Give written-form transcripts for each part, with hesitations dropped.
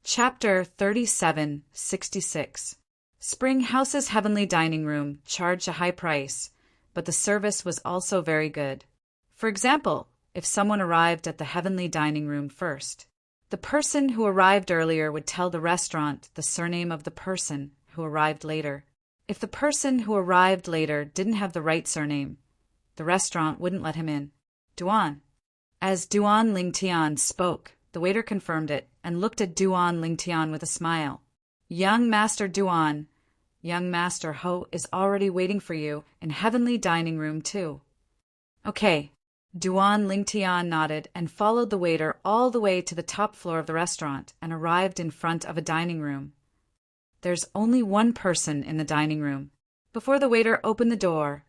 Chapter 3766. Spring House's heavenly dining room charged a high price, but the service was also very good. For example, if someone arrived at the heavenly dining room first, the person who arrived earlier would tell the restaurant the surname of the person who arrived later. If the person who arrived later didn't have the right surname, the restaurant wouldn't let him in. Duan. As Duan Lingtian spoke, the waiter confirmed it and looked at Duan Lingtian with a smile. Young Master Duan, young Master Ho is already waiting for you in heavenly dining room 2. Okay. Duan Lingtian nodded and followed the waiter all the way to the top floor of the restaurant and arrived in front of a dining room. There's only one person in the dining room. Before the waiter opened the door,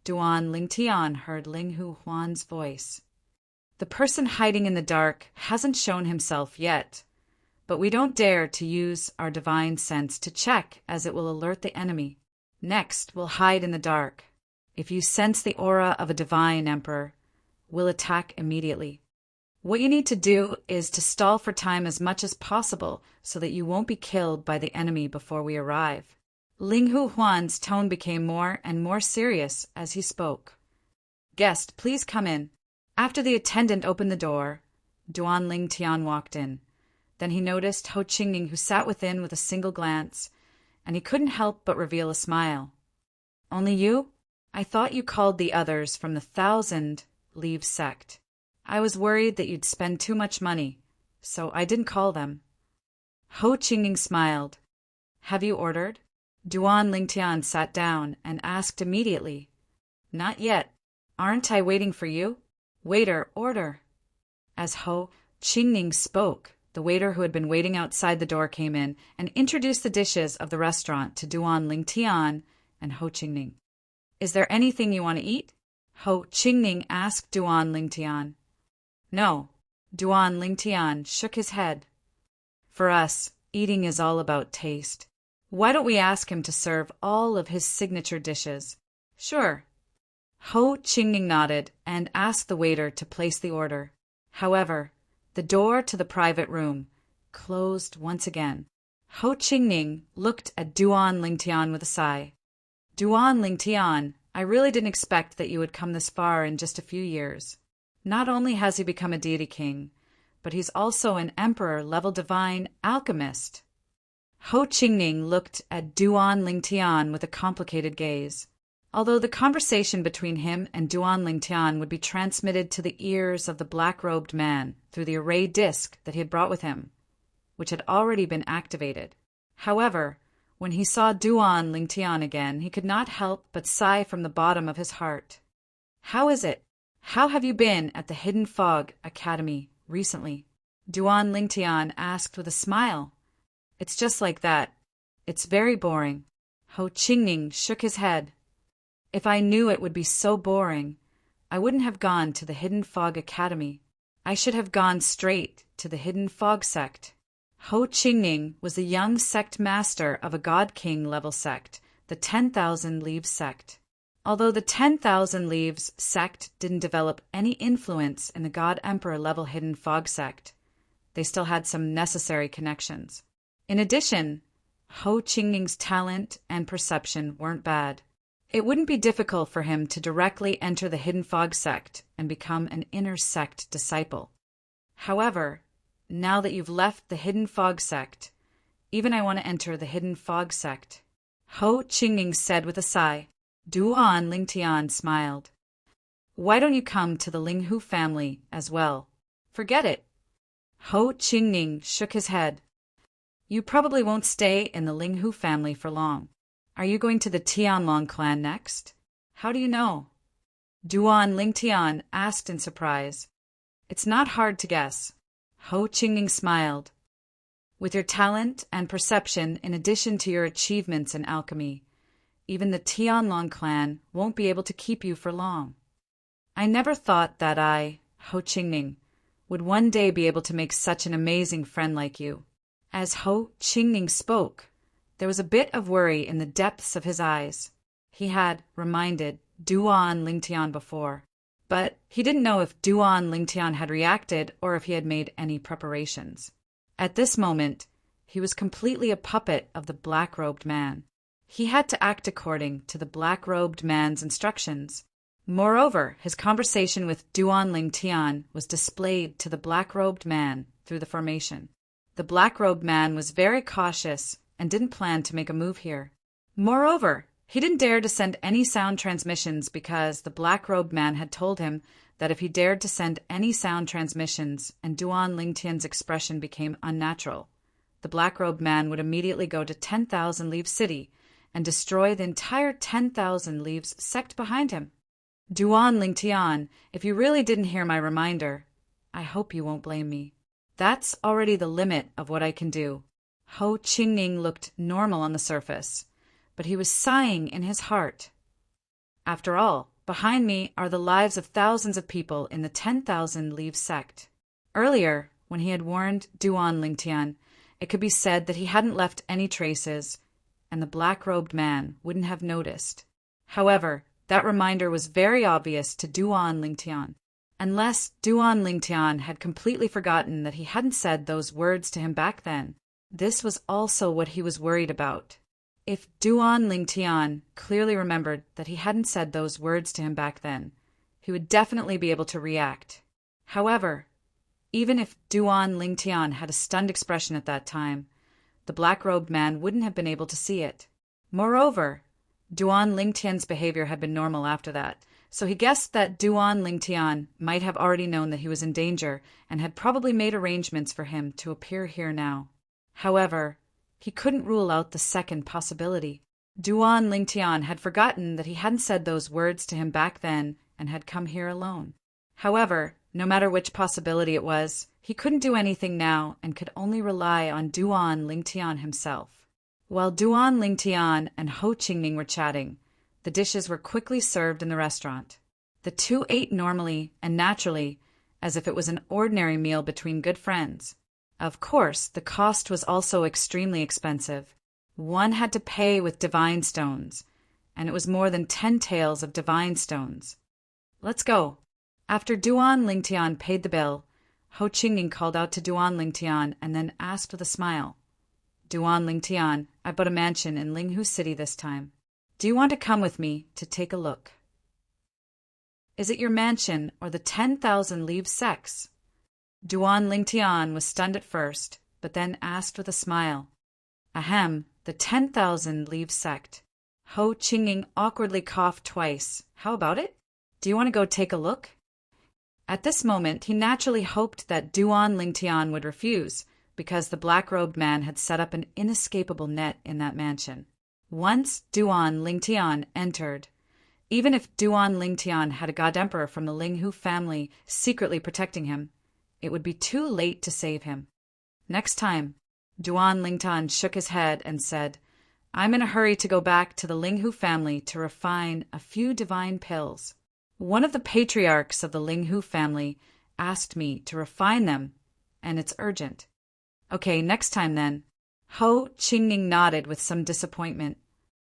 Duan Lingtian heard Ling Hu Huan's voice. The person hiding in the dark hasn't shown himself yet, but we don't dare to use our divine sense to check as it will alert the enemy. Next, we'll hide in the dark. If you sense the aura of a divine emperor, we'll attack immediately. What you need to do is to stall for time as much as possible so that you won't be killed by the enemy before we arrive. Ling Hu Huan's tone became more and more serious as he spoke. Guest, please come in. After the attendant opened the door, Duan Lingtian walked in. Then he noticed Ho Qingning, who sat within with a single glance, and he couldn't help but reveal a smile. Only you? I thought you called the others from the 1,000-leave sect. I was worried that you'd spend too much money, so I didn't call them. Ho Qingning smiled. Have you ordered? Duan Lingtian sat down and asked immediately. Not yet. Aren't I waiting for you? Waiter, order. As Ho Qingning spoke, the waiter who had been waiting outside the door came in and introduced the dishes of the restaurant to Duan Lingtian and Ho Qingning. Is there anything you want to eat? Ho Qingning asked Duan Lingtian. No. Duan Lingtian shook his head. For us, eating is all about taste. Why don't we ask him to serve all of his signature dishes? Sure. Ho Qingning nodded and asked the waiter to place the order. However, the door to the private room closed once again. Ho Qingning looked at Duan Lingtian with a sigh. Duan Lingtian, I really didn't expect that you would come this far in just a few years. Not only has he become a deity king, but he's also an emperor-level divine alchemist. Ho Qingning looked at Duan Lingtian with a complicated gaze. Although the conversation between him and Duan Lingtian would be transmitted to the ears of the black-robed man through the array disc that he had brought with him, which had already been activated. However, when he saw Duan Lingtian again, he could not help but sigh from the bottom of his heart. How is it? How have you been at the Hidden Fog Academy recently? Duan Lingtian asked with a smile. It's just like that. It's very boring. Ho Qingning shook his head. If I knew it would be so boring, I wouldn't have gone to the Hidden Fog Academy. I should have gone straight to the Hidden Fog sect. Ho Qingning was a young sect master of a God King level sect, the 10,000 Leaves sect. Although the 10,000 Leaves sect didn't develop any influence in the God Emperor level Hidden Fog sect, they still had some necessary connections. In addition, Ho Qingning's talent and perception weren't bad. It wouldn't be difficult for him to directly enter the Hidden Fog sect and become an inner sect disciple. However, now that you've left the Hidden Fog sect, even I want to enter the Hidden Fog sect. Ho Qingning said with a sigh. Duan Lingtian smiled. Why don't you come to the Ling Hu family as well? Forget it. Ho Qingning shook his head. You probably won't stay in the Ling Hu family for long. Are you going to the Tianlong clan next? How do you know? Duan Lingtian asked in surprise. It's not hard to guess. Ho Qingning smiled. With your talent and perception in addition to your achievements in alchemy, even the Tianlong clan won't be able to keep you for long. I never thought that I, Ho Qingning, would one day be able to make such an amazing friend like you. As Ho Qingning spoke, there was a bit of worry in the depths of his eyes. He had reminded Duan Lingtian before, but he didn't know if Duan Lingtian had reacted or if he had made any preparations. At this moment, he was completely a puppet of the black-robed man. He had to act according to the black-robed man's instructions. Moreover, his conversation with Duan Ling Tian was displayed to the black-robed man through the formation. The black-robed man was very cautious and didn't plan to make a move here. Moreover, he didn't dare to send any sound transmissions because the black-robed man had told him that if he dared to send any sound transmissions and Duan Ling Tian's expression became unnatural, the black-robed man would immediately go to 10,000 Leaves City and destroy the entire 10,000 Leaves sect behind him. Duan Ling Tian, if you really didn't hear my reminder, I hope you won't blame me. That's already the limit of what I can do. Ho Qingning looked normal on the surface, but he was sighing in his heart. After all, behind me are the lives of thousands of people in the 10,000 Leaves sect. Earlier, when he had warned Duan Ling Tian, it could be said that he hadn't left any traces, and the black-robed man wouldn't have noticed. However, that reminder was very obvious to Duan Ling Tian. Unless Duan Ling Tian had completely forgotten that he hadn't said those words to him back then. This was also what he was worried about. If Duan Ling Tian clearly remembered that he hadn't said those words to him back then, he would definitely be able to react. However, even if Duan Ling Tian had a stunned expression at that time, the black-robed man wouldn't have been able to see it. Moreover, Duan Ling Tian's behavior had been normal after that, so he guessed that Duan Ling Tian might have already known that he was in danger and had probably made arrangements for him to appear here now. However, he couldn't rule out the second possibility. Duan Ling Tian had forgotten that he hadn't said those words to him back then and had come here alone. However, no matter which possibility it was, he couldn't do anything now and could only rely on Duan Ling Tian himself. While Duan Ling Tian and Ho Qingning were chatting, the dishes were quickly served in the restaurant. The two ate normally and naturally, as if it was an ordinary meal between good friends. Of course, the cost was also extremely expensive. One had to pay with divine stones, and it was more than 10 taels of divine stones. Let's go. After Duan Ling Tian paid the bill, Ho Qingning called out to Duan Ling Tian and then asked with a smile, Duan Ling Tian, I bought a mansion in Linghu City this time. Do you want to come with me to take a look? Is it your mansion or the 10,000 Leaves sects? Duan Ling Tian was stunned at first, but then asked with a smile, Ahem, the 10,000 Leaves sect. Ho Qingning awkwardly coughed twice. How about it? Do you want to go take a look? At this moment, he naturally hoped that Duan Ling Tian would refuse, because the black-robed man had set up an inescapable net in that mansion. Once Duan Ling Tian entered, even if Duan Ling Tian had a god emperor from the Linghu family secretly protecting him, it would be too late to save him. Next time, Duan Ling Tian shook his head and said, I'm in a hurry to go back to the Linghu family to refine a few divine pills. One of the patriarchs of the Linghu family asked me to refine them, and it's urgent. Okay, next time then. Ho Qingning nodded with some disappointment.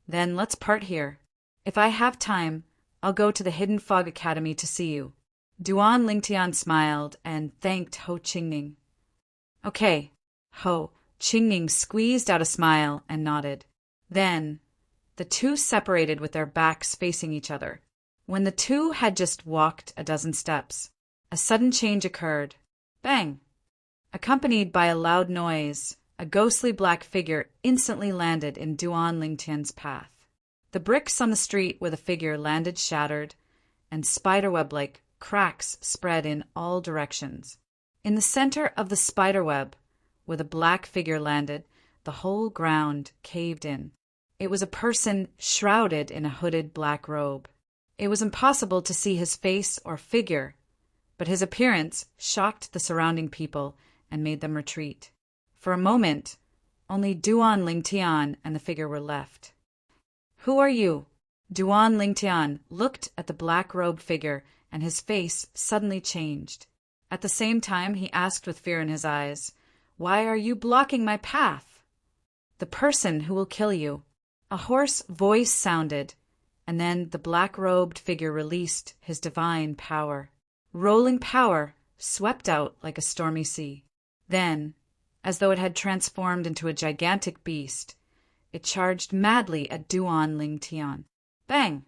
Then let's part here. If I have time, I'll go to the Hidden Fog Academy to see you. Duan Ling Tian smiled and thanked Ho Qingning. Okay. Ho Qingning squeezed out a smile and nodded. Then, the two separated with their backs facing each other. When the two had just walked a dozen steps, a sudden change occurred. Bang! Accompanied by a loud noise, a ghostly black figure instantly landed in Duan Ling Tian's path. The bricks on the street where the figure landed shattered, and spiderweb-like cracks spread in all directions. In the center of the spiderweb, where the black figure landed, the whole ground caved in. It was a person shrouded in a hooded black robe. It was impossible to see his face or figure, but his appearance shocked the surrounding people and made them retreat. For a moment, only Duan Ling Tian and the figure were left. Who are you? Duan Ling Tian looked at the black-robed figure, and his face suddenly changed. At the same time, he asked with fear in his eyes, Why are you blocking my path? The person who will kill you. A hoarse voice sounded, and then the black-robed figure released his divine power. Rolling power swept out like a stormy sea. Then, as though it had transformed into a gigantic beast. It charged madly at Duan Ling Tian. Bang!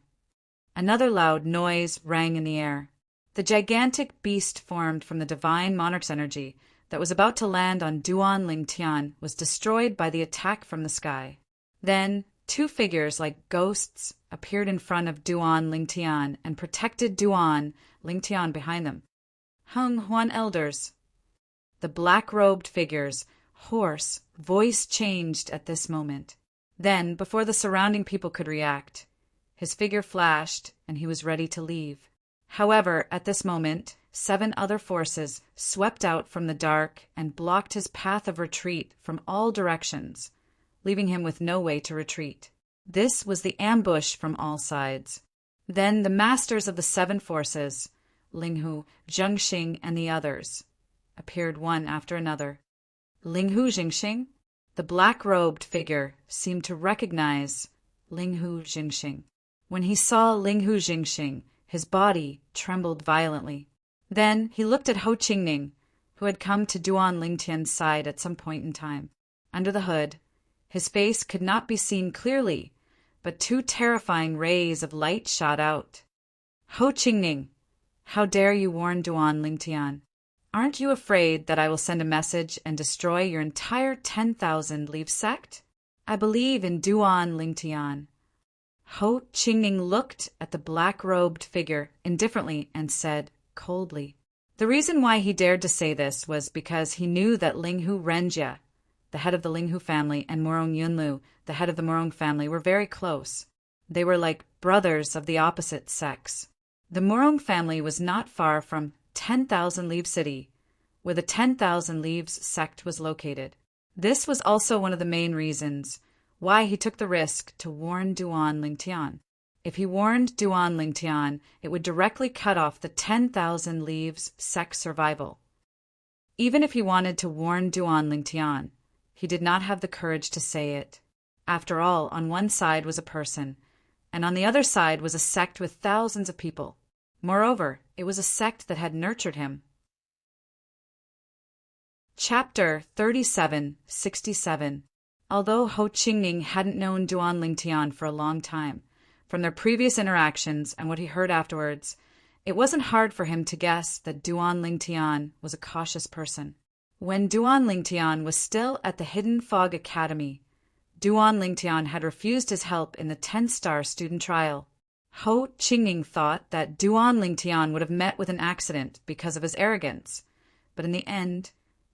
Another loud noise rang in the air. The gigantic beast formed from the divine monarch's energy that was about to land on Duan Ling Tian was destroyed by the attack from the sky. Then, two figures like ghosts appeared in front of Duan Ling Tian and protected Duan Ling Tian behind them. Hung Huan elders. The black-robed figures, hoarse, voice changed at this moment. Then, before the surrounding people could react, his figure flashed and he was ready to leave. However, at this moment, 7 other forces swept out from the dark and blocked his path of retreat from all directions, leaving him with no way to retreat. This was the ambush from all sides. Then the masters of the 7 forces, Linghu, Zhengxing, and the others, appeared one after another. Linghu Zhengxing? The black-robed figure seemed to recognize Linghu Zhengxing. When he saw Linghu Zhengxing, his body trembled violently. Then he looked at Ho Qingning, who had come to Duan Lingtian's side at some point in time. Under the hood, his face could not be seen clearly, but 2 terrifying rays of light shot out. Ho Qingning, how dare you warn Duan Lingtian? Aren't you afraid that I will send a message and destroy your entire 10,000 Leaf sect? I believe in Duan Lingtian. Ho Qingning looked at the black-robed figure indifferently and said coldly. The reason why he dared to say this was because he knew that Linghu Renjia, the head of the Linghu family, and Morong Yunlu, the head of the Morong family, were very close. They were like brothers of the opposite sex. The Morong family was not far from 10,000 Leaf City, where the 10,000 Leaves sect was located. This was also one of the main reasons why he took the risk to warn Duan Lingtian. If he warned Duan Lingtian, it would directly cut off the 10,000 Leaves sect survival. Even if he wanted to warn Duan Lingtian, he did not have the courage to say it. After all, on one side was a person, and on the other side was a sect with thousands of people. Moreover, it was a sect that had nurtured him. Chapter 3767. Although Ho Qingning hadn't known Duan Lingtian for a long time, from their previous interactions and what he heard afterwards, it wasn't hard for him to guess that Duan Lingtian was a cautious person. When Duan Lingtian was still at the Hidden Fog Academy, Duan Lingtian had refused his help in the 10-star student trial. Ho Qingning thought that Duan Lingtian would have met with an accident because of his arrogance, but in the end,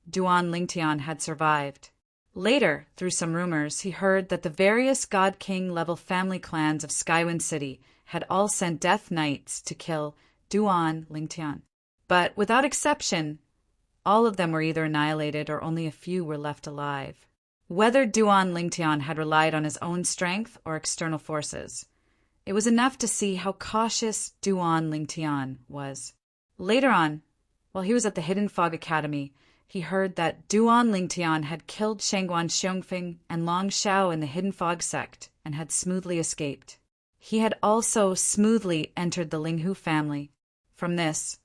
Duan Lingtian had survived. Later, through some rumors, he heard that the various God King-level family clans of Skywind City had all sent death knights to kill Duan Lingtian. But without exception, all of them were either annihilated or only a few were left alive. Whether Duan Lingtian had relied on his own strength or external forces, it was enough to see how cautious Duan Lingtian was. Later on, while he was at the Hidden Fog Academy, he heard that Duan Lingtian had killed Shangguan Xiongfeng and Long Xiao in the Hidden Fog sect and had smoothly escaped. He had also smoothly entered the Linghu family. From this,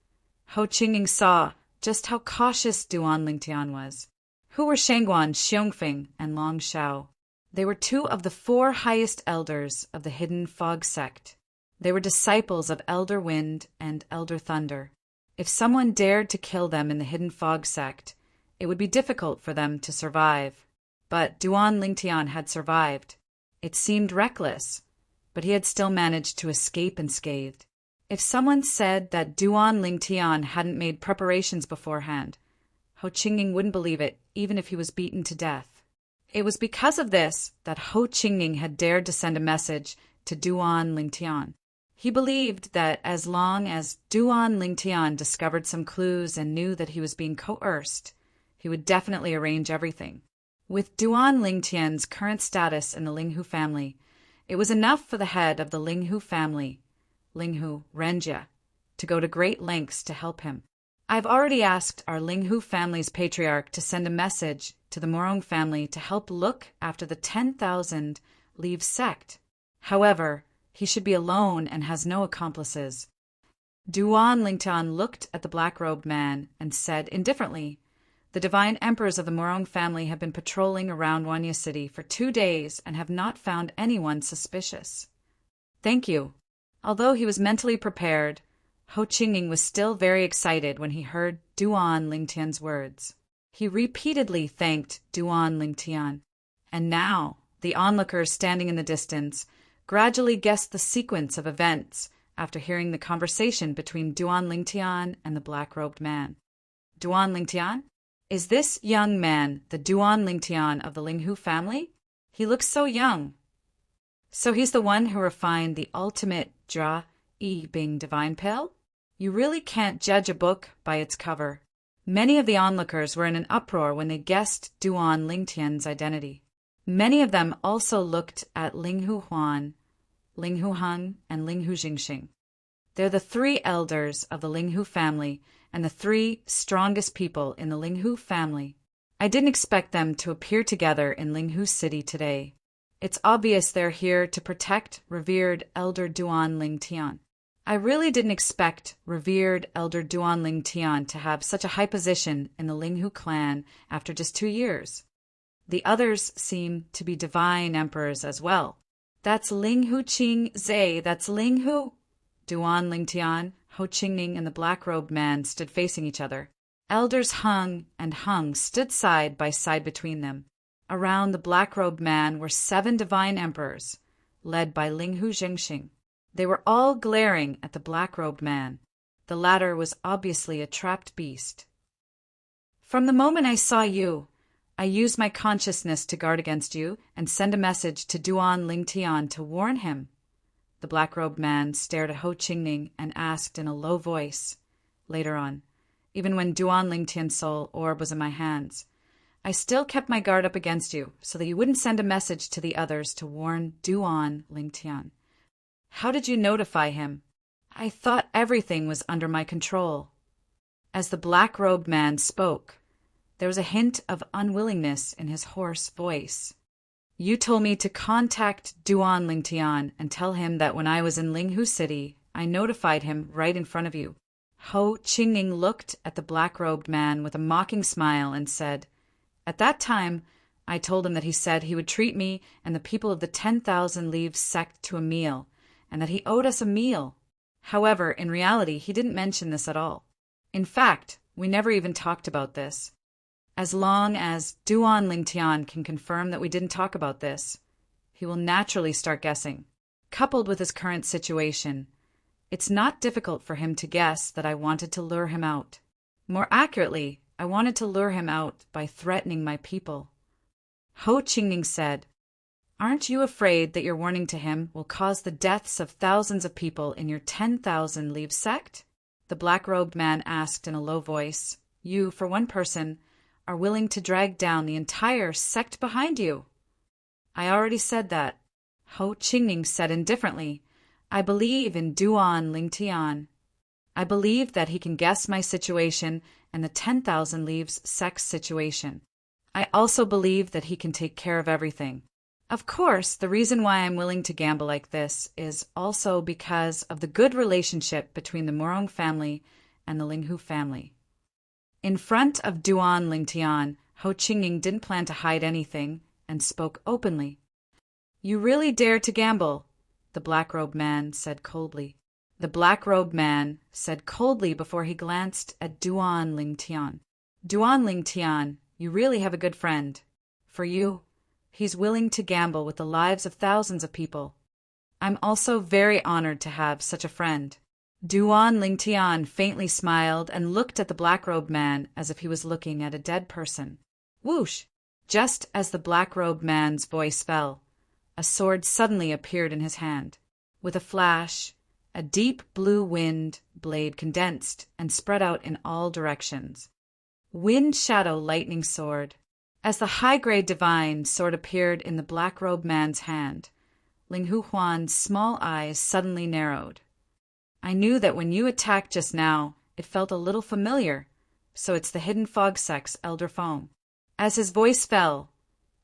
Ho Qingning saw just how cautious Duan Lingtian was. Who were Shangguan Xiongfeng and Long Xiao? They were 2 of the 4 highest elders of the Hidden Fog sect. They were disciples of Elder Wind and Elder Thunder. If someone dared to kill them in the Hidden Fog sect, it would be difficult for them to survive. But Duan Lingtian had survived. It seemed reckless, but he had still managed to escape unscathed. If someone said that Duan Lingtian hadn't made preparations beforehand, Ho Qingning wouldn't believe it, even if he was beaten to death. It was because of this that Ho Qingning had dared to send a message to Duan Lingtian. He believed that as long as Duan Lingtian discovered some clues and knew that he was being coerced, he would definitely arrange everything. With Duan Lingtian's current status in the Linghu family, it was enough for the head of the Linghu family, Linghu Renjia, to go to great lengths to help him. I've already asked our Linghu family's patriarch to send a message to the Morong family to help look after the 10,000 Leave sect. However, he should be alone and has no accomplices. Duan Lingtian looked at the black-robed man and said indifferently, The divine emperors of the Morong family have been patrolling around Wanya City for 2 days and have not found anyone suspicious. Thank you. Although he was mentally prepared, Ho Qingning was still very excited when he heard Duan Lingtian's words. He repeatedly thanked Duan Lingtian, and now the onlookers standing in the distance gradually guessed the sequence of events after hearing the conversation between Duan Lingtian and the black-robed man. Duan Lingtian? Is this young man the Duan Lingtian of the Linghu family? He looks so young. So he's the one who refined the ultimate Jia Yi Bing divine pill? You really can't judge a book by its cover. Many of the onlookers were in an uproar when they guessed Duan Lingtian's identity. Many of them also looked at Linghu Huan, Linghu Heng, and Linghu Jingxing. They're the 3 elders of the Linghu family and the 3 strongest people in the Linghu family. I didn't expect them to appear together in Linghu City today. It's obvious they're here to protect revered Elder Duan Lingtian. I really didn't expect revered Elder Duan Lingtian to have such a high position in the Linghu clan after just 2 years. The others seem to be divine emperors as well. That's Linghu Qing Zhe, that's Linghu. Duan Lingtian, Ho Qingning, and the black-robed man stood facing each other. Elders Heng and Heng stood side by side between them. Around the black-robed man were 7 divine emperors, led by Linghu Jingxing. They were all glaring at the black-robed man. The latter was obviously a trapped beast. From the moment I saw you, I used my consciousness to guard against you and send a message to Duan Lingtian to warn him. The black-robed man stared at Ho Qingning and asked in a low voice, later on, even when Duan Lingtian's soul orb was in my hands, I still kept my guard up against you so that you wouldn't send a message to the others to warn Duan Lingtian. How did you notify him? I thought everything was under my control. As the black-robed man spoke, there was a hint of unwillingness in his hoarse voice. You told me to contact Duan Lingtian and tell him that when I was in Linghu City, I notified him right in front of you. Ho Qingning looked at the black-robed man with a mocking smile and said, At that time, I told him that he said he would treat me and the people of the 10,000 Leaves sect to a meal, and that he owed us a meal. However, in reality, he didn't mention this at all. In fact, we never even talked about this. As long as Duan Lingtian can confirm that we didn't talk about this, he will naturally start guessing. Coupled with his current situation, it's not difficult for him to guess that I wanted to lure him out. More accurately, I wanted to lure him out by threatening my people. Ho Qingning said, Aren't you afraid that your warning to him will cause the deaths of thousands of people in your 10,000 Leaves sect? The black-robed man asked in a low voice. You, for one person, are willing to drag down the entire sect behind you. I already said that. Ho Qingning said indifferently, I believe in Duan Lingtian. I believe that he can guess my situation and the 10,000 Leaves sect's situation. I also believe that he can take care of everything. Of course, the reason why I'm willing to gamble like this is also because of the good relationship between the Morong family and the Linghu family. In front of Duan Lingtian, Ho Qingning didn't plan to hide anything and spoke openly. You really dare to gamble, the black-robed man said coldly. The black-robed man said coldly before he glanced at Duan Lingtian. Duan Lingtian, you really have a good friend. For you, he's willing to gamble with the lives of thousands of people. I'm also very honored to have such a friend. Duan Lingtian faintly smiled and looked at the black-robed man as if he was looking at a dead person. Whoosh! Just as the black-robed man's voice fell, a sword suddenly appeared in his hand. With a flash, a deep blue wind blade condensed and spread out in all directions. Wind Shadow Lightning Sword. As the high-grade divine sword appeared in the black-robed man's hand, Linghu Huan's small eyes suddenly narrowed. I knew that when you attacked just now, it felt a little familiar, so it's the Hidden Fog Sect's Elder Foam. As his voice fell,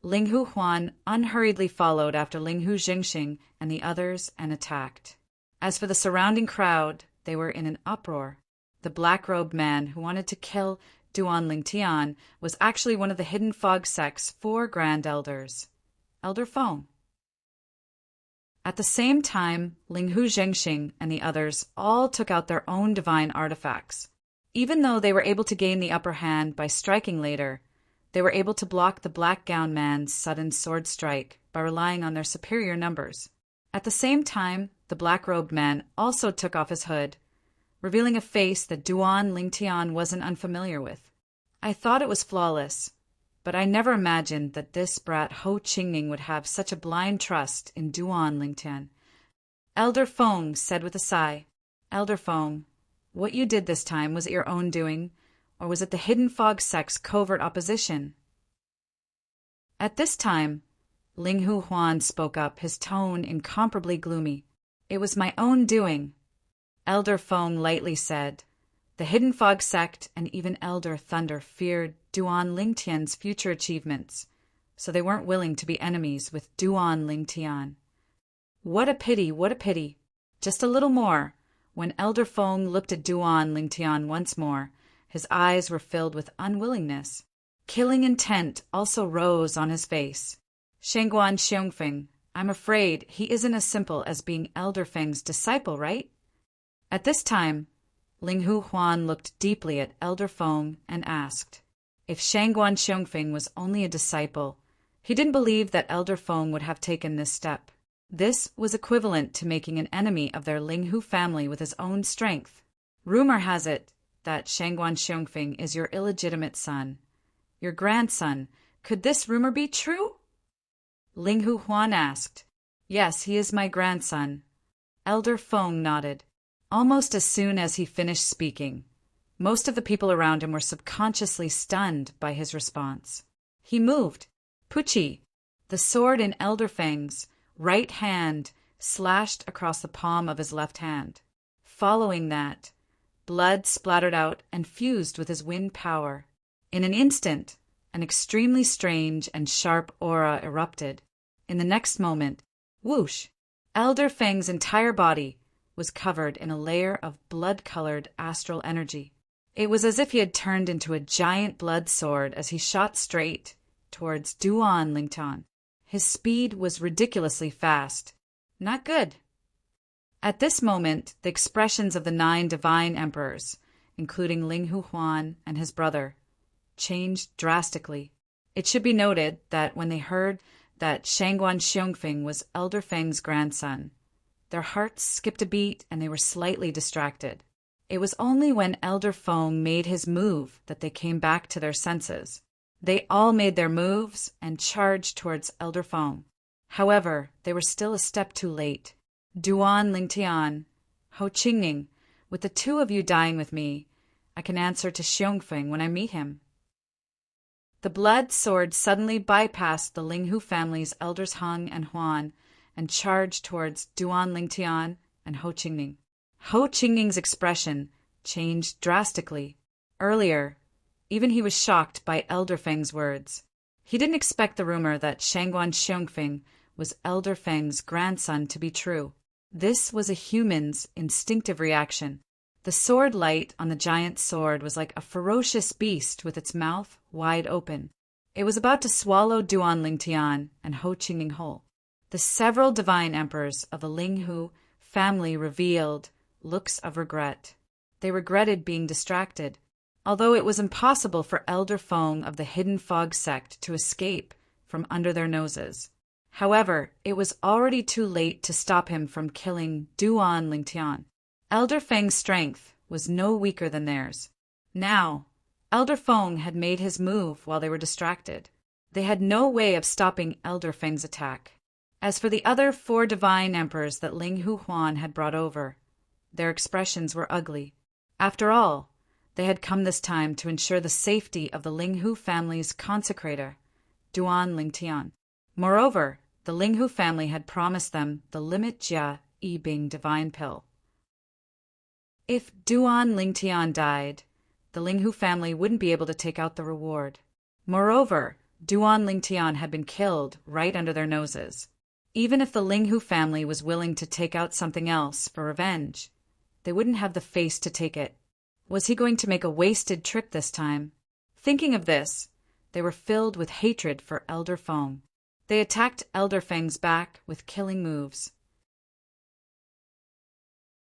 Linghu Huan unhurriedly followed after Linghu Jingxing and the others and attacked. As for the surrounding crowd, they were in an uproar. The black-robed man who wanted to kill Duan Lingtian, was actually one of the hidden fog sect's 4 grand elders. Elder Feng. At the same time, Linghu Zhengxing and the others all took out their own divine artifacts. Even though they were able to gain the upper hand by striking later, they were able to block the black gown man's sudden sword strike by relying on their superior numbers. At the same time, the black-robed man also took off his hood, revealing a face that Duan Lingtian wasn't unfamiliar with. I thought it was flawless, but I never imagined that this brat Ho Qingning would have such a blind trust in Duan Lingtian. Elder Feng said with a sigh, "Elder Feng, what you did this time, was it your own doing, or was it the hidden fog sect's covert opposition?" At this time, Linghu Huan spoke up, his tone incomparably gloomy. "It was my own doing." Elder Feng lightly said, "The hidden fog sect and even Elder Thunder feared Duan Lingtian's future achievements, so they weren't willing to be enemies with Duan Lingtian." What a pity, what a pity. Just a little more. When Elder Feng looked at Duan Lingtian once more, his eyes were filled with unwillingness. Killing intent also rose on his face. "Shangguan Xiongfeng, I'm afraid he isn't as simple as being Elder Feng's disciple, right?" At this time, Linghu Huan looked deeply at Elder Feng and asked. If Shangguan Xiongfeng was only a disciple, he didn't believe that Elder Feng would have taken this step. This was equivalent to making an enemy of their Linghu family with his own strength. Rumor has it that Shangguan Xiongfeng is your illegitimate son, your grandson. Could this rumor be true? Linghu Huan asked. "Yes, he is my grandson." Elder Feng nodded. Almost as soon as he finished speaking, most of the people around him were subconsciously stunned by his response. He moved. Puchi, the sword in Elder Feng's right hand, slashed across the palm of his left hand. Following that, blood splattered out and fused with his wind power. In an instant, an extremely strange and sharp aura erupted. In the next moment, whoosh, Elder Feng's entire body was covered in a layer of blood-colored astral energy. It was as if he had turned into a giant blood sword as he shot straight towards Duan Lingtian. His speed was ridiculously fast. Not good. At this moment, the expressions of the 9 divine emperors, including Linghu Huan and his brother, changed drastically. It should be noted that when they heard that Shangguan Xiongfeng was Elder Feng's grandson, their hearts skipped a beat and they were slightly distracted. It was only when Elder Feng made his move that they came back to their senses. They all made their moves and charged towards Elder Feng. However, they were still a step too late. "Duan Lingtian, Ho Qingning, with the 2 of you dying with me, I can answer to Xiongfeng when I meet him." The blood sword suddenly bypassed the Linghu family's elders Heng and Huan and charged towards Duan Lingtian and Ho Qingning. Ho Qingning's expression changed drastically. Earlier, even he was shocked by Elder Feng's words. He didn't expect the rumor that Shangguan Xiongfeng was Elder Feng's grandson to be true. This was a human's instinctive reaction. The sword light on the giant sword was like a ferocious beast with its mouth wide open. It was about to swallow Duan Lingtian and Ho Qingning whole. The several divine emperors of the Linghu family revealed looks of regret. They regretted being distracted. Although it was impossible for Elder Feng of the Hidden Fog sect to escape from under their noses. However, it was already too late to stop him from killing Duan Lingtian. Elder Feng's strength was no weaker than theirs. Now, Elder Feng had made his move while they were distracted. They had no way of stopping Elder Feng's attack. As for the other 4 divine emperors that Linghu Huan had brought over, their expressions were ugly. After all, they had come this time to ensure the safety of the Linghu family's consecrator, Duan Lingtian. Moreover, the Linghu family had promised them the Limit Jia Yibing divine pill. If Duan Lingtian died, the Linghu family wouldn't be able to take out the reward. Moreover, Duan Lingtian had been killed right under their noses. Even if the Linghu family was willing to take out something else for revenge, they wouldn't have the face to take it. Was he going to make a wasted trip this time? Thinking of this, they were filled with hatred for Elder Feng. They attacked Elder Feng's back with killing moves.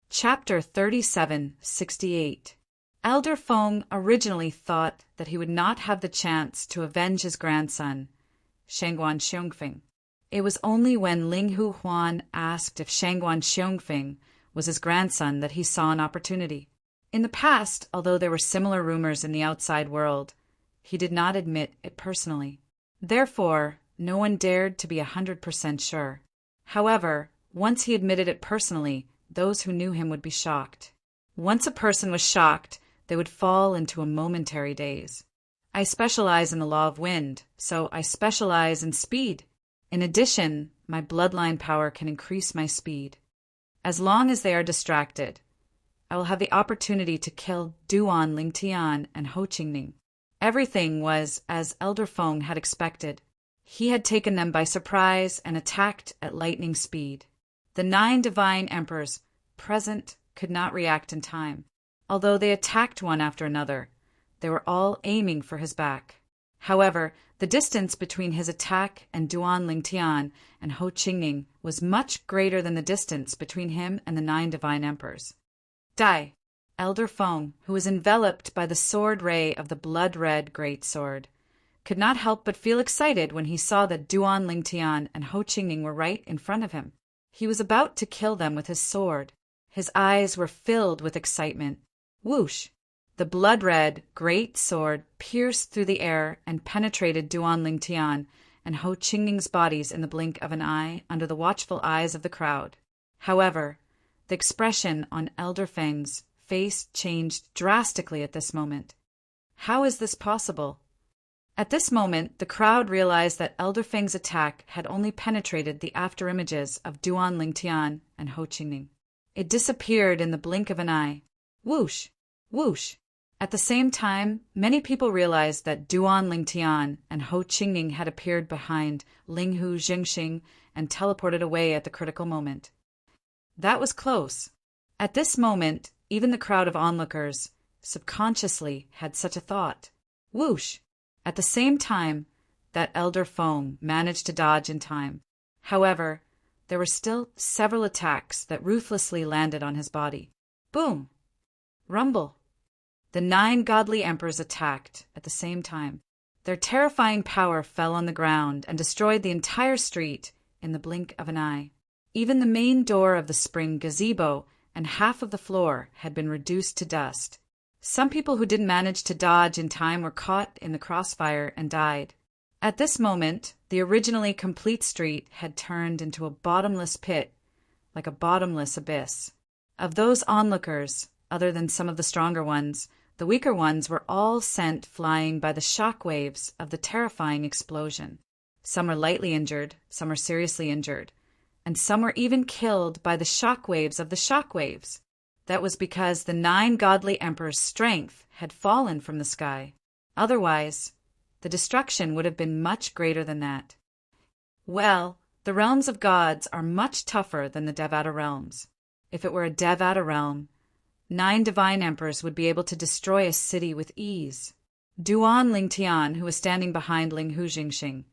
Chapter 3768. Elder Feng originally thought that he would not have the chance to avenge his grandson, Shangguan Xiongfeng. It was only when Linghu Huan asked if Shangguan Xiongfeng was his grandson that he saw an opportunity. In the past, although there were similar rumors in the outside world, he did not admit it personally. Therefore, no one dared to be 100% sure. However, once he admitted it personally, those who knew him would be shocked. Once a person was shocked, they would fall into a momentary daze. I specialize in the law of wind, so I specialize in speed. In addition, my bloodline power can increase my speed. As long as they are distracted, I will have the opportunity to kill Duan Lingtian and Ho Qingning. Everything was as Elder Feng had expected. He had taken them by surprise and attacked at lightning speed. The 9 divine emperors present could not react in time. Although they attacked one after another, they were all aiming for his back. However, the distance between his attack and Duan Lingtian and Ho Qingning was much greater than the distance between him and the 9 divine emperors. Dai, Elder Feng, who was enveloped by the sword ray of the blood-red great sword, could not help but feel excited when he saw that Duan Lingtian and Ho Qingning were right in front of him. He was about to kill them with his sword. His eyes were filled with excitement. Whoosh! The blood-red, great sword pierced through the air and penetrated Duan Lingtian and Ho Qingning's bodies in the blink of an eye under the watchful eyes of the crowd. However, the expression on Elder Feng's face changed drastically at this moment. How is this possible? At this moment, the crowd realized that Elder Feng's attack had only penetrated the afterimages of Duan Lingtian and Ho Qingning. It disappeared in the blink of an eye. Whoosh! Whoosh! At the same time, many people realized that Duan Lingtian and Ho Qingning had appeared behind Linghu Jingxing and teleported away at the critical moment. That was close. At this moment, even the crowd of onlookers subconsciously had such a thought. Whoosh! At the same time, that Elder Feng managed to dodge in time. However, there were still several attacks that ruthlessly landed on his body. Boom! Rumble! The 9 godly emperors attacked at the same time. Their terrifying power fell on the ground and destroyed the entire street in the blink of an eye. Even the main door of the spring gazebo and half of the floor had been reduced to dust. Some people who didn't manage to dodge in time were caught in the crossfire and died. At this moment, the originally complete street had turned into a bottomless pit, like a bottomless abyss. Of those onlookers, other than some of the stronger ones, the weaker ones were all sent flying by the shock waves of the terrifying explosion. Some were lightly injured, some were seriously injured, and some were even killed by the shock waves of the shock waves. That was because the 9 godly emperors' strength had fallen from the sky. Otherwise, the destruction would have been much greater than that. Well, the realms of gods are much tougher than the Devata realms. If it were a Devata realm, 9 divine emperors would be able to destroy a city with ease. Duan Lingtian, who was standing behind Linghu Jingxing,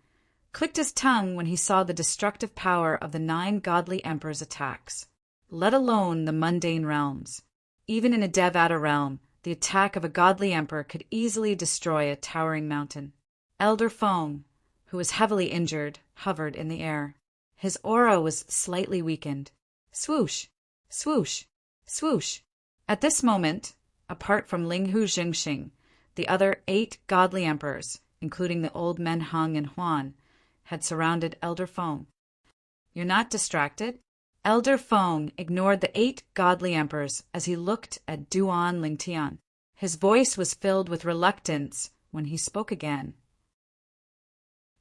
clicked his tongue when he saw the destructive power of the 9 godly emperors' attacks. Let alone the mundane realms. Even in a Devata realm, the attack of a godly emperor could easily destroy a towering mountain. Elder Feng, who was heavily injured, hovered in the air. His aura was slightly weakened. Swoosh! Swoosh! Swoosh! At this moment, apart from Linghu Jingxing, the other 8 godly emperors, including the old men Heng and Huan, had surrounded Elder Feng. You're not distracted? Elder Feng ignored the 8 godly emperors as he looked at Duan Lingtian. His voice was filled with reluctance when he spoke again.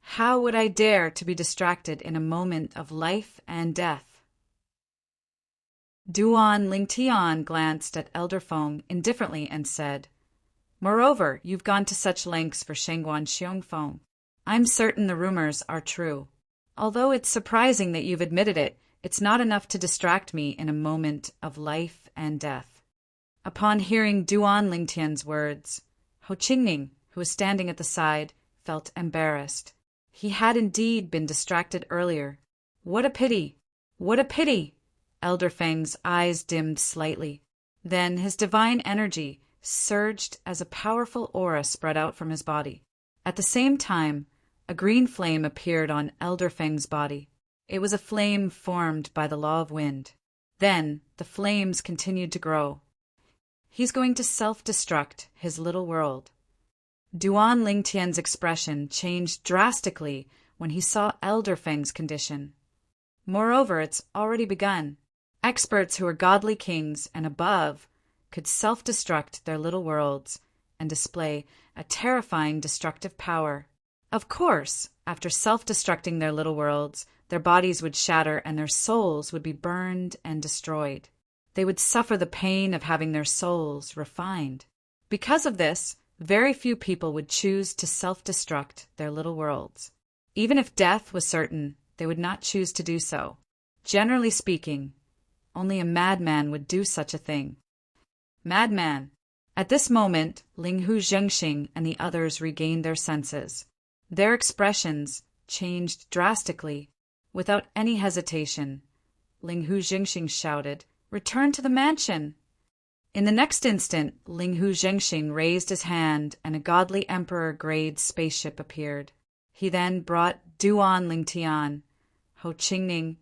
How would I dare to be distracted in a moment of life and death? Duan Lingtian glanced at Elder Feng indifferently and said, Moreover, you've gone to such lengths for Shangguan Xiongfeng. I'm certain the rumors are true. Although it's surprising that you've admitted it, it's not enough to distract me in a moment of life and death. Upon hearing Duan Lingtian's words, Ho Qingning, who was standing at the side, felt embarrassed. He had indeed been distracted earlier. What a pity! What a pity! Elder Feng's eyes dimmed slightly. Then his divine energy surged as a powerful aura spread out from his body. At the same time, a green flame appeared on Elder Feng's body. It was a flame formed by the law of wind. Then the flames continued to grow. He's going to self-destruct his little world. Duan Lingtian's expression changed drastically when he saw Elder Feng's condition. Moreover, it's already begun. Experts who are godly kings and above could self-destruct their little worlds and display a terrifying destructive power. Of course, after self-destructing their little worlds, their bodies would shatter and their souls would be burned and destroyed. They would suffer the pain of having their souls refined. Because of this, very few people would choose to self-destruct their little worlds. Even if death was certain, they would not choose to do so. Generally speaking, only a madman would do such a thing. Madman! At this moment, Linghu Zhengxing and the others regained their senses. Their expressions changed drastically. Without any hesitation, Linghu Zhengxing shouted, "Return to the mansion!" In the next instant, Linghu Zhengxing raised his hand and a godly emperor-grade spaceship appeared. He then brought Duan Lingtian, Ho Qingning,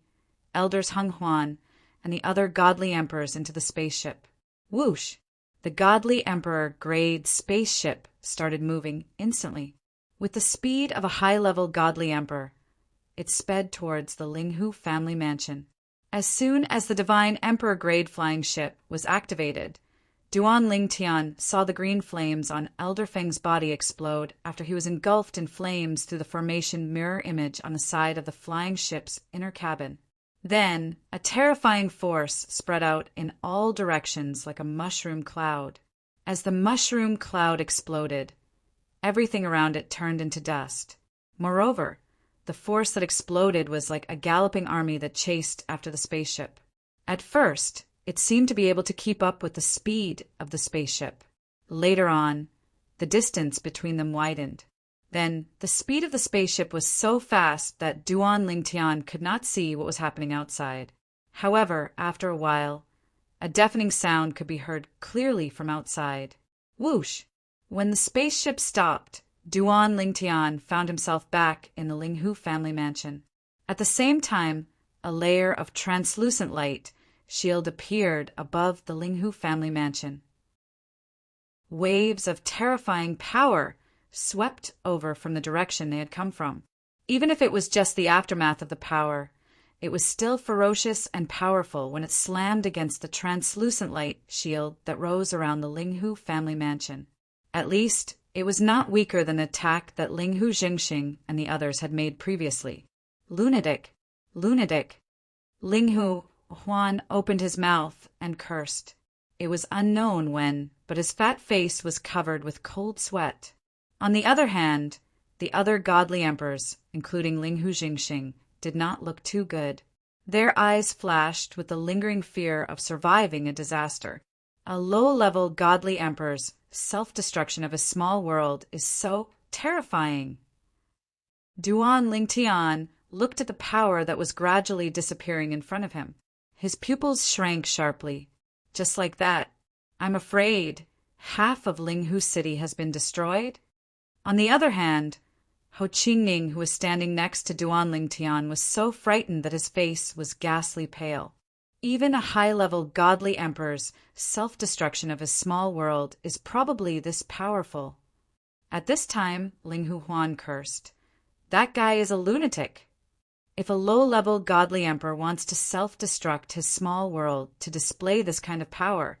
elders Heng Huan, and the other godly emperors into the spaceship. Whoosh! The godly emperor-grade spaceship started moving instantly. With the speed of a high-level godly emperor, it sped towards the Linghu family mansion. As soon as the divine emperor-grade flying ship was activated, Duan Lingtian saw the green flames on Elder Feng's body explode after he was engulfed in flames through the formation mirror image on the side of the flying ship's inner cabin. Then, a terrifying force spread out in all directions like a mushroom cloud. As the mushroom cloud exploded, everything around it turned into dust. Moreover, the force that exploded was like a galloping army that chased after the spaceship. At first, it seemed to be able to keep up with the speed of the spaceship. Later on, the distance between them widened. Then, the speed of the spaceship was so fast that Duan Lingtian could not see what was happening outside. However, after a while, a deafening sound could be heard clearly from outside. Whoosh! When the spaceship stopped, Duan Lingtian found himself back in the Linghu family mansion. At the same time, a layer of translucent light shield appeared above the Linghu family mansion. Waves of terrifying power swept over from the direction they had come from. Even if it was just the aftermath of the power, it was still ferocious and powerful when it slammed against the translucent light shield that rose around the Linghu family mansion. At least, it was not weaker than the attack that Linghu Zhengxing and the others had made previously. Lunatic! Lunatic! Linghu Huan opened his mouth and cursed. It was unknown when, but his fat face was covered with cold sweat. On the other hand, the other godly emperors, including Linghu Zhengxing, did not look too good. Their eyes flashed with the lingering fear of surviving a disaster. A low-level godly emperor's self-destruction of a small world is so terrifying. Duan Lingtian looked at the power that was gradually disappearing in front of him. His pupils shrank sharply. Just like that. I'm afraid half of Linghu City has been destroyed. On the other hand, Ho Qingning, who was standing next to Duan Lingtian, was so frightened that his face was ghastly pale. Even a high-level godly emperor's self-destruction of his small world is probably this powerful. At this time, Linghu Huan cursed. That guy is a lunatic. If a low-level godly emperor wants to self-destruct his small world to display this kind of power,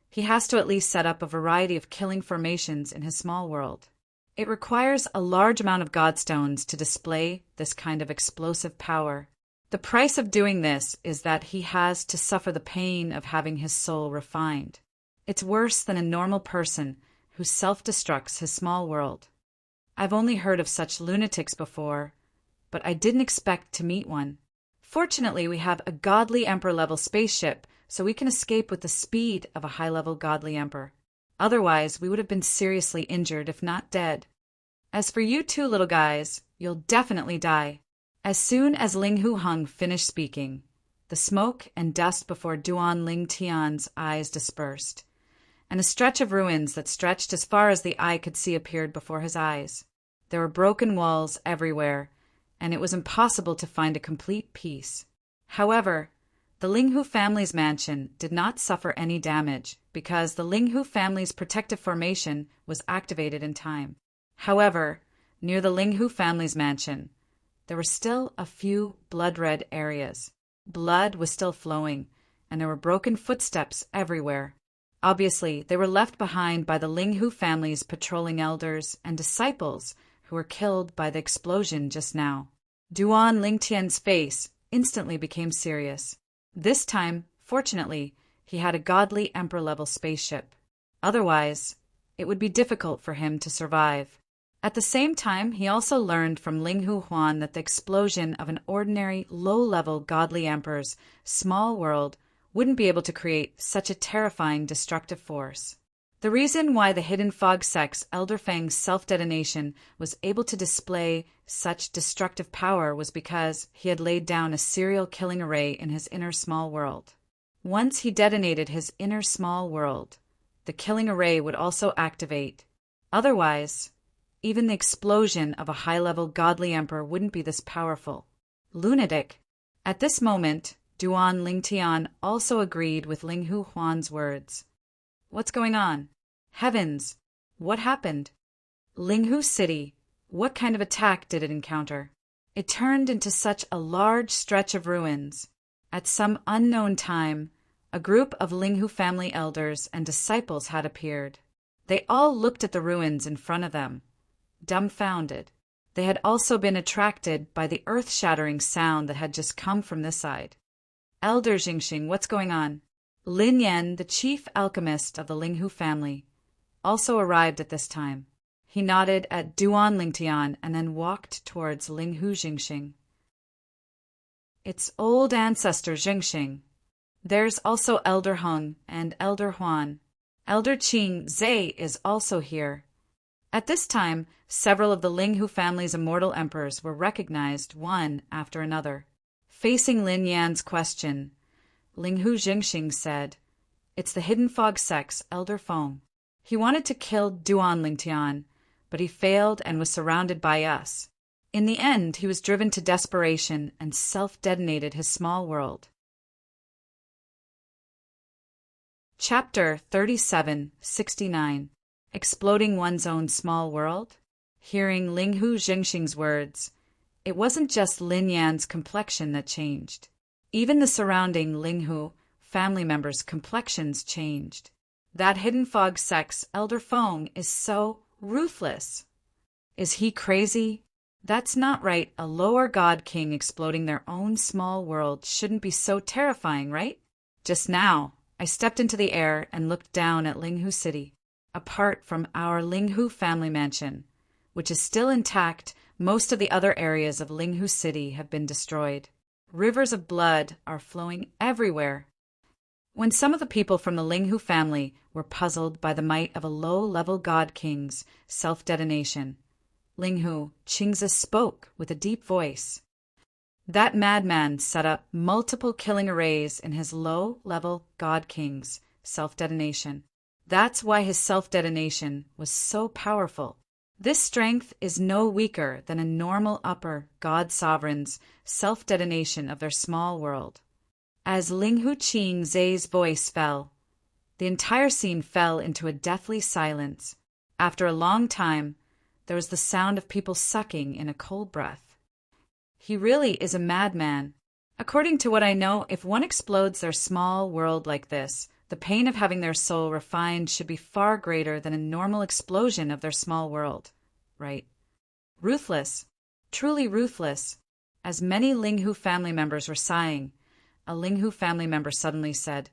he has to at least set up a variety of killing formations in his small world. It requires a large amount of godstones to display this kind of explosive power. The price of doing this is that he has to suffer the pain of having his soul refined. It's worse than a normal person who self-destructs his small world. I've only heard of such lunatics before, but I didn't expect to meet one. Fortunately, we have a godly emperor-level spaceship, so we can escape with the speed of a high-level godly emperor. Otherwise, we would have been seriously injured if not dead. As for you two little guys, you'll definitely die. As soon as Ling Hu Hung finished speaking, the smoke and dust before Duan Ling Tian's eyes dispersed, and a stretch of ruins that stretched as far as the eye could see appeared before his eyes. There were broken walls everywhere, and it was impossible to find a complete peace. However, the Ling Hu family's mansion did not suffer any damage because the Ling Hu family's protective formation was activated in time. However, near the Ling Hu family's mansion, there were still a few blood-red areas. Blood was still flowing, and there were broken footsteps everywhere. Obviously, they were left behind by the Ling Hu family's patrolling elders and disciples who were killed by the explosion just now. Duan Lingtian's face instantly became serious. This time, fortunately, he had a godly emperor-level spaceship. Otherwise, it would be difficult for him to survive. At the same time, he also learned from Ling Hu Huan that the explosion of an ordinary, low-level godly emperor's small world wouldn't be able to create such a terrifying destructive force. The reason why the Hidden Fog Sect's Elder Fang's self-detonation was able to display such destructive power was because he had laid down a serial killing array in his inner small world. Once he detonated his inner small world, the killing array would also activate. Otherwise, even the explosion of a high-level godly emperor wouldn't be this powerful. Lunatic. At this moment, Duan Lingtian also agreed with Ling Hu Huan's words. What's going on? Heavens! What happened? Ling Hu City, what kind of attack did it encounter? It turned into such a large stretch of ruins. At some unknown time, a group of Ling Hu family elders and disciples had appeared. They all looked at the ruins in front of them, dumbfounded. They had also been attracted by the earth-shattering sound that had just come from this side. Elder Jingxing, what's going on? Lin Yan, the chief alchemist of the Ling Hu family, also arrived at this time. He nodded at Duan Lingtian and then walked towards Ling Hu Jingxing. It's old ancestor Jingxing. There's also Elder Hung and Elder Huan. Elder Qing Zhe is also here. At this time, several of the Ling Hu family's immortal emperors were recognized one after another. Facing Lin Yan's question, Ling Hu Jingxing said, It's the Hidden Fog Sect's Elder Feng. He wanted to kill Duan Lingtian, but he failed and was surrounded by us. In the end, he was driven to desperation and self-detonated his small world. Chapter 3769. Exploding One's Own Small World? Hearing Ling Hu Jingxing's words, it wasn't just Lin Yan's complexion that changed. Even the surrounding Ling Hu family members' complexions changed. That Hidden Fog Sect's Elder Feng is so ruthless. Is he crazy? That's not right. A lower god king exploding their own small world shouldn't be so terrifying, right? Just now, I stepped into the air and looked down at Ling Hu City. Apart from our Ling Hu family mansion, which is still intact, most of the other areas of Ling Hu City have been destroyed. Rivers of blood are flowing everywhere. When some of the people from the Ling Hu family were puzzled by the might of a low-level god king's self-detonation, Ling Hu Qingzi spoke with a deep voice. That madman set up multiple killing arrays in his low-level god king's self-detonation. That's why his self-detonation was so powerful. This strength is no weaker than a normal upper god sovereign's self-detonation of their small world. As Ling Hu Qing Zhe's voice fell, the entire scene fell into a deathly silence. After a long time, there was the sound of people sucking in a cold breath. He really is a madman. According to what I know, if one explodes their small world like this, the pain of having their soul refined should be far greater than a normal explosion of their small world. Right? Ruthless. Truly ruthless. As many Ling Hu family members were sighing, a Ling Hu family member suddenly said,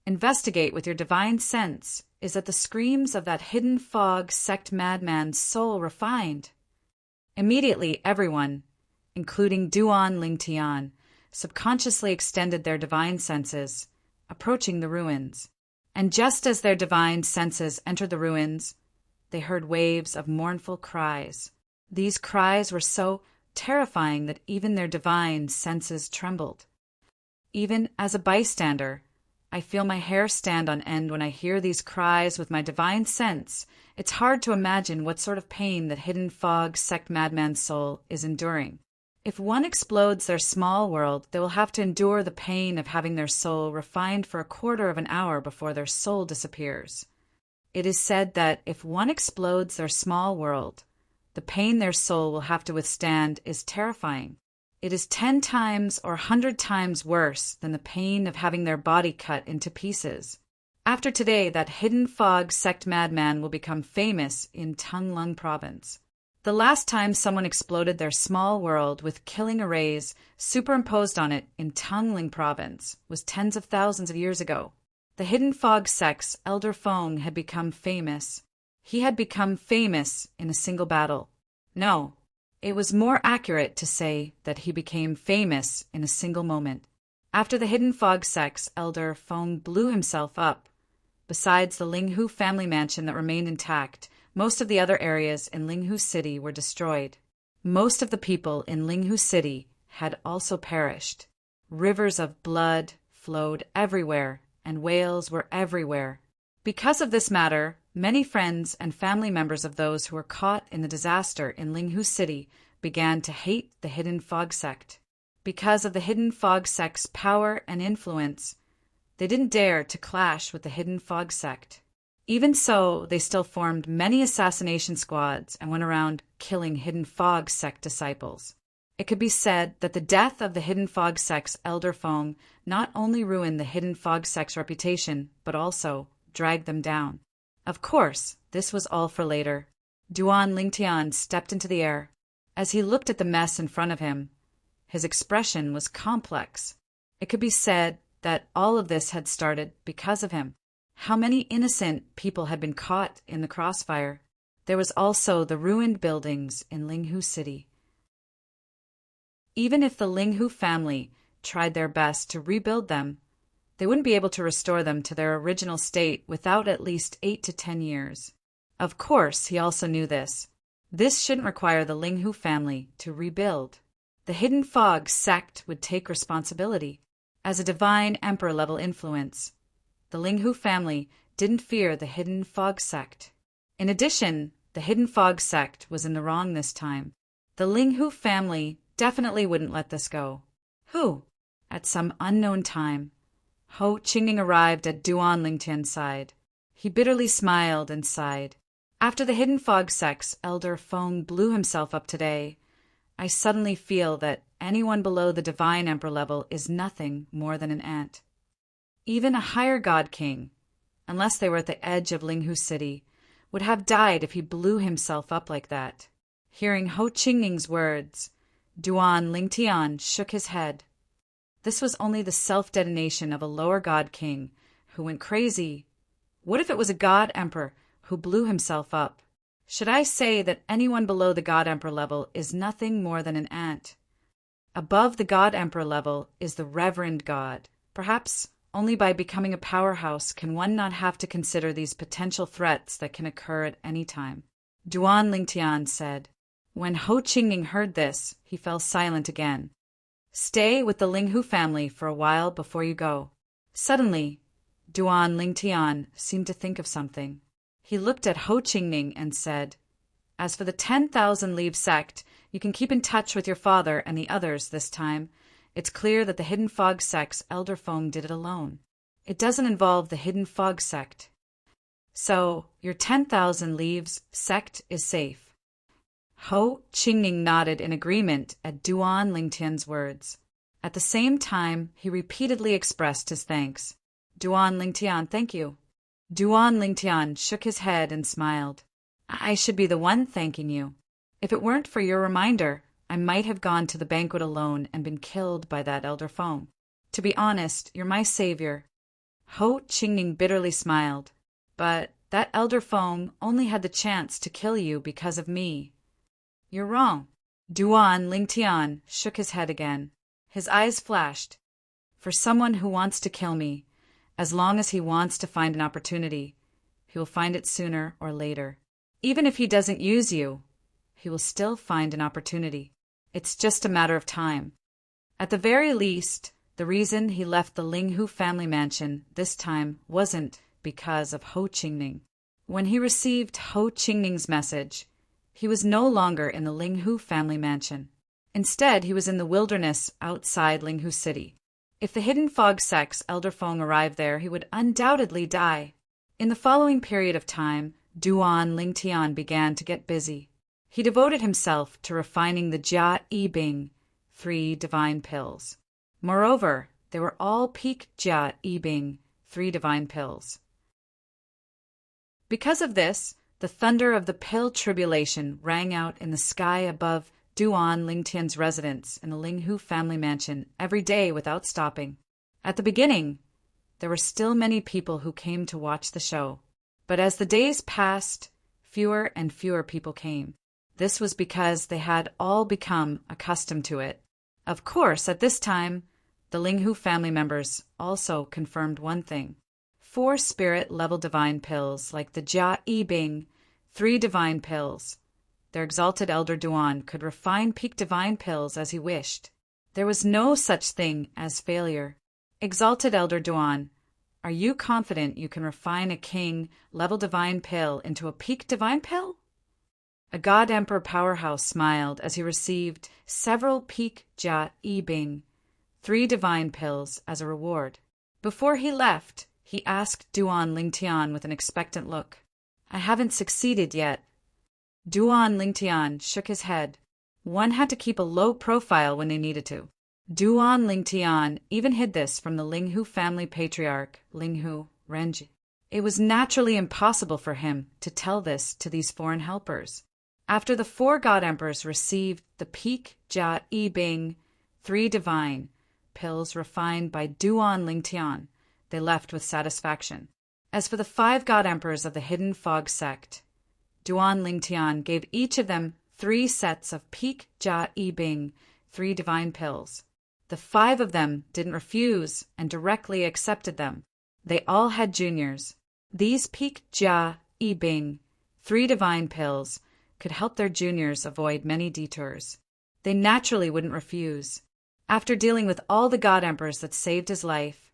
Investigate with your divine sense. Is that the screams of that Hidden Fog Sect madman's soul refined? Immediately, everyone, including Duan Lingtian, subconsciously extended their divine senses, approaching the ruins, And just as their divine senses entered the ruins, they heard waves of mournful cries. These cries were so terrifying that even their divine senses trembled. Even as a bystander, I feel my hair stand on end when I hear these cries with my divine sense. It's hard to imagine what sort of pain that hidden fog sect madman's soul is enduring. If one explodes their small world, they will have to endure the pain of having their soul refined for a quarter of an hour before their soul disappears. It is said that if one explodes their small world, the pain their soul will have to withstand is terrifying. It is 10 times or 100 times worse than the pain of having their body cut into pieces. After today, that hidden fog sect madman will become famous in Tung-Lung province. The last time someone exploded their small world with killing arrays superimposed on it in Tung-Lung province was tens of thousands of years ago. The hidden fog sect's Elder Fong had become famous. He had become famous in a single battle. No, it was more accurate to say that he became famous in a single moment. After the hidden fog sect's Elder Fong blew himself up, besides the Linghu family mansion that remained intact, most of the other areas in Linghu City were destroyed. Most of the people in Linghu City had also perished. Rivers of blood flowed everywhere, and whales were everywhere. Because of this matter, many friends and family members of those who were caught in the disaster in Linghu City began to hate the hidden fog sect. Because of the hidden fog sect's power and influence, they didn't dare to clash with the hidden fog sect. Even so, they still formed many assassination squads and went around killing hidden fog sect disciples. It could be said that the death of the hidden fog sect's Elder Fong not only ruined the hidden fog sect's reputation, but also dragged them down. Of course, this was all for later. Duan Lingtian stepped into the air. As he looked at the mess in front of him, his expression was complex. It could be said that all of this had started because of him. How many innocent people had been caught in the crossfire? There was also the ruined buildings in Linghu City. Even if the Linghu family tried their best to rebuild them, they wouldn't be able to restore them to their original state without at least 8 to 10 years. Of course, he also knew this. This shouldn't require the Linghu family to rebuild. The hidden fog sect would take responsibility. As a divine emperor-level influence, the Linghu family didn't fear the hidden fog sect. In addition, the hidden fog sect was in the wrong this time. The Linghu family definitely wouldn't let this go. Who? At some unknown time, Ho Qingning arrived at Duan Lingtian's side. He bitterly smiled and sighed. After the hidden fog sect's Elder Fong blew himself up today, I suddenly feel that anyone below the divine emperor level is nothing more than an ant. Even a higher god king, unless they were at the edge of Linghu City, would have died if he blew himself up like that. Hearing Ho Qingning's words, Duan Lingtian shook his head. This was only the self-detonation of a lower god king who went crazy. What if it was a god emperor who blew himself up? Should I say that anyone below the god emperor level is nothing more than an ant? Above the god emperor level is the reverend god. Perhaps only by becoming a powerhouse can one not have to consider these potential threats that can occur at any time. Duan Lingtian said. When Ho Qingning heard this, he fell silent again. Stay with the Linghu family for a while before you go. Suddenly, Duan Lingtian seemed to think of something. He looked at Ho Qingning and said, As for the 10,000 Leave sect, you can keep in touch with your father and the others this time. It's clear that the hidden fog sect's Elder Fong did it alone. It doesn't involve the hidden fog sect. So, your 10,000 Leaves sect is safe. Ho Qingning nodded in agreement at Duan Lingtian's words. At the same time, he repeatedly expressed his thanks. Duan Lingtian, thank you. Duan Lingtian shook his head and smiled. I should be the one thanking you. If it weren't for your reminder, I might have gone to the banquet alone and been killed by that Elder Fong. To be honest, you're my savior. Ho Qingning bitterly smiled. But that Elder Fong only had the chance to kill you because of me. You're wrong. Duan Lingtian shook his head again. His eyes flashed. For someone who wants to kill me, As long as he wants to find an opportunity, he will find it sooner or later. Even if he doesn't use you, he will still find an opportunity. It's just a matter of time. At the very least, the reason he left the Linghu family mansion this time wasn't because of Ho Qingning. When he received Ho Qingning's message, he was no longer in the Linghu family mansion. Instead, he was in the wilderness outside Linghu City. If the Hidden Fog sect's Elder Feng arrived there, he would undoubtedly die. In the following period of time, Duan Lingtian began to get busy. He devoted himself to refining the Jia Yi Bing, 3 divine pills. Moreover, they were all peak Jia Yi Bing, 3 divine pills. Because of this, the thunder of the pill tribulation rang out in the sky above Duan Lingtian's residence in the Linghu family mansion every day without stopping. At the beginning, there were still many people who came to watch the show. But as the days passed, fewer and fewer people came. This was because they had all become accustomed to it. Of course, at this time, the Linghu family members also confirmed one thing. 4 spirit-level divine pills, like the Jia Yi Bing, 3 divine pills. Their exalted elder Duan could refine peak divine pills as he wished. There was no such thing as failure. Exalted elder Duan, are you confident you can refine a king-level divine pill into a peak divine pill? A God Emperor powerhouse smiled as he received several peak Jia Yi Bing, 3 divine pills, as a reward. Before he left, he asked Duan Lingtian with an expectant look. I haven't succeeded yet. Duan Lingtian shook his head. One had to keep a low profile when they needed to. Duan Lingtian even hid this from the Linghu family patriarch, Linghu Renji. It was naturally impossible for him to tell this to these foreign helpers. After the 4 God Emperors received the peak Jia Yi Bing, 3 divine pills refined by Duan Lingtian, they left with satisfaction. As for the 5 God Emperors of the Hidden Fog sect, Duan Lingtian gave each of them 3 sets of peak Jia Yi Bing, 3 divine pills. The 5 of them didn't refuse and directly accepted them. They all had juniors. These peak Jia Yi Bing, 3 divine pills, could help their juniors avoid many detours. They naturally wouldn't refuse. After dealing with all the God Emperors that saved his life,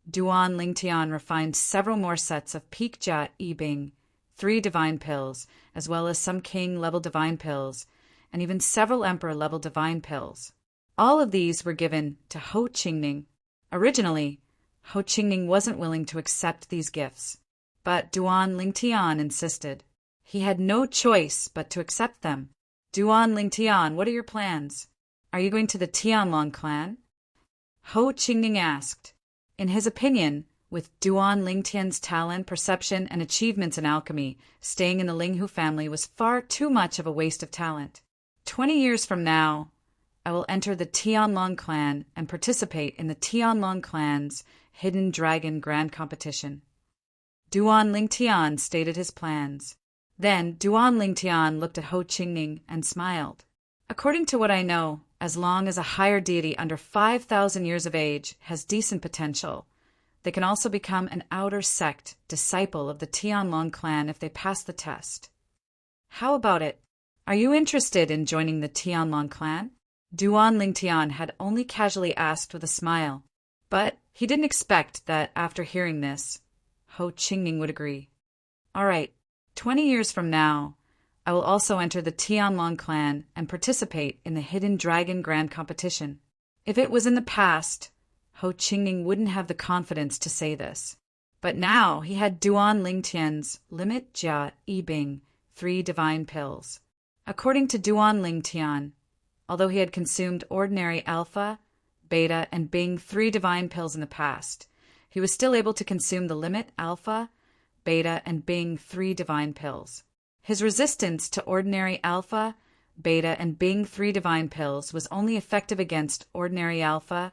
Duan Lingtian refined several more sets of peak Jia Yi Bing, 3 divine pills, as well as some king-level divine pills, and even several emperor-level divine pills. All of these were given to Ho Qingning. Originally, Ho Qingning wasn't willing to accept these gifts, but Duan Lingtian insisted. He had no choice but to accept them. Duan Lingtian, what are your plans? Are you going to the Tianlong clan? Ho Qingning asked. In his opinion, with Duan Lingtian's talent, perception, and achievements in alchemy, staying in the Linghu family was far too much of a waste of talent. 20 years from now, I will enter the Tianlong clan and participate in the Tianlong clan's Hidden Dragon Grand Competition. Duan Lingtian stated his plans. Then Duan Lingtian looked at Ho Qingning and smiled. According to what I know, as long as a higher deity under 5,000 years of age has decent potential, they can also become an outer sect disciple of the Tianlong clan if they pass the test. How about it? Are you interested in joining the Tianlong clan? Duan Lingtian had only casually asked with a smile, but he didn't expect that after hearing this, Ho Qingning would agree. All right, 20 years from now, I will also enter the Tianlong clan and participate in the Hidden Dragon Grand Competition. If it was in the past, Ho Qingning wouldn't have the confidence to say this. But now he had Duan Lingtian's Limit Jia Yi Bing, 3 divine pills. According to Duan Lingtian, although he had consumed ordinary alpha, beta, and Bing 3 divine pills in the past, he was still able to consume the Limit Alpha, Beta, and Bing 3 divine pills. His resistance to ordinary alpha, beta, and Bing 3 divine pills was only effective against ordinary alpha,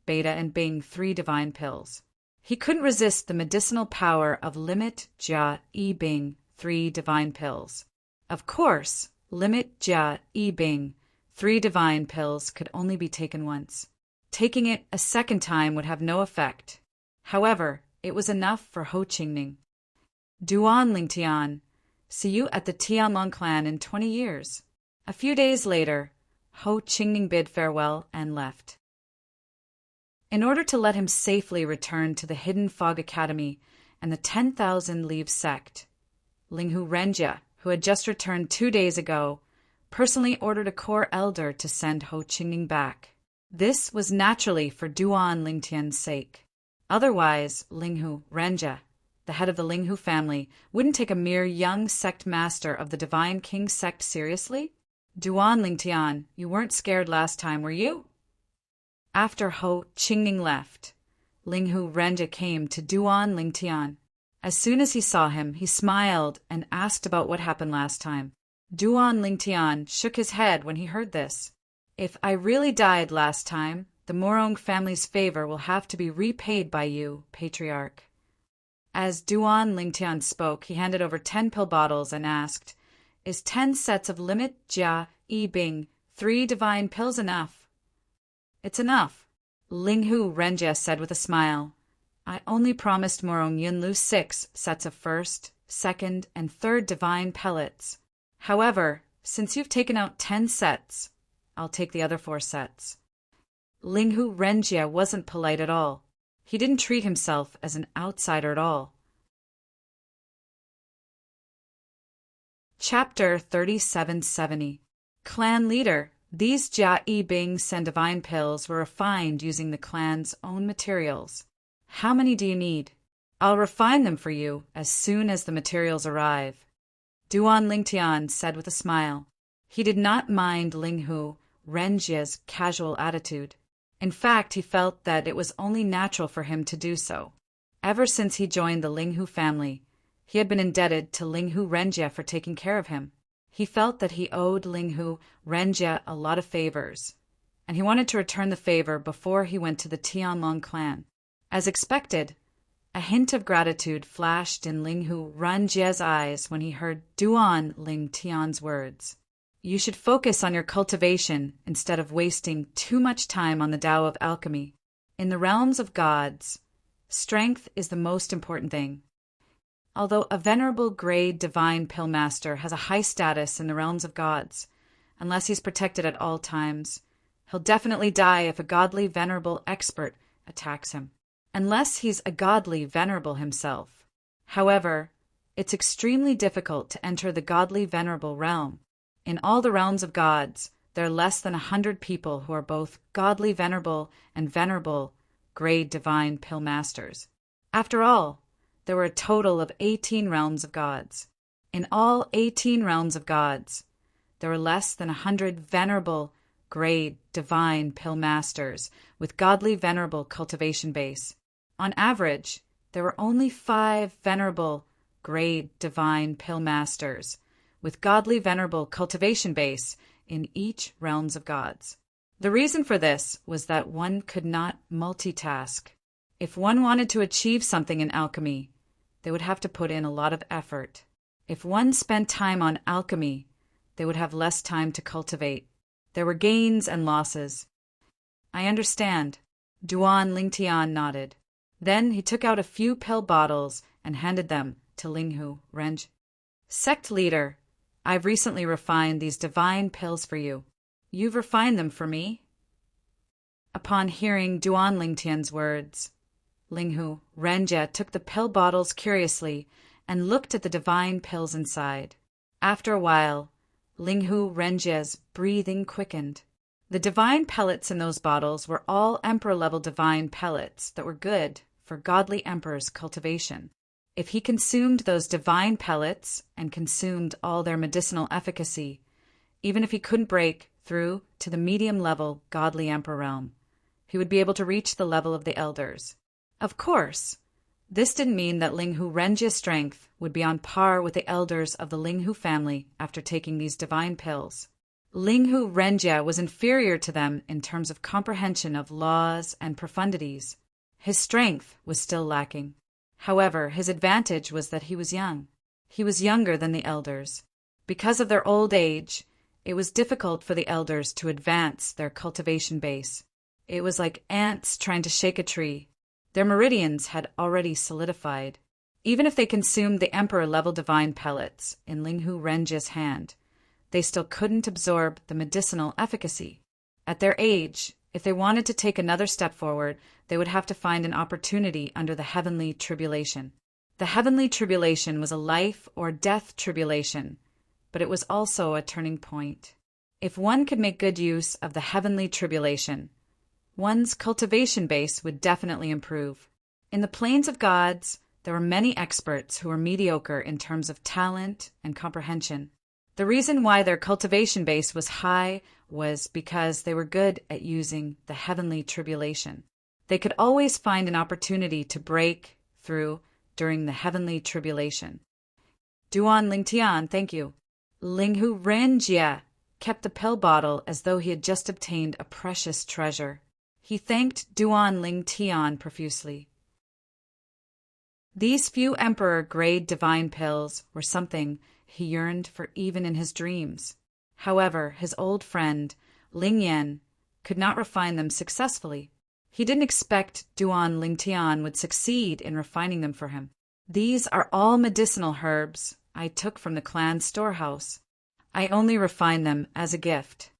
beta, and Bing 3 divine pills. He couldn't resist the medicinal power of Limit Jia Yi Bing 3 divine pills. Of course, Limit Jia Yi Bing 3 divine pills could only be taken once. Taking it a second time would have no effect. However, It was enough for Ho Qingning. Duan Lingtian, see you at the Tianlong clan in 20 years. A few days later, Ho Qingning bid farewell and left. In order to let him safely return to the Hidden Fog Academy and the 10,000 Leaves sect, Linghu Renjie, who had just returned 2 days ago, personally ordered a core elder to send Ho Qingning back. This was naturally for Duan Lingtian's sake. Otherwise, Linghu Renjie, the head of the Linghu family, wouldn't take a mere young sect master of the Divine King sect seriously? Duan Lingtian, you weren't scared last time, were you? After Ho Qingning left, Linghu Renjie came to Duan Lingtian. As soon as he saw him, he smiled and asked about what happened last time. Duan Lingtian shook his head when he heard this. If I really died last time, the Morong family's favor will have to be repaid by you, Patriarch. As Duan Lingtian spoke, he handed over 10 pill bottles and asked, Is 10 sets of limit Jia Yi Bing 3 divine pills enough? It's enough, Linghu Renjie said with a smile. I only promised Morong Yunlu 6 sets of first, second, and third divine pellets. However, since you've taken out 10 sets, I'll take the other 4 sets. Linghu Renjie wasn't polite at all. He didn't treat himself as an outsider at all. Chapter 3770. Clan Leader. These Jia Yi Bings and divine pills were refined using the clan's own materials. How many do you need? I'll refine them for you as soon as the materials arrive. Duan Lingtian said with a smile. He did not mind Linghu Renjie's casual attitude. In fact, he felt that it was only natural for him to do so. Ever since he joined the Linghu family, he had been indebted to Linghu Renjie for taking care of him. He felt that he owed Linghu Renjie a lot of favors, and he wanted to return the favor before he went to the Tianlong clan. As expected, a hint of gratitude flashed in Linghu Renjie's eyes when he heard Duan Lingtian's words. You should focus on your cultivation instead of wasting too much time on the Tao of alchemy. In the realms of gods, strength is the most important thing. Although a venerable grade divine pill master has a high status in the realms of gods, unless he's protected at all times, he'll definitely die if a godly venerable expert attacks him, unless he's a godly venerable himself. However, it's extremely difficult to enter the godly venerable realm. In all the realms of gods, there are less than 100 people who are both godly venerable and venerable grade divine pill masters. After all, there were a total of 18 realms of gods. In all 18 realms of gods, there were less than 100 venerable grade divine pill masters with godly venerable cultivation base. On average, there were only 5 venerable grade divine pill masters with godly venerable cultivation base in each realms of gods. The reason for this was that one could not multitask. If one wanted to achieve something in alchemy, they would have to put in a lot of effort. If one spent time on alchemy, they would have less time to cultivate. There were gains and losses. I understand. Duan Lingtian nodded. Then he took out a few pill bottles and handed them to Linghu Renjie. Sect leader, I've recently refined these divine pills for you. You've refined them for me? Upon hearing Duan Lingtian's words, Linghu Renjie took the pill bottles curiously and looked at the divine pills inside. After a while, Linghu Renjie's breathing quickened. The divine pellets in those bottles were all emperor-level divine pellets that were good for godly emperor's cultivation. If he consumed those divine pellets and consumed all their medicinal efficacy, even if he couldn't break through to the medium-level godly emperor realm, he would be able to reach the level of the elders. Of course, this didn't mean that Linghu Renjie's strength would be on par with the elders of the Linghu family after taking these divine pills. Linghu Renjie was inferior to them in terms of comprehension of laws and profundities. His strength was still lacking. However, his advantage was that he was young. He was younger than the elders. Because of their old age, it was difficult for the elders to advance their cultivation base. It was like ants trying to shake a tree. Their meridians had already solidified. Even if they consumed the emperor-level divine pellets in Linghu Renjia's hand, they still couldn't absorb the medicinal efficacy. At their age, if they wanted to take another step forward, they would have to find an opportunity under the heavenly tribulation. The heavenly tribulation was a life or death tribulation, but it was also a turning point. If one could make good use of the heavenly tribulation, one's cultivation base would definitely improve. In the plains of gods, there were many experts who were mediocre in terms of talent and comprehension. The reason why their cultivation base was high was because they were good at using the heavenly tribulation. They could always find an opportunity to break through during the heavenly tribulation. Duan Lingtian, thank you. Linghu Renjie kept the pill bottle as though he had just obtained a precious treasure. He thanked Duan Lingtian profusely. These few emperor-grade divine pills were something he yearned for even in his dreams. However, his old friend, Ling Yan, could not refine them successfully. He didn't expect Duan Lingtian would succeed in refining them for him. These are all medicinal herbs I took from the clan's storehouse. I only refine them as a gift.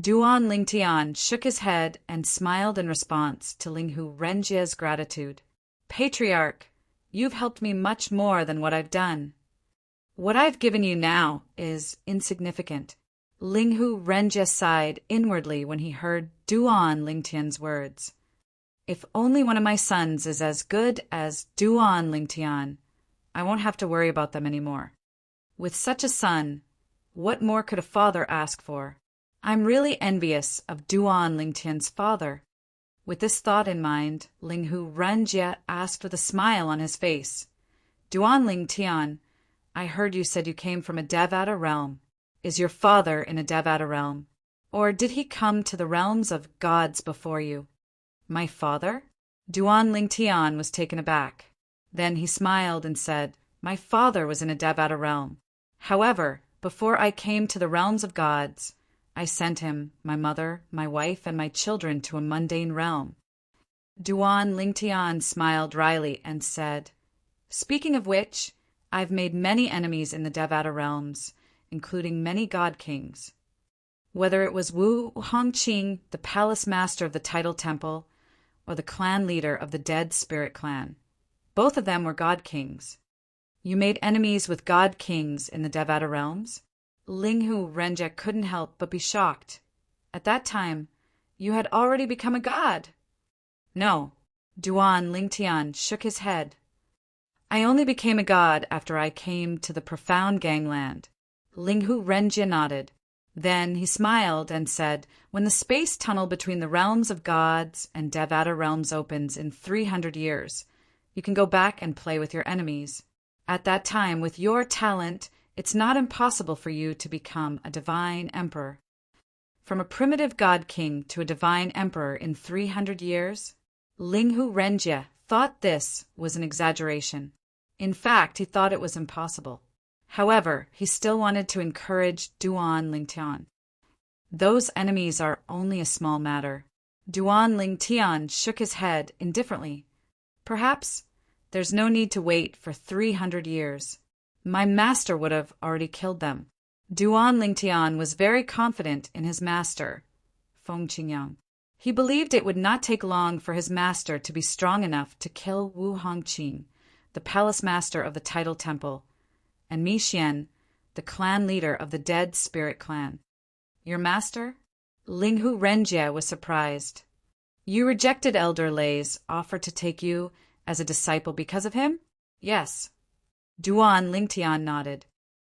Duan Lingtian shook his head and smiled in response to Linghu Renjie's gratitude. Patriarch, you've helped me much more than what I've done. What I've given you now is insignificant. Linghu Renjie sighed inwardly when he heard Duan Lingtian's words. If only one of my sons is as good as Duan Lingtian, I won't have to worry about them anymore. With such a son, what more could a father ask for? I'm really envious of Duan Lingtian's father. With this thought in mind, Linghu Renjie asked with a smile on his face, Duan Lingtian, I heard you said you came from a Devata realm. Is your father in a Devata realm? Or did he come to the realms of gods before you? My father? Duan Lingtian was taken aback. Then he smiled and said, My father was in a Devata realm. However, before I came to the realms of gods, I sent him, my mother, my wife, and my children to a mundane realm. Duan Lingtian smiled wryly and said, Speaking of which, I've made many enemies in the Devata realms, including many god kings. Whether it was Wu Hongqing, the palace master of the Tidal Temple, or the clan leader of the Dead Spirit Clan, both of them were god kings. You made enemies with god kings in the Devata realms? Linghu Renjie couldn't help but be shocked. At that time, you had already become a god. No, Duan Lingtian shook his head. I only became a god after I came to the profound gangland. Linghu Renjie nodded. Then he smiled and said, When the space tunnel between the realms of gods and Devata realms opens in 300 years, you can go back and play with your enemies. At that time, with your talent, it's not impossible for you to become a divine emperor. From a primitive god king to a divine emperor in 300 years? Linghu Renjie thought this was an exaggeration. In fact, he thought it was impossible. However, he still wanted to encourage Duan Lingtian. Those enemies are only a small matter. Duan Lingtian shook his head indifferently. Perhaps there's no need to wait for 300 years. My master would have already killed them. Duan Lingtian was very confident in his master, Feng Qingyang. He believed it would not take long for his master to be strong enough to kill Wu Hongqing, the palace master of the Tidal Temple, and Mi Xian, the clan leader of the Dead Spirit Clan. Your master? Linghu Renjie was surprised. You rejected Elder Lei's offer to take you as a disciple because of him? Yes. Duan Lingtian nodded.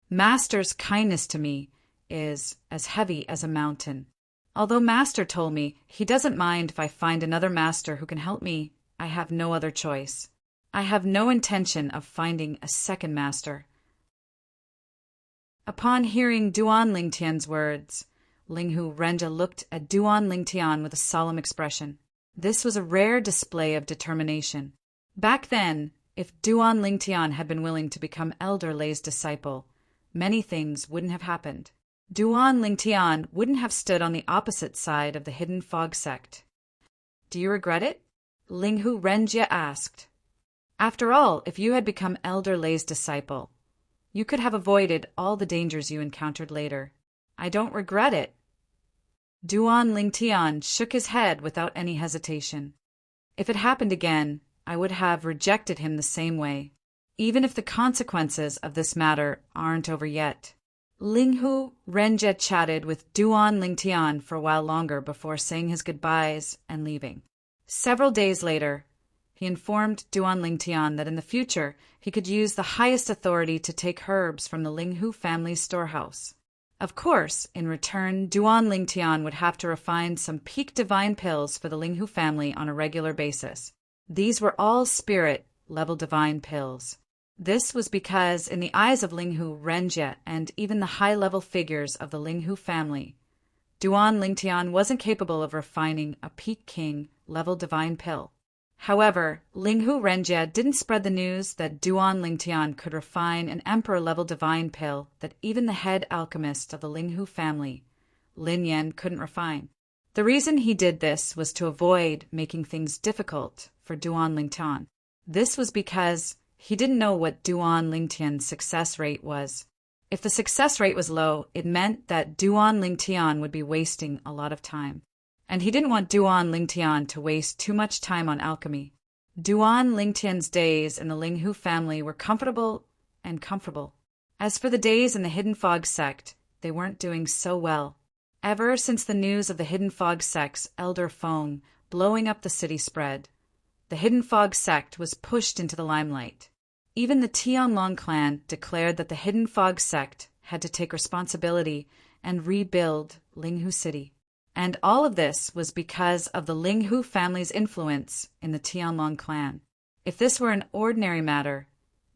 Master's kindness to me is as heavy as a mountain. Although Master told me he doesn't mind if I find another master who can help me, I have no other choice. I have no intention of finding a second master. Upon hearing Duan Lingtian's words, Linghu Renjie looked at Duan Lingtian with a solemn expression. This was a rare display of determination. Back then, if Duan Lingtian had been willing to become Elder Lei's disciple, many things wouldn't have happened. Duan Lingtian wouldn't have stood on the opposite side of the Hidden Fog sect. Do you regret it? Linghu Renjie asked. After all, if you had become Elder Lei's disciple, you could have avoided all the dangers you encountered later. I don't regret it. Duan Lingtian shook his head without any hesitation. If it happened again, I would have rejected him the same way, even if the consequences of this matter aren't over yet. Linghu Renjie chatted with Duan Lingtian for a while longer before saying his goodbyes and leaving. Several days later, he informed Duan Lingtian that in the future he could use the highest authority to take herbs from the Linghu family's storehouse. Of course, in return, Duan Lingtian would have to refine some peak divine pills for the Linghu family on a regular basis. These were all spirit-level divine pills. This was because, in the eyes of Linghu Renjie and even the high-level figures of the Linghu family, Duan Lingtian wasn't capable of refining a peak king-level divine pill. However, Linghu Renjie didn't spread the news that Duan Lingtian could refine an emperor-level divine pill that even the head alchemist of the Linghu family, Lin Yan, couldn't refine. The reason he did this was to avoid making things difficult for Duan Lingtian. This was because he didn't know what Duan Lingtian's success rate was. If the success rate was low, it meant that Duan Lingtian would be wasting a lot of time. And he didn't want Duan Lingtian to waste too much time on alchemy. Duan Lingtian's days in the Linghu family were comfortable. As for the days in the Hidden Fog sect, they weren't doing so well. Ever since the news of the Hidden Fog sect's Elder Feng blowing up the city spread, the Hidden Fog sect was pushed into the limelight. Even the Tianlong clan declared that the Hidden Fog sect had to take responsibility and rebuild Linghu City. And all of this was because of the Linghu family's influence in the Tianlong clan. If this were an ordinary matter,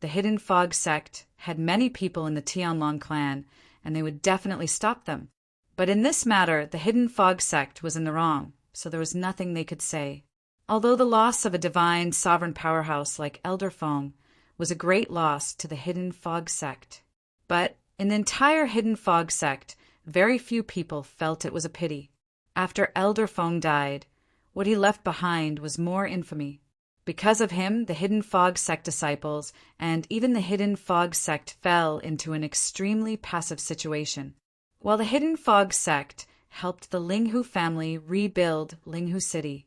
the Hidden Fog sect had many people in the Tianlong clan, and they would definitely stop them. But in this matter, the Hidden Fog sect was in the wrong, so there was nothing they could say. Although the loss of a divine sovereign powerhouse like Elder Feng was a great loss to the Hidden Fog sect. But in the entire Hidden Fog sect, very few people felt it was a pity. After Elder Feng died, what he left behind was more infamy. Because of him, the Hidden Fog sect disciples and even the Hidden Fog sect fell into an extremely passive situation. While the Hidden Fog sect helped the Linghu family rebuild Linghu City,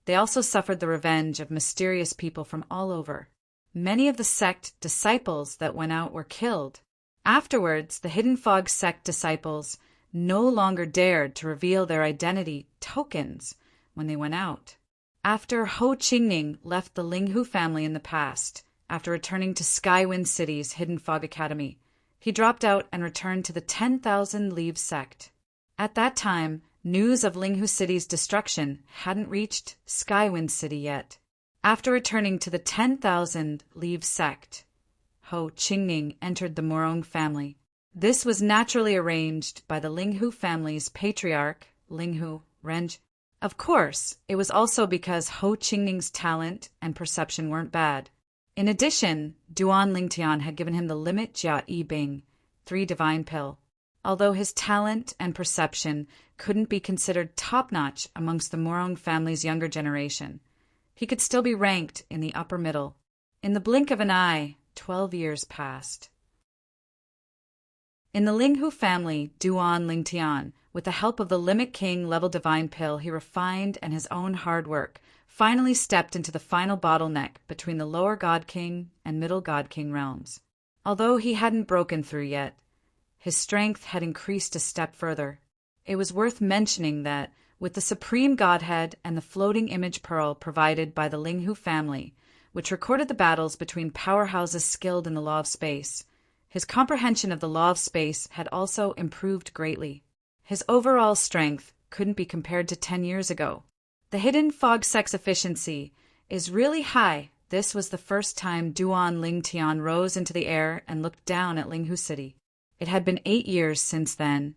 they also suffered the revenge of mysterious people from all over. Many of the sect disciples that went out were killed. Afterwards, the Hidden Fog sect disciples no longer dared to reveal their identity tokens when they went out. After Ho Qingning left the Linghu family in the past, after returning to Skywind City's Hidden Fog Academy, he dropped out and returned to the 10,000 Leaves sect. At that time, news of Linghu City's destruction hadn't reached Skywind City yet. After returning to the 10,000 Leaves sect, Ho Qingning entered the Morong family. This was naturally arranged by the Linghu family's patriarch, Linghu Renjie. Of course, it was also because Ho Qingning's talent and perception weren't bad. In addition, Duan Lingtian had given him the Limit Jia Yi Bing, 3 divine pill. Although his talent and perception couldn't be considered top-notch amongst the Morong family's younger generation, he could still be ranked in the upper middle. In the blink of an eye, 12 years passed. In the Linghu family, Duan Lingtian, with the help of the Limit King level divine pill he refined and his own hard work, finally stepped into the final bottleneck between the lower God King and middle God King realms. Although he hadn't broken through yet, his strength had increased a step further. It was worth mentioning that, with the Supreme Godhead and the floating image pearl provided by the Linghu family, which recorded the battles between powerhouses skilled in the law of space, his comprehension of the law of space had also improved greatly. His overall strength couldn't be compared to 10 years ago. The Hidden Fog sect's efficiency is really high. This was the first time Duan Lingtian rose into the air and looked down at Linghu City. It had been 8 years since then,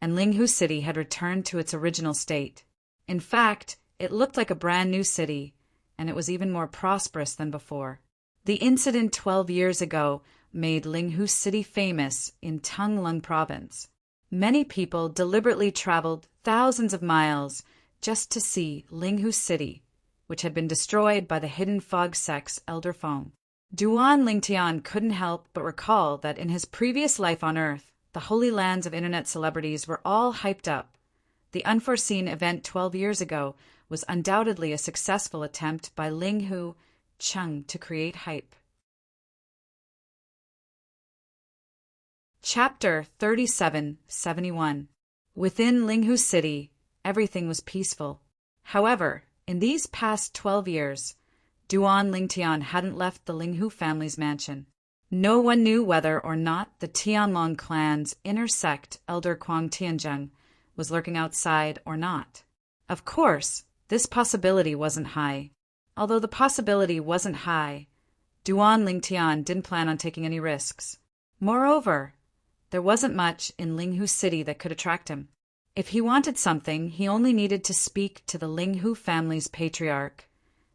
and Linghu City had returned to its original state. In fact, it looked like a brand new city, and it was even more prosperous than before. The incident 12 years ago made Linghu City famous in Tanglung province. Many people deliberately traveled thousands of miles just to see Linghu City, which had been destroyed by the hidden fog sect's elder Feng. Duan Lingtian couldn't help but recall that in his previous life on Earth, the holy lands of internet celebrities were all hyped up. The unforeseen event 12 years ago was undoubtedly a successful attempt by Linghu Cheng to create hype. Chapter 3771. Within Linghu City, everything was peaceful. However, in these past 12 years, Duan Lingtian hadn't left the Linghu family's mansion. No one knew whether or not the Tianlong clan's inner sect, Elder Kuang Tianzheng, was lurking outside or not. Of course, this possibility wasn't high. Although the possibility wasn't high, Duan Lingtian didn't plan on taking any risks. Moreover, there wasn't much in Linghu City that could attract him. If he wanted something, he only needed to speak to the Linghu family's patriarch,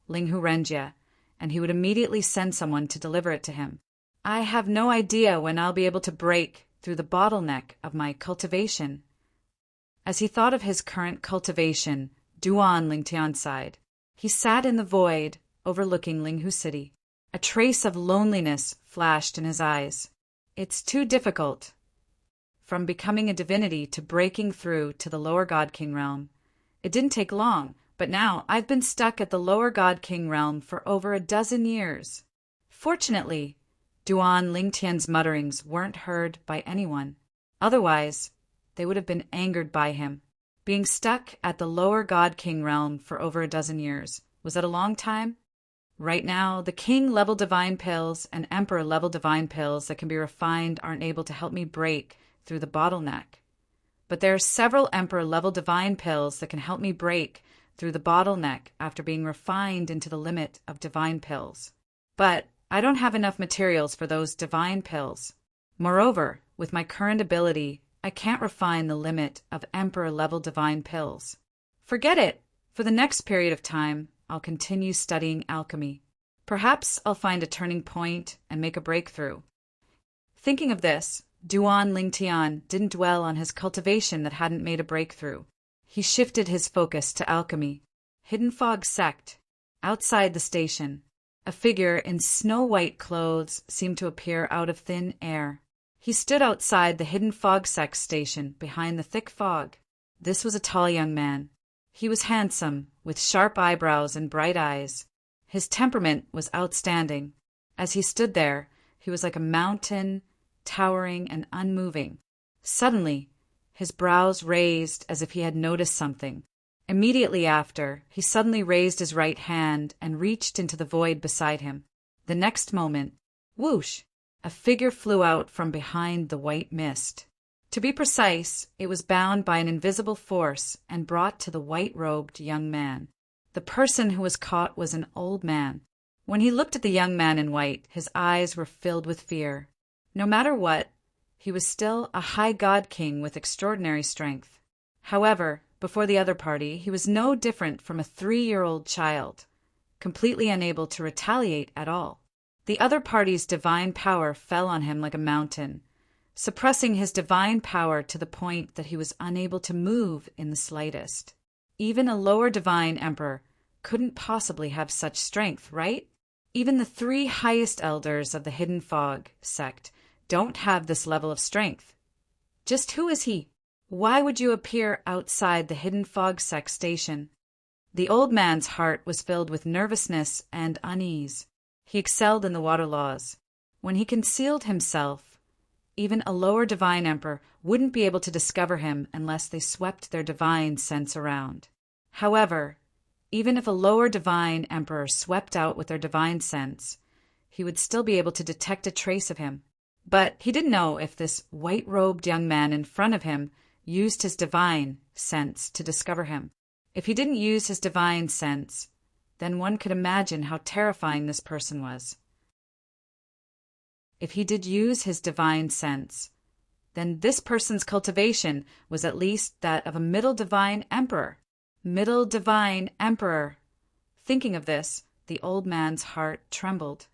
Linghu Renjie, and he would immediately send someone to deliver it to him. I have no idea when I'll be able to break through the bottleneck of my cultivation. As he thought of his current cultivation, Duan Lingtian sighed. He sat in the void, overlooking Linghu City. A trace of loneliness flashed in his eyes. It's too difficult. From becoming a divinity to breaking through to the lower God King realm. It didn't take long, but now I've been stuck at the lower God King realm for over a dozen years. Fortunately, Duan Lingtian's mutterings weren't heard by anyone. Otherwise, they would have been angered by him. Being stuck at the lower God King realm for over a dozen years, was that a long time? Right now, the King-level divine pills and Emperor-level divine pills that can be refined aren't able to help me break through the bottleneck. But there are several Emperor-level divine pills that can help me break through the bottleneck after being refined into the limit of divine pills. But I don't have enough materials for those divine pills. Moreover, with my current ability, I can't refine the limit of Emperor-level divine pills. Forget it! For the next period of time, I'll continue studying alchemy. Perhaps I'll find a turning point and make a breakthrough. Thinking of this, Duan Lingtian didn't dwell on his cultivation that hadn't made a breakthrough. He shifted his focus to alchemy. Hidden Fog Sect. Outside the station, a figure in snow-white clothes seemed to appear out of thin air. He stood outside the Hidden Fog Sect station behind the thick fog. This was a tall young man. He was handsome, with sharp eyebrows and bright eyes. His temperament was outstanding. As he stood there, he was like a mountain, towering and unmoving. Suddenly, his brows raised as if he had noticed something. Immediately after, he suddenly raised his right hand and reached into the void beside him. The next moment, whoosh, a figure flew out from behind the white mist. To be precise, it was bound by an invisible force and brought to the white-robed young man. The person who was caught was an old man. When he looked at the young man in white, his eyes were filled with fear. No matter what, he was still a high god king with extraordinary strength. However, before the other party, he was no different from a 3-year-old child, completely unable to retaliate at all. The other party's divine power fell on him like a mountain, suppressing his divine power to the point that he was unable to move in the slightest. Even a lower divine emperor couldn't possibly have such strength, right? Even the 3 highest elders of the Hidden Fog sect don't have this level of strength. Just who is he? Why would you appear outside the Hidden Fog sect station? The old man's heart was filled with nervousness and unease. He excelled in the water laws. When he concealed himself, even a lower divine emperor wouldn't be able to discover him unless they swept their divine sense around. However, even if a lower divine emperor swept out with their divine sense, he would still be able to detect a trace of him. But he didn't know if this white-robed young man in front of him used his divine sense to discover him. If he didn't use his divine sense, then one could imagine how terrifying this person was. If he did use his divine sense, then this person's cultivation was at least that of a middle divine emperor. Middle divine emperor. Thinking of this, the old man's heart trembled.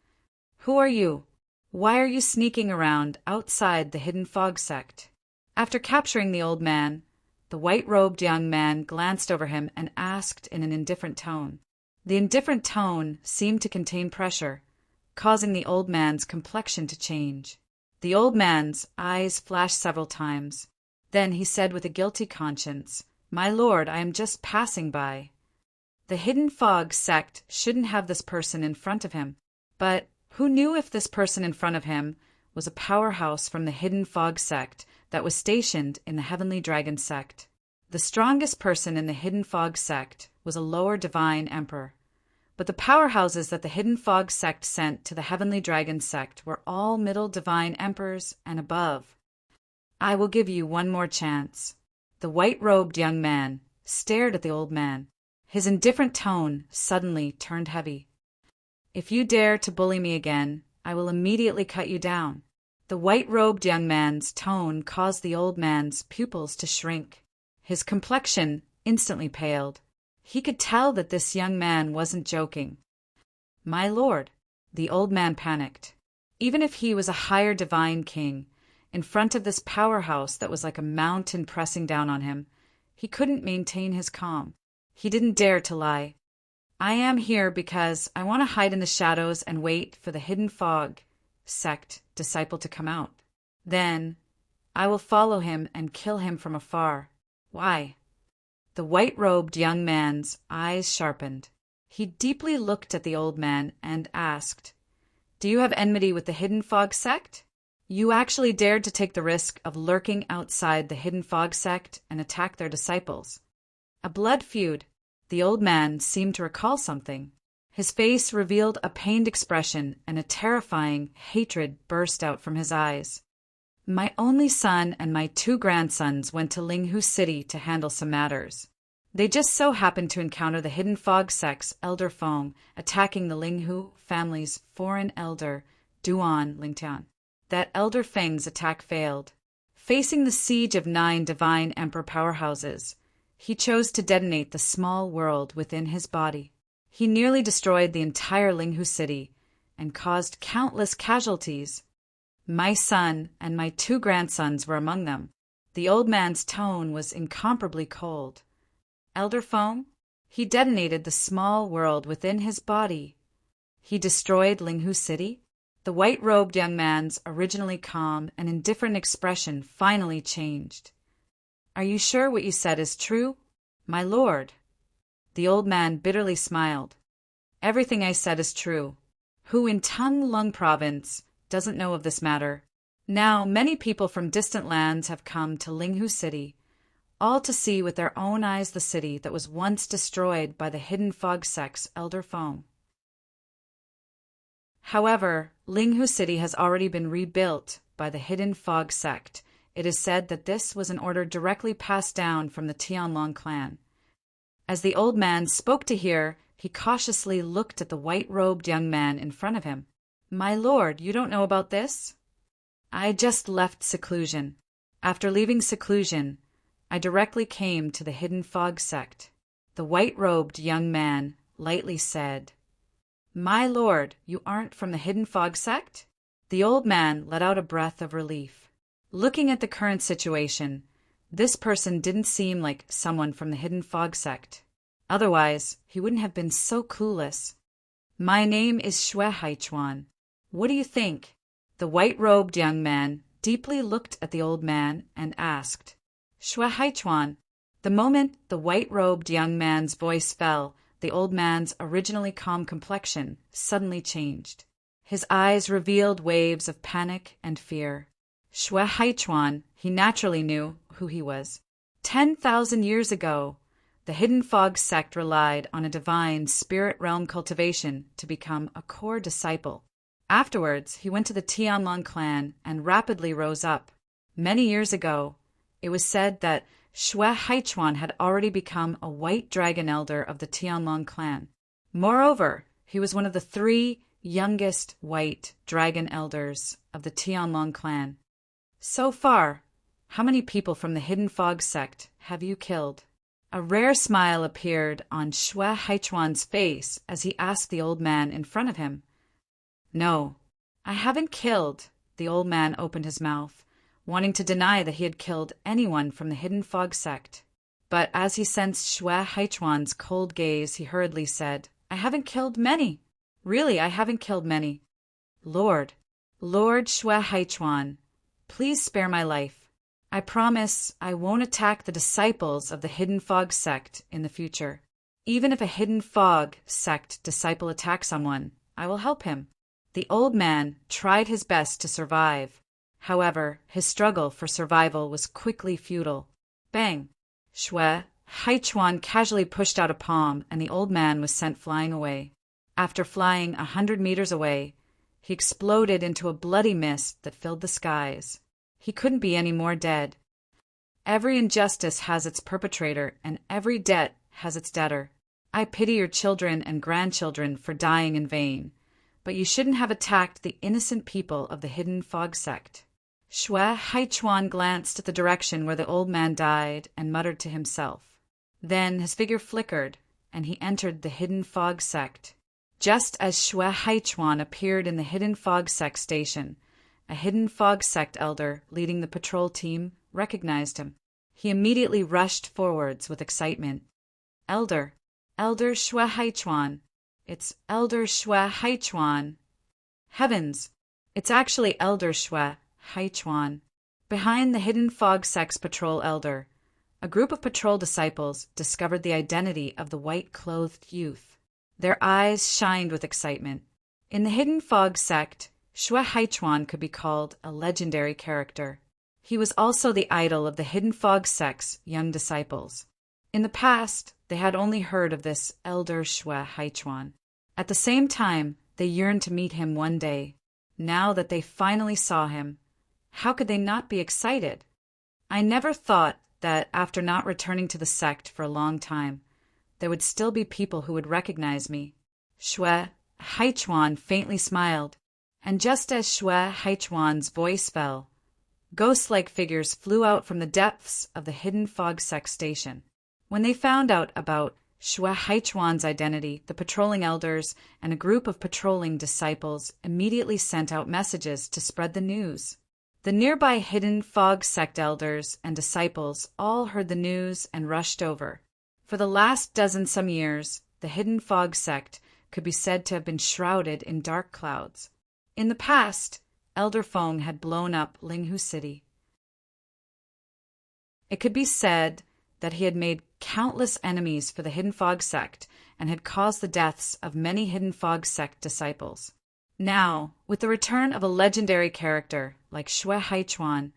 Who are you? Why are you sneaking around outside the Hidden Fog sect? After capturing the old man, the white-robed young man glanced over him and asked in an indifferent tone. The indifferent tone seemed to contain pressure, causing the old man's complexion to change. The old man's eyes flashed several times. Then he said with a guilty conscience, "My lord, I am just passing by." The Hidden Fog sect shouldn't have this person in front of him. But who knew if this person in front of him was a powerhouse from the Hidden Fog sect that was stationed in the Heavenly Dragon sect? The strongest person in the Hidden Fog sect was a lower divine emperor. But the powerhouses that the Hidden Fog sect sent to the Heavenly Dragon sect were all middle divine emperors and above. "I will give you one more chance." The white-robed young man stared at the old man. His indifferent tone suddenly turned heavy. "If you dare to bully me again, I will immediately cut you down." The white-robed young man's tone caused the old man's pupils to shrink. His complexion instantly paled. He could tell that this young man wasn't joking. "My lord," the old man panicked. Even if he was a higher divine king, in front of this powerhouse that was like a mountain pressing down on him, he couldn't maintain his calm. He didn't dare to lie. "I am here because I want to hide in the shadows and wait for the Hidden Fog sect disciple to come out. Then I will follow him and kill him from afar." "Why?" The white-robed young man's eyes sharpened. He deeply looked at the old man and asked, "Do you have enmity with the Hidden Fog sect? You actually dared to take the risk of lurking outside the Hidden Fog sect and attack their disciples. A blood feud." The old man seemed to recall something. His face revealed a pained expression and a terrifying hatred burst out from his eyes. "My only son and my 2 grandsons went to Linghu City to handle some matters. They just so happened to encounter the Hidden Fog sect's Elder Feng attacking the Linghu family's foreign elder, Duan Lingtian. That Elder Feng's attack failed. Facing the siege of 9 divine emperor powerhouses, he chose to detonate the small world within his body. He nearly destroyed the entire Linghu City and caused countless casualties. My son and my 2 grandsons were among them." The old man's tone was incomparably cold. "Elder Feng? He detonated the small world within his body. He destroyed Linghu City?" The white-robed young man's originally calm and indifferent expression finally changed. "Are you sure what you said is true, my lord?" The old man bitterly smiled. "Everything I said is true. Who in Tung Lung province doesn't know of this matter? Now many people from distant lands have come to Linghu City, all to see with their own eyes the city that was once destroyed by the Hidden Fog sect's Elder Feng. However, Linghu City has already been rebuilt by the Hidden Fog sect. It is said that this was an order directly passed down from the Tianlong clan." As the old man spoke to hear, he cautiously looked at the white-robed young man in front of him. "My lord, you don't know about this?" "I just left seclusion. After leaving seclusion, I directly came to the Hidden Fog sect." The white-robed young man lightly said, "My lord, you aren't from the Hidden Fog sect?" The old man let out a breath of relief. Looking at the current situation, this person didn't seem like someone from the Hidden Fog sect. Otherwise, he wouldn't have been so clueless. "My name is Xue Haichuan. What do you think?" The white-robed young man deeply looked at the old man and asked, "Xue Haichuan." The moment the white-robed young man's voice fell, the old man's originally calm complexion suddenly changed. His eyes revealed waves of panic and fear. Xue Haichuan, he naturally knew who he was. 10,000 years ago, the Hidden Fog sect relied on a divine spirit realm cultivation to become a core disciple. Afterwards, he went to the Tianlong clan and rapidly rose up. Many years ago, it was said that Xue Haichuan had already become a white dragon elder of the Tianlong clan. Moreover, he was one of the 3 youngest white dragon elders of the Tianlong clan. "So far, how many people from the Hidden Fog sect have you killed?" A rare smile appeared on Xue Haichuan's face as he asked the old man in front of him. "No, I haven't killed." The old man opened his mouth, wanting to deny that he had killed anyone from the Hidden Fog sect. But as he sensed Xue Haichuan's cold gaze, he hurriedly said, I haven't killed many. Really, I haven't killed many. Lord Shui Haichuan, please spare my life. I promise I won't attack the disciples of the Hidden Fog sect in the future. Even if a Hidden Fog sect disciple attacks someone, I will help him. The old man tried his best to survive. However, his struggle for survival was quickly futile. Bang! Shui Haichuan casually pushed out a palm, and the old man was sent flying away. After flying 100 meters away, he exploded into a bloody mist that filled the skies. He couldn't be any more dead. Every injustice has its perpetrator, and every debt has its debtor. I pity your children and grandchildren for dying in vain, but you shouldn't have attacked the innocent people of the Hidden Fog sect. Shui Haichuan glanced at the direction where the old man died and muttered to himself. Then his figure flickered, and he entered the Hidden Fog sect. Just as Shui Haichuan appeared in the Hidden Fog sect station, a Hidden Fog sect elder leading the patrol team recognized him. He immediately rushed forwards with excitement. Elder Shui Haichuan. It's Elder Shui Haichuan. Heavens, it's actually Elder Shui Haichuan. Behind the Hidden Fog sect's patrol elder, a group of patrol disciples discovered the identity of the white-clothed youth. Their eyes shined with excitement. In the Hidden Fog sect, Shui Haichuan could be called a legendary character. He was also the idol of the Hidden Fog sect's young disciples. In the past, they had only heard of this Elder Shui Haichuan. At the same time, they yearned to meet him one day. Now that they finally saw him, how could they not be excited? I never thought that after not returning to the sect for a long time, there would still be people who would recognize me. Shui Haichuan faintly smiled, and just as Shui Haichuan's voice fell, ghost-like figures flew out from the depths of the Hidden Fog sect station. When they found out about Shui Haichuan's identity, the patrolling elders and a group of patrolling disciples immediately sent out messages to spread the news. The nearby Hidden Fog sect elders and disciples all heard the news and rushed over. For the last dozen-some years, the Hidden Fog sect could be said to have been shrouded in dark clouds. In the past, Elder Feng had blown up Linghu City. It could be said that he had made countless enemies for the Hidden Fog sect and had caused the deaths of many Hidden Fog sect disciples. Now, with the return of a legendary character like Shui Haichuan,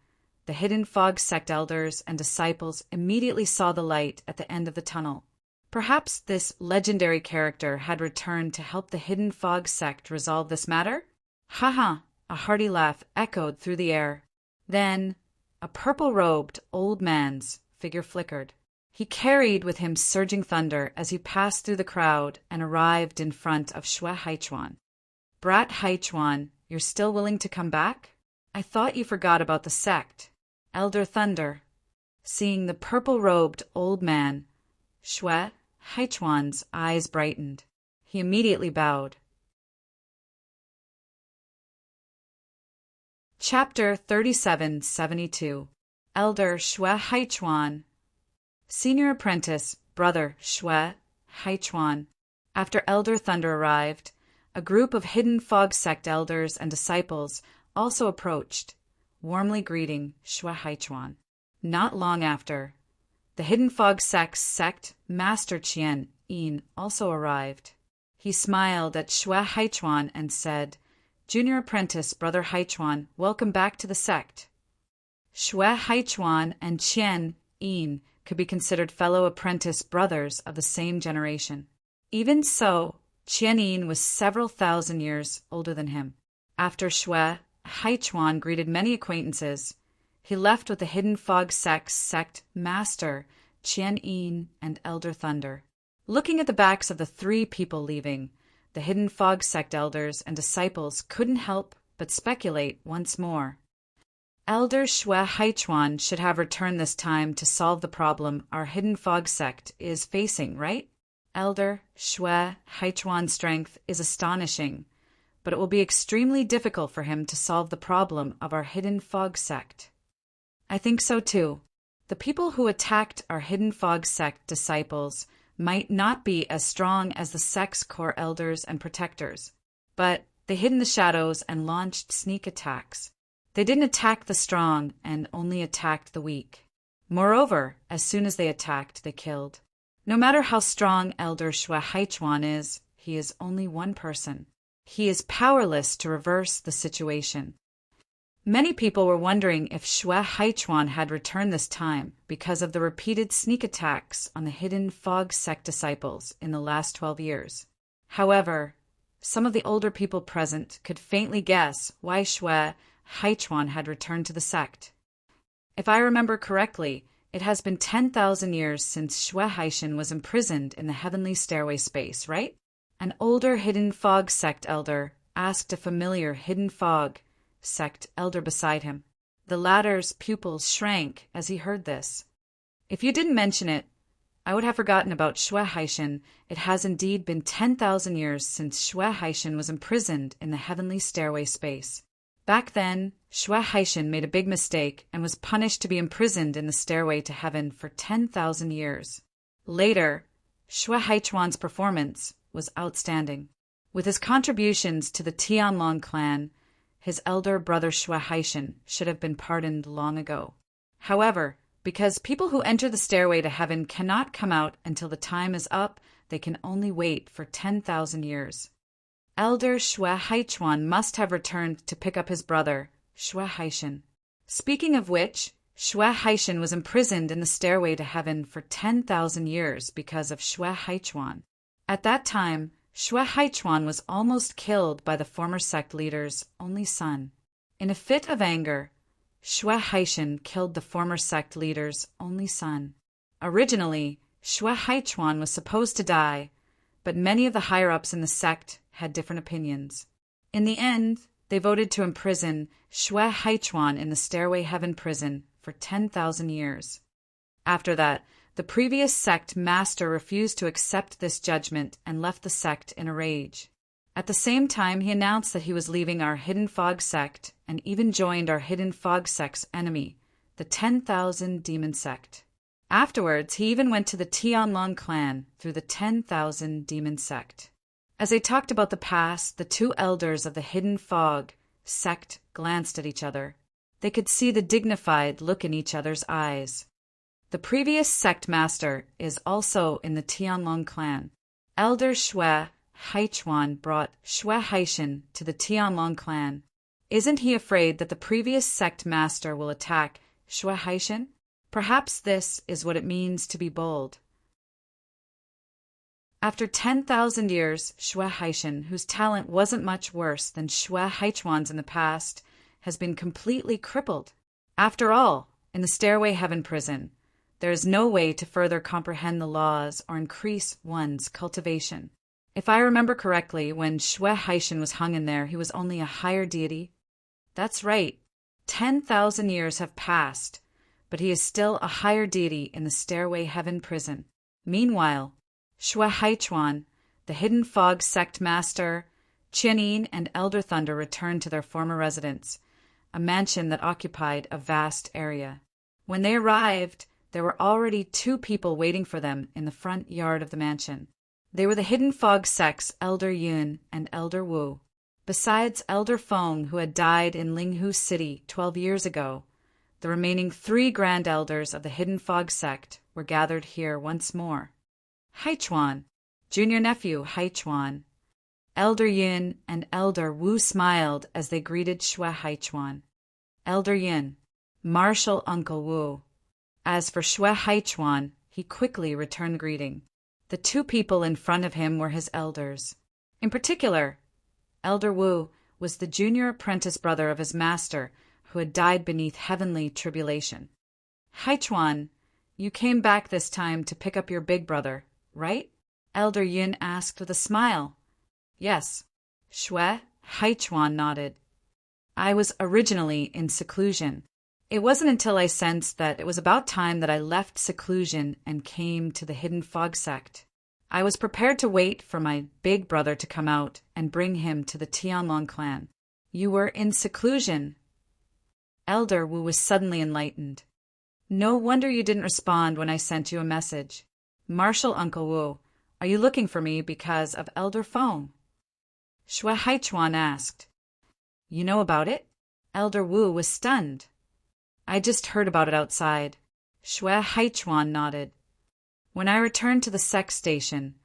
the Hidden Fog sect elders and disciples immediately saw the light at the end of the tunnel. Perhaps this legendary character had returned to help the Hidden Fog sect resolve this matter? Ha! A hearty laugh echoed through the air. Then, a purple-robed old man's figure flickered. He carried with him surging thunder as he passed through the crowd and arrived in front of Shui Haichuan. Brat Haichuan, you're still willing to come back? I thought you forgot about the sect. Elder Thunder. Seeing the purple-robed old man, Shui Haichuan's eyes brightened. He immediately bowed. Chapter 3772. Elder Shui Haichuan. Senior Apprentice, Brother Shui Haichuan. After Elder Thunder arrived, a group of Hidden Fog sect elders and disciples also approached, warmly greeting Shui Haichuan. Not long after, the Hidden Fog sect's sect Master Qian Yin also arrived. He smiled at Shui Haichuan and said, Junior Apprentice Brother Haichuan, welcome back to the sect. Shui Haichuan and Qian Yin could be considered fellow apprentice brothers of the same generation. Even so, Qian Yin was several thousand years older than him. After Shui Haichuan greeted many acquaintances, he left with the Hidden Fog sect's sect master, Qian Yin and Elder Thunder. Looking at the backs of the three people leaving, the Hidden Fog sect elders and disciples couldn't help but speculate once more. Elder Shui Haichuan should have returned this time to solve the problem our Hidden Fog sect is facing, right? Elder Shui Haichuan's strength is astonishing, but it will be extremely difficult for him to solve the problem of our Hidden Fog sect. I think so too. The people who attacked our Hidden Fog sect disciples might not be as strong as the sect's core elders and protectors, but they hid in the shadows and launched sneak attacks. They didn't attack the strong and only attacked the weak. Moreover, as soon as they attacked, they killed. No matter how strong Elder Xue Haichuan is, he is only one person. He is powerless to reverse the situation. Many people were wondering if Xue Haichuan had returned this time because of the repeated sneak attacks on the hidden fog sect disciples in the last 12 years. However, some of the older people present could faintly guess why Xue Haichuan had returned to the sect. If I remember correctly, it has been 10,000 years since Xue Haishan was imprisoned in the heavenly stairway space, right? An older hidden fog sect elder asked a familiar hidden fog sect elder beside him. The latter's pupils shrank as he heard this. If you didn't mention it, I would have forgotten about Xue Haishan. It has indeed been 10,000 years since Xue Haishan was imprisoned in the heavenly stairway space. Back then, Xue Haishan made a big mistake and was punished to be imprisoned in the stairway to heaven for 10,000 years. Later, Xue Haichuan's performance was outstanding. With his contributions to the Tianlong clan, his elder brother Xue Haishan should have been pardoned long ago. However, because people who enter the stairway to heaven cannot come out until the time is up, they can only wait for 10,000 years. Elder Xue Haichuan must have returned to pick up his brother, Xue Haishan. Speaking of which, Xue Haishan was imprisoned in the stairway to heaven for 10,000 years because of Xue Haichuan. At that time, Xue Haichuan was almost killed by the former sect leader's only son. In a fit of anger, Xue Haishan killed the former sect leader's only son. Originally, Xue Haichuan was supposed to die, but many of the higher-ups in the sect had different opinions. In the end, they voted to imprison Xue Haichuan in the Stairway Heaven prison for 10,000 years. After that, the previous sect master refused to accept this judgment and left the sect in a rage. At the same time, he announced that he was leaving our Hidden Fog sect and even joined our Hidden Fog sect's enemy, the 10,000 Demon sect. Afterwards, he even went to the Tianlong clan through the 10,000 Demon sect. As they talked about the past, the two elders of the Hidden Fog sect glanced at each other. They could see the dignified look in each other's eyes. The previous sect master is also in the Tianlong clan. Elder Xue Haichuan brought Xue Haishan to the Tianlong clan. Isn't he afraid that the previous sect master will attack Xue Haishan? Perhaps this is what it means to be bold. After 10,000 years, Xue Haishan, whose talent wasn't much worse than Xue Haichuan's in the past, has been completely crippled. After all, in the Stairway Heaven prison, there is no way to further comprehend the laws or increase one's cultivation. If I remember correctly, when Xue Haishan was hung in there, he was only a higher deity. That's right, 10,000 years have passed, but he is still a higher deity in the Stairway Heaven prison. Meanwhile, Xue Haichuan, the Hidden Fog sect master, Qianyin, and Elder Thunder returned to their former residence, a mansion that occupied a vast area. When they arrived, there were already two people waiting for them in the front yard of the mansion. They were the Hidden Fog sect's Elder Yun and Elder Wu. Besides Elder Feng, who had died in Linghu City 12 years ago, the remaining 3 grand elders of the Hidden Fog sect were gathered here once more. Haichuan, junior nephew Haichuan. Elder Yun and Elder Wu smiled as they greeted Xue Haichuan. Elder Yun, Martial Uncle Wu. As for Xue Haichuan, he quickly returned greeting. The two people in front of him were his elders. In particular, Elder Wu was the junior apprentice brother of his master, who had died beneath heavenly tribulation. Haichuan, you came back this time to pick up your big brother, right? Elder Yun asked with a smile. Yes. Xue Haichuan nodded. I was originally in seclusion. It wasn't until I sensed that it was about time that I left seclusion and came to the Hidden Fog sect. I was prepared to wait for my big brother to come out and bring him to the Tianlong clan. You were in seclusion. Elder Wu was suddenly enlightened. No wonder you didn't respond when I sent you a message. Marshal Uncle Wu, are you looking for me because of Elder Feng? Xue Haichuan asked. You know about it? Elder Wu was stunned. I just heard about it outside. Xue Haichuan nodded. When I returned to the sect station,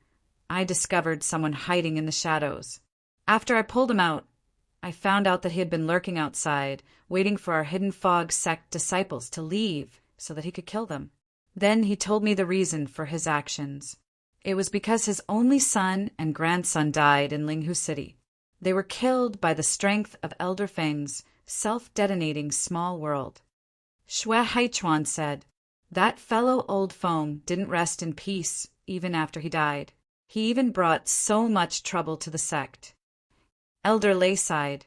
I discovered someone hiding in the shadows. After I pulled him out, I found out that he had been lurking outside, waiting for our Hidden Fog sect disciples to leave so that he could kill them. Then he told me the reason for his actions. It was because his only son and grandson died in Linghu City. They were killed by the strength of Elder Feng's self-detonating small world. Xue Haichuan said, that fellow old Feng didn't rest in peace even after he died. He even brought so much trouble to the sect. Elder Lei sighed.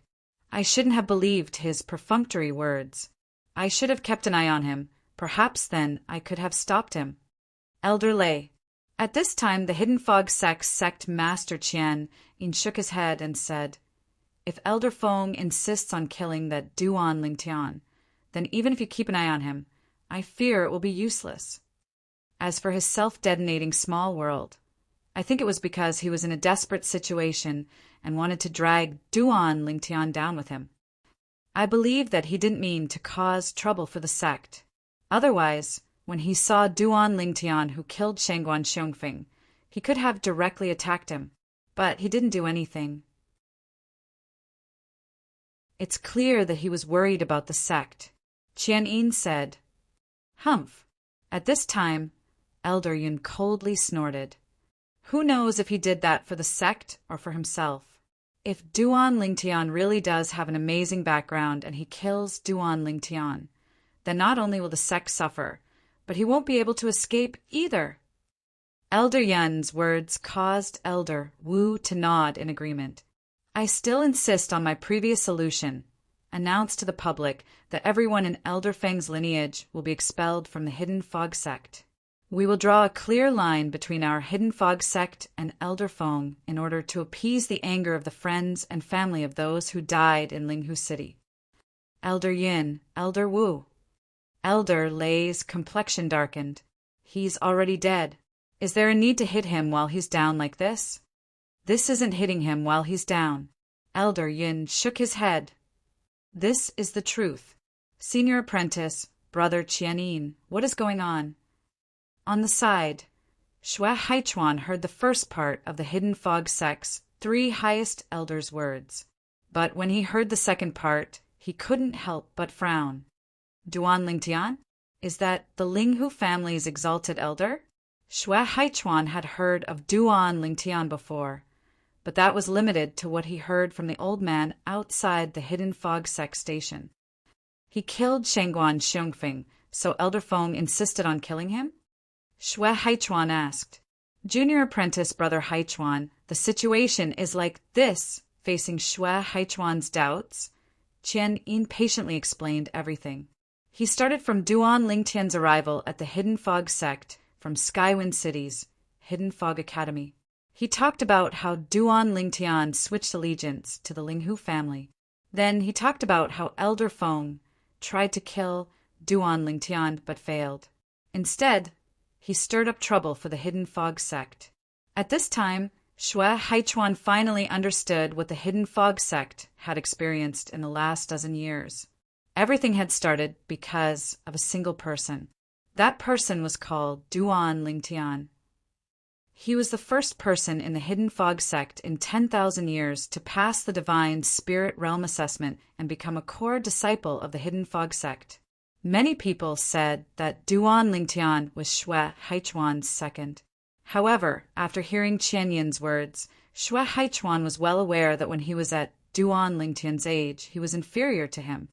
I shouldn't have believed his perfunctory words. I should have kept an eye on him. Perhaps then I could have stopped him. Elder Lei. At this time the Hidden Fog sect master Qian Yin shook his head and said, if Elder Feng insists on killing that Duan Lingtian, then even if you keep an eye on him, I fear it will be useless. As for his self-detonating small world, I think it was because he was in a desperate situation and wanted to drag Duan Lingtian down with him. I believe that he didn't mean to cause trouble for the sect. Otherwise, when he saw Duan Lingtian who killed Shangguan Xiongfeng, he could have directly attacked him, but he didn't do anything. It's clear that he was worried about the sect. Qian Yin said. Humph. At this time, Elder Yun coldly snorted. Who knows if he did that for the sect or for himself? If Duan Lingtian really does have an amazing background and he kills Duan Lingtian, then not only will the sect suffer, but he won't be able to escape either. Elder Yun's words caused Elder Wu to nod in agreement. I still insist on my previous solution. Announce to the public that everyone in Elder Feng's lineage will be expelled from the Hidden Fog sect. We will draw a clear line between our Hidden Fog sect and Elder Feng in order to appease the anger of the friends and family of those who died in Linghu City. Elder Yin, Elder Wu. Elder Lei's complexion darkened. He's already dead. Is there a need to hit him while he's down like this? This isn't hitting him while he's down. Elder Yin shook his head. This is the truth. Senior apprentice, Brother Qianin, what is going on? On the side, Xue Haichuan heard the first part of the Hidden Fog sect's 3 highest elders' words. But when he heard the second part, he couldn't help but frown. Duan Lingtian? Is that the Linghu family's exalted elder? Xue Haichuan had heard of Duan Lingtian before, but that was limited to what he heard from the old man outside the Hidden Fog sect station. He killed Shangguan Xiongfeng, so Elder Feng insisted on killing him? Xue Haichuan asked. Junior apprentice Brother Haichuan, the situation is like this. Facing Xue Haichuan's doubts, Qian Yin patiently explained everything. He started from Duan Lingtian's arrival at the Hidden Fog sect from Skywind City's Hidden Fog Academy. He talked about how Duan Lingtian switched allegiance to the Linghu family. Then he talked about how Elder Feng tried to kill Duan Lingtian but failed. Instead, he stirred up trouble for the Hidden Fog sect. At this time, Xue Haichuan finally understood what the Hidden Fog sect had experienced in the last dozen years. Everything had started because of a single person. That person was called Duan Lingtian. He was the first person in the Hidden Fog sect in 10,000 years to pass the Divine Spirit Realm assessment and become a core disciple of the Hidden Fog sect. Many people said that Duan Lingtian was Xue Haichuan's second. However, after hearing Qian Yin's words, Xue Haichuan was well aware that when he was at Duan Lingtian's age, he was inferior to him.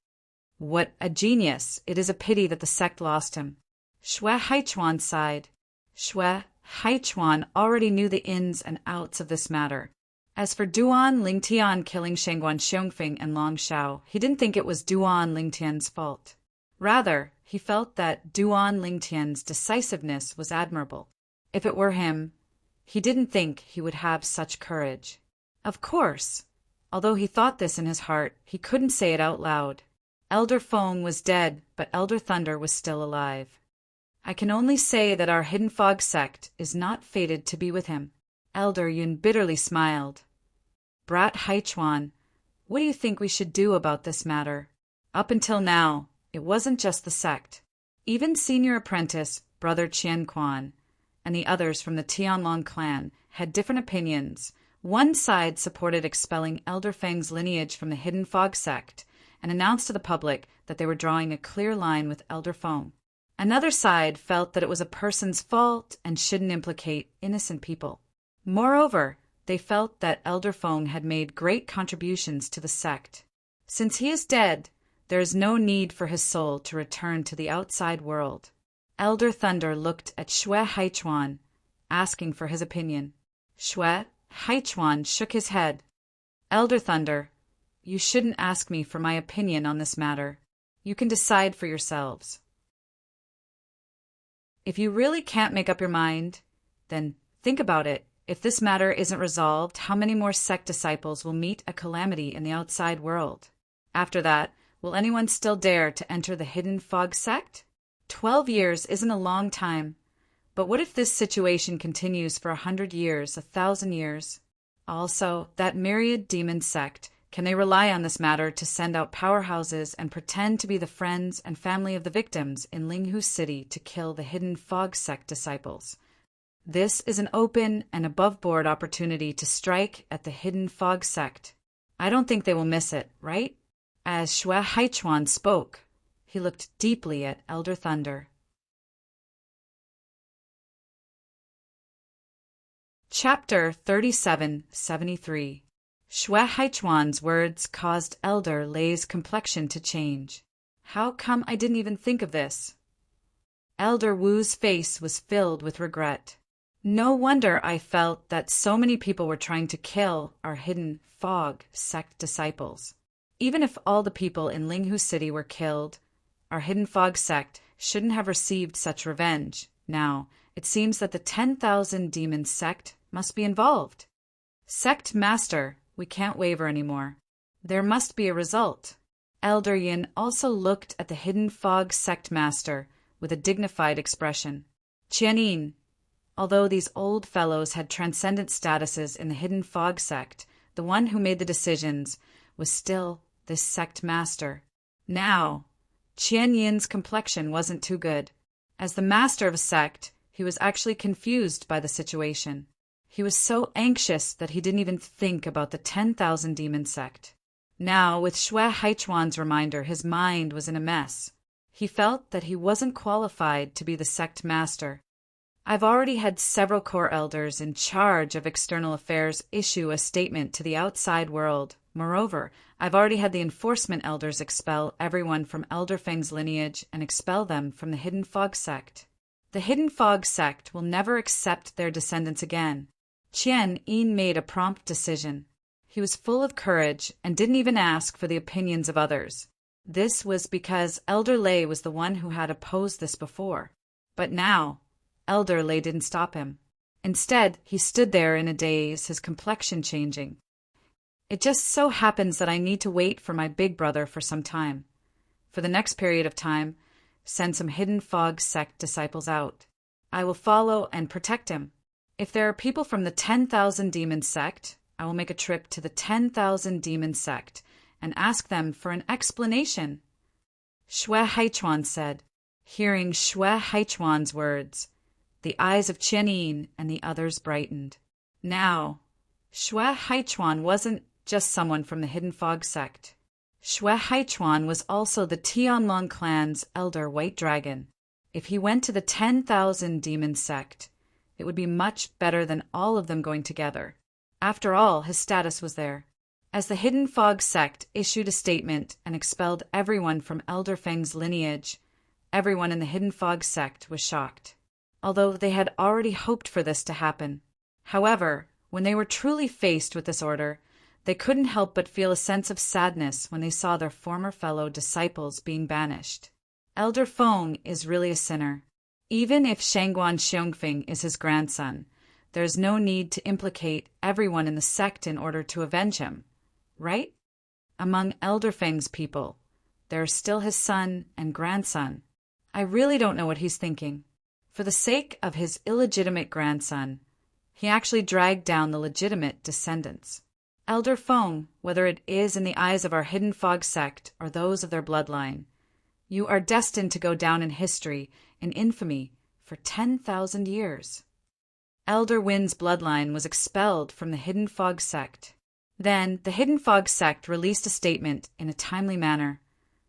What a genius! It is a pity that the sect lost him. Xue Haichuan sighed. Xue Haichuan already knew the ins and outs of this matter. As for Duan Lingtian killing Shangguan Xiongfeng and Long Shao, he didn't think it was Duan Lingtian's fault. Rather, he felt that Duan Lingtian's decisiveness was admirable. If it were him, he didn't think he would have such courage. Of course, although he thought this in his heart, he couldn't say it out loud. Elder Feng was dead, but Elder Thunder was still alive. I can only say that our Hidden Fog sect is not fated to be with him. Elder Yun bitterly smiled. Brat Haichuan, what do you think we should do about this matter? Up until now, it wasn't just the sect. Even senior apprentice, Brother Qian Quan, and the others from the Tianlong clan had different opinions. One side supported expelling Elder Feng's lineage from the Hidden Fog sect and announced to the public that they were drawing a clear line with Elder Feng. Another side felt that it was a person's fault and shouldn't implicate innocent people. Moreover, they felt that Elder Feng had made great contributions to the sect. Since he is dead, there is no need for his soul to return to the outside world. Elder Thunder looked at Xue Haichuan, asking for his opinion. Xue Haichuan shook his head. Elder Thunder, you shouldn't ask me for my opinion on this matter. You can decide for yourselves. If you really can't make up your mind, then think about it. If this matter isn't resolved, how many more sect disciples will meet a calamity in the outside world? After that, will anyone still dare to enter the Hidden Fog sect? 12 years isn't a long time. But what if this situation continues for 100 years, 1,000 years? Also, that myriad demon sect, can they rely on this matter to send out powerhouses and pretend to be the friends and family of the victims in Linghu City to kill the Hidden Fog sect disciples? This is an open and above-board opportunity to strike at the Hidden Fog sect. I don't think they will miss it, right? As Xue Haichuan spoke, he looked deeply at Elder Thunder. Chapter 3773. Xue Haichuan's words caused Elder Lei's complexion to change. How come I didn't even think of this? Elder Wu's face was filled with regret. No wonder I felt that so many people were trying to kill our Hidden Fog sect disciples. Even if all the people in Linghu City were killed, our Hidden Fog sect shouldn't have received such revenge. Now, it seems that the 10,000 demon sect must be involved. Sect Master, we can't waver anymore. There must be a result. Elder Yin also looked at the Hidden Fog sect master with a dignified expression. Qianin, although these old fellows had transcendent statuses in the Hidden Fog sect, the one who made the decisions was still this sect master. Now, Qian Yin's complexion wasn't too good. As the master of a sect, he was actually confused by the situation. He was so anxious that he didn't even think about the 10,000 demon sect. Now, with Xue Haichuan's reminder, his mind was in a mess. He felt that he wasn't qualified to be the sect master. I've already had several core elders in charge of external affairs issue a statement to the outside world. Moreover, I've already had the enforcement elders expel everyone from Elder Feng's lineage and expel them from the Hidden Fog sect. The Hidden Fog sect will never accept their descendants again. Qian Yin made a prompt decision. He was full of courage and didn't even ask for the opinions of others. This was because Elder Lei was the one who had opposed this before. But now, Elder Lei didn't stop him. Instead, he stood there in a daze, his complexion changing. It just so happens that I need to wait for my big brother for some time. For the next period of time, send some Hidden Fog sect disciples out. I will follow and protect him. If there are people from the 10,000 demon sect, I will make a trip to the 10,000 demon sect and ask them for an explanation. Xue Haichuan said. Hearing Xue Haichuan's words, the eyes of Qianin and the others brightened. Now, Xue Haichuan wasn't just someone from the Hidden Fog sect. Xue Haichuan was also the Tianlong clan's elder white dragon. If he went to the 10,000 demon sect, it would be much better than all of them going together. After all, his status was there. As the Hidden Fog sect issued a statement and expelled everyone from Elder Feng's lineage, everyone in the Hidden Fog sect was shocked, although they had already hoped for this to happen. However, when they were truly faced with this order, they couldn't help but feel a sense of sadness when they saw their former fellow disciples being banished. Elder Feng is really a sinner. Even if Shangguan Xiongfeng is his grandson, there is no need to implicate everyone in the sect in order to avenge him, right? Among Elder Feng's people, there are still his son and grandson. I really don't know what he's thinking. For the sake of his illegitimate grandson, he actually dragged down the legitimate descendants. Elder Feng, whether it is in the eyes of our Hidden Fog sect or those of their bloodline, you are destined to go down in history, in infamy, for 10,000 years. Elder Win's bloodline was expelled from the Hidden Fog sect. Then the Hidden Fog sect released a statement in a timely manner,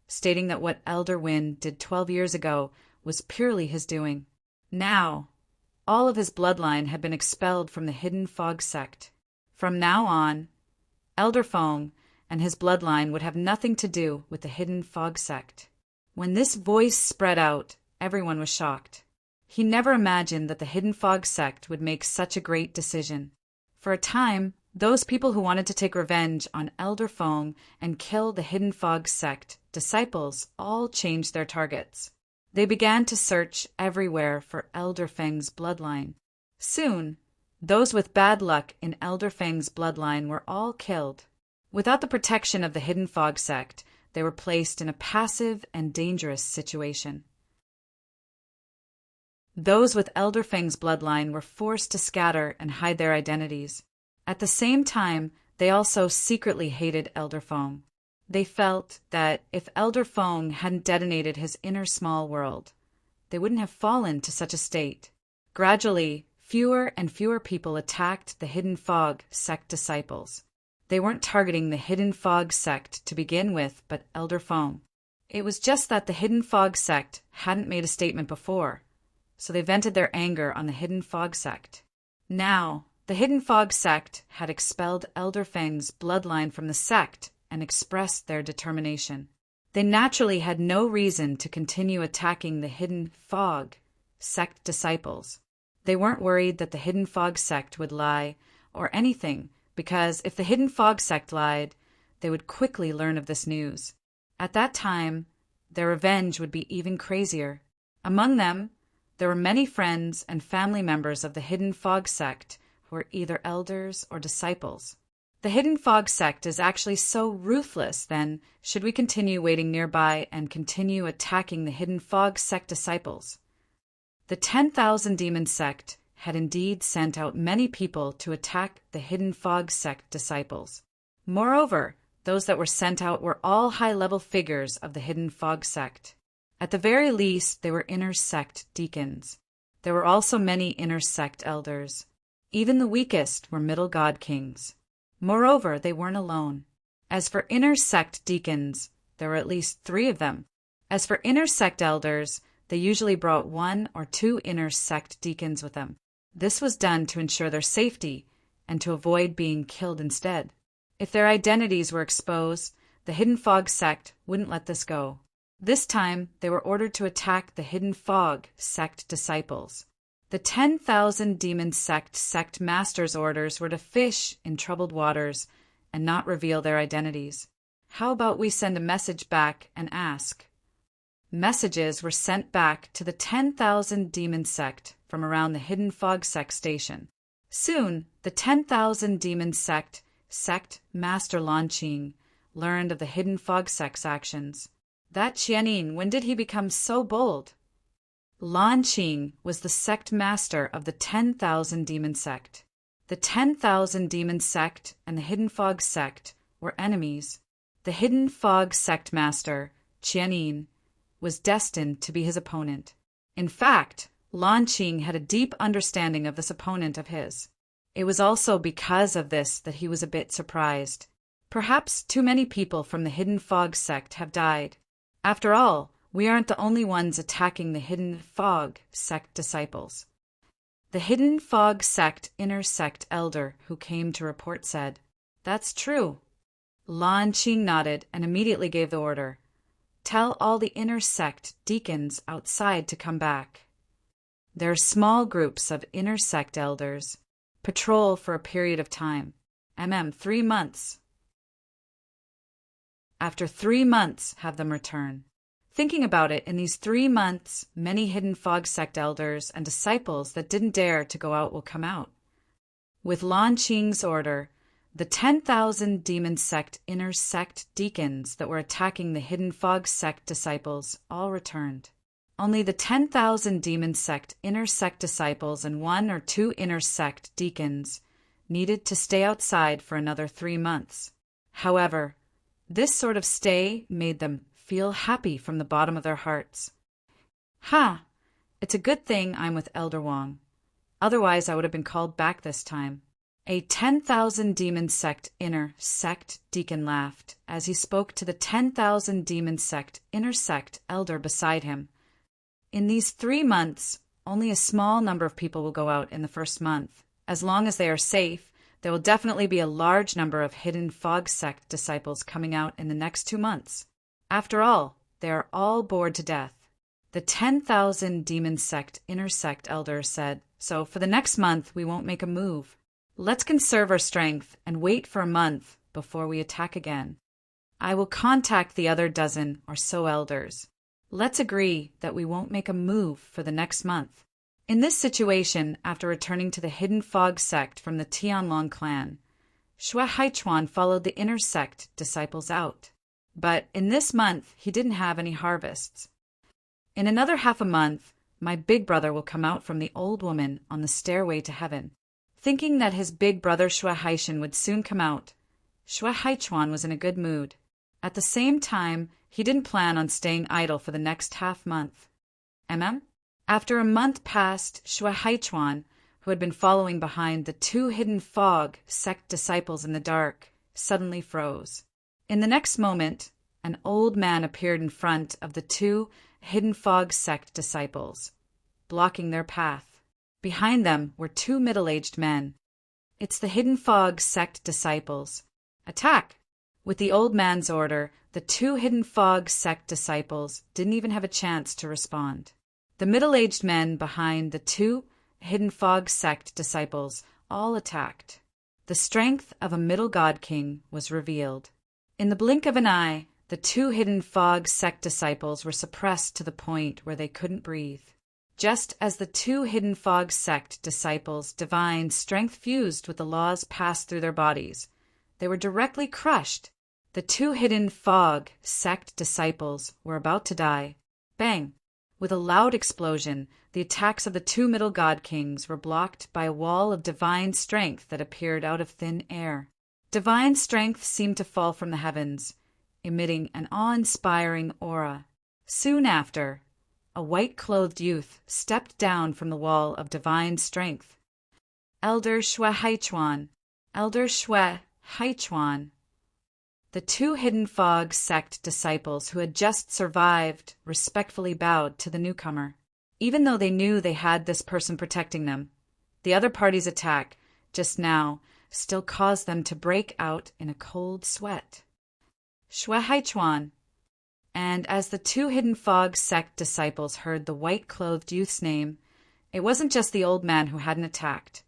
stating that what Elder Win did 12 years ago was purely his doing. Now, all of his bloodline had been expelled from the Hidden Fog sect. From now on, Elder Feng and his bloodline would have nothing to do with the Hidden Fog sect. When this voice spread out, everyone was shocked. He never imagined that the Hidden Fog sect would make such a great decision. For a time, those people who wanted to take revenge on Elder Feng and kill the Hidden Fog sect disciples all changed their targets. They began to search everywhere for Elder Feng's bloodline. Soon, those with bad luck in Elder Feng's bloodline were all killed. Without the protection of the Hidden Fog sect, they were placed in a passive and dangerous situation. Those with Elder Feng's bloodline were forced to scatter and hide their identities. At the same time, they also secretly hated Elder Feng. They felt that if Elder Feng hadn't detonated his inner small world, they wouldn't have fallen to such a state. Gradually, fewer and fewer people attacked the Hidden Fog sect disciples. They weren't targeting the Hidden Fog sect to begin with, but Elder Feng. It was just that the Hidden Fog sect hadn't made a statement before, so they vented their anger on the Hidden Fog sect. Now, the Hidden Fog sect had expelled Elder Feng's bloodline from the sect and expressed their determination. They naturally had no reason to continue attacking the Hidden Fog sect disciples. They weren't worried that the Hidden Fog sect would lie or anything, because if the Hidden Fog sect lied, they would quickly learn of this news. At that time, their revenge would be even crazier. Among them, there were many friends and family members of the Hidden Fog sect who were either elders or disciples. The Hidden Fog sect is actually so ruthless, then, should we continue waiting nearby and continue attacking the Hidden Fog sect disciples? The 10,000 Demon sect had indeed sent out many people to attack the Hidden Fog sect disciples. Moreover, those that were sent out were all high-level figures of the Hidden Fog sect. At the very least, they were inner sect deacons. There were also many inner sect elders. Even the weakest were middle god kings. Moreover, they weren't alone. As for inner sect deacons, there were at least 3 of them. As for inner sect elders, they usually brought 1 or 2 inner sect deacons with them. This was done to ensure their safety and to avoid being killed instead. If their identities were exposed, the Hidden Fog sect wouldn't let this go. This time, they were ordered to attack the Hidden Fog sect disciples. The 10,000 Demon sect masters' orders were to fish in troubled waters and not reveal their identities. How about we send a message back and ask? Messages were sent back to the 10,000 Demon sect from around the Hidden Fog sect station. Soon, the 10,000 Demon sect master Lan Qing learned of the Hidden Fog sect's actions. That Qianin, when did he become so bold? Lan Qing was the sect master of the 10,000 Demon sect. The 10,000 Demon sect and the Hidden Fog sect were enemies. The Hidden Fog sect master, Qianin, was destined to be his opponent. In fact, Lan Qing had a deep understanding of this opponent of his. It was also because of this that he was a bit surprised. Perhaps too many people from the Hidden Fog sect have died. After all, we aren't the only ones attacking the Hidden Fog sect disciples. The Hidden Fog sect inner sect elder who came to report said, "That's true." Lan Qing nodded and immediately gave the order. "Tell all the inner sect deacons outside to come back." There are small groups of inner sect elders. Patrol for a period of time. 3 months. After 3 months, have them return. Thinking about it, in these 3 months, many Hidden Fog sect elders and disciples that didn't dare to go out will come out. With Lan Qing's order, the 10,000 Demon sect inner sect deacons that were attacking the Hidden Fog sect disciples all returned. Only the 10,000 demon sect inner sect disciples and 1 or 2 inner sect deacons needed to stay outside for another 3 months. However, this sort of stay made them feel happy from the bottom of their hearts. It's a good thing I'm with Elder Wang. Otherwise I would have been called back this time. A 10,000 demon sect inner sect deacon laughed as he spoke to the 10,000 demon sect inner sect elder beside him. In these 3 months, only a small number of people will go out in the first month. As long as they are safe, there will definitely be a large number of hidden fog sect disciples coming out in the next 2 months. After all, they are all bored to death. The 10,000 demon sect inner sect elder said, so for the next month we won't make a move. Let's conserve our strength and wait for a month before we attack again. I will contact the other dozen or so elders. Let's agree that we won't make a move for the next month. In this situation, after returning to the hidden fog sect from the Tianlong clan, Xue Haichuan followed the inner sect disciples out. But in this month, he didn't have any harvests. In another half a month, my big brother will come out from the old woman on the stairway to heaven. Thinking that his big brother Xue Haishan would soon come out, Xue Haichuan was in a good mood. At the same time, he didn't plan on staying idle for the next half month. After a month passed, Xue Haichuan, who had been following behind the 2 hidden fog sect disciples in the dark, suddenly froze. In the next moment, an old man appeared in front of the 2 hidden fog sect disciples, blocking their path. Behind them were 2 middle-aged men. It's the hidden fog sect disciples. Attack! With the old man's order, the 2 hidden fog sect disciples didn't even have a chance to respond. The middle-aged men behind the 2 hidden fog sect disciples all attacked. The strength of a middle god king was revealed. In the blink of an eye, the 2 hidden fog sect disciples were suppressed to the point where they couldn't breathe. Just as the 2 hidden fog sect disciples' divine strength fused with the laws passed through their bodies, they were directly crushed. The 2 hidden fog sect disciples were about to die. Bang! With a loud explosion, the attacks of the 2 middle god kings were blocked by a wall of divine strength that appeared out of thin air. Divine strength seemed to fall from the heavens, emitting an awe-inspiring aura. Soon after, a white-clothed youth stepped down from the wall of divine strength. Elder Xue Haichuan, Elder Xue Haichuan. The 2 hidden fog sect disciples who had just survived respectfully bowed to the newcomer. Even though they knew they had this person protecting them, the other party's attack, just now, still caused them to break out in a cold sweat. Xue Haichuan. And as the 2 hidden fog sect disciples heard the white-clothed youth's name, it wasn't just the old man who hadn't attacked,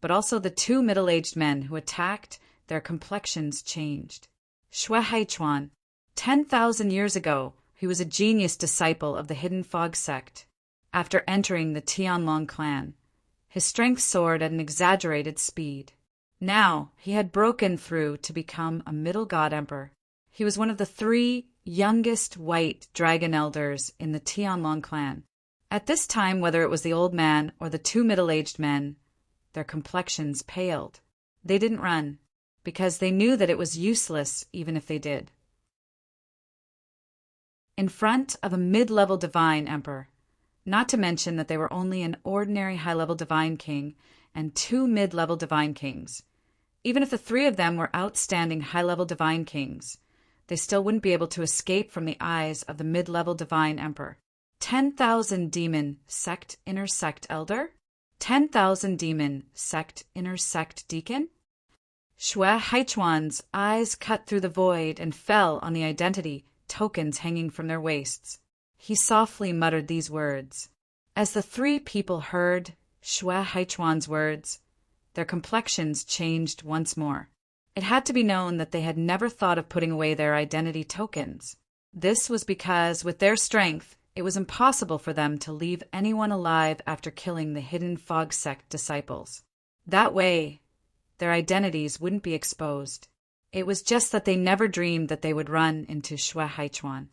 but also the 2 middle-aged men who attacked. Their complexions changed. Xue Haichuan. 10,000 years ago, he was a genius disciple of the hidden fog sect. After entering the Tianlong clan, his strength soared at an exaggerated speed. Now he had broken through to become a middle god emperor. He was one of the 3 youngest white dragon elders in the Tianlong clan. At this time, whether it was the old man or the 2 middle-aged men, their complexions paled. They didn't run, because they knew that it was useless even if they did. In front of a mid-level divine emperor, not to mention that they were only an ordinary high-level divine king and 2 mid-level divine kings. Even if the 3 of them were outstanding high-level divine kings, they still wouldn't be able to escape from the eyes of the mid-level divine emperor. 10,000 demon sect inner sect elder? 10,000 demon sect inner sect deacon? Xue Haichuan's eyes cut through the void and fell on the identity tokens hanging from their waists. He softly muttered these words. As the 3 people heard Xue Haichuan's words, their complexions changed once more. It had to be known that they had never thought of putting away their identity tokens. This was because, with their strength, it was impossible for them to leave anyone alive after killing the hidden fog sect disciples. That way, their identities wouldn't be exposed. It was just that they never dreamed that they would run into Xue Haichuan.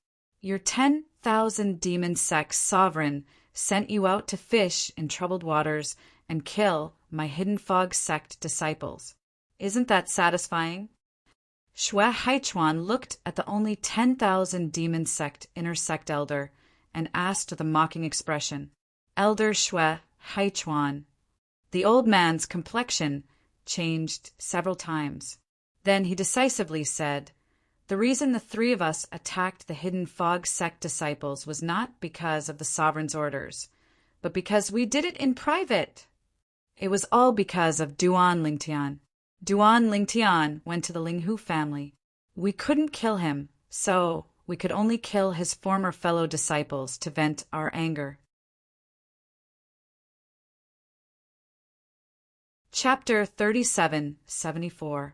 Your 10,000 demon sect's sovereign sent you out to fish in troubled waters and kill my hidden fog sect disciples. Isn't that satisfying? Xue Haichuan looked at the only 10,000 demon sect inner sect elder and asked with a mocking expression, Elder Xue Haichuan. The old man's complexion changed several times. Then he decisively said, the reason the three of us attacked the hidden fog sect disciples was not because of the sovereign's orders, but because we did it in private. It was all because of Duan Lingtian. Duan Lingtian went to the Linghu family. We couldn't kill him, so we could only kill his former fellow disciples to vent our anger. Chapter 37-74.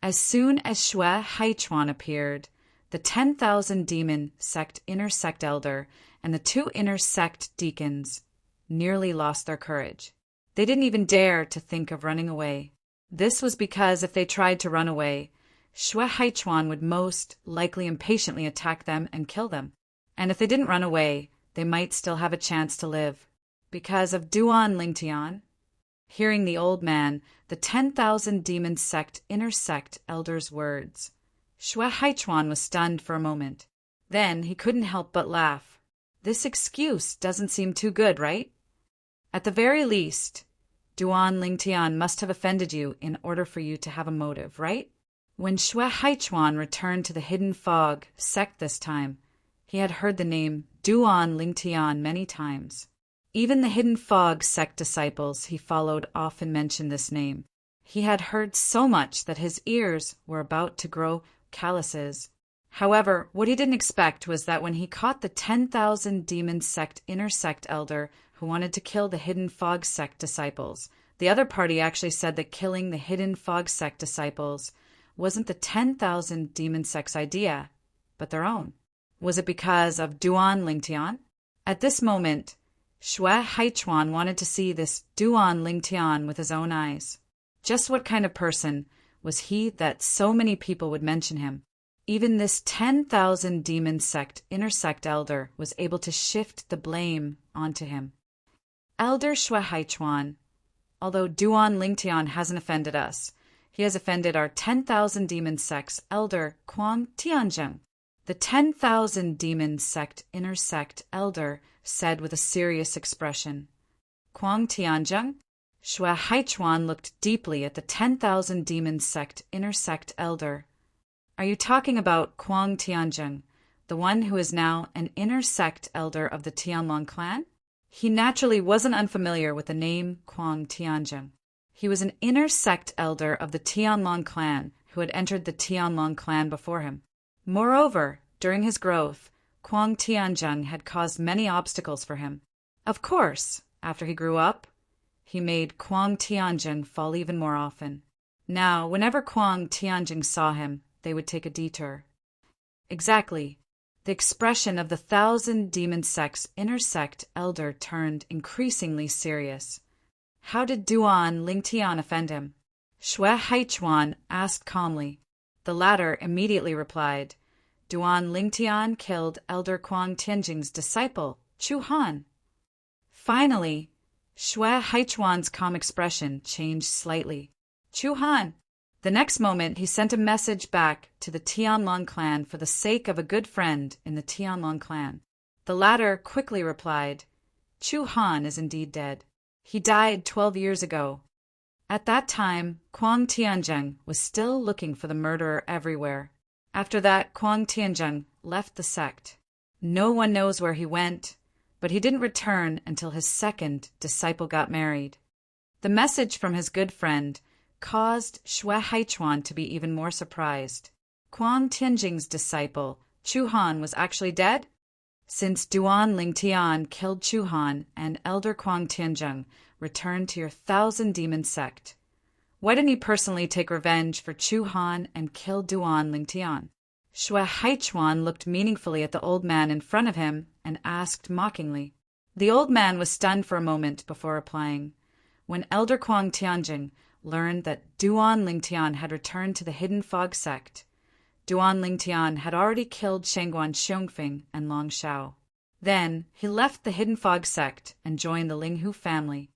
As soon as Xue Haichuan appeared, the 10,000 demon sect inner sect elder and the 2 inner sect deacons nearly lost their courage. They didn't even dare to think of running away. This was because if they tried to run away, Xue Haichuan would most likely impatiently attack them and kill them. And if they didn't run away, they might still have a chance to live. Because of Duan Lingtian. Hearing the old man, the 10,000 demon sect inner sect elder's words, Xue Haichuan was stunned for a moment. Then he couldn't help but laugh. This excuse doesn't seem too good, right? At the very least, Duan Lingtian must have offended you in order for you to have a motive, right? When Xue Haichuan returned to the hidden fog sect this time, he had heard the name Duan Lingtian many times. Even the hidden fog sect disciples he followed often mentioned this name. He had heard so much that his ears were about to grow calluses. However, what he didn't expect was that when he caught the 10,000 demon sect inner sect elder who wanted to kill the hidden fog sect disciples, the other party actually said that killing the hidden fog sect disciples wasn't the 10,000 demon sect's idea, but their own. Was it because of Duan Lingtian? At this moment, Xue Haichuan wanted to see this Duan Lingtian with his own eyes. Just what kind of person was he that so many people would mention him? Even this 10,000 demon sect inner sect elder was able to shift the blame onto him. Elder Xue Haichuan, although Duan Lingtian hasn't offended us, he has offended our 10,000 demon sect's elder Kuang Tianzheng. The 10,000 demon sect inner sect elder said with a serious expression. Kuang Tianzheng? Xue Haichuan looked deeply at the 10,000 demon sect inner sect elder. Are you talking about Kuang Tianzheng, the one who is now an inner sect elder of the Tianlong clan? He naturally wasn't unfamiliar with the name Kuang Tianzheng. He was an inner sect elder of the Tianlong clan who had entered the Tianlong clan before him. Moreover, during his growth, Kuang Tianzheng had caused many obstacles for him. Of course, after he grew up, he made Kuang Tianzheng fall even more often. Now, whenever Kuang Tianzheng saw him, they would take a detour. Exactly. The expression of the 1,000 demon sect's inner sect elder turned increasingly serious. How did Duan Lingtian offend him? Xue Haichuan asked calmly. The latter immediately replied, Duan Lingtian killed Elder Kuang Tianjing's disciple, Chu Han. Finally, Xue Haichuan's calm expression changed slightly. Chu Han. The next moment, he sent a message back to the Tianlong clan for the sake of a good friend in the Tianlong clan. The latter quickly replied, Chu Han is indeed dead. He died 12 years ago. At that time, Kuang Tianzheng was still looking for the murderer everywhere. After that, Kuang Tianzheng left the sect. No one knows where he went, but he didn't return until his second disciple got married. The message from his good friend caused Xue Haichuan to be even more surprised. Kuang Tianjing's disciple, Chu Han, was actually dead? Since Duan Lingtian killed Chu Han and Elder Kuang Tianzheng returned to your 1,000 demon sect, why didn't he personally take revenge for Chu Han and kill Duan Lingtian? Xue Haichuan looked meaningfully at the old man in front of him and asked mockingly. The old man was stunned for a moment before replying. When Elder Kuang Tianjing learned that Duan Lingtian had returned to the hidden fog sect, Duan Lingtian had already killed Shangguan Xiongfing and Long Shao. Then he left the Hidden Fog sect and joined the Linghu family.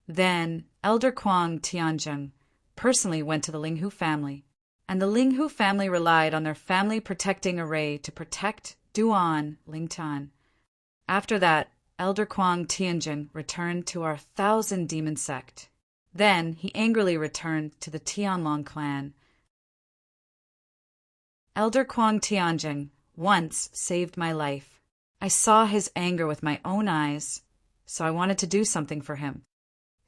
Then Elder Kuang Tianzheng personally went to the Linghu family, and the Linghu family relied on their family protecting array to protect Duan Lingtian. After that, Elder Kuang Tianzheng returned to our 1,000-demon sect. Then he angrily returned to the Tianlong clan. Elder Kuang Tianzheng once saved my life. I saw his anger with my own eyes, so I wanted to do something for him.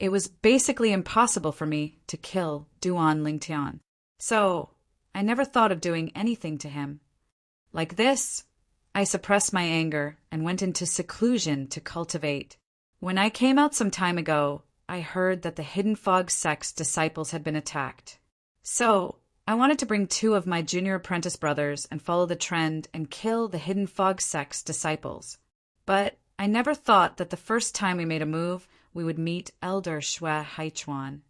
It was basically impossible for me to kill Duan Lingtian, so I never thought of doing anything to him. Like this, I suppressed my anger and went into seclusion to cultivate. When I came out some time ago, I heard that the Hidden Fog sect's disciples had been attacked. So I wanted to bring 2 of my junior apprentice brothers and follow the trend and kill the Hidden Fog sect's disciples. But I never thought that the first time we made a move, we would meet Elder Xue Haichuan.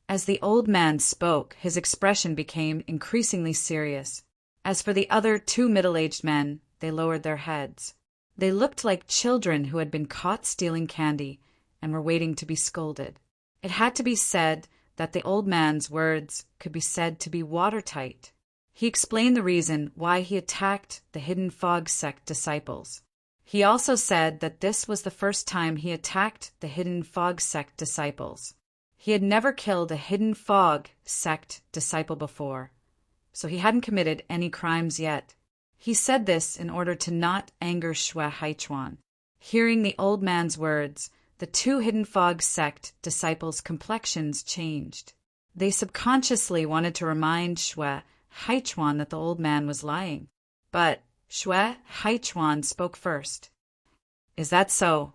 As the old man spoke, his expression became increasingly serious. As for the other 2 middle-aged men, they lowered their heads. They looked like children who had been caught stealing candy and were waiting to be scolded. It had to be said that the old man's words could be said to be watertight. He explained the reason why he attacked the Hidden Fog sect disciples. He also said that this was the first time he attacked the Hidden Fog sect disciples. He had never killed a Hidden Fog sect disciple before, so he hadn't committed any crimes yet. He said this in order to not anger Xue Haichuan. Hearing the old man's words, the 2 Hidden Fog sect disciples' complexions changed. They subconsciously wanted to remind Xue Haichuan that the old man was lying. But Xue Haichuan spoke first. "Is that so?"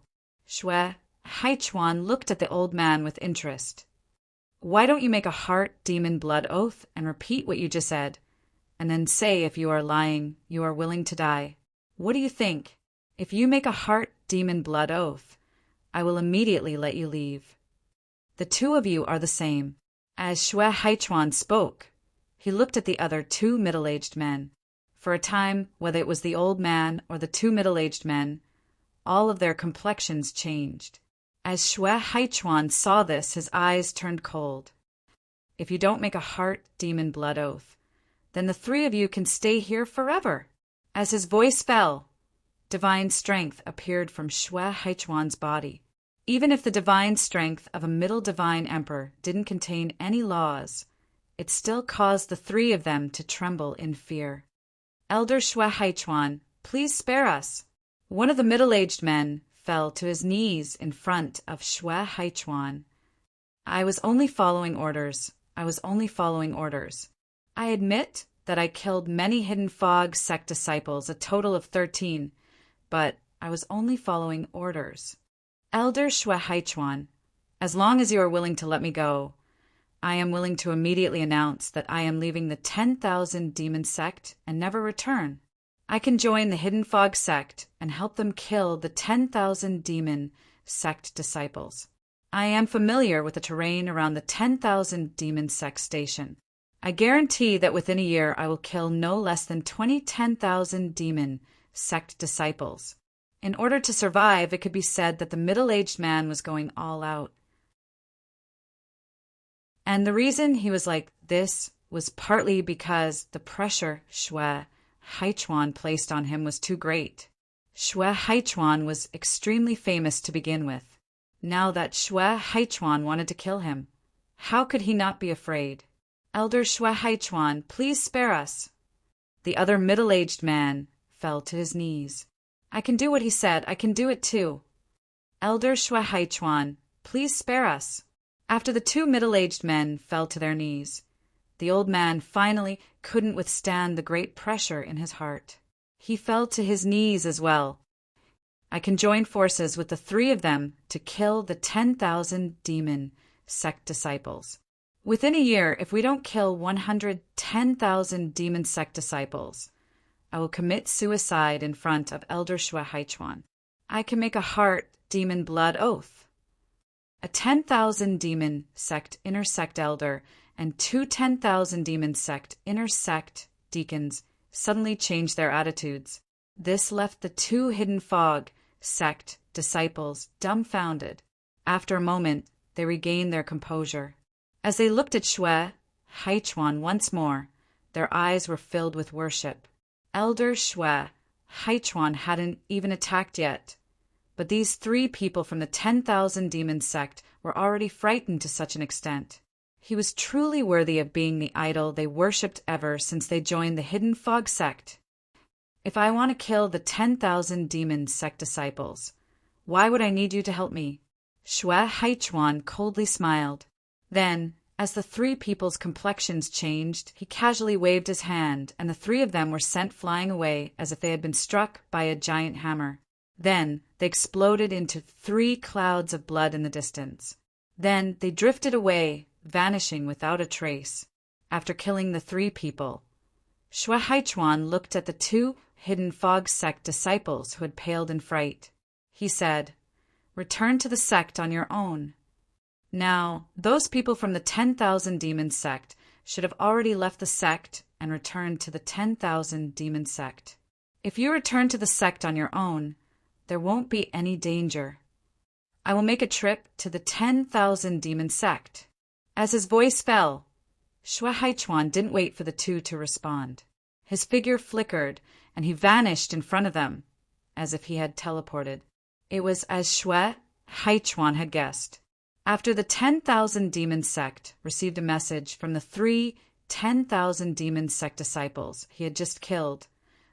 Xue Haichuan looked at the old man with interest. "Why don't you make a heart demon blood oath and repeat what you just said, and then say if you are lying, you are willing to die? What do you think? If you make a heart demon blood oath, I will immediately let you leave. The 2 of you are the same." As Xue Haichuan spoke, he looked at the other 2 middle-aged men. For a time, whether it was the old man or the 2 middle-aged men, all of their complexions changed. As Xue Haichuan saw this, his eyes turned cold. "If you don't make a heart demon blood oath, then the 3 of you can stay here forever." As his voice fell, divine strength appeared from Xue Haichuan's body. Even if the divine strength of a middle divine emperor didn't contain any laws, it still caused the 3 of them to tremble in fear. "Elder Xue Haichuan, please spare us." One of the middle-aged men fell to his knees in front of Xue Haichuan. "I was only following orders. I was only following orders. I admit that I killed many Hidden Fog sect disciples, a total of 13, but I was only following orders. Elder Xue Haichuan, as long as you are willing to let me go, I am willing to immediately announce that I am leaving the 10,000 demon sect and never return. I can join the Hidden Fog sect and help them kill the 10,000 demon sect disciples. I am familiar with the terrain around the 10,000 demon sect station. I guarantee that within a year I will kill no less than 10,000 demon sect disciples. In order to survive, it could be said that the middle-aged man was going all out. And the reason he was like this was partly because the pressure Xue Haichuan placed on him was too great. Xue Haichuan was extremely famous to begin with. Now that Xue Haichuan wanted to kill him, how could he not be afraid? "Elder Xue Haichuan, please spare us." The other middle-aged man fell to his knees. "I can do what he said. I can do it too." "Elder Xue Haichuan, please spare us." After the 2 middle-aged men fell to their knees, the old man finally couldn't withstand the great pressure in his heart. He fell to his knees as well. "I can join forces with the 3 of them to kill the 10,000 demon sect disciples. Within a year, if we don't kill 110,000 demon sect disciples, I will commit suicide in front of Elder Xue Haichuan. I can make a heart demon blood oath. A 10,000 demon sect intersect elder and 2 10,000 demon sect intersect deacons suddenly changed their attitudes. This left the two hidden fog sect disciples dumbfounded. After a moment, they regained their composure. As they looked at Shui Haichuan once more, their eyes were filled with worship. Elder Shui Haichuan hadn't even attacked yet, but these three people from the 10,000 Demon sect were already frightened to such an extent. He was truly worthy of being the idol they worshipped ever since they joined the Hidden Fog sect. If I want to kill the 10,000 Demon sect disciples, why would I need you to help me? Shui Haichuan coldly smiled. Then, as the three people's complexions changed, he casually waved his hand, and the three of them were sent flying away as if they had been struck by a giant hammer. Then they exploded into 3 clouds of blood in the distance. Then they drifted away, vanishing without a trace. After killing the 3 people, Shui Haichuan looked at the 2 Hidden Fog sect disciples who had paled in fright. He said, "Return to the sect on your own." Now, those people from the 10,000 Demon sect should have already left the sect and returned to the 10,000 Demon sect. If you return to the sect on your own, there won't be any danger. I will make a trip to the 10,000 Demon sect. As his voice fell, Shui Haichuan didn't wait for the 2 to respond. His figure flickered, and he vanished in front of them, as if he had teleported. It was as Shui Haichuan had guessed. After the 10,000 Demon sect received a message from the 3 10,000 Demon sect disciples he had just killed,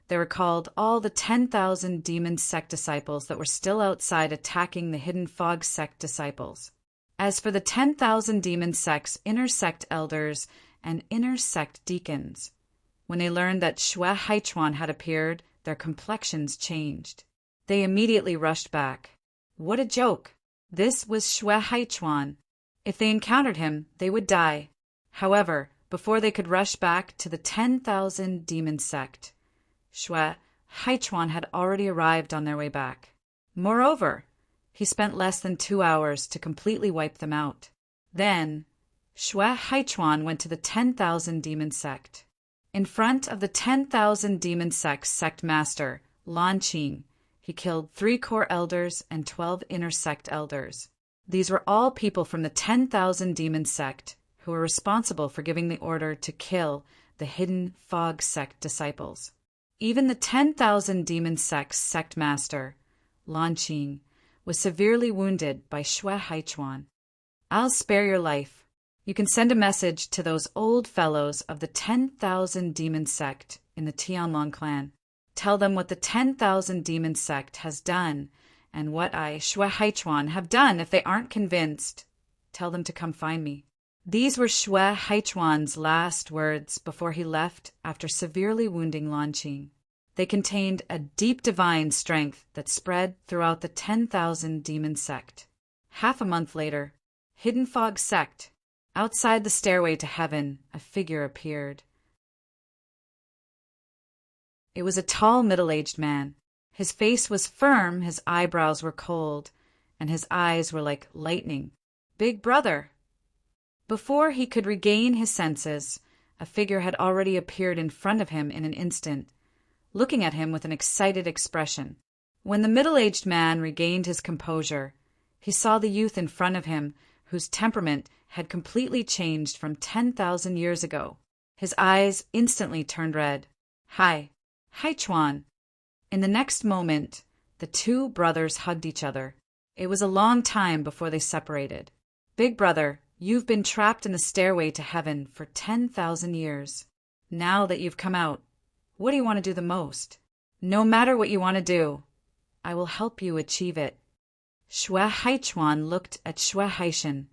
they recalled all the 10,000 Demon sect disciples that were still outside attacking the Hidden Fog sect disciples. As for the 10,000 Demon sect's inner sect elders and inner sect deacons, when they learned that Shui Haichuan had appeared, their complexions changed. They immediately rushed back. What a joke! This was Shui Haichuan. If they encountered him, they would die. However, before they could rush back to the 10,000 Demon sect, Shui Haichuan had already arrived on their way back. Moreover, he spent less than 2 hours to completely wipe them out. Then, Shui Haichuan went to the 10,000 Demon sect. In front of the 10,000 Demon sect master, Lan Qing, he killed 3 core elders and 12 inner sect elders. These were all people from the 10,000 Demon sect who were responsible for giving the order to kill the Hidden Fog sect disciples. Even the 10,000 Demon sect master, Lan Qing, was severely wounded by Shui Haichuan. I'll spare your life. You can send a message to those old fellows of the 10,000 Demon sect in the Tianlong clan. Tell them what the 10,000 Demon sect has done and what I, Shui Haichuan, have done. If they aren't convinced, tell them to come find me. These were Shui Haichuan's last words before he left after severely wounding Lan Qing. They contained a deep divine strength that spread throughout the 10,000 Demon sect. Half a month later, Hidden Fog sect. Outside the stairway to heaven, a figure appeared. It was a tall, middle-aged man. His face was firm, his eyebrows were cold, and his eyes were like lightning. Big brother! Before he could regain his senses, a figure had already appeared in front of him in an instant, looking at him with an excited expression. When the middle-aged man regained his composure, he saw the youth in front of him, whose temperament had completely changed from 10,000 years ago. His eyes instantly turned red. "Hi, Haichuan." In the next moment, the 2 brothers hugged each other. It was a long time before they separated. "Big brother, you've been trapped in the stairway to heaven for 10,000 years. Now that you've come out, what do you want to do the most? No matter what you want to do, I will help you achieve it." Shui Haichuan looked at Shui Haishan,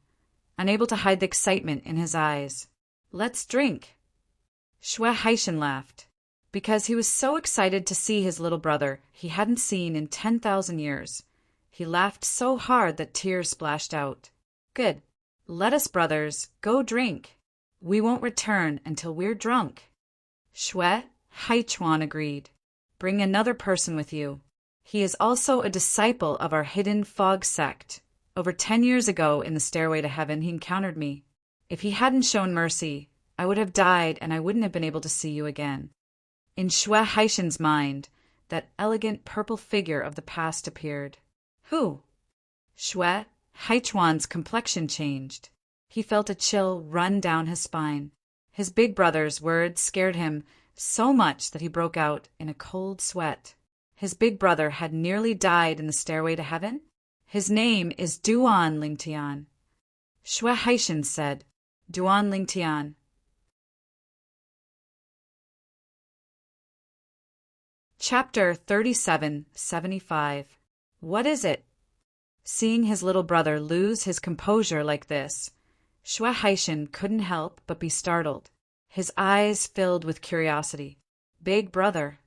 unable to hide the excitement in his eyes. "Let's drink." Shui Haishan laughed. Because he was so excited to see his little brother he hadn't seen in 10,000 years. He laughed so hard that tears splashed out. "Good. Let us, brothers, go drink. We won't return until we're drunk." Shui Haichuan agreed. "Bring another person with you. He is also a disciple of our Hidden Fog sect. Over 10 years ago in the stairway to heaven he encountered me. If he hadn't shown mercy, I would have died and I wouldn't have been able to see you again. In Xue Haishan's mind, that elegant purple figure of the past appeared. Who? Xue Haichuan's complexion changed. He felt a chill run down his spine. His big brother's words scared him so much that he broke out in a cold sweat. His big brother had nearly died in the stairway to heaven? His name is Duan Lingtian. Xue Haishan said, Duan Lingtian. Chapter 3775. What is it? Seeing his little brother lose his composure like this, Xue Haishan couldn't help but be startled. His eyes filled with curiosity. Big brother.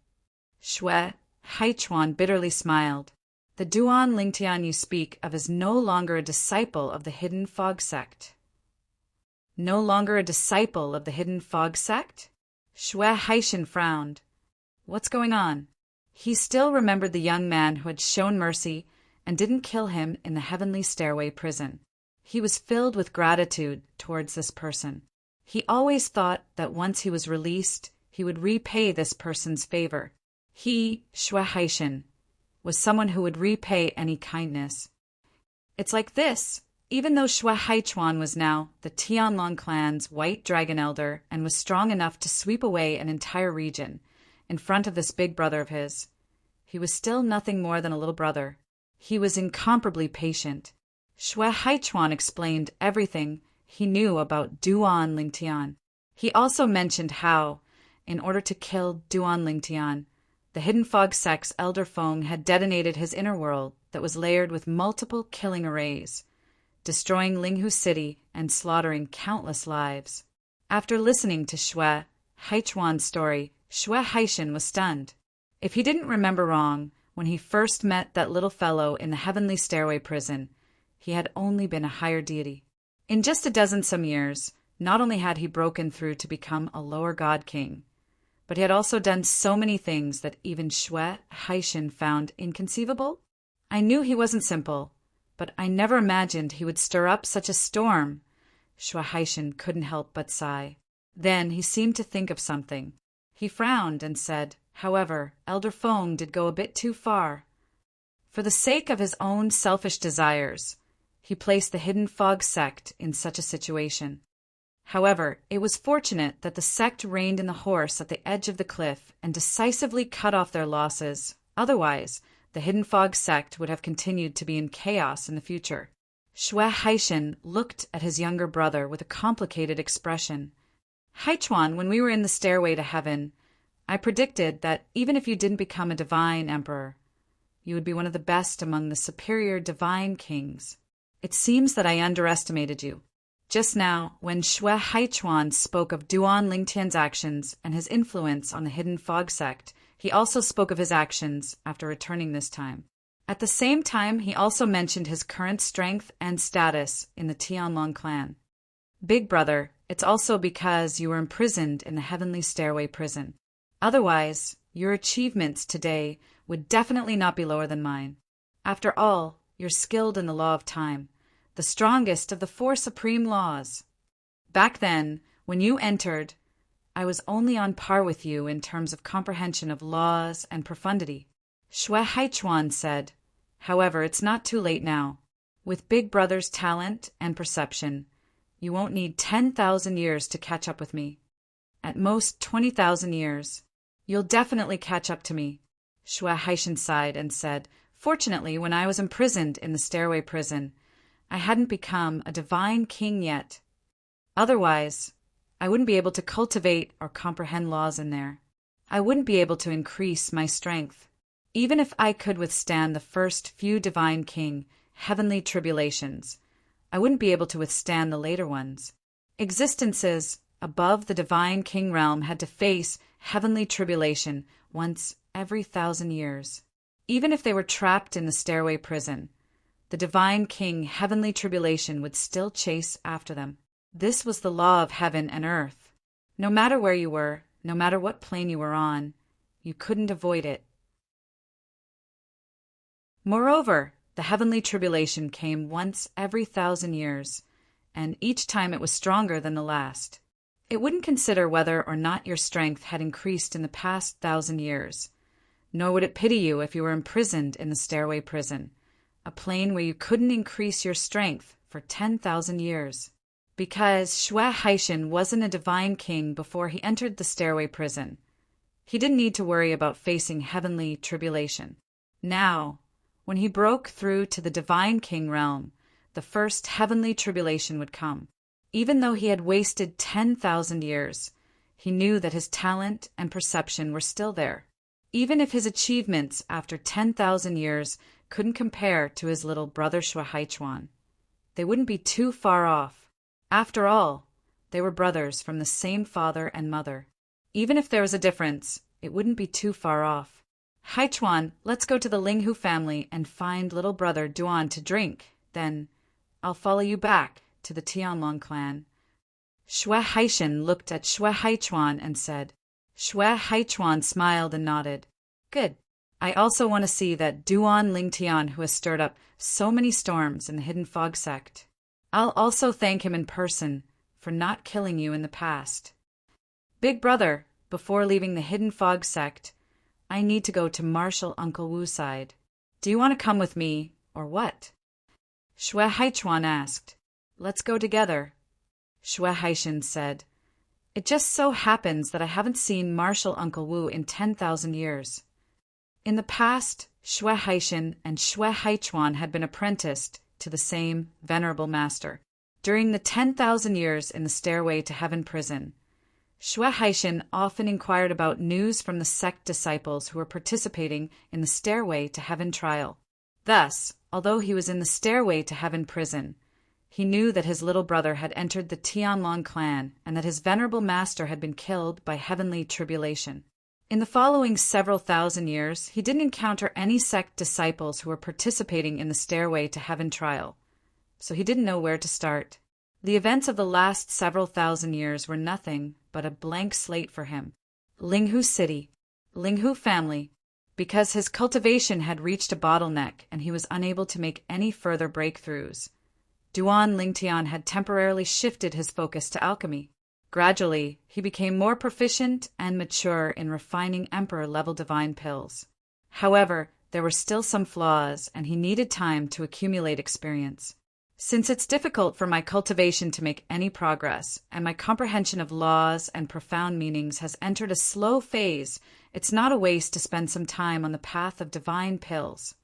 Xue Haichuan bitterly smiled. The Duan Lingtian you speak of is no longer a disciple of the Hidden Fog Sect. No longer a disciple of the Hidden Fog Sect? Xue Haishan frowned. What's going on? He still remembered the young man who had shown mercy and didn't kill him in the Heavenly Stairway prison. He was filled with gratitude towards this person. He always thought that once he was released, he would repay this person's favor. He, Xue Haishan, was someone who would repay any kindness. It's like this. Even though Xue Haichuan was now the Tianlong clan's White Dragon Elder and was strong enough to sweep away an entire region in front of this big brother of his, he was still nothing more than a little brother. He was incomparably patient. Xue Haichuan explained everything he knew about Duan Lingtian. He also mentioned how, in order to kill Duan Lingtian, the Hidden Fog Sect's Elder Feng had detonated his inner world that was layered with multiple killing arrays, destroying Linghu City and slaughtering countless lives. After listening to Xue Haichuan's story, Xue Haishan was stunned. If he didn't remember wrong, when he first met that little fellow in the Heavenly Stairway prison, he had only been a higher deity. In just a dozen some years, not only had he broken through to become a lower god king, but he had also done so many things that even Xue Haishan found inconceivable. I knew he wasn't simple, but I never imagined he would stir up such a storm. Xue Haishan couldn't help but sigh. Then he seemed to think of something. He frowned and said, however, Elder Feng did go a bit too far. For the sake of his own selfish desires, he placed the Hidden Fog Sect in such a situation. However, it was fortunate that the sect reined in the horse at the edge of the cliff and decisively cut off their losses. Otherwise, the Hidden Fog Sect would have continued to be in chaos in the future. Xue Haishan looked at his younger brother with a complicated expression. Haichuan, when we were in the stairway to heaven, I predicted that even if you didn't become a divine emperor, you would be one of the best among the superior divine kings. It seems that I underestimated you. Just now, when Xue Haichuan spoke of Duan Lingtian's actions and his influence on the Hidden Fog Sect, he also spoke of his actions after returning this time. At the same time, he also mentioned his current strength and status in the Tianlong clan. Big brother, it's also because you were imprisoned in the Heavenly Stairway prison. Otherwise, your achievements today would definitely not be lower than mine. After all, you're skilled in the law of time, the strongest of the 4 supreme laws. Back then, when you entered, I was only on par with you in terms of comprehension of laws and profundity. Xue Haichuan said, however, it's not too late now. With Big Brother's talent and perception, you won't need 10,000 years to catch up with me. At most 20,000 years. You'll definitely catch up to me. Xue Haishan sighed and said, fortunately, when I was imprisoned in the stairway prison, I hadn't become a divine king yet. Otherwise, I wouldn't be able to cultivate or comprehend laws in there. I wouldn't be able to increase my strength. Even if I could withstand the first few divine king, heavenly tribulations, I wouldn't be able to withstand the later ones. Existences above the divine king realm had to face heavenly tribulation once every 1,000 years. Even if they were trapped in the stairway prison, the divine king heavenly tribulation would still chase after them. This was the law of heaven and earth. No matter where you were, no matter what plane you were on, you couldn't avoid it. Moreover, the heavenly tribulation came once every 1,000 years, and each time it was stronger than the last. It wouldn't consider whether or not your strength had increased in the past 1,000 years, nor would it pity you if you were imprisoned in the stairway prison, a plane where you couldn't increase your strength for 10,000 years. Because Xue Haishan wasn't a divine king before he entered the stairway prison, he didn't need to worry about facing heavenly tribulation. Now, when he broke through to the divine king realm, the first heavenly tribulation would come. Even though he had wasted 10,000 years, he knew that his talent and perception were still there. Even if his achievements after 10,000 years couldn't compare to his little brother Xue Haichuan, they wouldn't be too far off. After all, they were brothers from the same father and mother. Even if there was a difference, it wouldn't be too far off. Haichuan, let's go to the Linghu family and find little brother Duan to drink. Then I'll follow you back to the Tianlong clan. Xue Haishan looked at Xue Haichuan and said. Xue Haichuan smiled and nodded. Good. I also want to see that Duan Lingtian who has stirred up so many storms in the Hidden Fog sect. I'll also thank him in person for not killing you in the past. Big brother, before leaving the Hidden Fog sect, I need to go to Marshal Uncle Wu's side. Do you want to come with me, or what? Xue Haichuan asked. Let's go together. Xue Haishan said. It just so happens that I haven't seen Marshal Uncle Wu in 10,000 years. In the past, Xue Haishan and Xue Haichuan had been apprenticed to the same venerable master. During the 10,000 years in the Stairway to Heaven prison, Xue Haishan often inquired about news from the sect disciples who were participating in the Stairway to Heaven trial. Thus, although he was in the Stairway to Heaven prison, he knew that his little brother had entered the Tianlong clan and that his venerable master had been killed by heavenly tribulation. In the following several thousand years, he didn't encounter any sect disciples who were participating in the Stairway to Heaven trial, so he didn't know where to start. The events of the last several thousand years were nothing but a blank slate for him. Linghu City, Linghu family. Because his cultivation had reached a bottleneck and he was unable to make any further breakthroughs, Duan Lingtian had temporarily shifted his focus to alchemy. Gradually, he became more proficient and mature in refining emperor-level divine pills. However, there were still some flaws, and he needed time to accumulate experience. Since it's difficult for my cultivation to make any progress, and my comprehension of laws and profound meanings has entered a slow phase, it's not a waste to spend some time on the path of divine pills.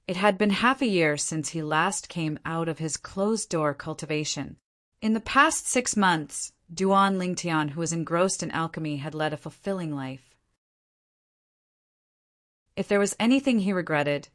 It had been half a year since he last came out of his closed-door cultivation. In the past 6 months, Duan Lingtian, who was engrossed in alchemy, had led a fulfilling life. If there was anything he regretted,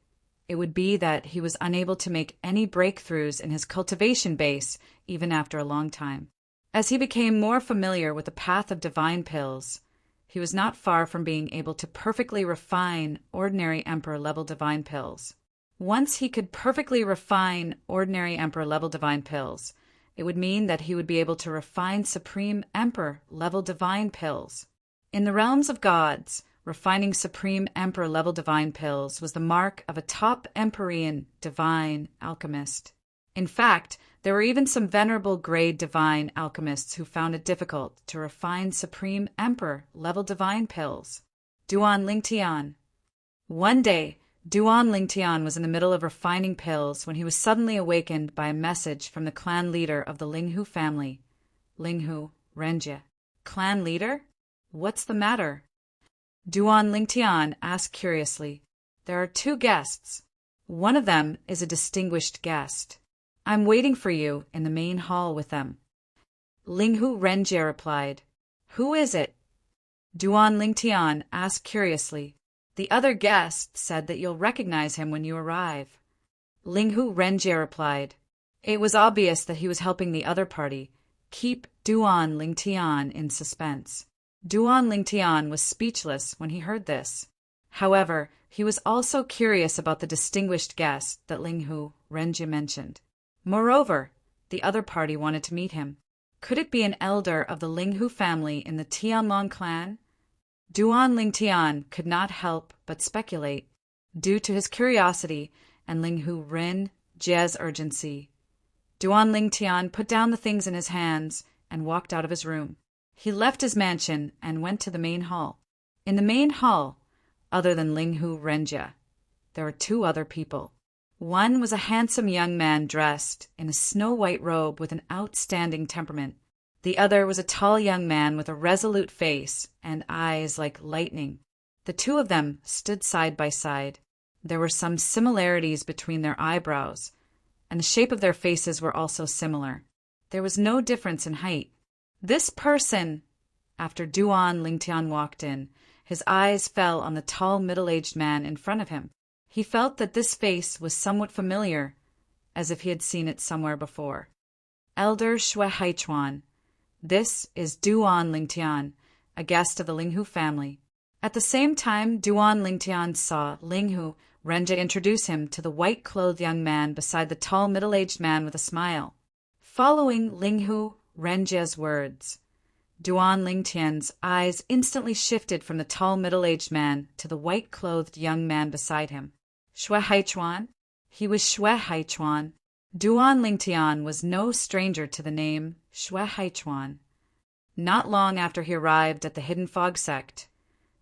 it would be that he was unable to make any breakthroughs in his cultivation base even after a long time. As he became more familiar with the path of divine pills, he was not far from being able to perfectly refine ordinary emperor-level divine pills. Once he could perfectly refine ordinary emperor-level divine pills, it would mean that he would be able to refine supreme emperor-level divine pills. In the realms of gods, refining supreme emperor-level divine pills was the mark of a top empyrean divine alchemist. In fact, there were even some venerable grade divine alchemists who found it difficult to refine supreme emperor-level divine pills. Duan Lingtian. One day, Duan Lingtian was in the middle of refining pills when he was suddenly awakened by a message from the clan leader of the Linghu family, Linghu Renjie. Clan leader? What's the matter? Duan Lingtian asked curiously. There are 2 guests. One of them is a distinguished guest. I'm waiting for you in the main hall with them. Linghu Renjie replied. Who is it? Duan Lingtian asked curiously. The other guest said that you'll recognize him when you arrive. Linghu Renjie replied. It was obvious that he was helping the other party keep Duan Lingtian in suspense. Duan Lingtian was speechless when he heard this. However, he was also curious about the distinguished guest that Linghu Renjie mentioned. Moreover, the other party wanted to meet him. Could it be an elder of the Linghu family in the Tianlong clan? Duan Lingtian could not help but speculate, due to his curiosity and Linghu Renjie's urgency. Duan Lingtian put down the things in his hands and walked out of his room. He left his mansion and went to the main hall. In the main hall, other than Linghu Renjia, there were two other people. One was a handsome young man dressed in a snow-white robe with an outstanding temperament. The other was a tall young man with a resolute face and eyes like lightning. The two of them stood side by side. There were some similarities between their eyebrows, and the shape of their faces were also similar. There was no difference in height. This person, after Duan Lingtian walked in, his eyes fell on the tall middle-aged man in front of him. He felt that this face was somewhat familiar, as if he had seen it somewhere before. Elder Xue Haichuan. This is Duan Lingtian, a guest of the Linghu family. At the same time, Duan Lingtian saw Linghu Renjia introduce him to the white-clothed young man beside the tall middle-aged man with a smile. Following Linghu Renjia's words, Duan Lingtian's eyes instantly shifted from the tall middle-aged man to the white-clothed young man beside him. Xue Haichuan? He was Xue Haichuan. Duan Lingtian was no stranger to the name Xue Haichuan. Not long after he arrived at the Hidden Fog sect,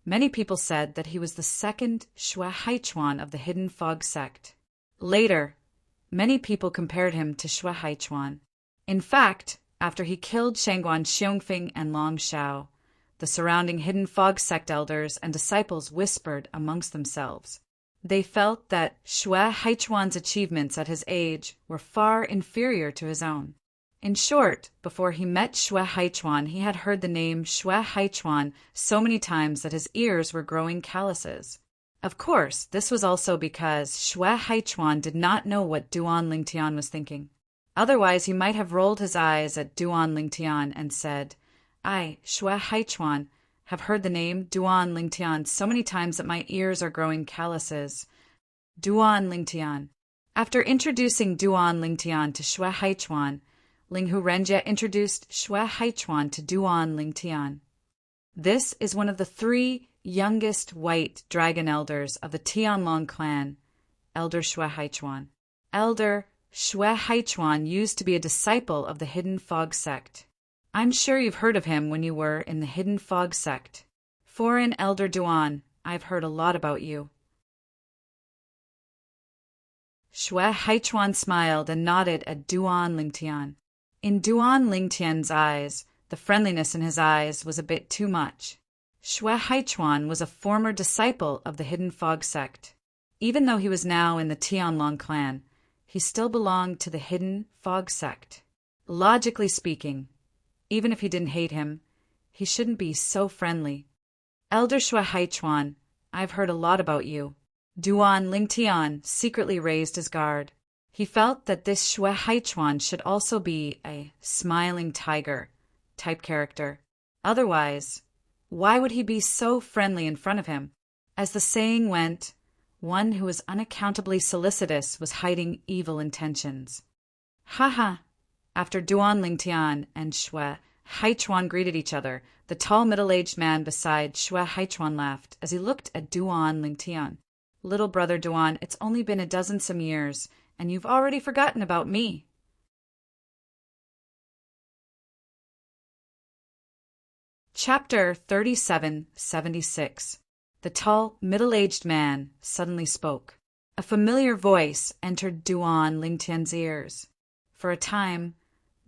many people said that he was the second Xue Haichuan of the Hidden Fog sect. Later, many people compared him to Xue Haichuan. In fact, after he killed Shangguan Xiongfing and Long Shao, the surrounding Hidden Fog sect elders and disciples whispered amongst themselves. They felt that Xue Haichuan's achievements at his age were far inferior to his own. In short, before he met Xue Haichuan, he had heard the name Xue Haichuan so many times that his ears were growing calluses. Of course, this was also because Xue Haichuan did not know what Duan Lingtian was thinking. Otherwise, he might have rolled his eyes at Duan Lingtian and said, I, Xue Haichuan, have heard the name Duan Lingtian so many times that my ears are growing calluses. Duan Lingtian. After introducing Duan Lingtian to Xue Haichuan, Linghu Renjia introduced Xue Haichuan to Duan Lingtian. This is one of the 3 youngest white dragon elders of the Tianlong clan, Elder Xue Haichuan. Elder Xue Haichuan used to be a disciple of the Hidden Fog sect. I'm sure you've heard of him when you were in the Hidden Fog sect. Foreign Elder Duan, I've heard a lot about you. Xue Haichuan smiled and nodded at Duan Lingtian. In Duan Lingtian's eyes, the friendliness in his eyes was a bit too much. Xue Haichuan was a former disciple of the Hidden Fog sect. Even though he was now in the Tianlong clan, he still belonged to the Hidden Fog sect. Logically speaking, even if he didn't hate him, he shouldn't be so friendly. Elder Xue Haichuan, I've heard a lot about you. Duan Lingtian secretly raised his guard. He felt that this Xue Haichuan should also be a smiling tiger type character. Otherwise, why would he be so friendly in front of him? As the saying went, one who was unaccountably solicitous was hiding evil intentions. Haha! After Duan Lingtian and Xue Haichuan greeted each other, the tall middle-aged man beside Xue Haichuan laughed as he looked at Duan Lingtian. Little brother Duan, it's only been a dozen some years, and you've already forgotten about me. Chapter 3776. The tall, middle-aged man suddenly spoke. A familiar voice entered Duan Lingtian's ears. For a time,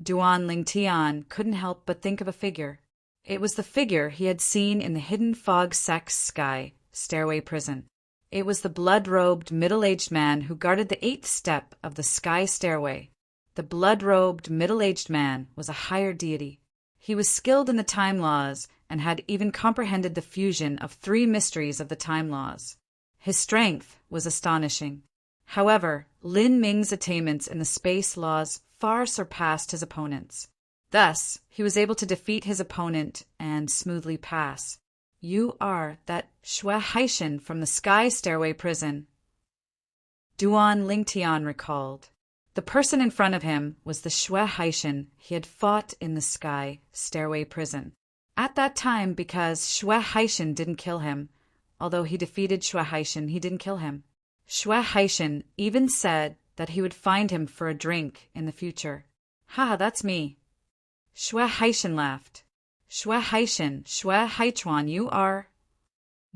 Duan Lingtian couldn't help but think of a figure. It was the figure he had seen in the Hidden Fog sect's sky stairway prison. It was the blood-robed, middle-aged man who guarded the 8th step of the sky stairway. The blood-robed, middle-aged man was a higher deity. He was skilled in the time laws and had even comprehended the fusion of 3 mysteries of the time laws. His strength was astonishing. However, Lin Ming's attainments in the space laws far surpassed his opponent's. Thus, he was able to defeat his opponent and smoothly pass. You are that Xue Haishan from the Sky Stairway Prison. Duan Lingtian recalled. The person in front of him was the Xue Haishan he had fought in the Sky Stairway Prison. At that time, because Xue Haishan didn't kill him, although he defeated Xue Haishan, he didn't kill him. Xue Haishan even said that he would find him for a drink in the future. Haha, that's me. Xue Haishan laughed. Shue Haishan, Shue Haichuan, you are.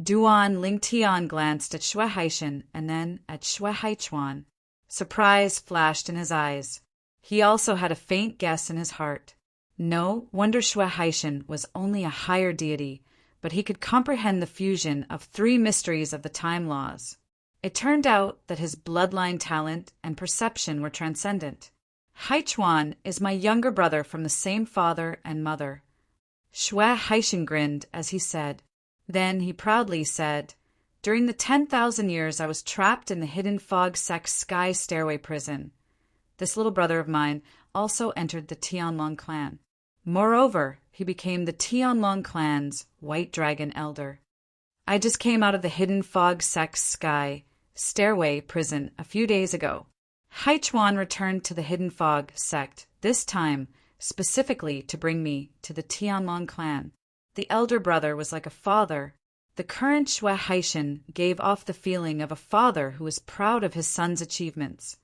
Duan Lingtian glanced at Shue Haishan and then at Shue Haichuan. Surprise flashed in his eyes. He also had a faint guess in his heart. No wonder Shue Haishan was only a higher deity, but he could comprehend the fusion of three mysteries of the time laws. It turned out that his bloodline talent and perception were transcendent. Haichuan is my younger brother from the same father and mother. Shue Haishan grinned as he said. Then he proudly said, during the 10,000 years I was trapped in the hidden fog sect sky stairway prison. This little brother of mine also entered the Tianlong clan. Moreover, he became the Tianlong clan's White Dragon Elder. I just came out of the hidden fog sect sky stairway prison a few days ago. Haichuan returned to the hidden fog sect, this time specifically to bring me to the Tianlong clan. The elder brother was like a father. The current Shue Haishan gave off the feeling of a father who was proud of his son's achievements.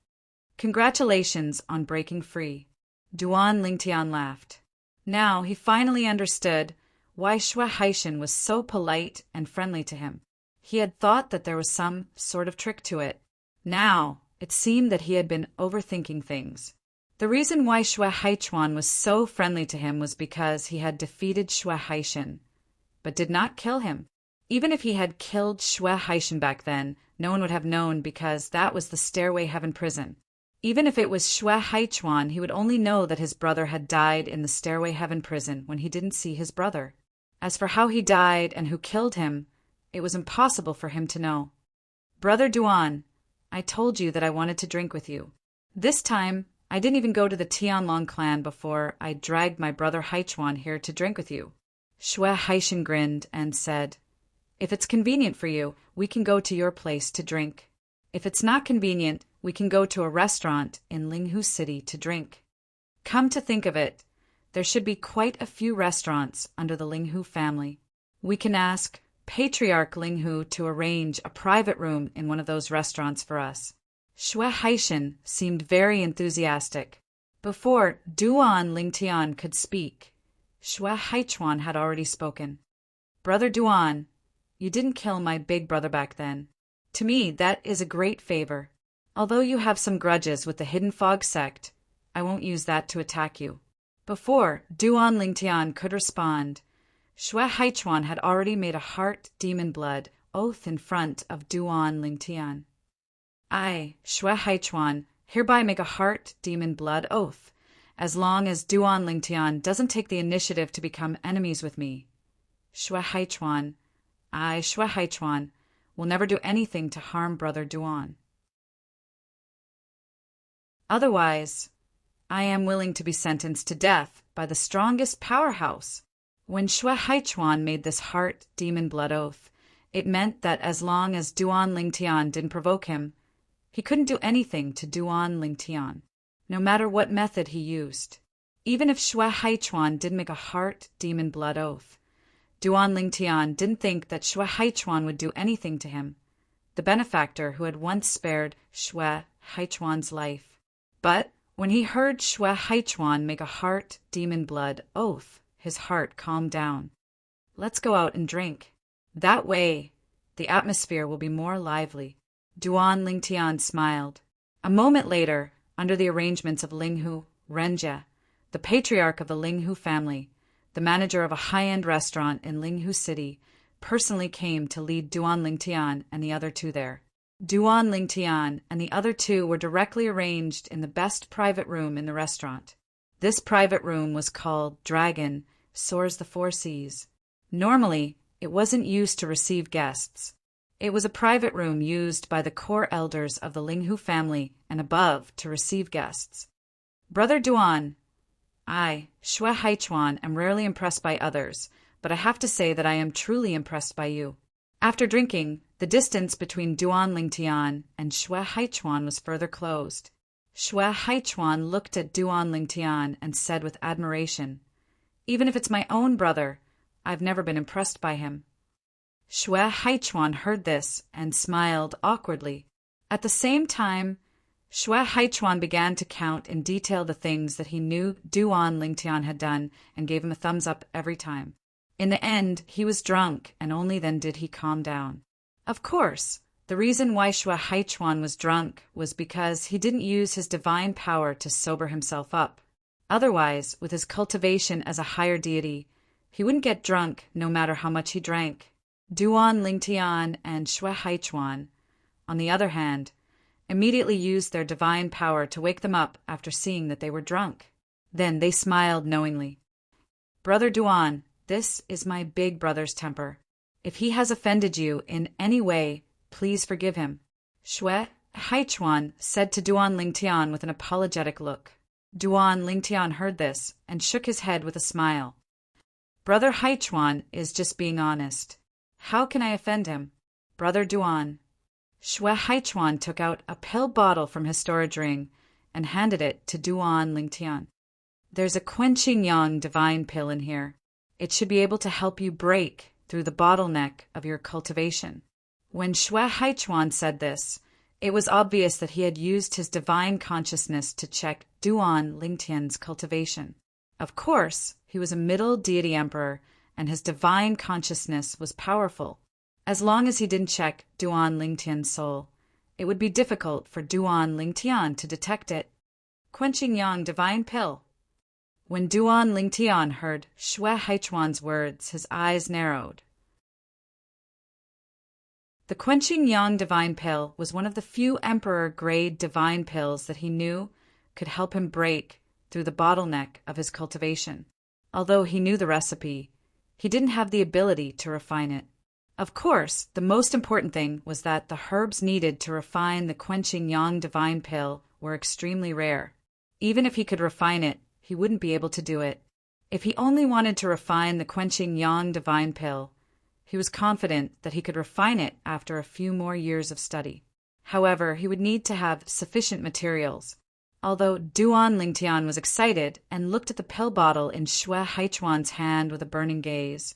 Congratulations on breaking free. Duan Lingtian laughed. Now he finally understood why Shue Haishan was so polite and friendly to him. He had thought that there was some sort of trick to it. Now it seemed that he had been overthinking things. The reason why Shue Haichuan was so friendly to him was because he had defeated Shue Haishan, but did not kill him. Even if he had killed Shue Haishan back then, no one would have known because that was the Stairway Heaven prison. Even if it was Shue Haichuan, he would only know that his brother had died in the Stairway Heaven prison when he didn't see his brother. As for how he died and who killed him, it was impossible for him to know. Brother Duan, I told you that I wanted to drink with you. This time, I didn't even go to the Tianlong clan before I dragged my brother Haichuan here to drink with you. Shue Haishan grinned and said, if it's convenient for you, we can go to your place to drink. If it's not convenient, we can go to a restaurant in Linghu City to drink. Come to think of it, there should be quite a few restaurants under the Linghu family. We can ask Patriarch Linghu to arrange a private room in one of those restaurants for us. Shue Haishan seemed very enthusiastic. Before Duan Lingtian could speak, Shue Haichuan had already spoken. Brother Duan, you didn't kill my big brother back then. To me, that is a great favor. Although you have some grudges with the Hidden Fog sect, I won't use that to attack you. Before Duan Lingtian could respond, Shue Haichuan had already made a heart demon blood oath in front of Duan Lingtian. I, Shue Haichuan, hereby make a heart demon blood oath, as long as Duan Lingtian doesn't take the initiative to become enemies with me. Shue Haichuan, I, Shue Haichuan, will never do anything to harm Brother Duan. Otherwise, I am willing to be sentenced to death by the strongest powerhouse. When Shue Haichuan made this heart demon blood oath, it meant that as long as Duan Lingtian didn't provoke him, he couldn't do anything to Duan Lingtian, no matter what method he used. Even if Shue Haichuan did make a heart demon blood oath, Duan Lingtian didn't think that Shue Haichuan would do anything to him, the benefactor who had once spared Shue Haichuan's life. But when he heard Shue Haichuan make a heart demon blood oath, his heart calmed down. Let's go out and drink. That way, the atmosphere will be more lively. Duan Lingtian smiled. A moment later, under the arrangements of Linghu Renjie, the patriarch of the Linghu family, the manager of a high-end restaurant in Linghu City, personally came to lead Duan Lingtian and the other two there. Duan Lingtian and the other two were directly arranged in the best private room in the restaurant. This private room was called Dragon Soars the Four Seas. Normally, it wasn't used to receive guests. It was a private room used by the core elders of the Linghu family and above to receive guests. Brother Duan, I, Shue Haichuan, am rarely impressed by others, but I have to say that I am truly impressed by you. After drinking, the distance between Duan Lingtian and Shue Haichuan was further closed. Shue Haichuan looked at Duan Lingtian and said with admiration, even if it's my own brother, I've never been impressed by him. Shue Haichuan heard this and smiled awkwardly. At the same time, Xue Haichuan began to count in detail the things that he knew Duan Lingtian had done and gave him a thumbs up every time. In the end, he was drunk, and only then did he calm down. Of course, the reason why Xue Haichuan was drunk was because he didn't use his divine power to sober himself up. Otherwise, with his cultivation as a higher deity, he wouldn't get drunk no matter how much he drank. Duan Lingtian and Xue Haichuan, on the other hand, immediately used their divine power to wake them up after seeing that they were drunk. Then they smiled knowingly. Brother Duan, this is my big brother's temper. If he has offended you in any way, please forgive him. Xue Haichuan said to Duan Lingtian with an apologetic look. Duan Lingtian heard this and shook his head with a smile. Brother Haichuan is just being honest. How can I offend him? Brother Duan. Xue Haichuan took out a pill bottle from his storage ring and handed it to Duan Lingtian. There's a quenching yang divine pill in here. It should be able to help you break through the bottleneck of your cultivation. When Xue Haichuan said this, it was obvious that he had used his divine consciousness to check Duan Lingtian's cultivation. Of course, he was a middle deity emperor, and his divine consciousness was powerful. As long as he didn't check Duan Lingtian's soul, it would be difficult for Duan Lingtian to detect it. Quenching yang divine pill. When Duan Lingtian heard Xue Haichuan's words, his eyes narrowed. The quenching yang divine pill was one of the few emperor-grade divine pills that he knew could help him break through the bottleneck of his cultivation. Although he knew the recipe, he didn't have the ability to refine it. Of course, the most important thing was that the herbs needed to refine the quenching yang divine pill were extremely rare. Even if he could refine it, he wouldn't be able to do it. If he only wanted to refine the quenching yang divine pill, he was confident that he could refine it after a few more years of study. However, he would need to have sufficient materials. Although Duan Lingtian was excited and looked at the pill bottle in Xue Haichuan's hand with a burning gaze,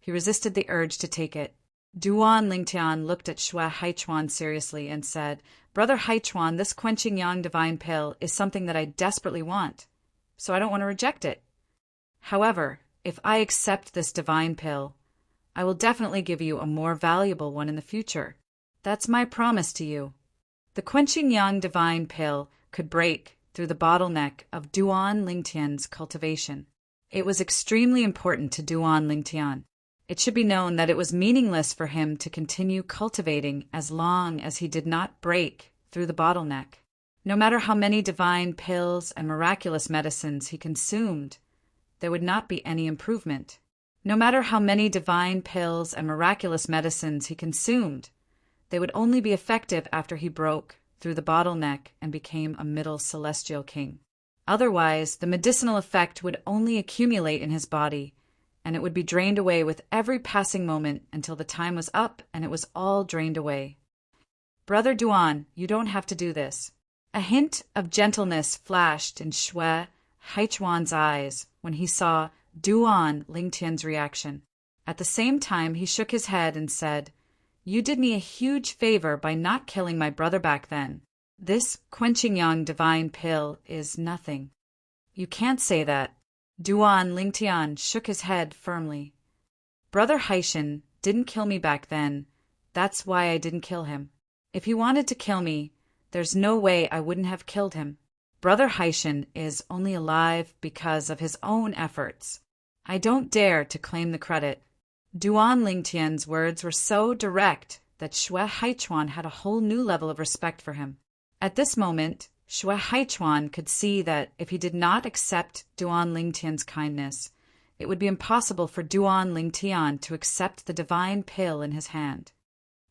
he resisted the urge to take it. Duan Lingtian looked at Xue Haichuan seriously and said, Brother Haichuan, this quenching yang divine pill is something that I desperately want, so I don't want to reject it. However, if I accept this divine pill, I will definitely give you a more valuable one in the future. That's my promise to you. The quenching yang divine pill could break through the bottleneck of Duan Lingtian's cultivation. It was extremely important to Duan Lingtian. It should be known that it was meaningless for him to continue cultivating as long as he did not break through the bottleneck. No matter how many divine pills and miraculous medicines he consumed, there would not be any improvement. No matter how many divine pills and miraculous medicines he consumed, they would only be effective after he broke through the bottleneck and became a middle celestial king. Otherwise, the medicinal effect would only accumulate in his body, and it would be drained away with every passing moment until the time was up and it was all drained away. Brother Duan, you don't have to do this. A hint of gentleness flashed in Xue Haichuan's eyes when he saw Duan Lingtian's reaction. At the same time, he shook his head and said, You did me a huge favor by not killing my brother back then. This quenching yang divine pill is nothing. You can't say that. Duan Lingtian shook his head firmly. Brother Haishan didn't kill me back then. That's why I didn't kill him. If he wanted to kill me, there's no way I wouldn't have killed him. Brother Haishan is only alive because of his own efforts. I don't dare to claim the credit. Duan Lingtian's words were so direct that Xue Haichuan had a whole new level of respect for him. At this moment, Xue Haichuan could see that if he did not accept Duan Lingtian's kindness, it would be impossible for Duan Lingtian to accept the divine pill in his hand.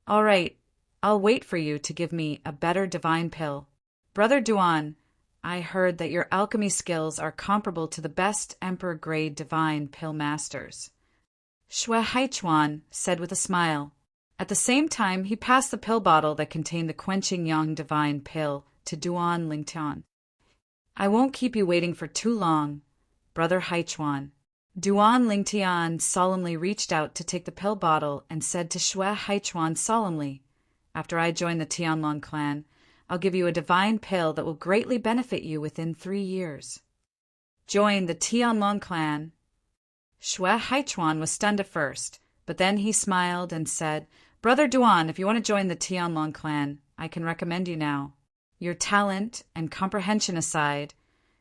All right, I'll wait for you to give me a better divine pill. Brother Duan, I heard that your alchemy skills are comparable to the best emperor-grade divine pill masters. Xue Haichuan said with a smile. At the same time, he passed the pill bottle that contained the quenching yang divine pill to Duan Lingtian. I won't keep you waiting for too long, Brother Haichuan. Duan Lingtian solemnly reached out to take the pill bottle and said to Xue Haichuan solemnly, After I join the Tianlong clan, I'll give you a divine pill that will greatly benefit you within 3 years. Join the Tianlong clan. Xue Haichuan was stunned at first, but then he smiled and said, Brother Duan, if you want to join the Tianlong clan, I can recommend you now. Your talent and comprehension aside,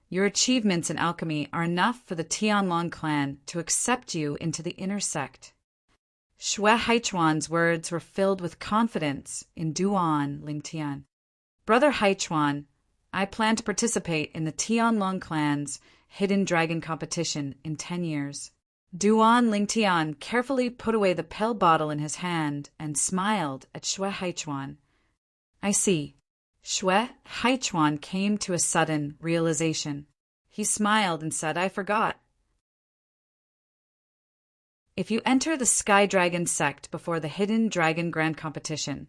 your achievements in alchemy are enough for the Tianlong clan to accept you into the inner sect. Xue Haichuan's words were filled with confidence in Duan Lingtian. Brother Haichuan, I plan to participate in the Tianlong clan's Hidden Dragon competition in 10 years. Duan Lingtian carefully put away the pill bottle in his hand and smiled at Xue Haichuan. I see. Xue Haichuan came to a sudden realization. He smiled and said, I forgot. If you enter the Sky Dragon sect before the Hidden Dragon Grand Competition,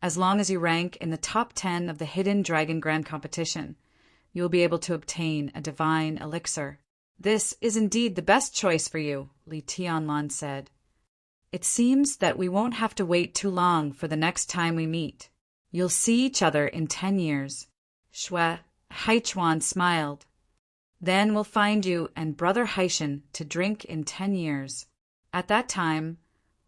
as long as you rank in the top 10 of the Hidden Dragon Grand Competition, you will be able to obtain a divine elixir. This is indeed the best choice for you, Li Tianlan said. It seems that we won't have to wait too long for the next time we meet. You'll see each other in 10 years. Xue Haichuan smiled. Then we'll find you and Brother Haishan to drink in 10 years. At that time,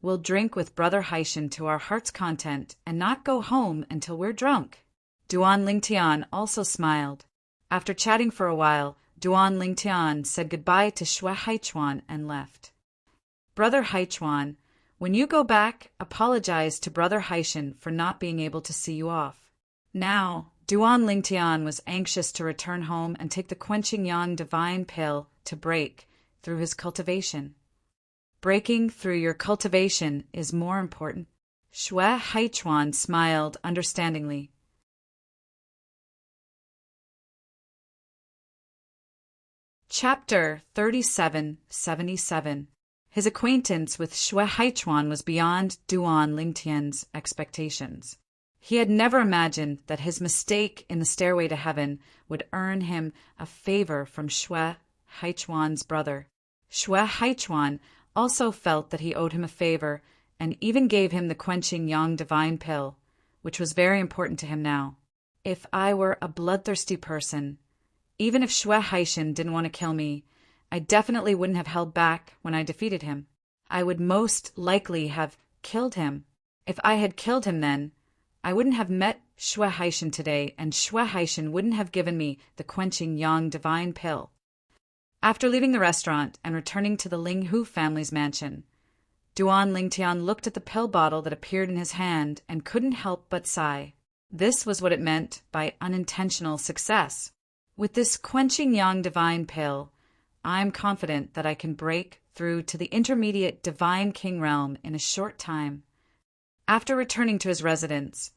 we'll drink with Brother Haishan to our heart's content and not go home until we're drunk. Duan Lingtian also smiled. After chatting for a while, Duan Lingtian said goodbye to Xue Haichuan and left. Brother Haichuan, when you go back, apologize to Brother Haishan for not being able to see you off. Now, Duan Lingtian was anxious to return home and take the Quenching Yang divine pill to break through his cultivation. Breaking through your cultivation is more important. Xue Haichuan smiled understandingly. Chapter 3777. His acquaintance with Xue Haichuan was beyond Duan Lingtian's expectations. He had never imagined that his mistake in the stairway to heaven would earn him a favor from Xue Haichuan's brother. Xue Haichuan also felt that he owed him a favor and even gave him the Quenching Yang divine pill, which was very important to him now. If I were a bloodthirsty person, even if Xue Haishan didn't want to kill me, I definitely wouldn't have held back when I defeated him. I would most likely have killed him. If I had killed him then, I wouldn't have met Xue Haishan today, and Xue Haishan wouldn't have given me the Quenching Yang divine pill. After leaving the restaurant and returning to the Ling Hu family's mansion, Duan Lingtian looked at the pill bottle that appeared in his hand and couldn't help but sigh. This was what it meant by unintentional success. With this Quenching Yang divine pill, I'm confident that I can break through to the intermediate divine king realm in a short time. After returning to his residence,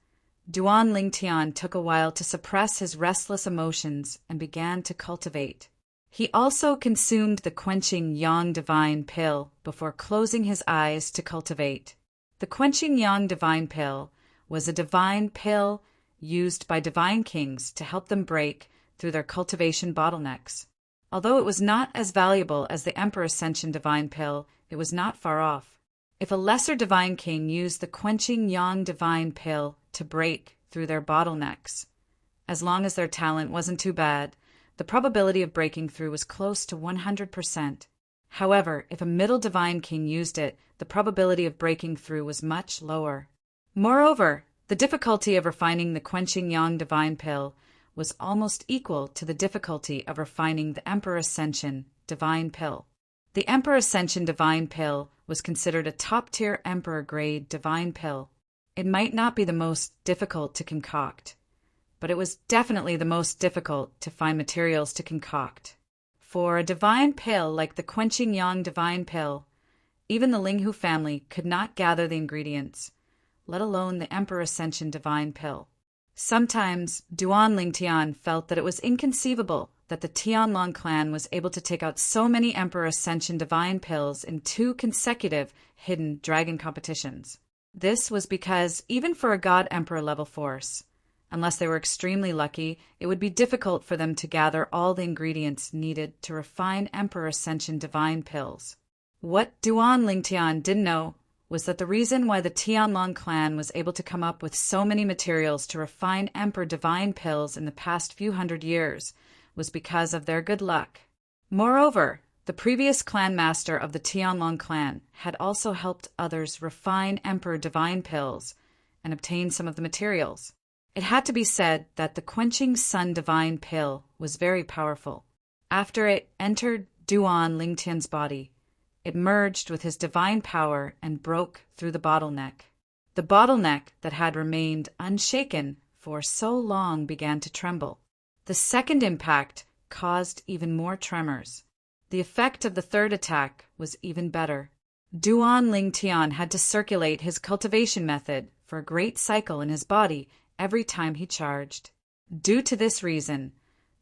Duan Lingtian took a while to suppress his restless emotions and began to cultivate. He also consumed the Quenching Yang divine pill before closing his eyes to cultivate. The Quenching Yang divine pill was a divine pill used by divine kings to help them break through their cultivation bottlenecks. Although it was not as valuable as the Emperor Ascension divine pill, it was not far off. If a lesser divine king used the Quenching Yang divine pill to break through their bottlenecks, as long as their talent wasn't too bad, the probability of breaking through was close to 100%. However, if a middle divine king used it, the probability of breaking through was much lower. Moreover, the difficulty of refining the Quenching Yang divine pill was almost equal to the difficulty of refining the Emperor Ascension divine pill. The Emperor Ascension divine pill was considered a top-tier emperor-grade divine pill. It might not be the most difficult to concoct, but it was definitely the most difficult to find materials to concoct. For a divine pill like the Quenching Yang divine pill, even the Ling Hu family could not gather the ingredients, let alone the Emperor Ascension divine pill. Sometimes Duan Lingtian felt that it was inconceivable that the Tianlong clan was able to take out so many Emperor Ascension divine pills in 2 consecutive hidden dragon competitions. This was because even for a God Emperor level force, unless they were extremely lucky, it would be difficult for them to gather all the ingredients needed to refine Emperor Ascension divine pills. What Duan Lingtian didn't know was that the reason why the Tianlong clan was able to come up with so many materials to refine Emperor Divine pills in the past few hundred years was because of their good luck. Moreover, the previous clan master of the Tianlong clan had also helped others refine Emperor Divine pills and obtain some of the materials. It had to be said that the Quenching Sun Divine pill was very powerful. After it entered Duan Lingtian's body, it merged with his divine power and broke through the bottleneck. The bottleneck that had remained unshaken for so long began to tremble. The second impact caused even more tremors. The effect of the third attack was even better. Duan Lingtian had to circulate his cultivation method for a great cycle in his body every time he charged. Due to this reason,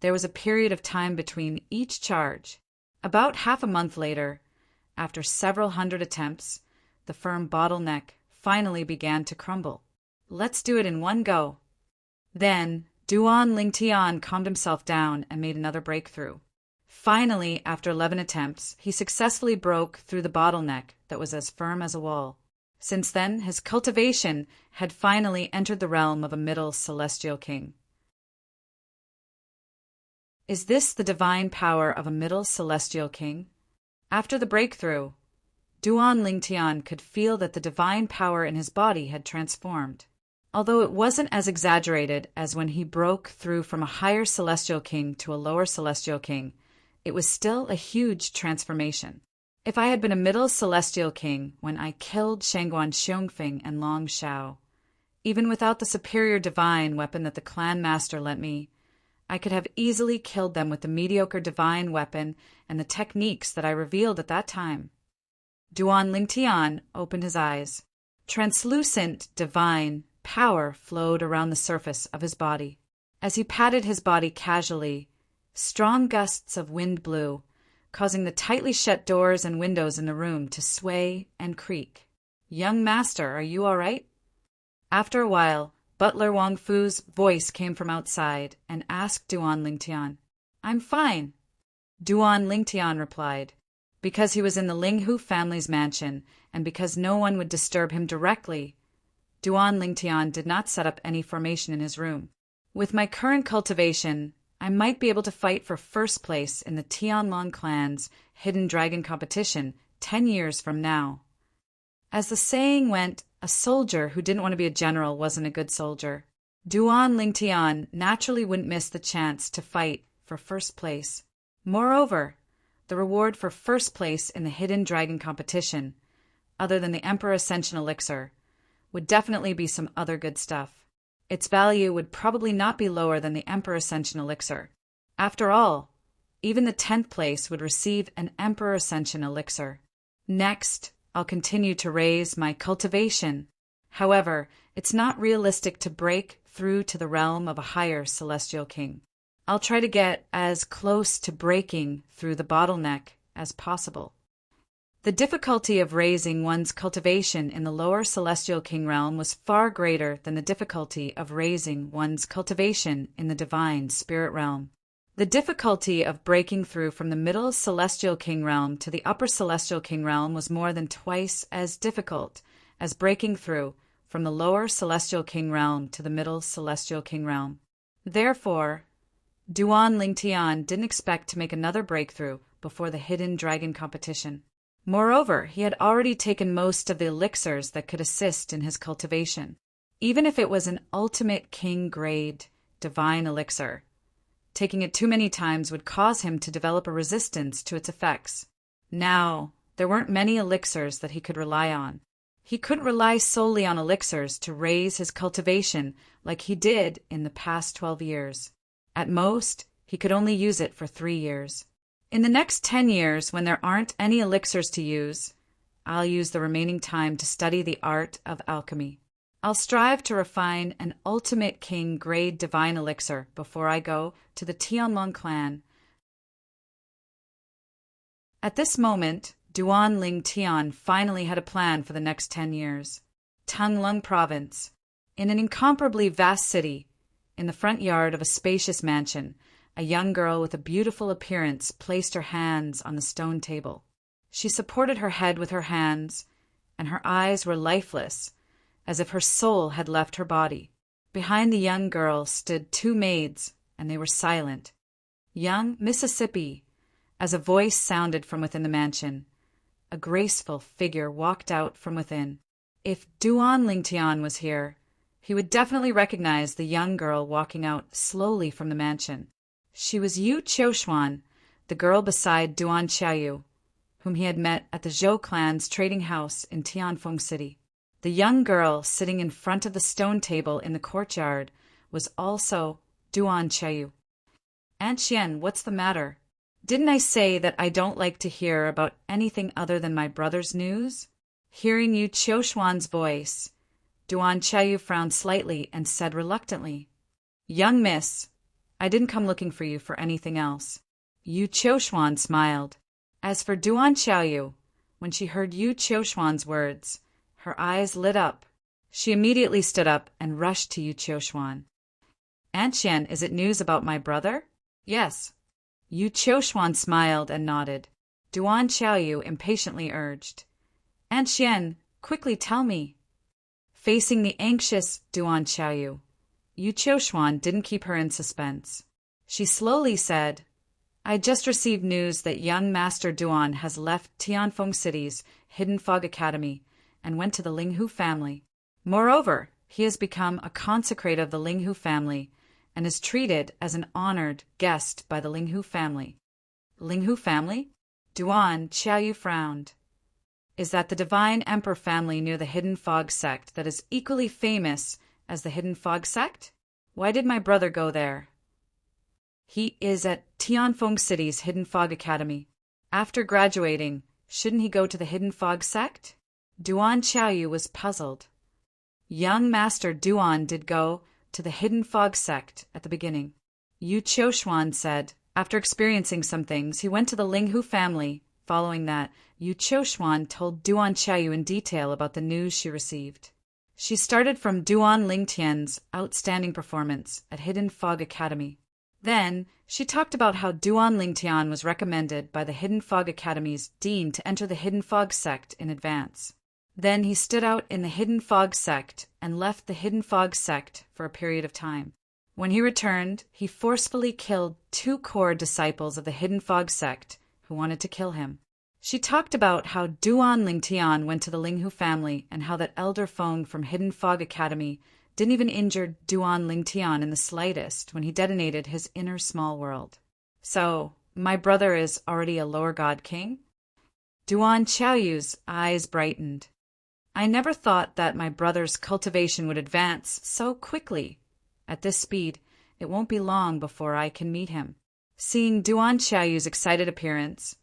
there was a period of time between each charge. About half a month later, after several hundred attempts, the firm bottleneck finally began to crumble. Let's do it in one go. Then, Duan Lingtian calmed himself down and made another breakthrough. Finally, after 11 attempts, he successfully broke through the bottleneck that was as firm as a wall. Since then, his cultivation had finally entered the realm of a middle celestial king. Is this the divine power of a middle celestial king? After the breakthrough, Duan Lingtian could feel that the divine power in his body had transformed. Although it wasn't as exaggerated as when he broke through from a higher celestial king to a lower celestial king, it was still a huge transformation. If I had been a middle celestial king when I killed Shangguan Xiongfeng and Long Shao, even without the superior divine weapon that the clan master lent me, I could have easily killed them with the mediocre divine weapon and the techniques that I revealed at that time. Duan Lingtian opened his eyes. Translucent, divine power flowed around the surface of his body. As he patted his body casually, strong gusts of wind blew, causing the tightly shut doors and windows in the room to sway and creak. "Young master, are you all right?" After a while, Butler Wang Fu's voice came from outside and asked Duan Lingtian. "I'm fine," Duan Lingtian replied. Because he was in the Linghu family's mansion and because no one would disturb him directly, Duan Lingtian did not set up any formation in his room. With my current cultivation, I might be able to fight for first place in the Tianlong clan's hidden dragon competition 10 years from now. As the saying went, a soldier who didn't want to be a general wasn't a good soldier. Duan Lingtian naturally wouldn't miss the chance to fight for first place. Moreover, the reward for first place in the hidden dragon competition, other than the Emperor Ascension Elixir, would definitely be some other good stuff. Its value would probably not be lower than the Emperor Ascension Elixir. After all, even the 10th place would receive an Emperor Ascension Elixir. Next, I'll continue to raise my cultivation. However, it's not realistic to break through to the realm of a higher celestial king. I'll try to get as close to breaking through the bottleneck as possible. The difficulty of raising one's cultivation in the lower celestial king realm was far greater than the difficulty of raising one's cultivation in the divine spirit realm. The difficulty of breaking through from the middle celestial king realm to the upper celestial king realm was more than twice as difficult as breaking through from the lower celestial king realm to the middle celestial king realm. Therefore, Duan Lingtian didn't expect to make another breakthrough before the hidden dragon competition. Moreover, he had already taken most of the elixirs that could assist in his cultivation. Even if it was an ultimate king-grade divine elixir, taking it too many times would cause him to develop a resistance to its effects. Now, there weren't many elixirs that he could rely on. He couldn't rely solely on elixirs to raise his cultivation like he did in the past 12 years. At most, he could only use it for 3 years. In the next 10 years, when there aren't any elixirs to use, I'll use the remaining time to study the art of alchemy. I'll strive to refine an ultimate king-grade divine elixir before I go to the Tianlong clan. At this moment, Duan Lingtian finally had a plan for the next 10 years. Tanglung Province. In an incomparably vast city, in the front yard of a spacious mansion, a young girl with a beautiful appearance placed her hands on the stone table. She supported her head with her hands and her eyes were lifeless, as if her soul had left her body. Behind the young girl stood two maids, and they were silent. Young Mississippi, as a voice sounded from within the mansion. A graceful figure walked out from within. If Duan Lingtian was here, he would definitely recognize the young girl walking out slowly from the mansion. She was Yu Qiuxuan, the girl beside Duan Xiaoyu, whom he had met at the Zhou clan's trading house in Tianfeng City. The young girl sitting in front of the stone table in the courtyard was also Duan Xiaoyu. "Aunt Xian, what's the matter? Didn't I say that I don't like to hear about anything other than my brother's news?" Hearing Yu Qiuxuan's voice, Duan Xiaoyu frowned slightly and said reluctantly, "Young miss, I didn't come looking for you for anything else." Yu Qiuxuan smiled. As for Duan Xiaoyu, when she heard Yu Qiuxuan's words, her eyes lit up. She immediately stood up and rushed to Yu Qiuxuan. "Aunt Xian, is it news about my brother?" "Yes." Yu Qiuxuan smiled and nodded. Duan Xiaoyu impatiently urged, "Aunt Xian, quickly tell me." Facing the anxious Duan Xiaoyu, Yu Qiuxuan didn't keep her in suspense. She slowly said, "I just received news that young Master Duan has left Tianfeng City's Hidden Fog Academy and went to the Linghu family. Moreover, he has become a consecrate of the Linghu family and is treated as an honored guest by the Linghu family." "Linghu family?" Duan Xiaoyu frowned. "Is that the Divine Emperor family near the Hidden Fog sect that is equally famous as the Hidden Fog sect? Why did my brother go there?" "He is at Tianfeng City's Hidden Fog Academy. After graduating, shouldn't he go to the Hidden Fog sect?" Duan Xiaoyu was puzzled. Young Master Duan did go to the Hidden Fog sect at the beginning. Yu Qiuxuan said, after experiencing some things, he went to the Linghu family. Following that, Yu Qiuxuan told Duan Xiaoyu in detail about the news she received. She started from Duan Lingtian's outstanding performance at Hidden Fog Academy. Then, she talked about how Duan Lingtian was recommended by the Hidden Fog Academy's dean to enter the Hidden Fog sect in advance. Then he stood out in the Hidden Fog sect and left the Hidden Fog sect for a period of time. When he returned, he forcefully killed 2 core disciples of the Hidden Fog sect who wanted to kill him. She talked about how Duan Lingtian went to the Linghu family and how that elder Feng from Hidden Fog Academy didn't even injure Duan Lingtian in the slightest when he detonated his inner small world. "So, my brother is already a lower god king?" Duan Xiaoyu's eyes brightened. "I never thought that my brother's cultivation would advance so quickly. At this speed, it won't be long before I can meet him." Seeing Duan Xiaoyu's excited appearance,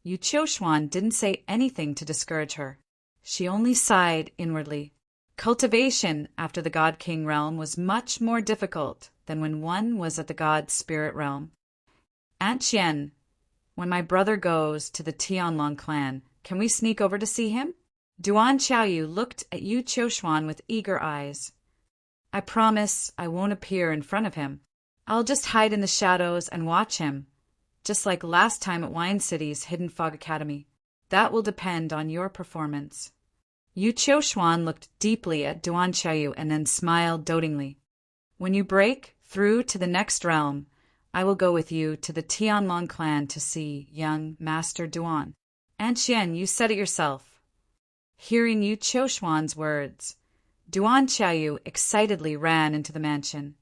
Yu Qiuxuan didn't say anything to discourage her. She only sighed inwardly. Cultivation after the God King realm was much more difficult than when one was at the God Spirit realm. "Aunt Xian, when my brother goes to the Tianlong clan, can we sneak over to see him?" Duan Xiaoyu looked at Yu Qiuxuan with eager eyes. "I promise I won't appear in front of him. I'll just hide in the shadows and watch him, just like last time at Wine City's Hidden Fog Academy. That will depend on your performance." Yu Qiuxuan looked deeply at Duan Xiaoyu and then smiled dotingly. "When you break through to the next realm, I will go with you to the Tianlong clan to see young Master Duan." "Aunt Xian, you said it yourself." Hearing Yu Qiuxuan's words, Duan Xiaoyu excitedly ran into the mansion.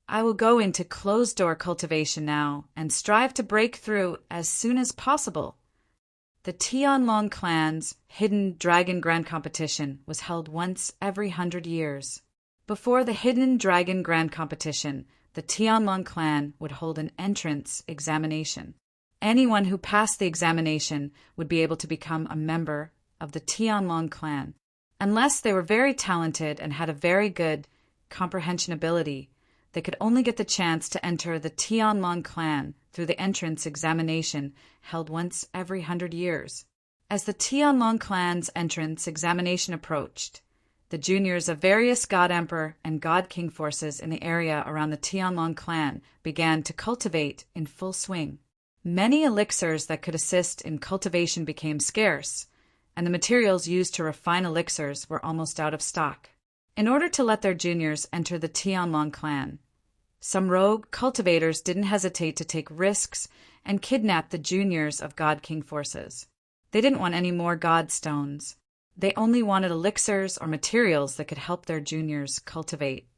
"I will go into closed-door cultivation now and strive to break through as soon as possible." The Tianlong clan's Hidden Dragon Grand Competition was held once every 100 years. Before the Hidden Dragon Grand Competition, the Tianlong clan would hold an entrance examination. Anyone who passed the examination would be able to become a member of the Tianlong clan. Unless they were very talented and had a very good comprehension ability, they could only get the chance to enter the Tianlong clan through the entrance examination held once every 100 years. As the Tianlong clan's entrance examination approached, the juniors of various God Emperor and God King forces in the area around the Tianlong clan began to cultivate in full swing. Many elixirs that could assist in cultivation became scarce, and the materials used to refine elixirs were almost out of stock. In order to let their juniors enter the Tianlong clan, some rogue cultivators didn't hesitate to take risks and kidnap the juniors of God King forces. They didn't want any more God stones. They only wanted elixirs or materials that could help their juniors cultivate.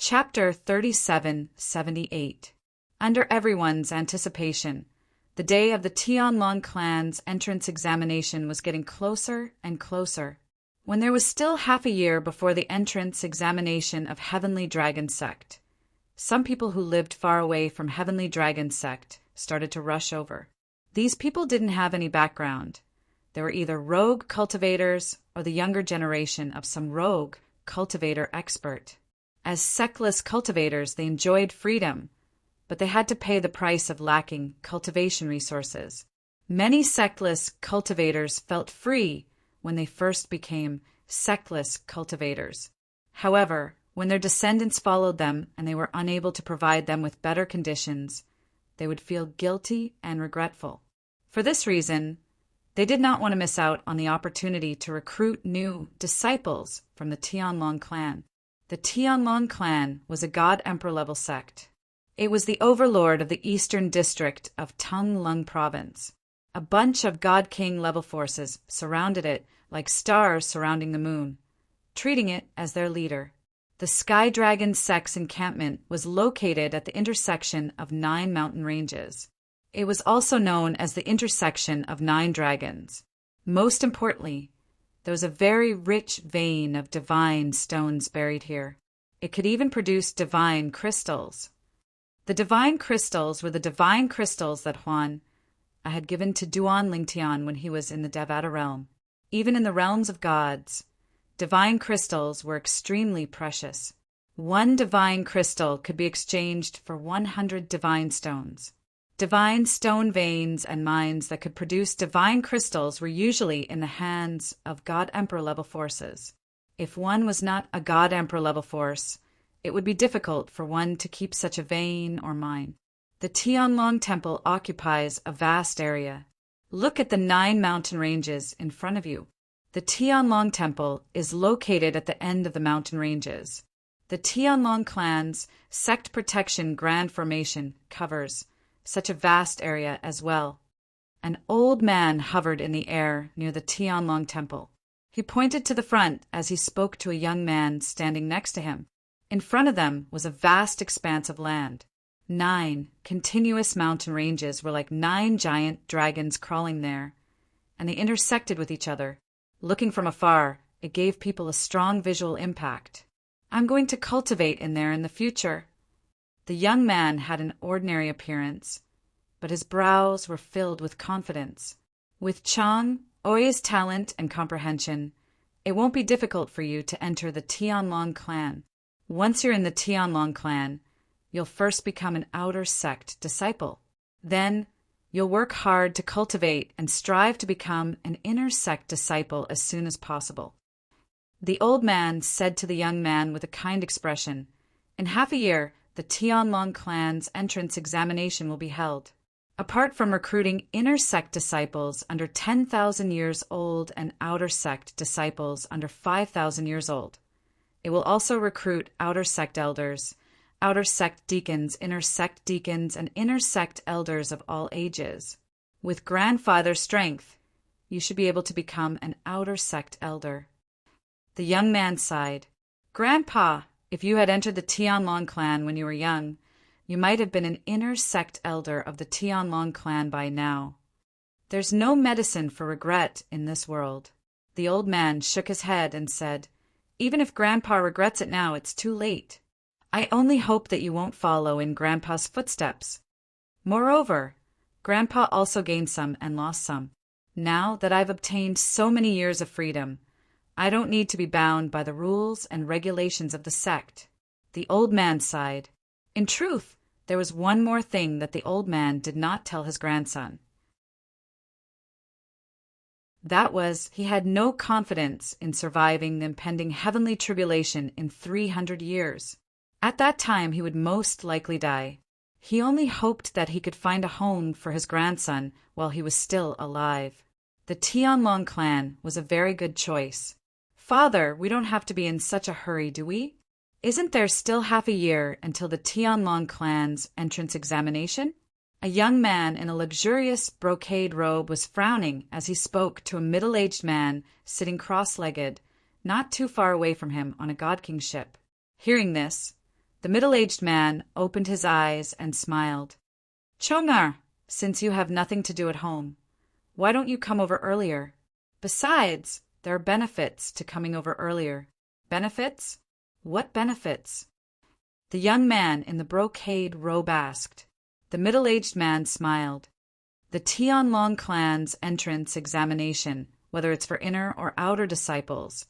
Chapter 3778. Under everyone's anticipation, the day of the Tianlong clan's entrance examination was getting closer and closer. When there was still half a year before the entrance examination of Heavenly Dragon Sect, some people who lived far away from Heavenly Dragon Sect started to rush over. These people didn't have any background. They were either rogue cultivators or the younger generation of some rogue cultivator expert. As sectless cultivators, they enjoyed freedom, but they had to pay the price of lacking cultivation resources. Many sectless cultivators felt free when they first became sectless cultivators. However, when their descendants followed them and they were unable to provide them with better conditions, they would feel guilty and regretful. For this reason, they did not want to miss out on the opportunity to recruit new disciples from the Tianlong clan. The Tianlong clan was a God Emperor level sect. It was the overlord of the eastern district of Tonglung province. A bunch of God King level forces surrounded it like stars surrounding the moon, treating it as their leader. The Sky Dragon sect's encampment was located at the intersection of 9 mountain ranges. It was also known as the intersection of 9 dragons. Most importantly, there was a very rich vein of divine stones buried here. It could even produce divine crystals. The divine crystals were the divine crystals that Huan had given to Duan Lingtian when he was in the Devata realm. Even in the realms of gods, divine crystals were extremely precious. 1 divine crystal could be exchanged for 100 divine stones. Divine stone veins and mines that could produce divine crystals were usually in the hands of God Emperor level forces. If one was not a God Emperor level force, it would be difficult for one to keep such a vein or mine. The Tianlong Temple occupies a vast area. Look at the 9 mountain ranges in front of you. The Tianlong Temple is located at the end of the mountain ranges. The Tianlong clan's sect protection grand formation covers such a vast area as well. An old man hovered in the air near the Tianlong Temple. He pointed to the front as he spoke to a young man standing next to him. In front of them was a vast expanse of land. 9 continuous mountain ranges were like 9 giant dragons crawling there, and they intersected with each other. Looking from afar, it gave people a strong visual impact. I'm going to cultivate in there in the future. The young man had an ordinary appearance, but his brows were filled with confidence. With Chang, Oi's talent and comprehension, it won't be difficult for you to enter the Tianlong clan. Once you're in the Tianlong clan, you'll first become an outer sect disciple. Then, you'll work hard to cultivate and strive to become an inner sect disciple as soon as possible. The old man said to the young man with a kind expression, "In half a year, the Tianlong clan's entrance examination will be held. Apart from recruiting inner sect disciples under 10,000 years old and outer sect disciples under 5,000 years old, it will also recruit outer sect elders, outer sect deacons, and inner sect elders of all ages. With grandfather strength, you should be able to become an outer sect elder." The young man sighed. "Grandpa, if you had entered the Tianlong clan when you were young, you might have been an inner sect elder of the Tianlong clan by now. There's no medicine for regret in this world." The old man shook his head and said, "Even if Grandpa regrets it now, it's too late. I only hope that you won't follow in Grandpa's footsteps. Moreover, Grandpa also gained some and lost some. Now that I've obtained so many years of freedom, I don't need to be bound by the rules and regulations of the sect." The old man sighed. In truth, there was one more thing that the old man did not tell his grandson. That was, he had no confidence in surviving the impending heavenly tribulation in 300 years. At that time he would most likely die. He only hoped that he could find a home for his grandson while he was still alive. The Tianlong clan was a very good choice. Father, we don't have to be in such a hurry, do we? Isn't there still half a year until the Tianlong clan's entrance examination? A young man in a luxurious brocade robe was frowning as he spoke to a middle-aged man sitting cross-legged, not too far away from him on a God King ship. Hearing this, the middle-aged man opened his eyes and smiled. Chongar, since you have nothing to do at home, why don't you come over earlier? Besides, there are benefits to coming over earlier. Benefits? What benefits? The young man in the brocade robe asked. The middle-aged man smiled. The Tianlong clan's entrance examination, whether it's for inner or outer disciples,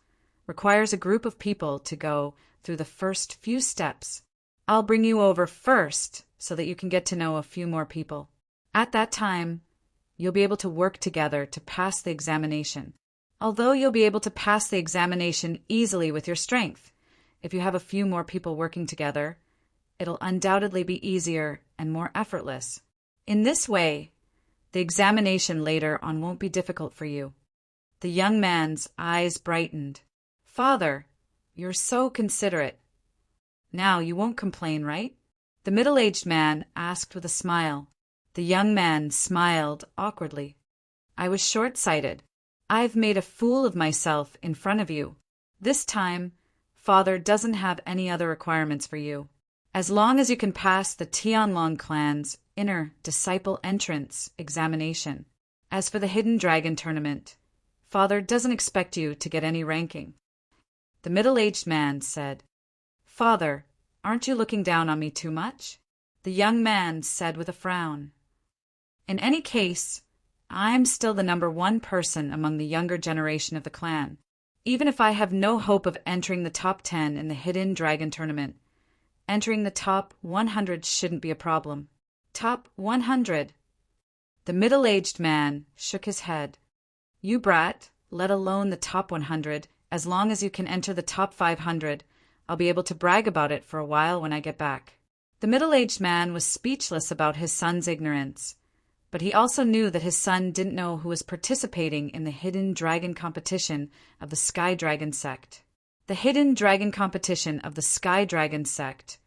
requires a group of people to go through the first few steps. I'll bring you over first so that you can get to know a few more people. At that time, you'll be able to work together to pass the examination. Although you'll be able to pass the examination easily with your strength, if you have a few more people working together, it'll undoubtedly be easier and more effortless. In this way, the examination later on won't be difficult for you. The young man's eyes brightened. Father, you're so considerate. Now you won't complain, right? The middle-aged man asked with a smile. The young man smiled awkwardly. I was short-sighted. I've made a fool of myself in front of you. This time, Father doesn't have any other requirements for you. As long as you can pass the Tianlong clan's inner disciple entrance examination. As for the Hidden Dragon tournament, Father doesn't expect you to get any ranking. The middle-aged man said, Father, aren't you looking down on me too much? The young man said with a frown. In any case, I'm still the number one person among the younger generation of the clan. Even if I have no hope of entering the top 10 in the Hidden Dragon tournament, entering the top 100 shouldn't be a problem. Top 100. The middle-aged man shook his head. You brat, let alone the top 100, as long as you can enter the top 500, I'll be able to brag about it for a while when I get back. The middle-aged man was speechless about his son's ignorance, but he also knew that his son didn't know who was participating in the Hidden Dragon competition of the Sky Dragon sect. The Hidden Dragon competition of the Sky Dragon sect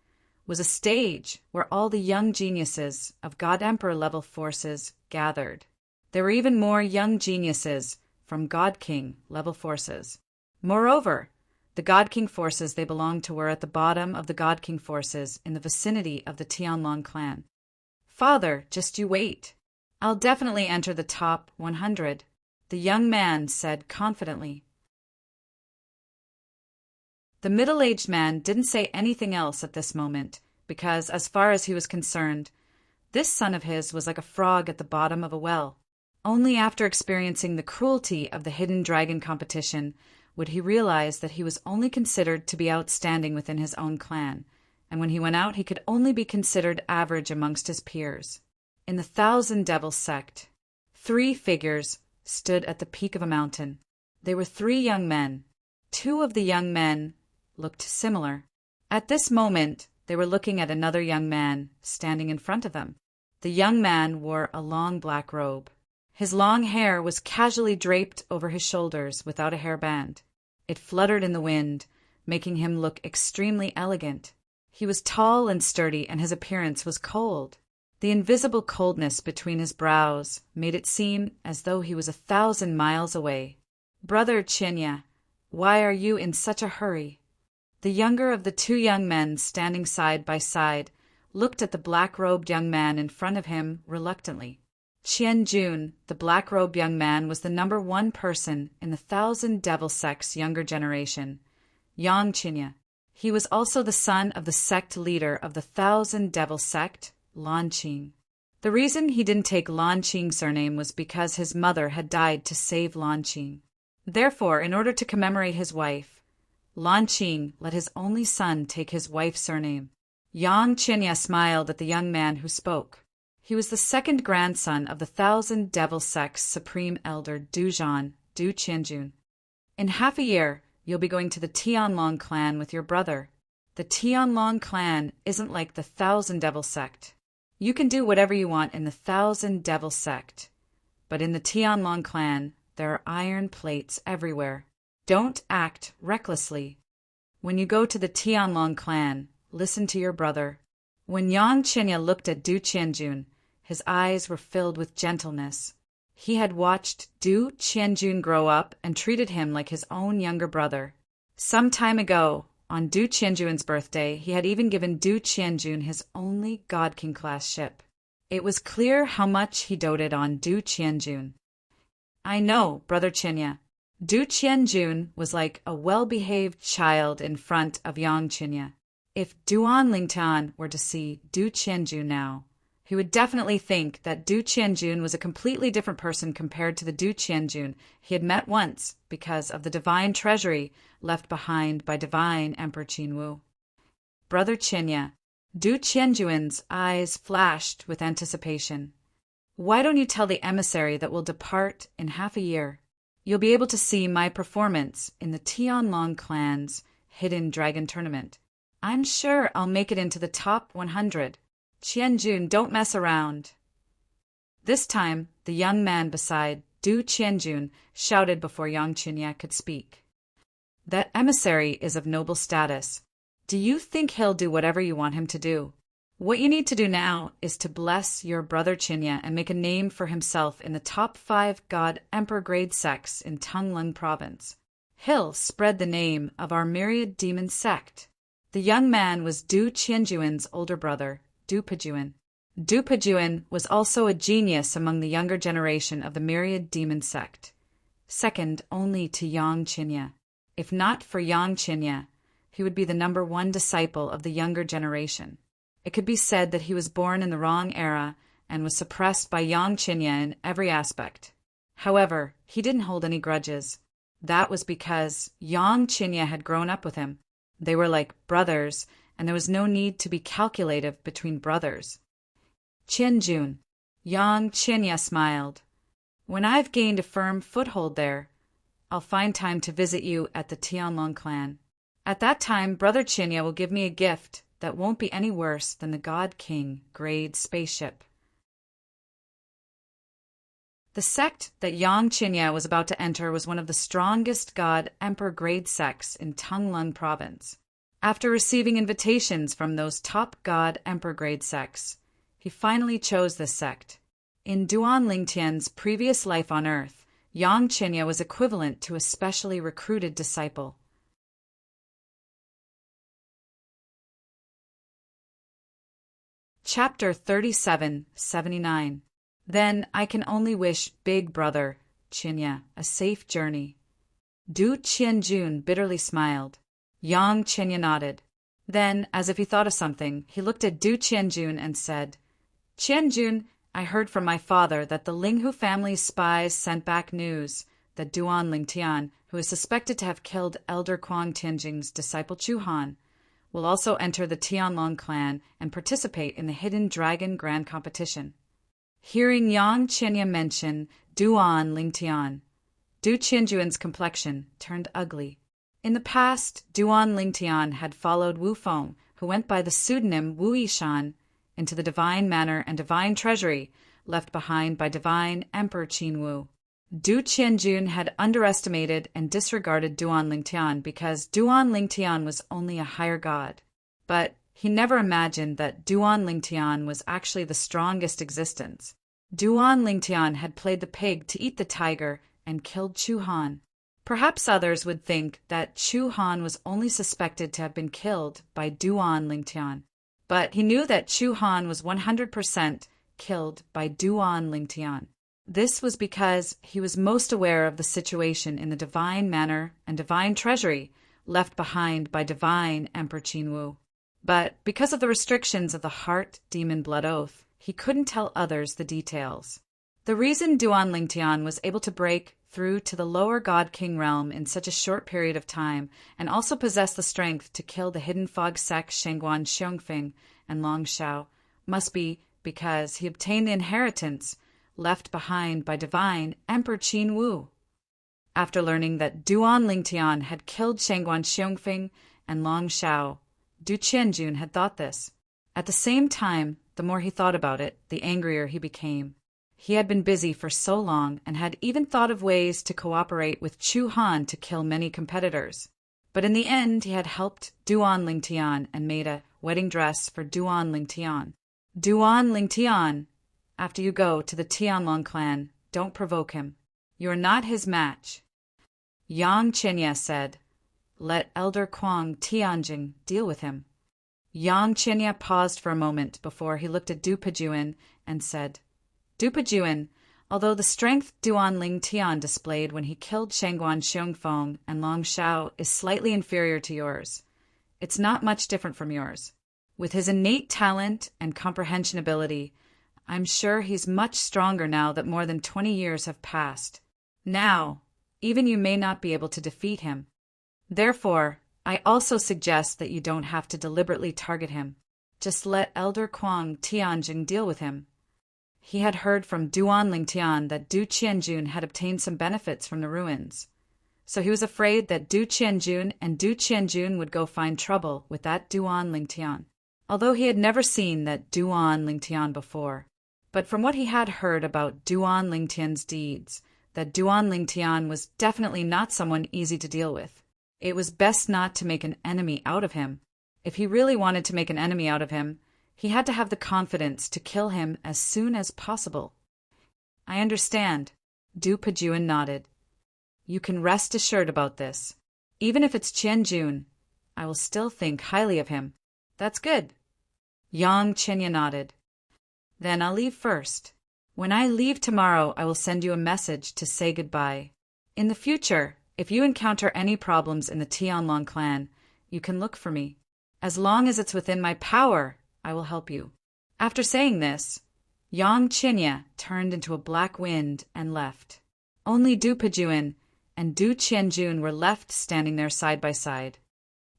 was a stage where all the young geniuses of God Emperor level forces gathered. There were even more young geniuses from God King level forces. Moreover, the God King forces they belonged to were at the bottom of the God King forces in the vicinity of the Tianlong clan. Father, just you wait. I'll definitely enter the top 100, the young man said confidently. The middle-aged man didn't say anything else at this moment because, as far as he was concerned, this son of his was like a frog at the bottom of a well. Only after experiencing the cruelty of the Hidden Dragon competition would he realize that he was only considered to be outstanding within his own clan, and when he went out he could only be considered average amongst his peers. In the Thousand Devils sect, 3 figures stood at the peak of a mountain. They were 3 young men. 2 of the young men looked similar. At this moment, they were looking at another young man standing in front of them. The young man wore a long black robe. His long hair was casually draped over his shoulders without a hairband. It fluttered in the wind, making him look extremely elegant. He was tall and sturdy, and his appearance was cold. The invisible coldness between his brows made it seem as though he was 1,000 miles away. Brother Chinya, why are you in such a hurry? The younger of the 2 young men standing side by side looked at the black-robed young man in front of him reluctantly. Qian Jun, the black-robed young man, was the number 1 person in the Thousand Devil sect's younger generation, Yang Chinya. He was also the son of the sect leader of the Thousand Devil sect, Lan Qing. The reason he didn't take Lan Qing's surname was because his mother had died to save Lan Qing. Therefore, in order to commemorate his wife, Lan Qing let his only son take his wife's surname. Yang Qinya smiled at the young man who spoke. He was the second grandson of the Thousand Devil sect's supreme elder Duzhan, Du Qianjun. In half a year, you'll be going to the Tianlong clan with your brother. The Tianlong clan isn't like the Thousand Devil sect. You can do whatever you want in the Thousand Devil sect, but in the Tianlong clan, there are iron plates everywhere. Don't act recklessly. When you go to the Tianlong clan, listen to your brother. When Yang Qinya looked at Du Qianjun, his eyes were filled with gentleness. He had watched Du Qianjun grow up and treated him like his own younger brother. Some time ago, on Du Qianjun's birthday, he had even given Du Qianjun his only God King class ship. It was clear how much he doted on Du Qianjun. I know, Brother Qinya. Du Qianjun was like a well-behaved child in front of Yang Qinya. If Duan Lingtian were to see Du Qianjun now, he would definitely think that Du Qianjun was a completely different person compared to the Du Qianjun he had met once because of the divine treasury left behind by divine Emperor Qinwu. Brother Qinya, Du Qianjun's eyes flashed with anticipation. Why don't you tell the emissary that we'll depart in half a year? You'll be able to see my performance in the Tianlong clan's Hidden Dragon Tournament. I'm sure I'll make it into the top 100. Qianjun, don't mess around. This time, the young man beside Du Qianjun shouted before Yang Qinya could speak. That emissary is of noble status. Do you think he'll do whatever you want him to do? What you need to do now is to bless your brother Qinya and make a name for himself in the top 5 God Emperor grade sects in Tanglung province. He'll spread the name of our myriad demon sect. The young man was Du Qianjuan's older brother, Du Pejuan. Du Pejuan was also a genius among the younger generation of the myriad demon sect, second only to Yang Qinya. If not for Yang Qinya, he would be the number 1 disciple of the younger generation. It could be said that he was born in the wrong era and was suppressed by Yang Qinya in every aspect. However, he didn't hold any grudges. That was because Yang Qinya had grown up with him. They were like brothers, and there was no need to be calculative between brothers. Qianjun, Yang Qinya smiled. When I've gained a firm foothold there, I'll find time to visit you at the Tianlong clan. At that time, Brother Qinya will give me a gift that won't be any worse than the God King grade spaceship. The sect that Yang Qinya was about to enter was one of the strongest God Emperor grade sects in Tanglung province. After receiving invitations from those top God Emperor grade sects, he finally chose this sect. In Duan Lingtian's previous life on Earth, Yang Qinya was equivalent to a specially recruited disciple. Chapter 3779. Then I can only wish Big Brother Qinya a safe journey. Du Qianjun bitterly smiled. Yang Qinya nodded. Then, as if he thought of something, he looked at Du Qianjun and said, Qianjun, I heard from my father that the Linghu family's spies sent back news that Duan Lingtian, who is suspected to have killed Elder Kuang Tianjing's disciple Chu Han, will also enter the Tianlong clan and participate in the Hidden Dragon Grand Competition. Hearing Yang Qinya mention Duan Lingtian, Du Qianjuan's complexion turned ugly. In the past, Duan Lingtian had followed Wu Feng, who went by the pseudonym Wu Yishan, into the divine manor and divine treasury left behind by divine Emperor Qinwu. Du Qianjun had underestimated and disregarded Duan Lingtian because Duan Lingtian was only a higher god. But he never imagined that Duan Lingtian was actually the strongest existence. Duan Lingtian had played the pig to eat the tiger and killed Chu Han. Perhaps others would think that Chu Han was only suspected to have been killed by Duan Lingtian. But he knew that Chu Han was 100% killed by Duan Lingtian. This was because he was most aware of the situation in the divine manor and divine treasury left behind by divine Emperor Qinwu. But because of the restrictions of the Heart Demon Blood Oath, he couldn't tell others the details. The reason Duan Lingtian was able to break through to the lower God King realm in such a short period of time and also possess the strength to kill the Hidden Fog sect Shengguan Xiongfeng and Long Shao must be because he obtained the inheritance left behind by divine Emperor Qinwu. After learning that Duan Lingtian had killed Shengguan Xiongfeng and Long Shao, Du Qianjun had thought this. At the same time, the more he thought about it, the angrier he became. He had been busy for so long and had even thought of ways to cooperate with Chu Han to kill many competitors. But in the end, he had helped Duan Lingtian and made a wedding dress for Duan Lingtian. Duan Lingtian, after you go to the Tianlong clan, don't provoke him. You are not his match. Yang Qinya said, let Elder Kuang Tianjing deal with him. Yang Qinya paused for a moment before he looked at Du Pejuan and said, Du Pejuan, although the strength Duan Lingtian displayed when he killed Shangguan Xiongfeng and Long Shao is slightly inferior to yours, it's not much different from yours. With his innate talent and comprehension ability, I'm sure he's much stronger now that more than 20 years have passed. Now, even you may not be able to defeat him. Therefore, I also suggest that you don't have to deliberately target him. Just let Elder Kuang Tianjing deal with him. He had heard from Duan Lingtian that Du Qianjun had obtained some benefits from the ruins. So he was afraid that Du Qianjun and Du Qianjun would go find trouble with that Duan Lingtian, although he had never seen that Duan Lingtian before. But from what he had heard about Duan Lingtian's deeds, that Duan Lingtian was definitely not someone easy to deal with. It was best not to make an enemy out of him. If he really wanted to make an enemy out of him, he had to have the confidence to kill him as soon as possible. I understand. Du Pejuan nodded. You can rest assured about this. Even if it's Qianjun, I will still think highly of him. That's good. Yang Qinya nodded. Then I'll leave first. When I leave tomorrow, I will send you a message to say goodbye. In the future, if you encounter any problems in the Tianlong clan, you can look for me. As long as it's within my power, I will help you. After saying this, Yang Qinya turned into a black wind and left. Only Du Pejuan and Du Qianjun were left standing there side by side.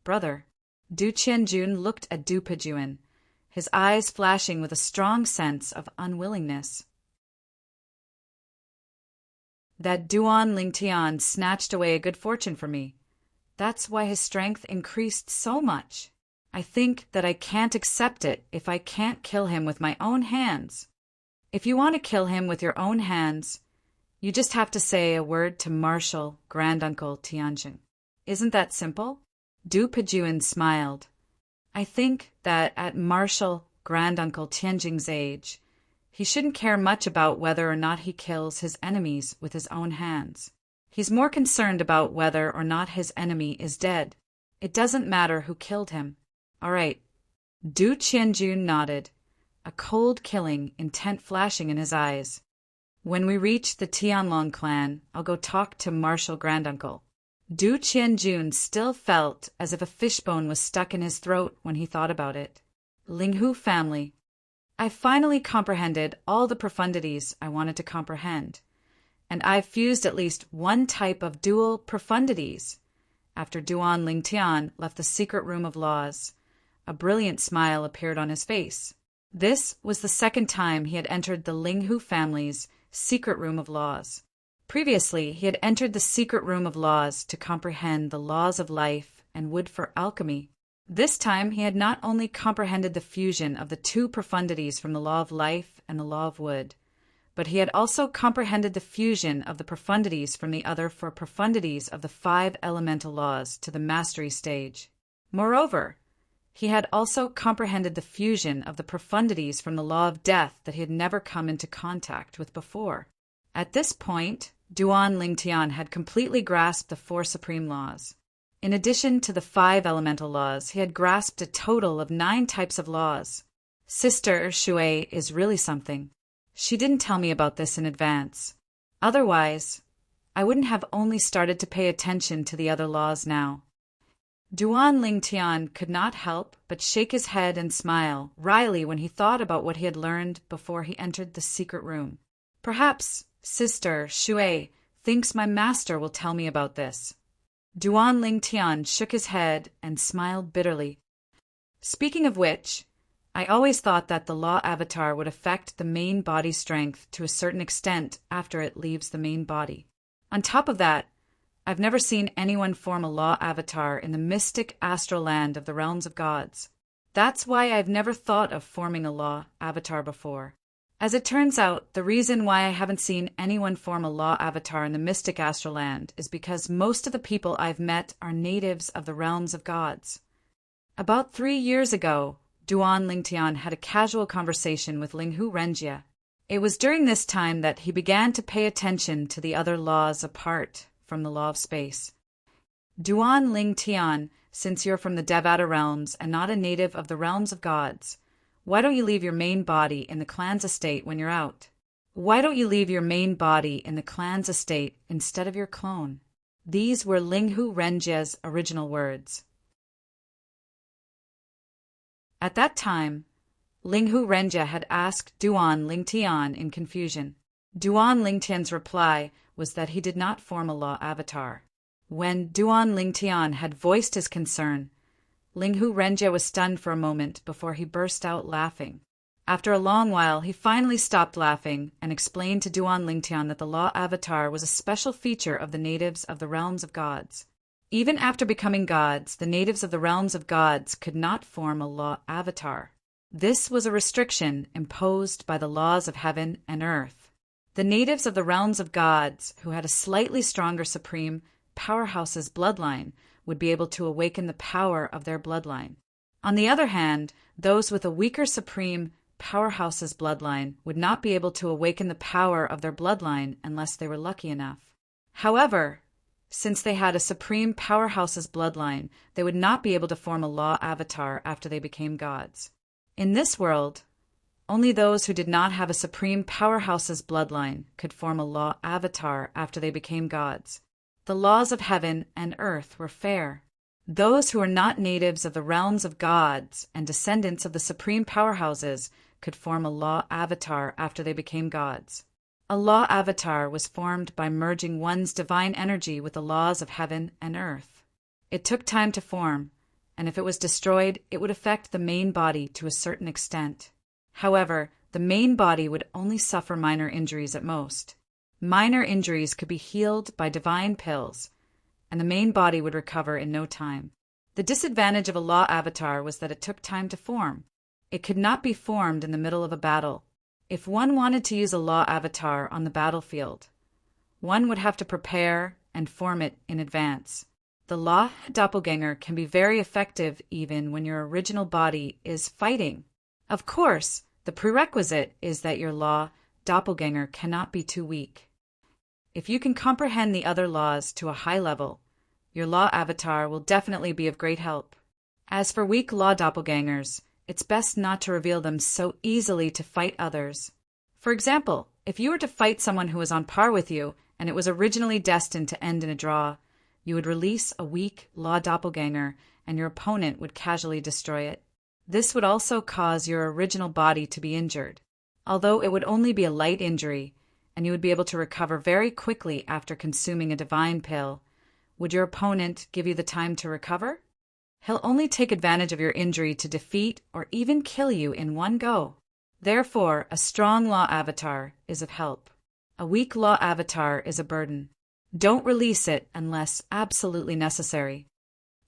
Brother, Du Qianjun looked at Du Pejuan, his eyes flashing with a strong sense of unwillingness. That Duan Lingtian snatched away a good fortune from me. That's why his strength increased so much. I think that I can't accept it if I can't kill him with my own hands. If you want to kill him with your own hands, you just have to say a word to Marshal Granduncle Tianjing. Isn't that simple? Du Pejuan smiled. I think that at Marshal Granduncle Tianjing's age, he shouldn't care much about whether or not he kills his enemies with his own hands. He's more concerned about whether or not his enemy is dead. It doesn't matter who killed him. All right. Du Qianjun nodded, a cold killing intent flashing in his eyes. When we reach the Tianlong clan, I'll go talk to Marshal Granduncle. Du Qianjun still felt as if a fishbone was stuck in his throat when he thought about it. Linghu family. I finally comprehended all the profundities I wanted to comprehend, and I've fused at least one type of dual profundities. After Duan Lingtian left the secret room of laws, a brilliant smile appeared on his face. This was the second time he had entered the Linghu family's secret room of laws. Previously, he had entered the secret room of laws to comprehend the laws of life and wood for alchemy. This time, he had not only comprehended the fusion of the two profundities from the law of life and the law of wood, but he had also comprehended the fusion of the profundities from the other four profundities of the 5 elemental laws to the mastery stage. Moreover, he had also comprehended the fusion of the profundities from the law of death that he had never come into contact with before. At this point, Duan Lingtian had completely grasped the 4 supreme laws. In addition to the 5 elemental laws, he had grasped a total of 9 types of laws. Sister Shui is really something. She didn't tell me about this in advance. Otherwise, I wouldn't have only started to pay attention to the other laws now. Duan Lingtian could not help but shake his head and smile wryly when he thought about what he had learned before he entered the secret room. Perhaps Sister Shui thinks my master will tell me about this. Duan Lingtian shook his head and smiled bitterly. Speaking of which, I always thought that the law avatar would affect the main body strength to a certain extent after it leaves the main body. On top of that, I've never seen anyone form a law avatar in the mystic astral land of the realms of gods. That's why I've never thought of forming a law avatar before. As it turns out, the reason why I haven't seen anyone form a law avatar in the mystic astral land is because most of the people I've met are natives of the realms of gods. About 3 years ago, Duan Lingtian had a casual conversation with Linghu Renjia. It was during this time that he began to pay attention to the other laws apart from the law of space. Duan Lingtian, since you're from the Devata realms and not a native of the realms of gods, why don't you leave your main body in the clan's estate when you're out? Why don't you leave your main body in the clan's estate instead of your clone? These were Linghu Renjia's original words. At that time, Linghu Renjia had asked Duan Lingtian in confusion. Duan Lingtian's reply was that he did not form a law avatar. When Duan Lingtian had voiced his concern, Linghu Renjia was stunned for a moment before he burst out laughing. After a long while, he finally stopped laughing and explained to Duan Lingtian that the law avatar was a special feature of the natives of the realms of gods. Even after becoming gods, the natives of the realms of gods could not form a law avatar. This was a restriction imposed by the laws of heaven and earth. The natives of the realms of gods, who had a slightly stronger supreme powerhouse's bloodline, would be able to awaken the power of their bloodline. On the other hand, those with a weaker supreme powerhouse's bloodline would not be able to awaken the power of their bloodline unless they were lucky enough. However, since they had a supreme powerhouse's bloodline, they would not be able to form a law avatar after they became gods. In this world, only those who did not have a supreme powerhouse's bloodline could form a law avatar after they became gods. The laws of heaven and earth were fair. Those who were not natives of the realms of gods and descendants of the supreme powerhouses could form a law avatar after they became gods. A law avatar was formed by merging one's divine energy with the laws of heaven and earth. It took time to form, and if it was destroyed, it would affect the main body to a certain extent. However, the main body would only suffer minor injuries at most. Minor injuries could be healed by divine pills, and the main body would recover in no time. The disadvantage of a law avatar was that it took time to form. It could not be formed in the middle of a battle. If one wanted to use a law avatar on the battlefield, one would have to prepare and form it in advance. The law doppelganger can be very effective even when your original body is fighting. Of course, the prerequisite is that your law doppelganger cannot be too weak. If you can comprehend the other laws to a high level, your law avatar will definitely be of great help. As for weak law doppelgangers, it's best not to reveal them so easily to fight others. For example, if you were to fight someone who was on par with you and it was originally destined to end in a draw, you would release a weak law doppelganger and your opponent would casually destroy it. This would also cause your original body to be injured. Although it would only be a light injury, and you would be able to recover very quickly after consuming a divine pill, would your opponent give you the time to recover? He'll only take advantage of your injury to defeat or even kill you in one go. Therefore, a strong law avatar is of help. A weak law avatar is a burden. Don't release it unless absolutely necessary.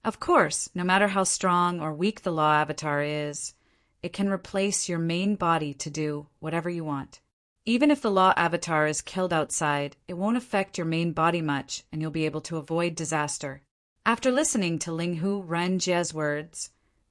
Of course, no matter how strong or weak the law avatar is, it can replace your main body to do whatever you want. Even if the law avatar is killed outside, it won't affect your main body much and you'll be able to avoid disaster. After listening to Linghu Renjia's words,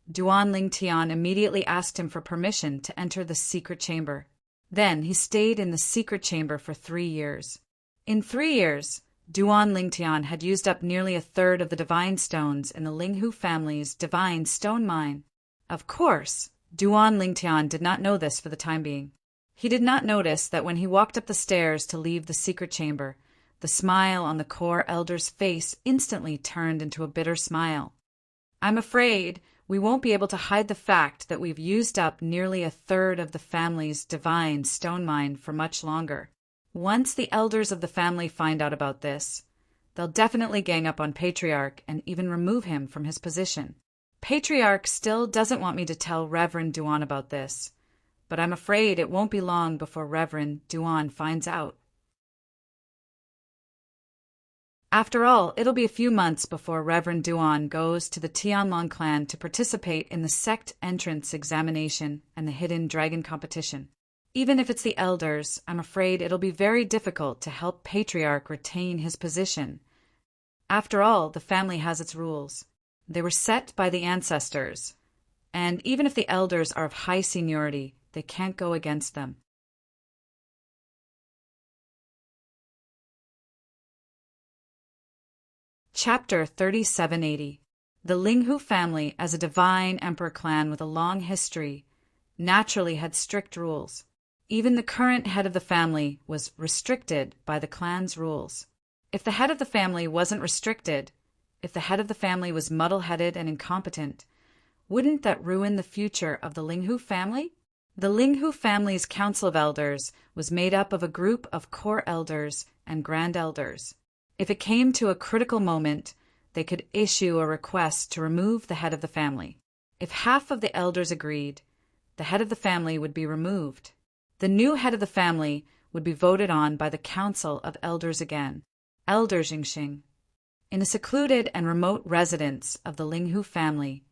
Duan Lingtian immediately asked him for permission to enter the secret chamber. Then he stayed in the secret chamber for 3 years. In 3 years, Duan Lingtian had used up nearly a third of the divine stones in the Linghu family's divine stone mine. Of course, Duan Lingtian did not know this for the time being. He did not notice that when he walked up the stairs to leave the secret chamber, the smile on the core elder's face instantly turned into a bitter smile. I'm afraid we won't be able to hide the fact that we've used up nearly a third of the family's divine stone mine for much longer. Once the elders of the family find out about this, they'll definitely gang up on Patriarch and even remove him from his position. Patriarch still doesn't want me to tell Reverend Duan about this, but I'm afraid it won't be long before Reverend Duan finds out. After all, it'll be a few months before Reverend Duan goes to the Tianlong clan to participate in the sect entrance examination and the hidden dragon competition. Even if it's the elders, I'm afraid it'll be very difficult to help Patriarch retain his position. After all, the family has its rules. They were set by the ancestors, and even if the elders are of high seniority, they can't go against them. Chapter 3780. The Linghu family, as a divine emperor clan with a long history, naturally had strict rules. Even the current head of the family was restricted by the clan's rules. If the head of the family wasn't restricted, if the head of the family was muddle-headed and incompetent, wouldn't that ruin the future of the Linghu family? The Linghu family's council of elders was made up of a group of core elders and grand elders. If it came to a critical moment, they could issue a request to remove the head of the family. If half of the elders agreed, the head of the family would be removed. The new head of the family would be voted on by the council of elders again. Elder Jingxing. In a secluded and remote residence of the Linghu family,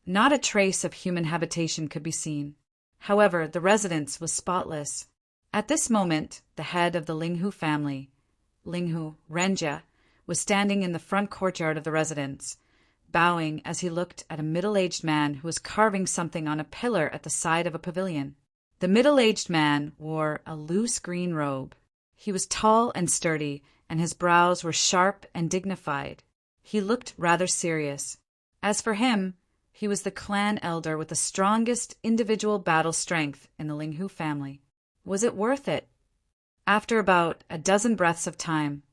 not a trace of human habitation could be seen. However, the residence was spotless. At this moment, the head of the Linghu family, Linghu Renjia, was standing in the front courtyard of the residence, bowing as he looked at a middle-aged man who was carving something on a pillar at the side of a pavilion. The middle-aged man wore a loose green robe. He was tall and sturdy, and his brows were sharp and dignified. He looked rather serious. As for him, he was the clan elder with the strongest individual battle strength in the Linghu family. Was it worth it? After about a dozen breaths of time,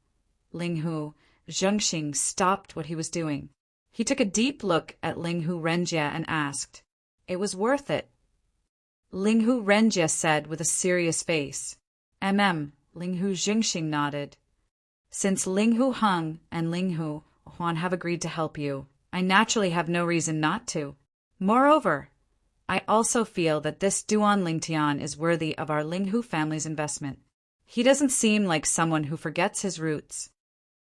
Linghu Zhengxing stopped what he was doing. He took a deep look at Linghu Renjia and asked, "It was worth it?" Linghu Renjia said with a serious face. Linghu Zhengxing nodded. "Since Linghu Heng and Linghu Huan have agreed to help you, I naturally have no reason not to. Moreover, I also feel that this Duan Lingtian is worthy of our Linghu family's investment. He doesn't seem like someone who forgets his roots.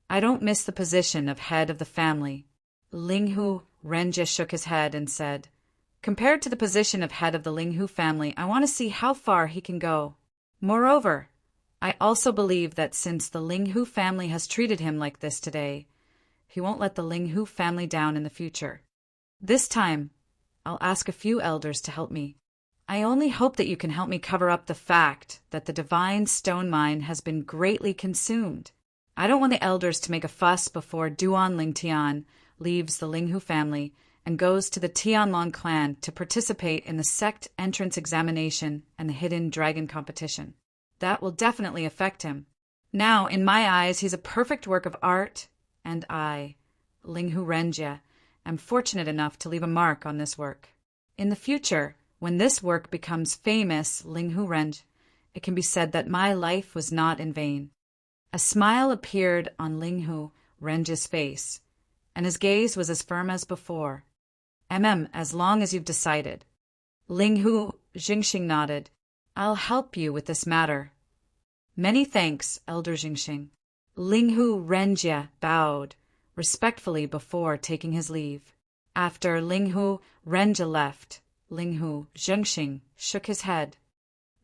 I don't miss the position of head of the family." Linghu Renjia shook his head and said, "Compared to the position of head of the Linghu family, I want to see how far he can go. Moreover, I also believe that since the Linghu family has treated him like this today, he won't let the Linghu family down in the future. This time, I'll ask a few elders to help me. I only hope that you can help me cover up the fact that the divine stone mine has been greatly consumed. I don't want the elders to make a fuss before Duan Lingtian leaves the Linghu family and goes to the Tianlong clan to participate in the sect entrance examination and the hidden dragon competition. That will definitely affect him. Now, in my eyes, he's a perfect work of art, and I, Linghu Renjia, am fortunate enough to leave a mark on this work. In the future, when this work becomes famous, Linghu Renjia, it can be said that my life was not in vain." A smile appeared on Linghu Renjia's face, and his gaze was as firm as before. As long as you've decided." Linghu Jingxing nodded. "I'll help you with this matter." "Many thanks, Elder Jingxing." Linghu Renjia bowed respectfully before taking his leave. After Linghu Renjia left, Linghu Zhengxing shook his head.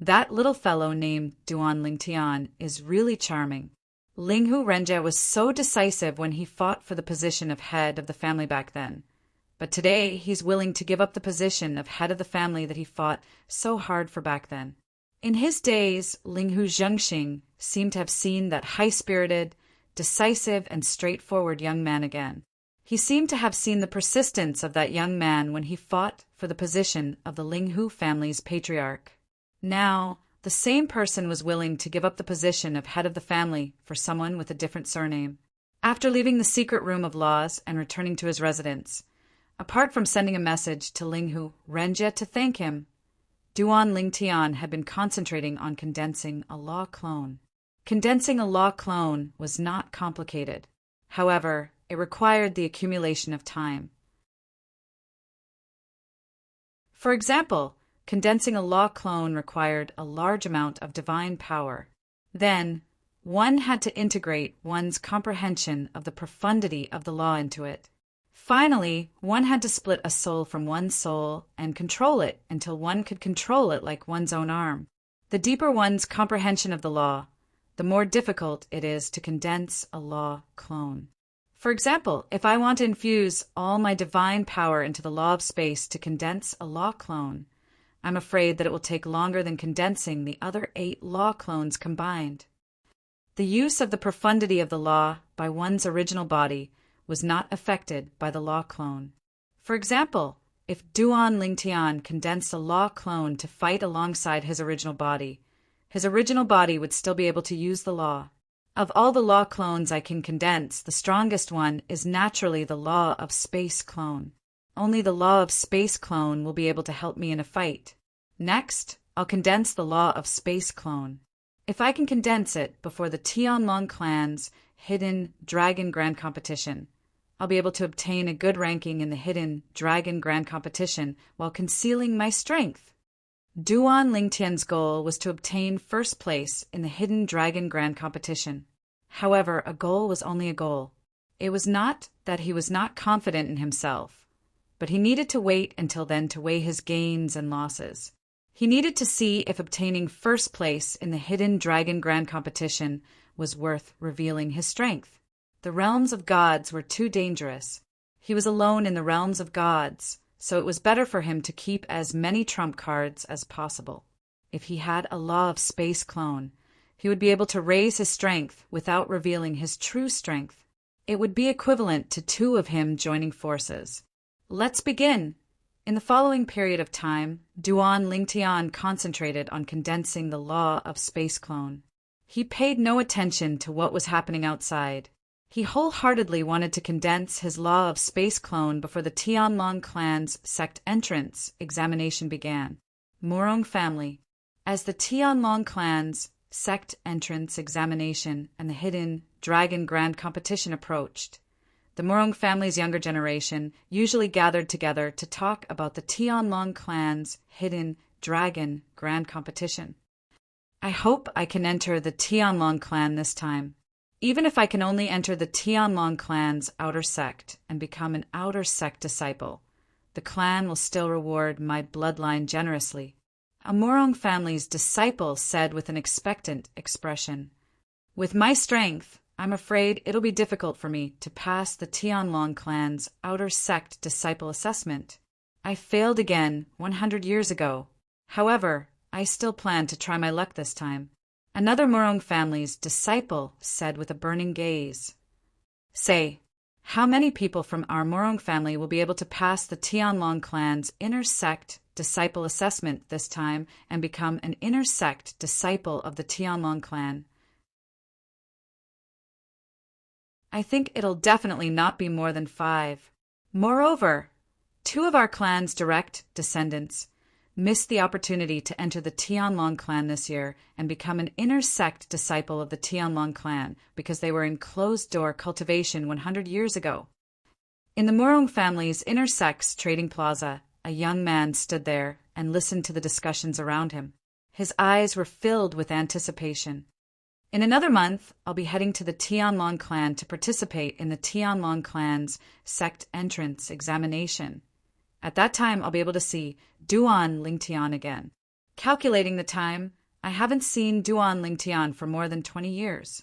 "That little fellow named Duan Lingtian is really charming." Linghu Renjia was so decisive when he fought for the position of head of the family back then, but today he's willing to give up the position of head of the family that he fought so hard for back then. In his days, Linghu Zhengxing seemed to have seen that high-spirited, decisive, and straightforward young man again. He seemed to have seen the persistence of that young man when he fought for the position of the Linghu family's patriarch. Now, the same person was willing to give up the position of head of the family for someone with a different surname. After leaving the secret room of laws and returning to his residence, apart from sending a message to Linghu Renjia to thank him, Duan Lingtian had been concentrating on condensing a law clone. Condensing a law clone was not complicated. However, it required the accumulation of time. For example, condensing a law clone required a large amount of divine power. Then, one had to integrate one's comprehension of the profundity of the law into it. Finally, one had to split a soul from one's soul and control it until one could control it like one's own arm. The deeper one's comprehension of the law, the more difficult it is to condense a law clone. For example, if I want to infuse all my divine power into the law of space to condense a law clone, I'm afraid that it will take longer than condensing the other 8 law clones combined. The use of the profundity of the law by one's original body was not affected by the law clone. For example, if Duan Lingtian condensed a law clone to fight alongside his original body would still be able to use the law. Of all the law clones I can condense, the strongest one is naturally the law of space clone. Only the law of space clone will be able to help me in a fight. Next, I'll condense the law of space clone. If I can condense it before the Tianlong clan's Hidden Dragon Grand Competition, I'll be able to obtain a good ranking in the Hidden Dragon Grand Competition while concealing my strength. Duan Lingtian's goal was to obtain first place in the Hidden Dragon Grand Competition. However, a goal was only a goal. It was not that he was not confident in himself, but he needed to wait until then to weigh his gains and losses. He needed to see if obtaining first place in the Hidden Dragon Grand Competition was worth revealing his strength. The realms of gods were too dangerous. He was alone in the realms of gods, so it was better for him to keep as many trump cards as possible. If he had a law of space clone, he would be able to raise his strength without revealing his true strength. It would be equivalent to 2 of him joining forces. Let's begin. In the following period of time, Duan Lingtian concentrated on condensing the law of space clone. He paid no attention to what was happening outside. He wholeheartedly wanted to condense his law of space clone before the Tianlong clan's sect entrance examination began. Morong family. As the Tianlong clan's sect entrance examination and the Hidden Dragon Grand Competition approached, the Morong family's younger generation usually gathered together to talk about the Tianlong clan's Hidden Dragon Grand Competition. I hope I can enter the Tianlong clan this time. Even if I can only enter the Tianlong clan's outer sect and become an outer sect disciple, the clan will still reward my bloodline generously. A Morong family's disciple said with an expectant expression, "With my strength, I'm afraid it'll be difficult for me to pass the Tianlong clan's outer sect disciple assessment. I failed again 100 years ago. However, I still plan to try my luck this time." Another Morong family's disciple said with a burning gaze, "Say, how many people from our Morong family will be able to pass the Tianlong clan's inner sect disciple assessment this time and become an inner sect disciple of the Tianlong clan?" I think it'll definitely not be more than 5. Moreover, 2 of our clan's direct descendants missed the opportunity to enter the Tianlong clan this year and become an inner sect disciple of the Tianlong clan because they were in closed-door cultivation 100 years ago. In the Morong family's inner sect's trading plaza, a young man stood there and listened to the discussions around him. His eyes were filled with anticipation. In another month, I'll be heading to the Tianlong clan to participate in the Tianlong clan's sect entrance examination. At that time, I'll be able to see Duan Lingtian again. Calculating the time, I haven't seen Duan Lingtian for more than 20 years.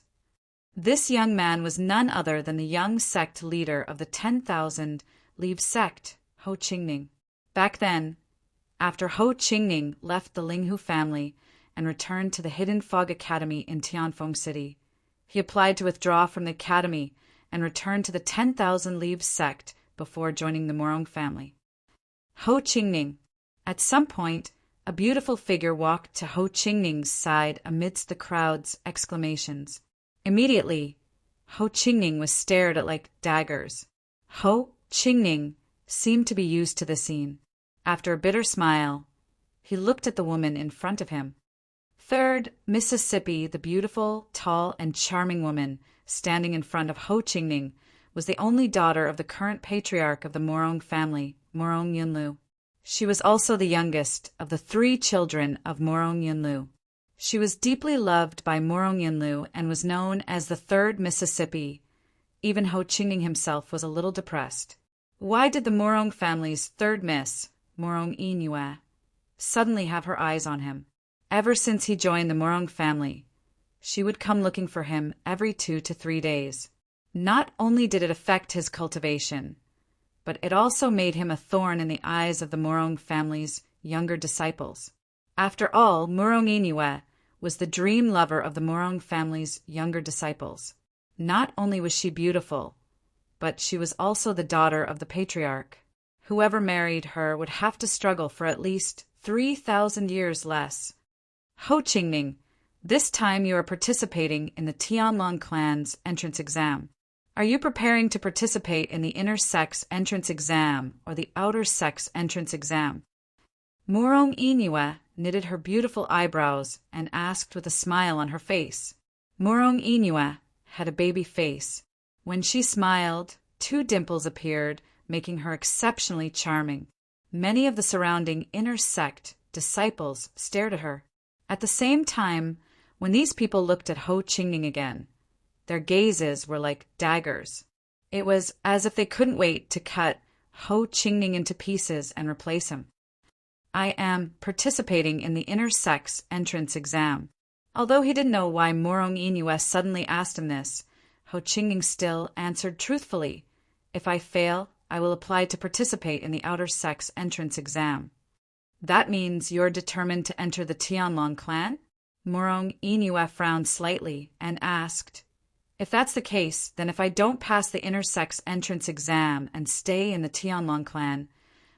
This young man was none other than the young sect leader of the 10,000 Leave sect, Ho Qingning. Back then, after Ho Qingning left the Linghu family and returned to the Hidden Fog Academy in Tianfeng City, he applied to withdraw from the academy and return to the 10,000 Leave sect before joining the Morong family. Ho Qingning. At some point, a beautiful figure walked to Ho Qingning's side amidst the crowd's exclamations. Immediately, Ho Qingning was stared at like daggers. Ho Qingning seemed to be used to the scene. After a bitter smile, he looked at the woman in front of him. Third, Mississippi, the beautiful, tall, and charming woman standing in front of Ho Qingning, was the only daughter of the current patriarch of the Morong family, Morong Yunlu. She was also the youngest of the 3 children of Morong Yunlu. She was deeply loved by Morong Yinlu and was known as the Third Mississippi. Even Ho Chingning himself was a little depressed. Why did the Morong family's third miss, Morong Inue, suddenly have her eyes on him? Ever since he joined the Morong family, she would come looking for him every 2 to 3 days. Not only did it affect his cultivation, but it also made him a thorn in the eyes of the Morong family's younger disciples. After all, Morong Inue was the dream lover of the Morong family's younger disciples. Not only was she beautiful, but she was also the daughter of the patriarch. Whoever married her would have to struggle for at least 3,000 years less. Ho Chingning, this time you are participating in the Tianlong clan's entrance exam. Are you preparing to participate in the inner sex entrance exam or the outer sex entrance exam? Morong Inue knitted her beautiful eyebrows and asked with a smile on her face. Morong Inue had a baby face. When she smiled, 2 dimples appeared, making her exceptionally charming. Many of the surrounding inner sect disciples stared at her. At the same time, when these people looked at Ho Chingning again, their gazes were like daggers. It was as if they couldn't wait to cut Ho Chingning into pieces and replace him. I am participating in the inner sex entrance exam. Although he didn't know why Morong Inue suddenly asked him this, Ho Chingning still answered truthfully, "If I fail, I will apply to participate in the outer sex entrance exam." That means you're determined to enter the Tianlong clan? Morong Inue frowned slightly and asked, "If that's the case, then if I don't pass the inner sex entrance exam and stay in the Tianlong clan,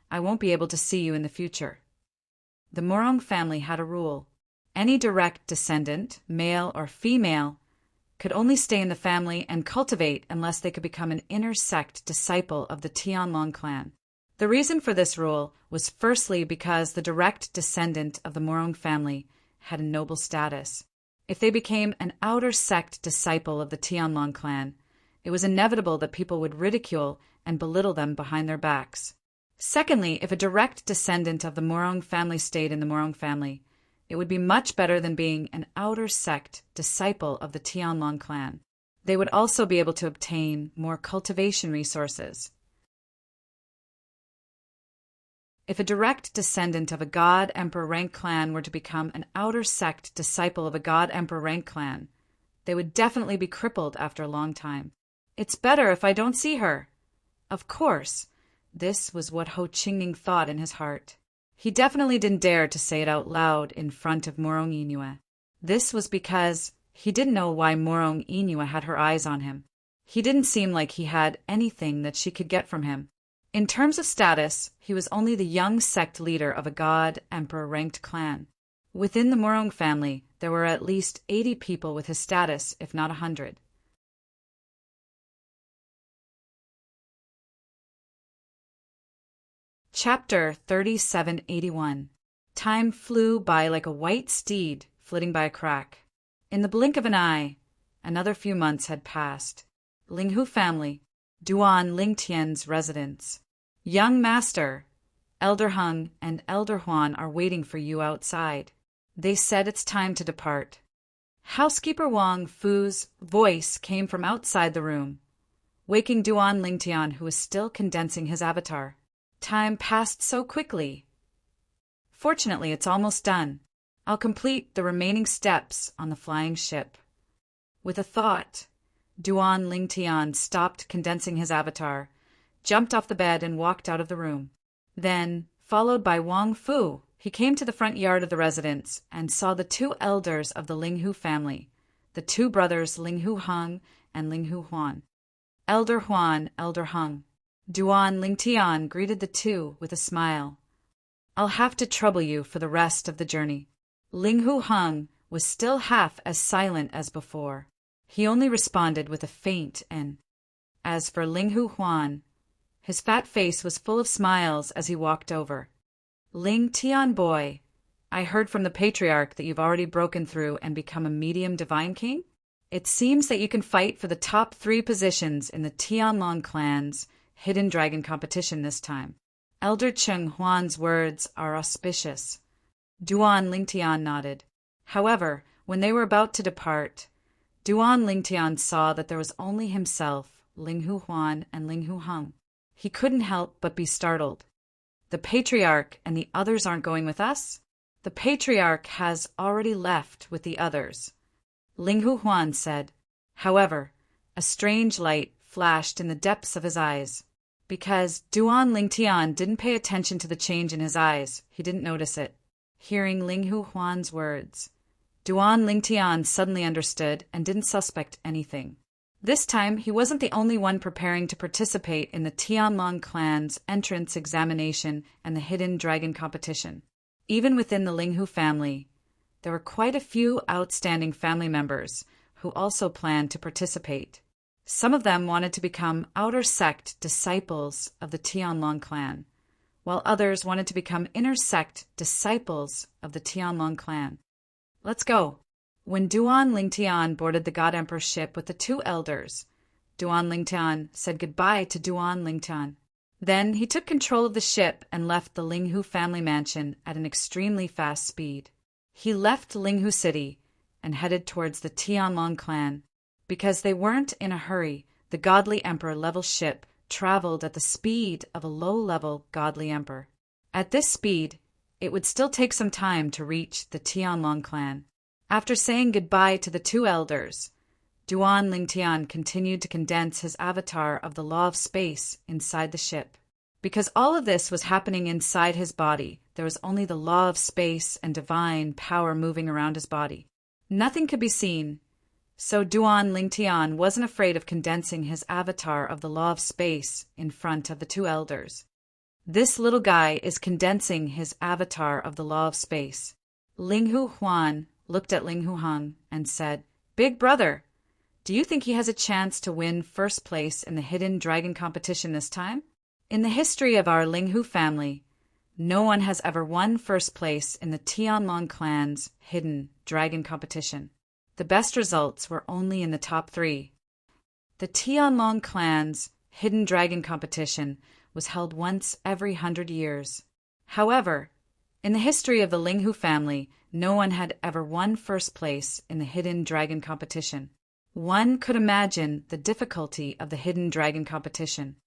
I won't be able to see you in the future." The Morong family had a rule. Any direct descendant, male or female, could only stay in the family and cultivate unless they could become an inner sect disciple of the Tianlong clan. The reason for this rule was firstly because the direct descendant of the Morong family had a noble status. If they became an outer sect disciple of the Tianlong clan, it was inevitable that people would ridicule and belittle them behind their backs. Secondly, if a direct descendant of the Morong family stayed in the Morong family, it would be much better than being an outer sect disciple of the Tianlong clan. They would also be able to obtain more cultivation resources. If a direct descendant of a God Emperor rank clan were to become an outer sect disciple of a God Emperor rank clan, they would definitely be crippled after a long time. "It's better if I don't see her." Of course, this was what Ho Chingning thought in his heart. He definitely didn't dare to say it out loud in front of Morong Inue. This was because he didn't know why Morong Inue had her eyes on him. He didn't seem like he had anything that she could get from him. In terms of status, he was only the young sect leader of a God Emperor ranked clan. Within the Morong family, there were at least 80 people with his status, if not 100. Chapter 3781. Time flew by like a white steed flitting by a crack. In the blink of an eye, another few months had passed. Linghu family, Duan Lingtian's residence. "Young master, Elder Hung and Elder Huan are waiting for you outside. They said it's time to depart." Housekeeper Wang Fu's voice came from outside the room, waking Duan Lingtian, who was still condensing his avatar. Time passed so quickly. "Fortunately, it's almost done. I'll complete the remaining steps on the flying ship." With a thought, Duan Lingtian stopped condensing his avatar, jumped off the bed and walked out of the room. Then, followed by Wang Fu, he came to the front yard of the residence and saw the 2 elders of the Linghu family, the 2 brothers Linghu Hung and Linghu Huan. "Elder Huan, Elder Hung." Duan Lingtian greeted the 2 with a smile. "I'll have to trouble you for the rest of the journey." Linghu Hung was still half as silent as before. He only responded with a faint N. As for Linghu Huan, his fat face was full of smiles as he walked over. "Ling Tian boy, I heard from the patriarch that you've already broken through and become a medium divine king? It seems that you can fight for the top 3 positions in the Tianlong clan's hidden dragon competition this time." Elder Cheng Huan's words are auspicious. Duan Lingtian nodded. However, when they were about to depart, Duan Lingtian saw that there was only himself, Linghu Huan, and Linghu Hung. He couldn't help but be startled. The patriarch and the others aren't going with us? The patriarch has already left with the others, Linghu Huan said. However, a strange light flashed in the depths of his eyes. Because Duan Lingtian didn't pay attention to the change in his eyes, he didn't notice it. Hearing Linghu Huan's words, Duan Lingtian suddenly understood and didn't suspect anything. This time, he wasn't the only one preparing to participate in the Tianlong clan's entrance examination and the hidden dragon competition. Even within the Linghu family, there were quite a few outstanding family members who also planned to participate. Some of them wanted to become outer sect disciples of the Tianlong clan, while others wanted to become inner sect disciples of the Tianlong clan. Let's go. When Duan Lingtian boarded the God Emperor's ship with the two elders, Duan Lingtian said goodbye to Duan Lingtian. Then he took control of the ship and left the Linghu family mansion at an extremely fast speed. He left Linghu City and headed towards the Tianlong clan. Because they weren't in a hurry, the godly emperor level ship traveled at the speed of a low-level godly emperor. At this speed, it would still take some time to reach the Tianlong clan. After saying goodbye to the two elders, Duan Lingtian continued to condense his avatar of the law of space inside the ship. Because all of this was happening inside his body, there was only the law of space and divine power moving around his body. Nothing could be seen, so Duan Lingtian wasn't afraid of condensing his avatar of the law of space in front of the two elders. This little guy is condensing his avatar of the law of space. Linghu Huan looked at Linghu Hung and said, "Big brother, do you think he has a chance to win first place in the hidden dragon competition this time?" In the history of our Linghu family, no one has ever won first place in the Tianlong clan's hidden dragon competition. The best results were only in the top 3. The Tianlong clan's hidden dragon competition was held once every 100 years. However, in the history of the Linghu family, no one had ever won first place in the hidden dragon competition. One could imagine the difficulty of the hidden dragon competition.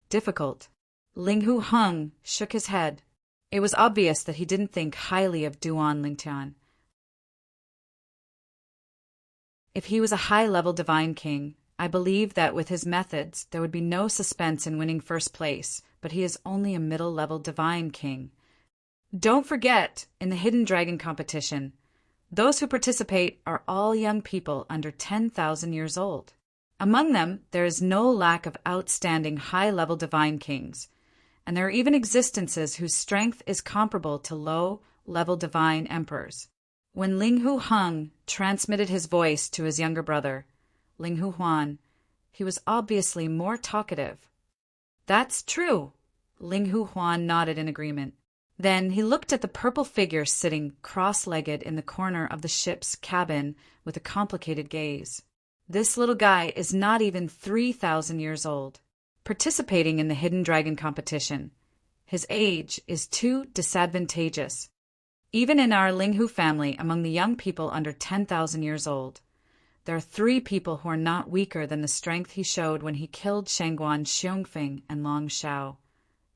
Difficult. Linghu Hung shook his head. It was obvious that he didn't think highly of Duan Lingtian. If he was a high-level divine king, I believe that with his methods there would be no suspense in winning first place, but he is only a middle-level divine king. Don't forget, in the hidden dragon competition, those who participate are all young people under 10,000 years old. Among them, there is no lack of outstanding high-level divine kings, and there are even existences whose strength is comparable to low-level divine emperors. When Linghu Hung transmitted his voice to his younger brother, Linghu Huan, he was obviously more talkative. "That's true," Linghu Huan nodded in agreement. Then he looked at the purple figure sitting cross-legged in the corner of the ship's cabin with a complicated gaze. This little guy is not even 3,000 years old. Participating in the hidden dragon competition, his age is too disadvantageous. Even in our Linghu family, among the young people under 10,000 years old, there are 3 people who are not weaker than the strength he showed when he killed Shangguan Xiongfeng and Long Shao.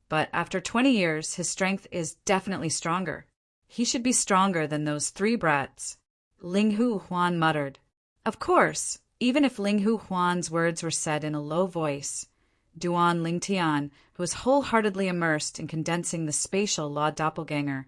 But after 20 years, his strength is definitely stronger. He should be stronger than those 3 brats. Linghu Huan muttered. Of course, even if Linghu Huan's words were said in a low voice, Duan Lingtian, who was wholeheartedly immersed in condensing the spatial law doppelganger,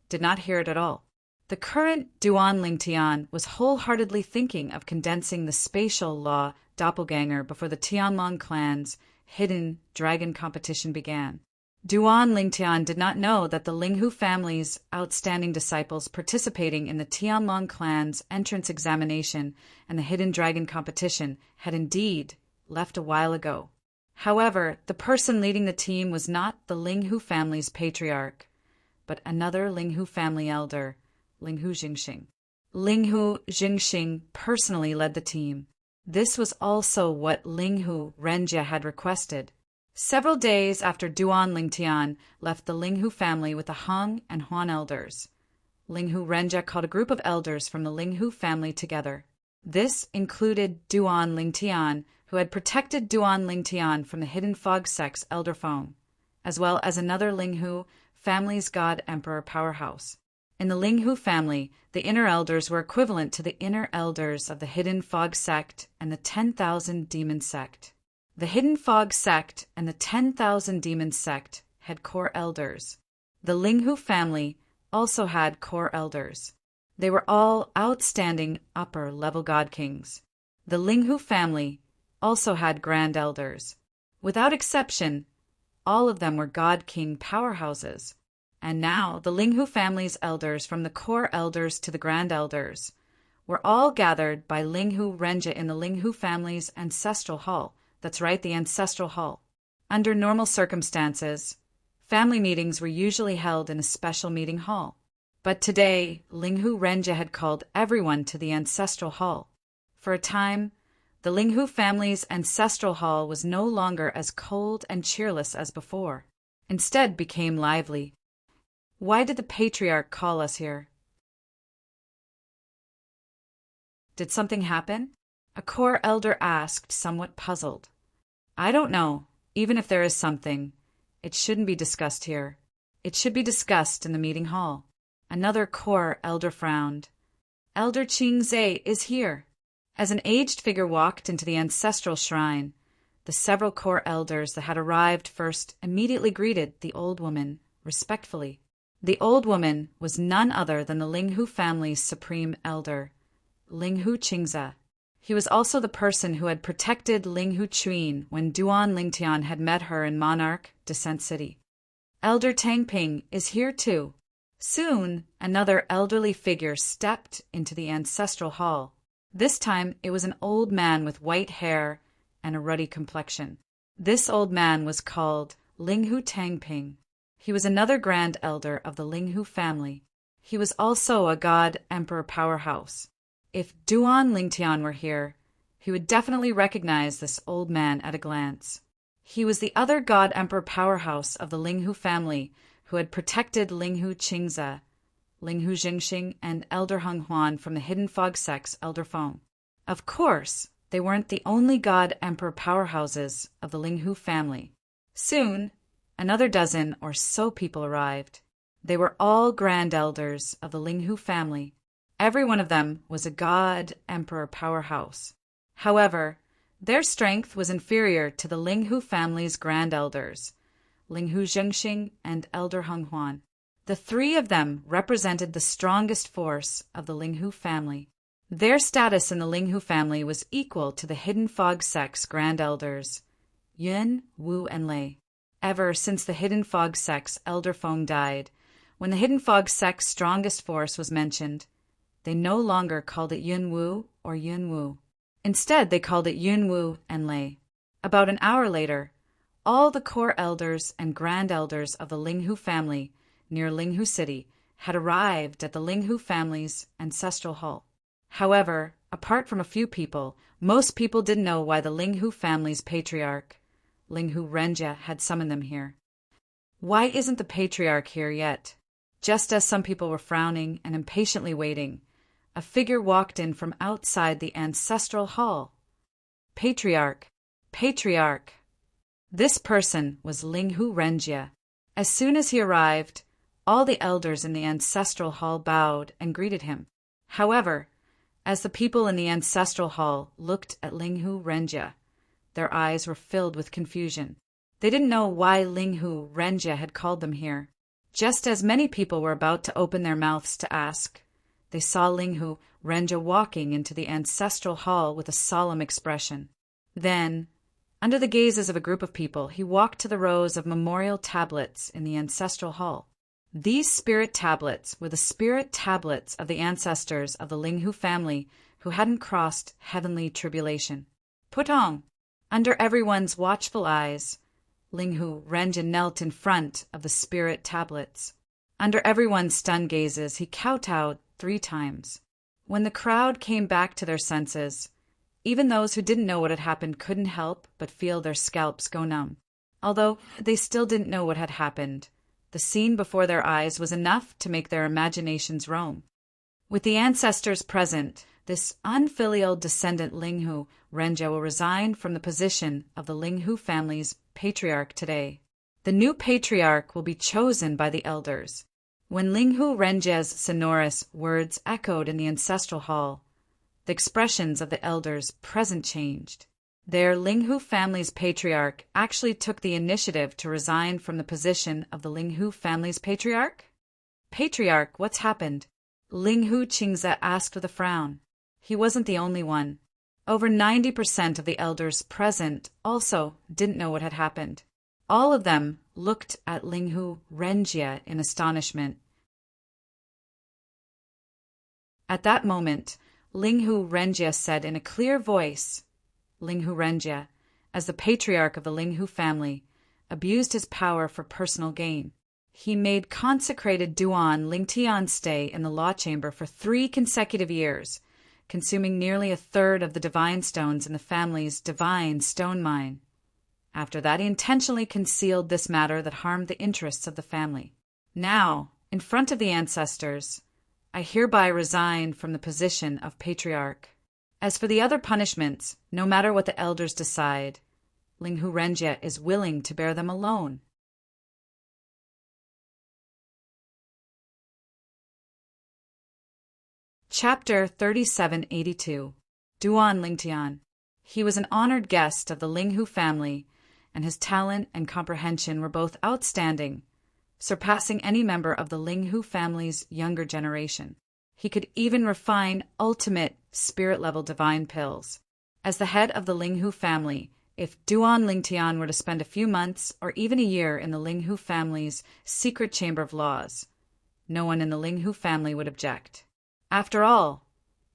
did not hear it at all. The current Duan Lingtian was wholeheartedly thinking of condensing the spatial law doppelganger before the Tianlong clan's hidden dragon competition began. Duan Lingtian did not know that the Linghu family's outstanding disciples participating in the Tianlong clan's entrance examination and the hidden dragon competition had indeed left a while ago. However, the person leading the team was not the Linghu family's patriarch, but another Linghu family elder, Linghu Jingxing. Linghu Jingxing personally led the team. This was also what Linghu Renjia had requested. Several days after Duan Lingtian left the Linghu family with the Hung and Huan elders, Linghu Renjia called a group of elders from the Linghu family together. This included Duan Lingtian, who had protected Duan Lingtian from the hidden fog sect's elder Feng, as well as another Linghu family's god emperor powerhouse. In the Linghu family, the inner elders were equivalent to the inner elders of the hidden fog sect and the 10,000 demon sect. The hidden fog sect and the 10,000 demon sect had core elders. The Linghu family also had core elders. They were all outstanding upper-level god kings. The Linghu family also had grand elders. Without exception, all of them were god king powerhouses. And now the Linghu family's elders, from the core elders to the grand elders, were all gathered by Linghu Renjia in the Linghu family's ancestral hall. That's right, the ancestral hall. Under normal circumstances, family meetings were usually held in a special meeting hall. But today, Linghu Renjia had called everyone to the ancestral hall. For a time, the Linghu family's ancestral hall was no longer as cold and cheerless as before. Instead became lively. Why did the patriarch call us here? Did something happen? A core elder asked, somewhat puzzled. I don't know. Even if there is something, it shouldn't be discussed here. It should be discussed in the meeting hall. Another core elder frowned. Elder Qingzhe is here. As an aged figure walked into the ancestral shrine, the several core elders that had arrived first immediately greeted the old woman respectfully. The old woman was none other than the Linghu family's supreme elder, Linghu Qingzhe. He was also the person who had protected Linghu Chuin when Duan Lingtian had met her in Monarch Descent City. Elder Tangping is here too. Soon, another elderly figure stepped into the ancestral hall. This time, it was an old man with white hair and a ruddy complexion. This old man was called Linghu Tangping. He was another grand elder of the Linghu family. He was also a god emperor powerhouse. If Duan Lingtian were here, he would definitely recognize this old man at a glance. He was the other god emperor powerhouse of the Linghu family who had protected Linghu Qingzhe, Linghu Jingxing, and Elder Heng Huan from the hidden fog sect's elder Feng. Of course, they weren't the only god emperor powerhouses of the Linghu family. Soon, another dozen or so people arrived. They were all grand elders of the Linghu family. Every one of them was a god emperor powerhouse. However, their strength was inferior to the Linghu family's grand elders, Linghu Zhengxing and Elder Heng Huan. The three of them represented the strongest force of the Linghu family. Their status in the Linghu family was equal to the hidden fog sect's grand elders, Yun, Wu, and Lei. Ever since the hidden fog sect's elder Feng died, when the hidden fog sect's strongest force was mentioned, they no longer called it Yun Wu or Yun Wu. Instead, they called it Yun Wu and Lei. About an hour later, all the core elders and grand elders of the Linghu family near Linghu City had arrived at the Linghu family's ancestral hall. However, apart from a few people, most people didn't know why the Linghu family's patriarch, Linghu Renjia, had summoned them here. Why isn't the patriarch here yet? Just as some people were frowning and impatiently waiting, a figure walked in from outside the ancestral hall. Patriarch, patriarch. This person was Linghu Renjia. As soon as he arrived, all the elders in the ancestral hall bowed and greeted him. However, as the people in the ancestral hall looked at Linghu Renjia, their eyes were filled with confusion. They didn't know why Linghu Renjia had called them here. Just as many people were about to open their mouths to ask, they saw Linghu Renjia walking into the ancestral hall with a solemn expression. Then, under the gazes of a group of people, he walked to the rows of memorial tablets in the ancestral hall. These spirit tablets were the spirit tablets of the ancestors of the Linghu family who hadn't crossed heavenly tribulation. Putong, under everyone's watchful eyes, Linghu Renjia knelt in front of the spirit tablets. Under everyone's stunned gazes, he kowtowed 3 times. When the crowd came back to their senses, even those who didn't know what had happened couldn't help but feel their scalps go numb. Although they still didn't know what had happened, The scene before their eyes was enough to make their imaginations roam. With the ancestors present, this unfilial descendant Linghu Renjie will resign from the position of the Linghu family's patriarch today. The new patriarch will be chosen by the elders. When Linghu Renjie's sonorous words echoed in the ancestral hall, the expressions of the elders present changed. Their Linghu family's patriarch actually took the initiative to resign from the position of the Linghu family's patriarch? Patriarch, what's happened? Linghu Qingze asked with a frown. He wasn't the only one. Over 90% of the elders present also didn't know what had happened. All of them looked at Linghu Renjie in astonishment. At that moment, Linghu Renjie said in a clear voice, Linghu Renjie, as the patriarch of the Linghu family, abused his power for personal gain. He made consecrated Duan Lingtian stay in the law chamber for 3 consecutive years, consuming nearly a third of the divine stones in the family's divine stone mine. After that, he intentionally concealed this matter that harmed the interests of the family. Now, in front of the ancestors, I hereby resign from the position of patriarch. As for the other punishments, no matter what the elders decide, Linghu Renjie is willing to bear them alone. Chapter 3782. Duan Lingtian. He was an honored guest of the Linghu family, and his talent and comprehension were both outstanding, surpassing any member of the Linghu family's younger generation. He could even refine ultimate spirit-level divine pills. As the head of the Linghu family, if Duan Lingtian were to spend a few months or even a year in the Linghu family's secret chamber of laws, no one in the Linghu family would object. After all,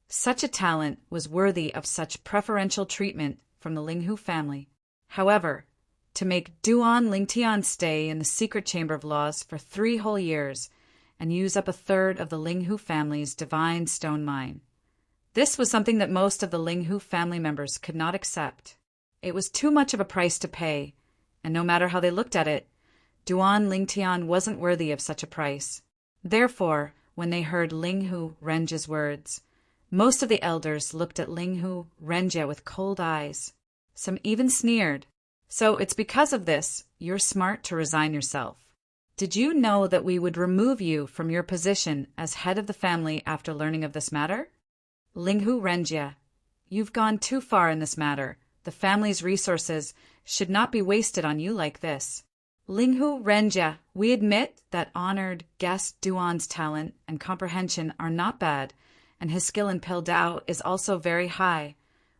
such a talent was worthy of such preferential treatment from the Linghu family. However, to make Duan Lingtian stay in the secret chamber of laws for 3 whole years and use up a third of the Linghu family's divine stone mine. This was something that most of the Linghu family members could not accept. It was too much of a price to pay, and no matter how they looked at it, Duan Lingtian wasn't worthy of such a price. Therefore, when they heard Linghu Renjie's words, most of the elders looked at Linghu Renjie with cold eyes. Some even sneered. So it's because of this you're smart to resign yourself. Did you know that we would remove you from your position as head of the family after learning of this matter? Linghu Renjie, you've gone too far in this matter. The family's resources should not be wasted on you like this. Linghu Renjie, we admit that honored guest Duan's talent and comprehension are not bad, and his skill in Pill Dao is also very high.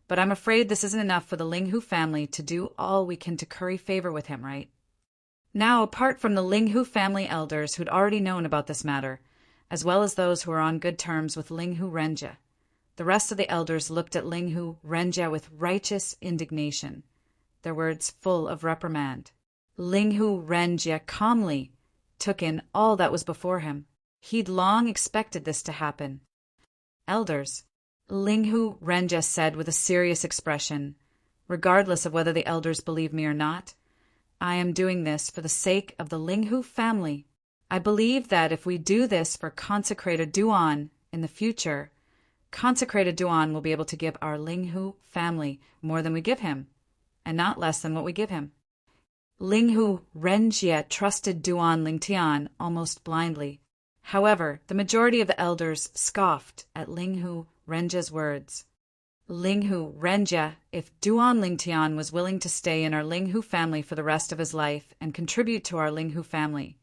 But I'm afraid this isn't enough for the Linghu family to do all we can to curry favor with him, right? Now, apart from the Linghu family elders who'd already known about this matter, as well as those who were on good terms with Linghu Renjie, the rest of the elders looked at Linghu Renjie with righteous indignation, their words full of reprimand. Linghu Renjie calmly took in all that was before him. He'd long expected this to happen. Elders, Linghu Renjie said with a serious expression, regardless of whether the elders believe me or not, I am doing this for the sake of the Linghu family. I believe that if we do this for consecrated Duan in the future, consecrated Duan will be able to give our Linghu family more than we give him, and not less than what we give him. Linghu Renjie trusted Duan Lingtian almost blindly. However, the majority of the elders scoffed at Linghu Renjie's words. Linghu Renjie, if Duan Lingtian was willing to stay in our Linghu family for the rest of his life and contribute to our Linghu family,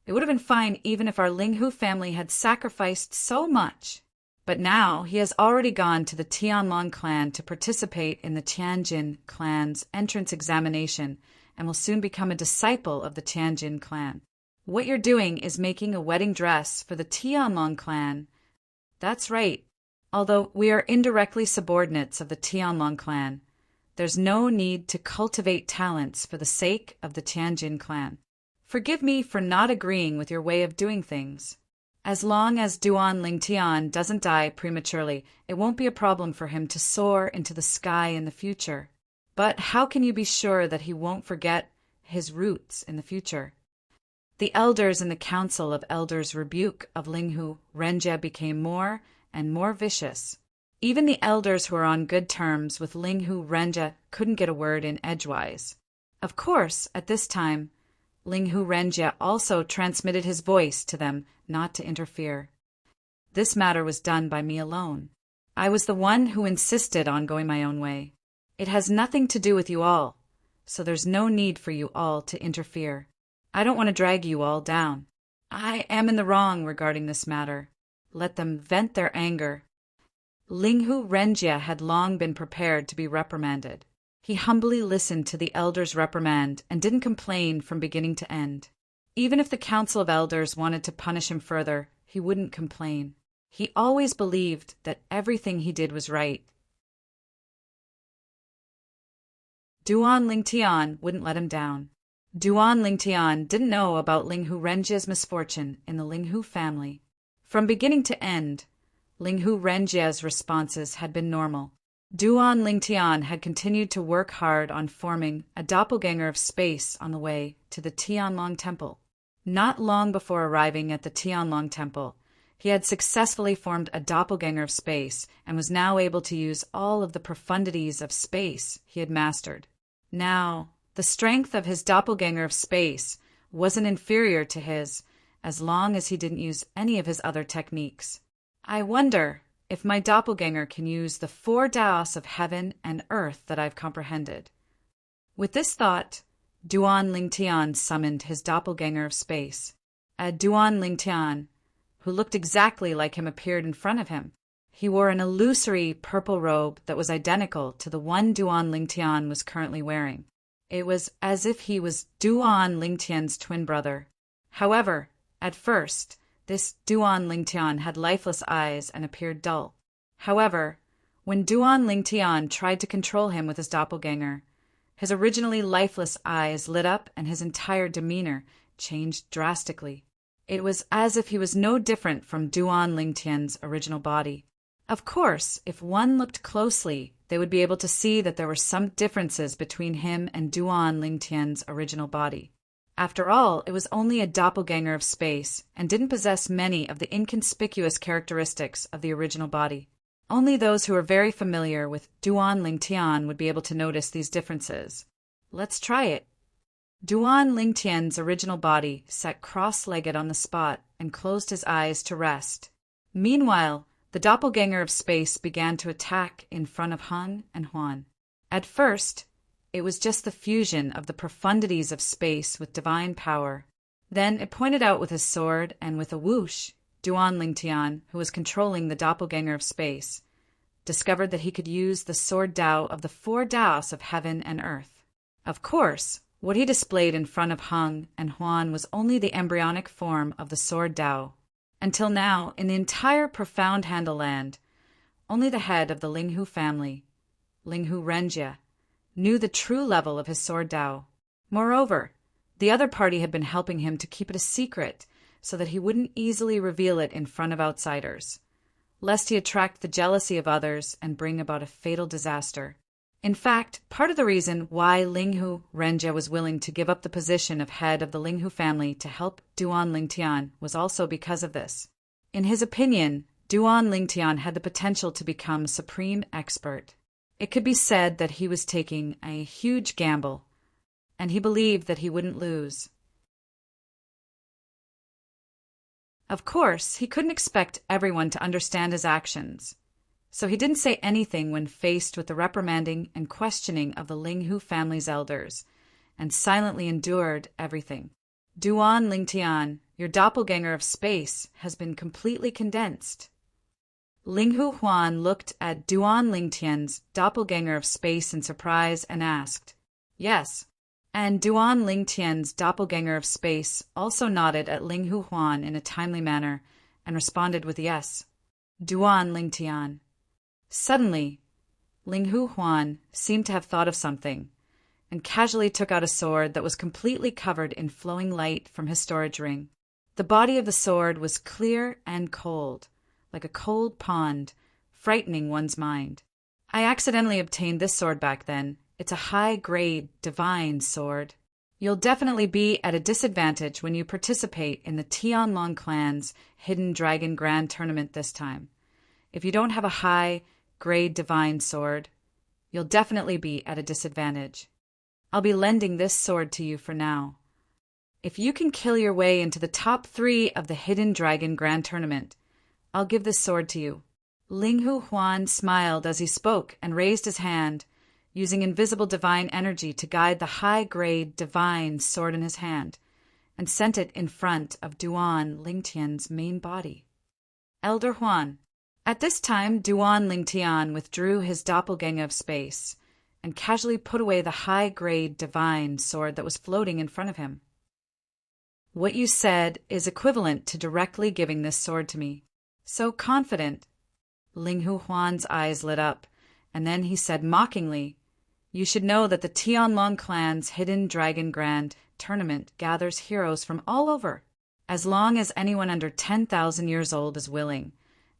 it would have been fine even if our Linghu family had sacrificed so much. But now he has already gone to the Tianlong clan to participate in the Tianjin clan's entrance examination and will soon become a disciple of the Tianjin clan. What you're doing is making a wedding dress for the Tianlong clan. That's right. Although we are indirectly subordinates of the Tianlong clan, there's no need to cultivate talents for the sake of the Tianjin clan. Forgive me for not agreeing with your way of doing things. As long as Duan Lingtian doesn't die prematurely, it won't be a problem for him to soar into the sky in the future. But how can you be sure that he won't forget his roots in the future? The elders in the council of elders' rebuke of Linghu Renjie became more and more vicious. Even the elders who were on good terms with Linghu Renjie couldn't get a word in edgewise. Of course, at this time, Linghu Renjie also transmitted his voice to them not to interfere. This matter was done by me alone. I was the one who insisted on going my own way. It has nothing to do with you all, so there's no need for you all to interfere. I don't want to drag you all down. I am in the wrong regarding this matter. Let them vent their anger. Linghu Renjie had long been prepared to be reprimanded. He humbly listened to the elders' reprimand and didn't complain from beginning to end. Even if the council of elders wanted to punish him further, he wouldn't complain. He always believed that everything he did was right. Duan Lingtian wouldn't let him down. Duan Lingtian didn't know about Linghu Renjie's misfortune in the Linghu family. From beginning to end, Linghu Renjie's responses had been normal. Duan Lingtian had continued to work hard on forming a doppelganger of space on the way to the Tianlong Temple. Not long before arriving at the Tianlong Temple, he had successfully formed a doppelganger of space and was now able to use all of the profundities of space he had mastered. Now, the strength of his doppelganger of space wasn't inferior to his, as long as he didn't use any of his other techniques. I wonder if my doppelganger can use the 4 Taos of heaven and earth that I've comprehended. With this thought, Duan Lingtian summoned his doppelganger of space. A Duan Lingtian, who looked exactly like him, appeared in front of him. He wore an illusory purple robe that was identical to the one Duan Lingtian was currently wearing. It was as if he was Duan Lingtian's twin brother. However, at first, this Duan Lingtian had lifeless eyes and appeared dull. However, when Duan Lingtian tried to control him with his doppelganger, his originally lifeless eyes lit up and his entire demeanor changed drastically. It was as if he was no different from Duan Lingtian's original body. Of course, if one looked closely, they would be able to see that there were some differences between him and Duan Lingtian's original body. After all, it was only a doppelganger of space and didn't possess many of the inconspicuous characteristics of the original body. Only those who are very familiar with Duan Lingtian would be able to notice these differences. Let's try it. Duan Lingtian's original body sat cross-legged on the spot and closed his eyes to rest. Meanwhile, the doppelganger of space began to attack in front of Hung and Huan. At first, it was just the fusion of the profundities of space with divine power. Then it pointed out with his sword, and with a whoosh, Duan Lingtian, who was controlling the doppelganger of space, discovered that he could use the sword Dao of the 4 Taos of heaven and earth. Of course, what he displayed in front of Hung and Huan was only the embryonic form of the sword Dao. Until now, in the entire Profound Handle Land, only the head of the Linghu family, Linghu Renjie, knew the true level of his sword Dao. Moreover, the other party had been helping him to keep it a secret so that he wouldn't easily reveal it in front of outsiders, lest he attract the jealousy of others and bring about a fatal disaster. In fact, part of the reason why Linghu Renjie was willing to give up the position of head of the Linghu family to help Duan Lingtian was also because of this. In his opinion, Duan Lingtian had the potential to become a supreme expert. It could be said that he was taking a huge gamble, and he believed that he wouldn't lose. Of course, he couldn't expect everyone to understand his actions, so he didn't say anything when faced with the reprimanding and questioning of the Linghu family's elders, and silently endured everything. Duan Lingtian, your doppelganger of space has been completely condensed. Linghu Huan looked at Duan Lingtian's doppelganger of space in surprise and asked, "Yes." And Duan Lingtian's doppelganger of space also nodded at Linghu Huan in a timely manner and responded with yes. Duan Lingtian. Suddenly, Linghu Huan seemed to have thought of something, and casually took out a sword that was completely covered in flowing light from his storage ring. The body of the sword was clear and cold, like a cold pond, frightening one's mind. I accidentally obtained this sword back then. It's a high-grade, divine sword. You'll definitely be at a disadvantage when you participate in the Tianlong clan's Hidden Dragon Grand Tournament this time. If you don't have a high-grade divine sword, you'll definitely be at a disadvantage. I'll be lending this sword to you for now. If you can kill your way into the top 3 of the Hidden Dragon Grand Tournament, I'll give this sword to you. Linghu Huan smiled as he spoke and raised his hand, using invisible divine energy to guide the high-grade divine sword in his hand, and sent it in front of Duan Lingtian's main body. Elder Huan. At this time, Duan Lingtian withdrew his doppelganger of space and casually put away the high-grade divine sword that was floating in front of him. What you said is equivalent to directly giving this sword to me. So confident. Linghu Huan's eyes lit up, and then he said mockingly, "You should know that the Tianlong clan's Hidden Dragon Grand Tournament gathers heroes from all over. As long as anyone under 10,000 years old is willing,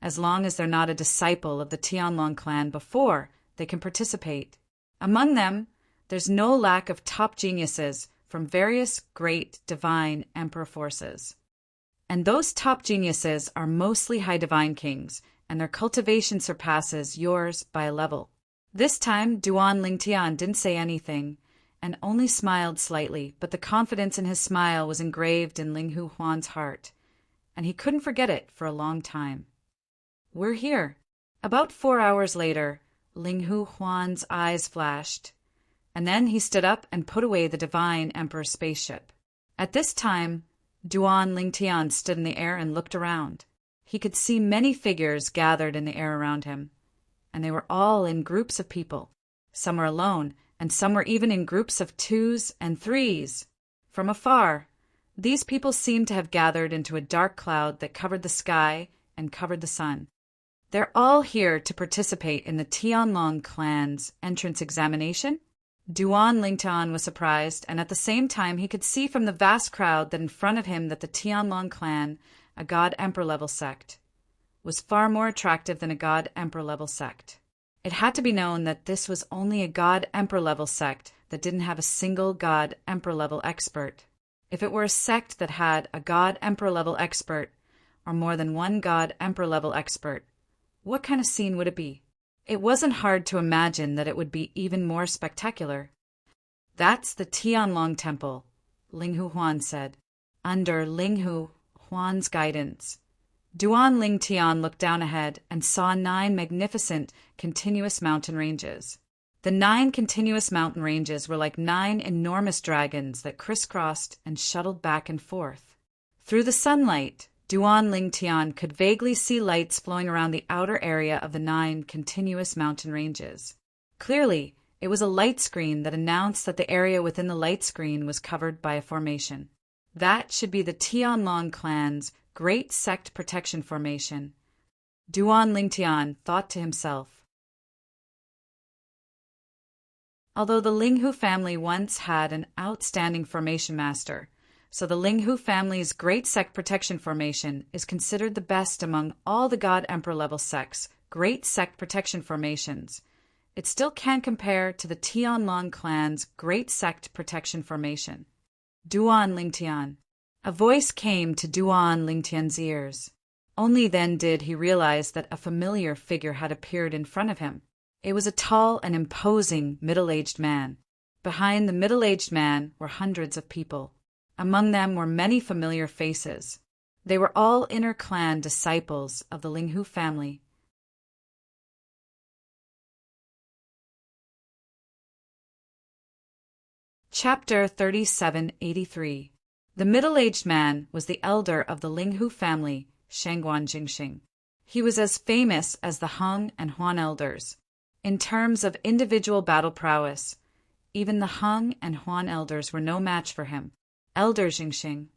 as long as they're not a disciple of the Tianlong clan before they can participate. Among them, there's no lack of top geniuses from various great divine emperor forces. And those top geniuses are mostly high divine kings, and their cultivation surpasses yours by a level." This time, Duan Lingtian didn't say anything and only smiled slightly, but the confidence in his smile was engraved in Linghu Huan's heart, and he couldn't forget it for a long time. "We're here." About 4 hours later, Linghu Huan's eyes flashed, and then he stood up and put away the divine emperor's spaceship. At this time, Duan Lingtian stood in the air and looked around. He could see many figures gathered in the air around him, and they were all in groups of people. Some were alone, and some were even in groups of 2s and 3s. From afar, these people seemed to have gathered into a dark cloud that covered the sky and covered the sun. They're all here to participate in the Tianlong clan's entrance examination? Duan Lingtian was surprised, and at the same time he could see from the vast crowd that in front of him that the Tianlong clan, a god-emperor-level sect, was far more attractive than a god-emperor-level sect. It had to be known that this was only a god-emperor-level sect that didn't have a single god-emperor-level expert. If it were a sect that had a god-emperor-level expert, or more than one god-emperor-level expert, what kind of scene would it be? It wasn't hard to imagine that it would be even more spectacular. "That's the Tianlong Temple," Linghu Huan said. Under Linghu Huan's guidance, Duan Lingtian looked down ahead and saw 9 magnificent continuous mountain ranges. The 9 continuous mountain ranges were like 9 enormous dragons that crisscrossed and shuttled back and forth. Through the sunlight, Duan Lingtian could vaguely see lights flowing around the outer area of the 9 continuous mountain ranges. Clearly, it was a light screen that announced that the area within the light screen was covered by a formation. That should be the Tianlong clan's Great Sect Protection Formation, Duan Lingtian thought to himself. Although the Linghu family once had an outstanding formation master, so the Linghu family's Great Sect Protection Formation is considered the best among all the God-Emperor-level sects' Great Sect Protection Formations. It still can't compare to the Tianlong clan's Great Sect Protection Formation. Duan Lingtian. A voice came to Duan Lingtian's ears. Only then did he realize that a familiar figure had appeared in front of him. It was a tall and imposing middle-aged man. Behind the middle-aged man were hundreds of people. Among them were many familiar faces. They were all inner clan disciples of the Linghu family. Chapter 3783. The middle-aged man was the elder of the Linghu family, Shangguan Jingxing. He was as famous as the Hung and Huan elders. In terms of individual battle prowess, even the Hung and Huan elders were no match for him. Elder Jingxing.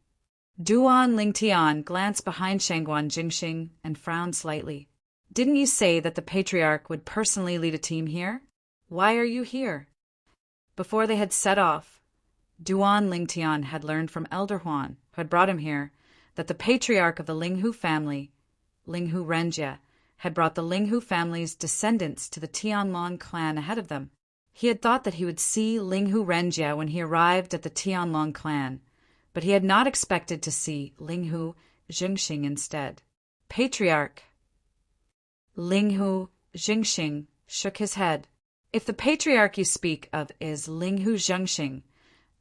Duan Lingtian glanced behind Shangguan Jingxing and frowned slightly. Didn't you say that the patriarch would personally lead a team here? Why are you here? Before they had set off, Duan Lingtian had learned from Elder Huan, who had brought him here, that the patriarch of the Linghu family, Linghu Renjie, had brought the Linghu family's descendants to the Tianlong clan ahead of them. He had thought that he would see Linghu Renjia when he arrived at the Tianlong clan, but he had not expected to see Linghu Jingxing instead. Patriarch. Linghu Jingxing shook his head. If the patriarch you speak of is Linghu Jingxing,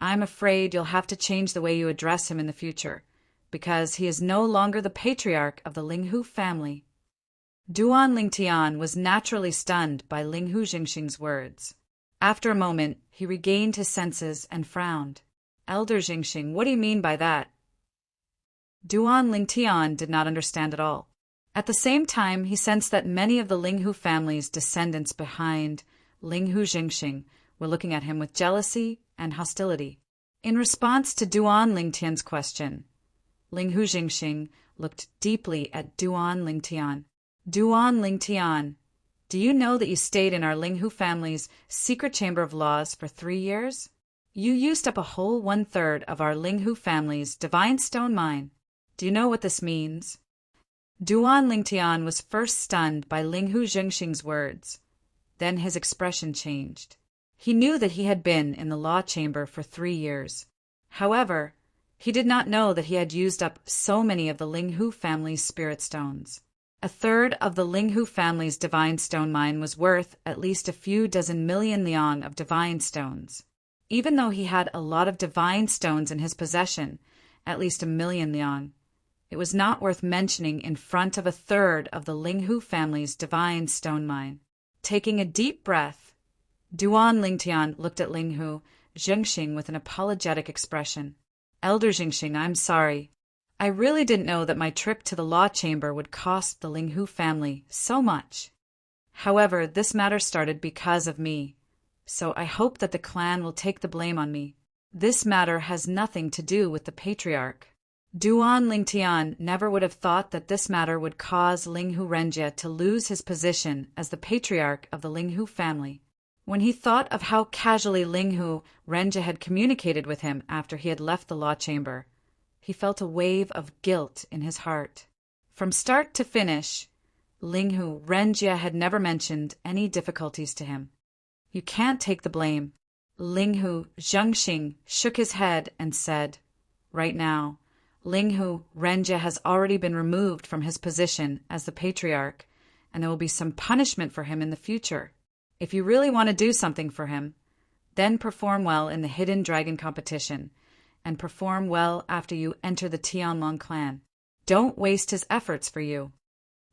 I'm afraid you'll have to change the way you address him in the future, because he is no longer the patriarch of the Linghu family. Duan Lingtian was naturally stunned by Linghu Jingxing's words. After a moment, he regained his senses and frowned. Elder Jingxing, what do you mean by that? Duan Lingtian did not understand at all. At the same time, he sensed that many of the Linghu family's descendants behind Linghu Jingxing were looking at him with jealousy and hostility. In response to Duan Lingtian's question, Linghu Jingxing looked deeply at Duan Lingtian. Duan Lingtian, do you know that you stayed in our Linghu family's secret chamber of laws for 3 years? You used up a whole 1/3 of our Linghu family's divine stone mine. Do you know what this means? Duan Lingtian was first stunned by Linghu Jingxing's words. Then his expression changed. He knew that he had been in the law chamber for 3 years. However, he did not know that he had used up so many of the Linghu family's spirit stones. 1/3 of the Linghu family's divine stone mine was worth at least a few dozen million liang of divine stones. Even though he had a lot of divine stones in his possession, at least 1 million liang, it was not worth mentioning in front of 1/3 of the Linghu family's divine stone mine. Taking a deep breath, Duan Lingtian looked at Linghu Jingxing with an apologetic expression. Elder Jingxing, I'm sorry. I really didn't know that my trip to the law chamber would cost the Linghu family so much. However, this matter started because of me, so I hope that the clan will take the blame on me. This matter has nothing to do with the patriarch. Duan Lingtian never would have thought that this matter would cause Linghu Renjia to lose his position as the patriarch of the Linghu family. When he thought of how casually Linghu Renjia had communicated with him after he had left the law chamber, he felt a wave of guilt in his heart. From start to finish, Linghu Renjia had never mentioned any difficulties to him. You can't take the blame. Linghu Jingxing shook his head and said, right now, Linghu Renjia has already been removed from his position as the patriarch, and there will be some punishment for him in the future. If you really want to do something for him, then perform well in the hidden dragon competition, and perform well after you enter the Tianlong clan. Don't waste his efforts for you.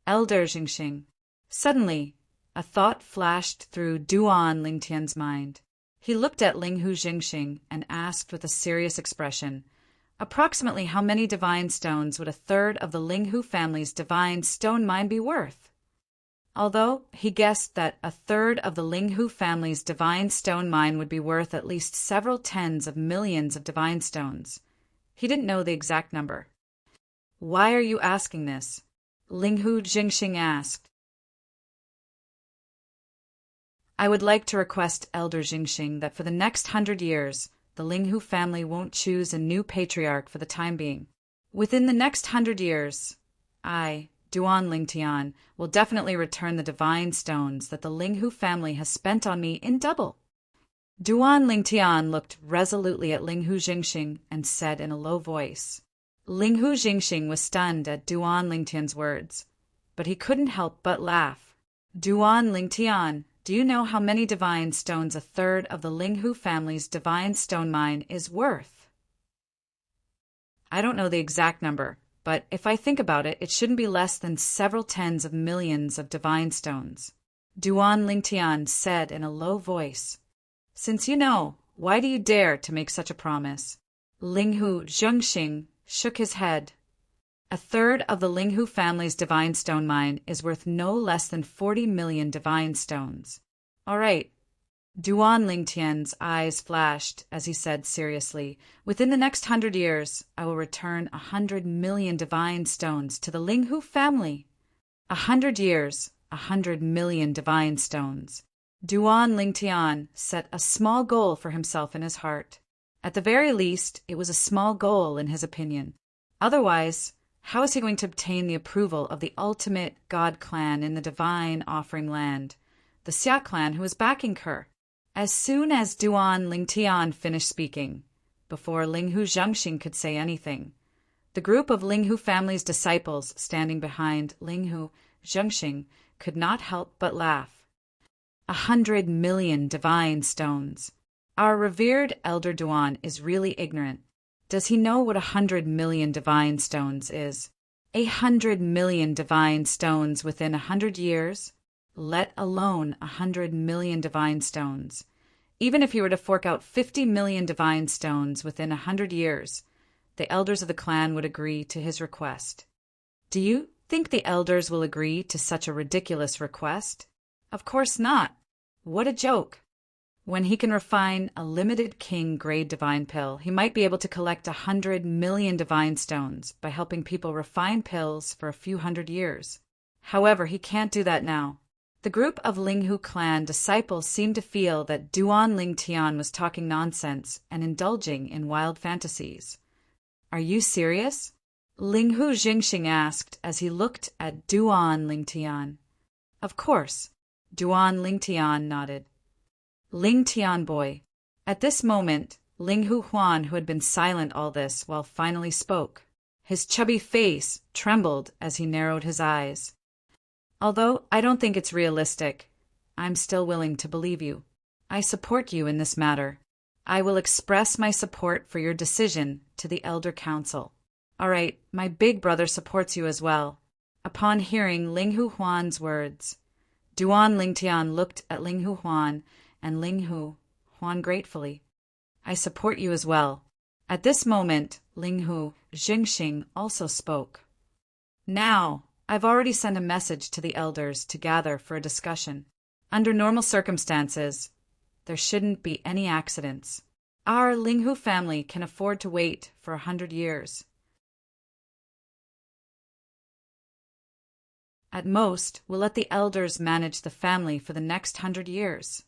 Elder Jingxing. Suddenly, a thought flashed through Duan Lingtian's mind. He looked at Linghu Jingxing and asked with a serious expression, approximately how many divine stones would 1/3 of the Linghu family's divine stone mine be worth? Although he guessed that 1/3 of the Linghu family's divine stone mine would be worth at least several tens of millions of divine stones, he didn't know the exact number. Why are you asking this? Linghu Jingxing asked. I would like to request, Elder Jingxing, that for the next 100 years, the Linghu family won't choose a new patriarch for the time being. Within the next 100 years, I, Duan Lingtian, will definitely return the divine stones that the Linghu family has spent on me in double. Duan Lingtian looked resolutely at Linghu Jingxing and said in a low voice. Linghu Jingxing was stunned at Duan Lingtian's words, but he couldn't help but laugh. Duan Lingtian, do you know how many divine stones 1/3 of the Linghu family's divine stone mine is worth? I don't know the exact number, but if I think about it, it shouldn't be less than several tens of millions of divine stones. Duan Lingtian said in a low voice. Since you know, why do you dare to make such a promise? Linghu Jingxing shook his head. 1/3 of the Linghu family's divine stone mine is worth no less than 40 million divine stones. All right. Duan Lingtian's eyes flashed as he said seriously, within the next 100 years, I will return 100 million divine stones to the Linghu family. 100 years, 100 million divine stones. Duan Lingtian set a small goal for himself in his heart. At the very least, it was a small goal in his opinion. Otherwise, how is he going to obtain the approval of the ultimate god clan in the divine offering land, the Xia clan who is backing her? As soon as Duan Lingtian finished speaking, before Linghu Zhengxing could say anything, the group of Linghu family's disciples standing behind Linghu Zhengxing could not help but laugh. 100 million divine stones. Our revered elder Duan is really ignorant. Does he know what 100 million divine stones is? 100 million divine stones within 100 years? Let alone 100 million divine stones. Even if he were to fork out 50 million divine stones within 100 years, the elders of the clan would agree to his request. Do you think the elders will agree to such a ridiculous request? Of course not. What a joke. When he can refine a limited king-grade divine pill, he might be able to collect 100 million divine stones by helping people refine pills for a few hundred years. However, he can't do that now. The group of Linghu clan disciples seemed to feel that Duan Lingtian was talking nonsense and indulging in wild fantasies. Are you serious? Linghu Zhengxing asked as he looked at Duan Lingtian. Of course. Duan Lingtian nodded. Lingtian boy. At this moment, Linghu Huan, who had been silent all this while, finally spoke. His chubby face trembled as he narrowed his eyes. Although I don't think it's realistic, I'm still willing to believe you. I support you in this matter. I will express my support for your decision to the Elder Council. All right, my big brother supports you as well. Upon hearing Linghu Huan's words, Duan Lingtian looked at Linghu Huan and Linghu Huan gratefully. I support you as well. At this moment, Linghu Zhengxing also spoke. Now, I've already sent a message to the elders to gather for a discussion. Under normal circumstances, there shouldn't be any accidents. Our Linghu family can afford to wait for 100 years. At most, we'll let the elders manage the family for the next 100 years.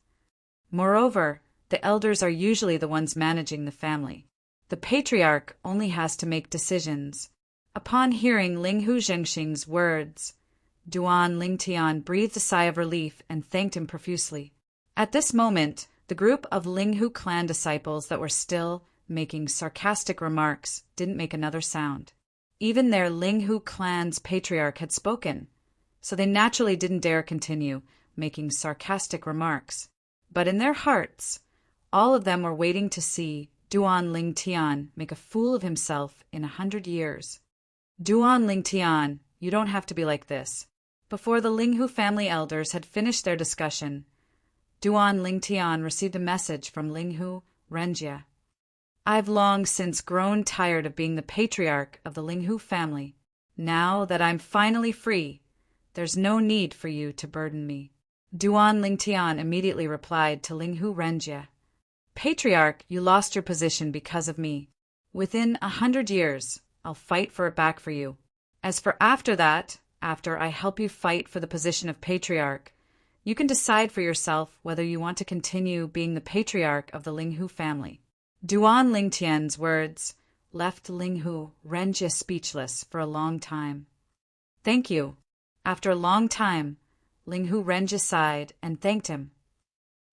Moreover, the elders are usually the ones managing the family. The patriarch only has to make decisions. Upon hearing Linghu Zhengxing's words, Duan Lingtian breathed a sigh of relief and thanked him profusely. At this moment, the group of Linghu clan disciples that were still making sarcastic remarks didn't make another sound. Even their Linghu clan's patriarch had spoken, so they naturally didn't dare continue making sarcastic remarks. But in their hearts, all of them were waiting to see Duan Lingtian make a fool of himself in 100 years. Duan Lingtian, you don't have to be like this. Before the Linghu family elders had finished their discussion, Duan Lingtian received a message from Linghu Renjie. I've long since grown tired of being the patriarch of the Linghu family. Now that I'm finally free, there's no need for you to burden me. Duan Lingtian immediately replied to Linghu Renjie. Patriarch, you lost your position because of me. Within 100 years, I'll fight for it back for you. As for after that, after I help you fight for the position of patriarch, you can decide for yourself whether you want to continue being the patriarch of the Linghu family. Duan Lingtian's words left Linghu Renjie speechless for a long time. Thank you. After a long time, Linghu Renjie sighed and thanked him.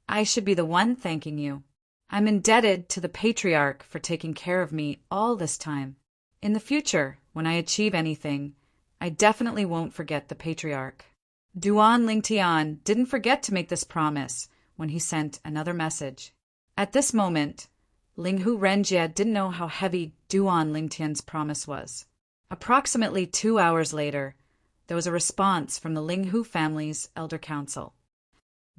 I should be the one thanking you. I'm indebted to the patriarch for taking care of me all this time. In the future, when I achieve anything, I definitely won't forget the patriarch. Duan Lingtian didn't forget to make this promise when he sent another message. At this moment, Linghu Renjie didn't know how heavy Duan Lingtian's promise was. Approximately 2 hours later, there was a response from the Linghu family's elder council.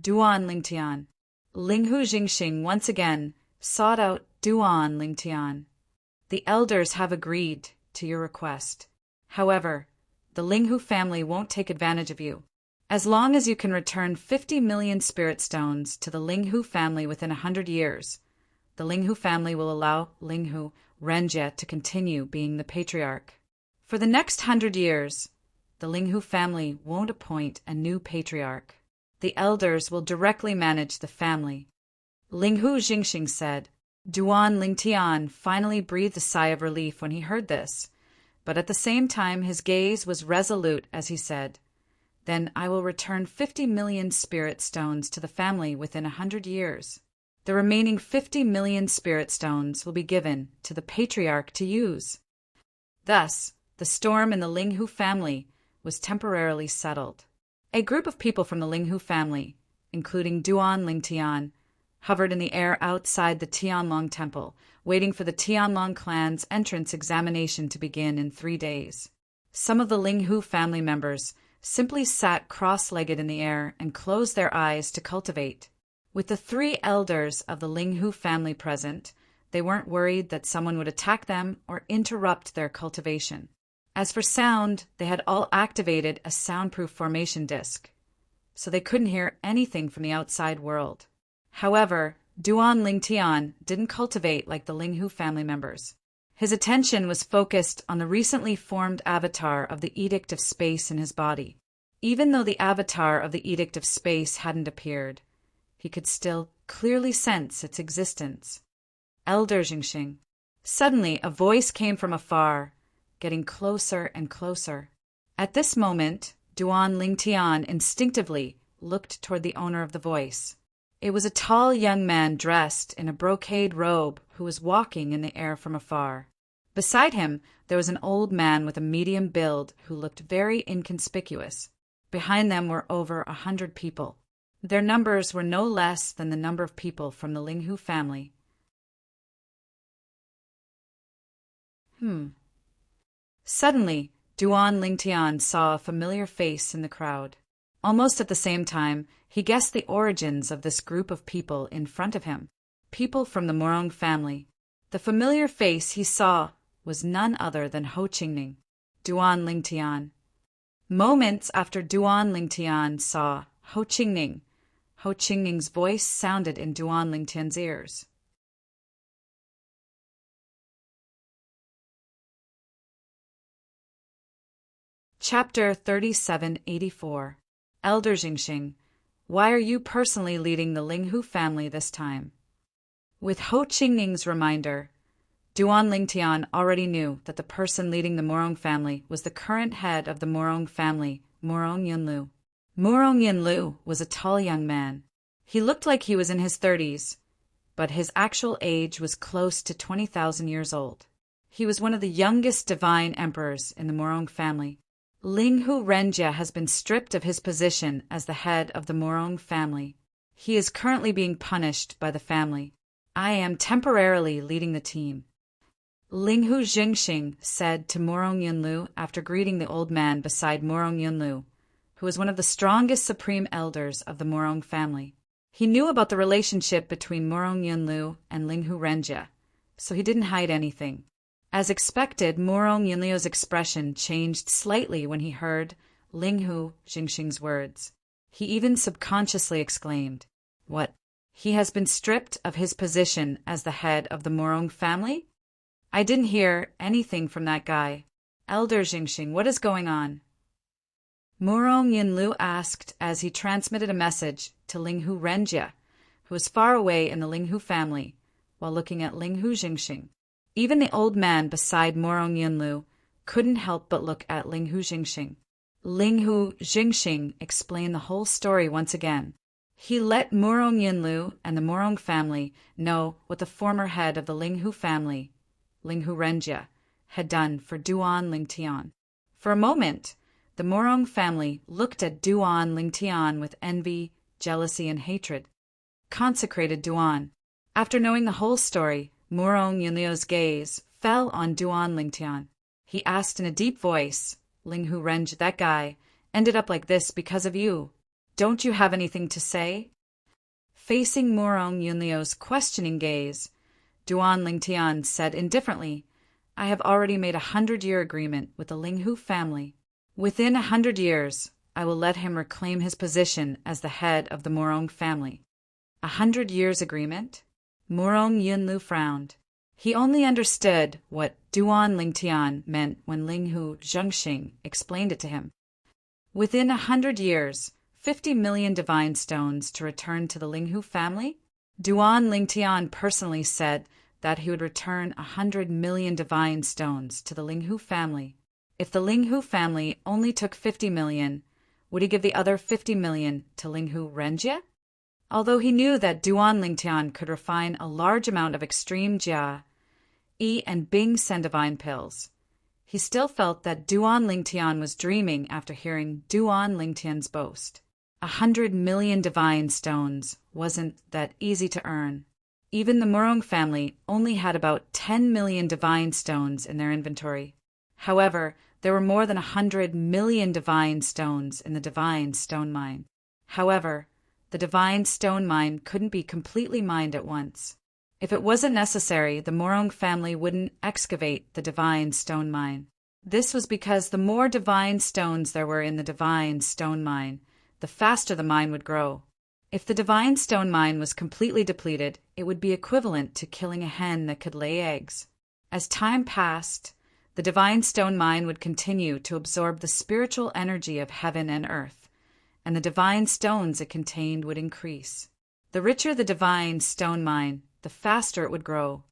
Duan Lingtian. Linghu Zhengxing once again sought out Duan Lingtian. The elders have agreed to your request. However, the Linghu family won't take advantage of you. As long as you can return 50 million spirit stones to the Linghu family within 100 years, the Linghu family will allow Linghu Renjie to continue being the patriarch. For the next 100 years, the Linghu family won't appoint a new patriarch. The elders will directly manage the family. Linghu Zhengxing said. Duan Lingtian finally breathed a sigh of relief when he heard this, but at the same time his gaze was resolute as he said, Then I will return 50 million spirit stones to the family within 100 years. The remaining 50 million spirit stones will be given to the patriarch to use. Thus, the storm in the Linghu family was temporarily settled. A group of people from the Linghu family, including Duan Lingtian, hovered in the air outside the Tianlong temple, waiting for the Tianlong clan's entrance examination to begin in 3 days. Some of the Linghu family members simply sat cross-legged in the air and closed their eyes to cultivate. With the 3 elders of the Linghu family present, they weren't worried that someone would attack them or interrupt their cultivation. As for sound, they had all activated a soundproof formation disc, so they couldn't hear anything from the outside world. However, Duan Lingtian didn't cultivate like the Linghu family members. His attention was focused on the recently formed avatar of the Edict of Space in his body. Even though the avatar of the Edict of Space hadn't appeared, he could still clearly sense its existence. Elder Jingxing. Suddenly, a voice came from afar, getting closer and closer. At this moment, Duan Lingtian instinctively looked toward the owner of the voice. It was a tall young man dressed in a brocade robe who was walking in the air from afar. Beside him, there was an old man with a medium build who looked very inconspicuous. Behind them were over 100 people. Their numbers were no less than the number of people from the Linghu family. Suddenly, Duan Lingtian saw a familiar face in the crowd. Almost at the same time, he guessed the origins of this group of people in front of him. People from the Morong family. The familiar face he saw was none other than Ho Qingning. Duan Lingtian. Moments after Duan Lingtian saw Ho Qingning's voice sounded in Duan Lingtian's ears. Chapter 3784. Elder Jingxing, why are you personally leading the Linghu family this time? With Ho Qingning's reminder, Duan Lingtian already knew that the person leading the Morong family was the current head of the Morong family, Morong Yunlu. Morong Yunlu was a tall young man. He looked like he was in his 30s, but his actual age was close to 20,000 years old. He was one of the youngest divine emperors in the Morong family. Linghu Renjia has been stripped of his position as the head of the Morong family. He is currently being punished by the family. I am temporarily leading the team. Linghu Jingxing said to Morong Yunlu after greeting the old man beside Morong Yunlu, who was one of the strongest supreme elders of the Morong family. He knew about the relationship between Morong Yunlu and Linghu Renjia, so he didn't hide anything. As expected, Morong Yunlu's expression changed slightly when he heard Linghu Jingxing's words. He even subconsciously exclaimed, "What? He has been stripped of his position as the head of the Morong family? I didn't hear anything from that guy. Elder Jingxing, what is going on?" Morong Yunlu asked as he transmitted a message to Linghu Renjia, who was far away in the Linghu family, while looking at Linghu Jingxing. Even the old man beside Morong Yunlu couldn't help but look at Linghu Jingxing. Linghu Jingxing explained the whole story once again. He let Morong Yunlu and the Morong family know what the former head of the Linghu family, Linghu Renjia, had done for Duan Lingtian. For a moment, the Morong family looked at Duan Lingtian with envy, jealousy, and hatred. Consecrated Duan. After knowing the whole story, Morong Yunlu's gaze fell on Duan Lingtian. He asked in a deep voice, "Linghu Renjia, that guy, ended up like this because of you. Don't you have anything to say?" Facing Morong Yunlu's questioning gaze, Duan Lingtian said indifferently, "I have already made a 100-year agreement with the Linghu family. Within 100 years, I will let him reclaim his position as the head of the Morong family." 100 years agreement? Morong Yunlu frowned. He only understood what Duan Lingtian meant when Linghu Jingxing explained it to him. Within 100 years, 50 million divine stones to return to the Linghu family? Duan Lingtian personally said that he would return 100 million divine stones to the Linghu family. If the Linghu family only took 50 million, would he give the other 50 million to Linghu Renjia? Although he knew that Duan Lingtian could refine a large amount of extreme Jia, E and Bing Sen divine pills, he still felt that Duan Lingtian was dreaming after hearing Duan Lingtian's boast. 100 million divine stones wasn't that easy to earn. Even the Murong family only had about 10 million divine stones in their inventory. However, there were more than 100 million divine stones in the divine stone mine. However, the divine stone mine couldn't be completely mined at once. If it wasn't necessary, the Morong family wouldn't excavate the divine stone mine. This was because the more divine stones there were in the divine stone mine, the faster the mine would grow. If the divine stone mine was completely depleted, it would be equivalent to killing a hen that could lay eggs. As time passed, the divine stone mine would continue to absorb the spiritual energy of heaven and earth, and the divine stones it contained would increase. The richer the divine stone mine, the faster it would grow.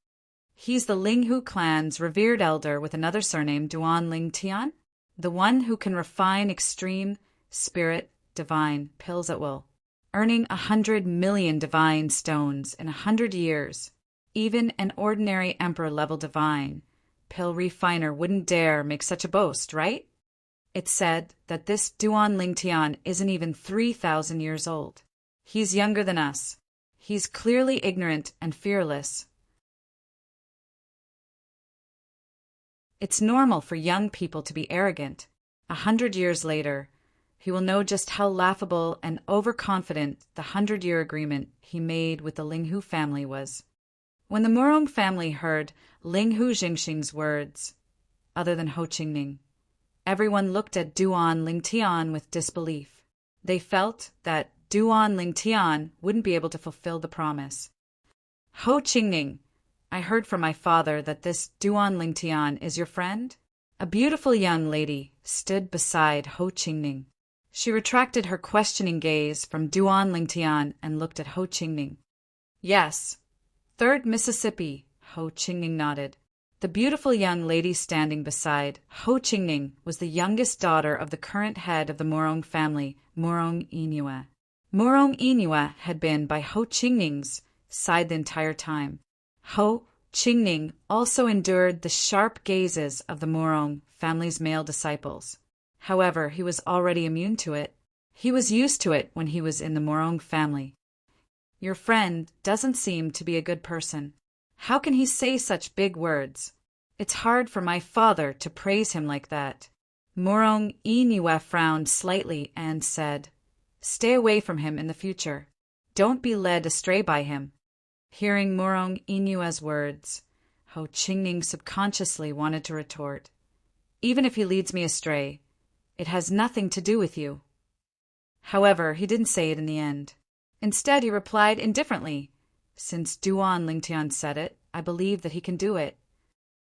He's the Linghu clan's revered elder with another surname, Duan Lingtian, the one who can refine extreme, spirit, divine pills at will, earning 100 million divine stones in 100 years. Even an ordinary emperor-level divine pill refiner wouldn't dare make such a boast, right? It's said that this Duan Lingtian isn't even 3,000 years old. He's younger than us. He's clearly ignorant and fearless. It's normal for young people to be arrogant. 100 years later, he will know just how laughable and overconfident the 100-year agreement he made with the Linghu family was. When the Murong family heard Linghu Jingxing's words, other than Ho Qingning, everyone looked at Duan Lingtian with disbelief. They felt that Duan Lingtian wouldn't be able to fulfill the promise. Ho Qingning, I heard from my father that this Duan Lingtian is your friend? A beautiful young lady stood beside Ho Qingning. She retracted her questioning gaze from Duan Lingtian and looked at Ho Qingning. Yes. 3rd Mississippi, Ho Qingning nodded. The beautiful young lady standing beside Ho Qingning was the youngest daughter of the current head of the Murong family, Murong Inua. Murong Inua had been by Ho Qingning's side the entire time. Ho Qingning also endured the sharp gazes of the Murong family's male disciples. However, he was already immune to it. He was used to it when he was in the Murong family. Your friend doesn't seem to be a good person. How can he say such big words? It's hard for my father to praise him like that. Murong Inua frowned slightly and said, Stay away from him in the future. Don't be led astray by him. Hearing Murong Inua's words, Ho Qingning subconsciously wanted to retort, Even if he leads me astray, it has nothing to do with you. However, he didn't say it in the end. Instead, he replied indifferently, Since Duan Lingtian said it, I believe that he can do it.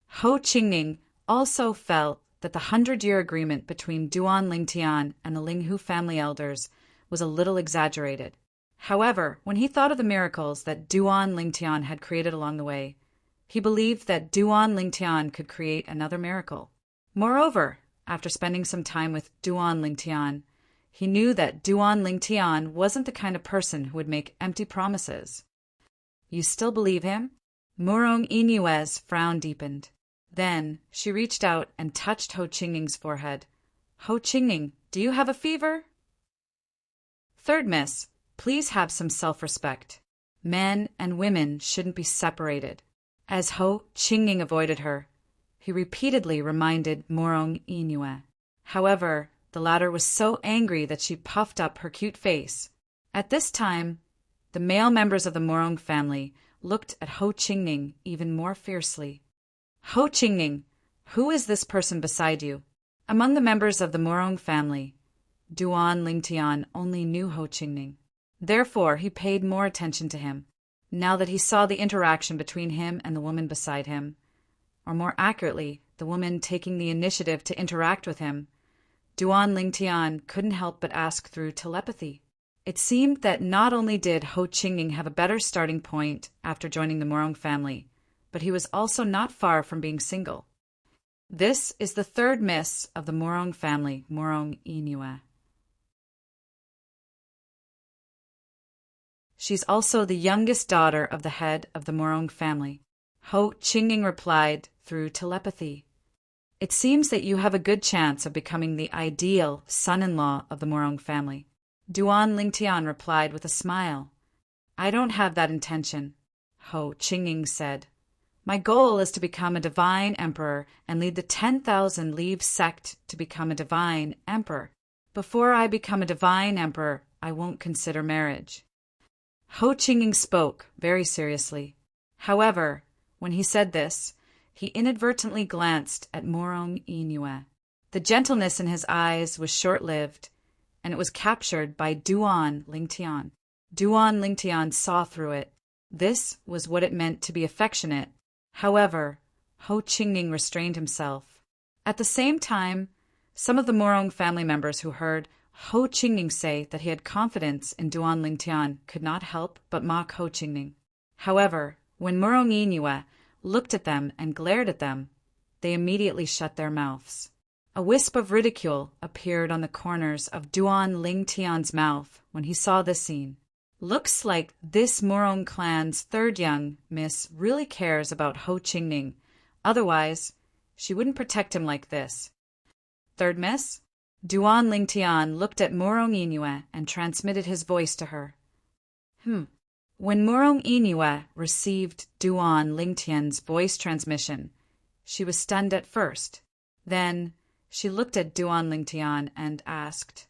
Ho Qingning also felt that the 100-year agreement between Duan Lingtian and the Linghu family elders was a little exaggerated. However, when he thought of the miracles that Duan Lingtian had created along the way, he believed that Duan Lingtian could create another miracle. Moreover, after spending some time with Duan Lingtian, he knew that Duan Lingtian wasn't the kind of person who would make empty promises. You still believe him? Murong Inua's frown deepened. Then she reached out and touched Ho Qingning's forehead. Ho Qingning, do you have a fever? 3rd Miss, please have some self-respect. Men and women shouldn't be separated. As Ho Qingning avoided her, he repeatedly reminded Murong Inua. However, the latter was so angry that she puffed up her cute face. At this time, the male members of the Murong family looked at Ho Qingning even more fiercely. Ho Qingning, who is this person beside you? Among the members of the Murong family, Duan Lingtian only knew Ho Qingning. Therefore, he paid more attention to him, now that he saw the interaction between him and the woman beside him, or more accurately, the woman taking the initiative to interact with him. Duan Lingtian couldn't help but ask through telepathy. It seemed that not only did Ho Qingning have a better starting point after joining the Murong family, but he was also not far from being single. This is the 3rd Miss of the Murong family, Murong Inua. She's also the youngest daughter of the head of the Morong family. Ho Qingning replied through telepathy. It seems that you have a good chance of becoming the ideal son-in-law of the Morong family. Duan Lingtian replied with a smile. I don't have that intention, Ho Qingning said. My goal is to become a divine emperor and lead the 10,000 Leaves sect to become a divine emperor. Before I become a divine emperor, I won't consider marriage. Ho Qingning spoke very seriously. However, when he said this, he inadvertently glanced at Morong Inue. The gentleness in his eyes was short-lived, and it was captured by Duan Lingtian. Duan Lingtian saw through it. This was what it meant to be affectionate. However, Ho Qingning restrained himself. At the same time, some of the Morong family members who heard Ho Qingning say that he had confidence in Duan Lingtian could not help but mock Ho Qingning. However, when Morong Inue looked at them and glared at them, they immediately shut their mouths. A wisp of ridicule appeared on the corners of Duan Lingtian's mouth when he saw this scene. Looks like this Morong clan's third young miss really cares about Ho Qingning. Otherwise, she wouldn't protect him like this. Third miss? Duan Lingtian looked at Morong Inue and transmitted his voice to her. When Morong Inue received Duan Lingtian's voice transmission, she was stunned at first. Then she looked at Duan Lingtian and asked,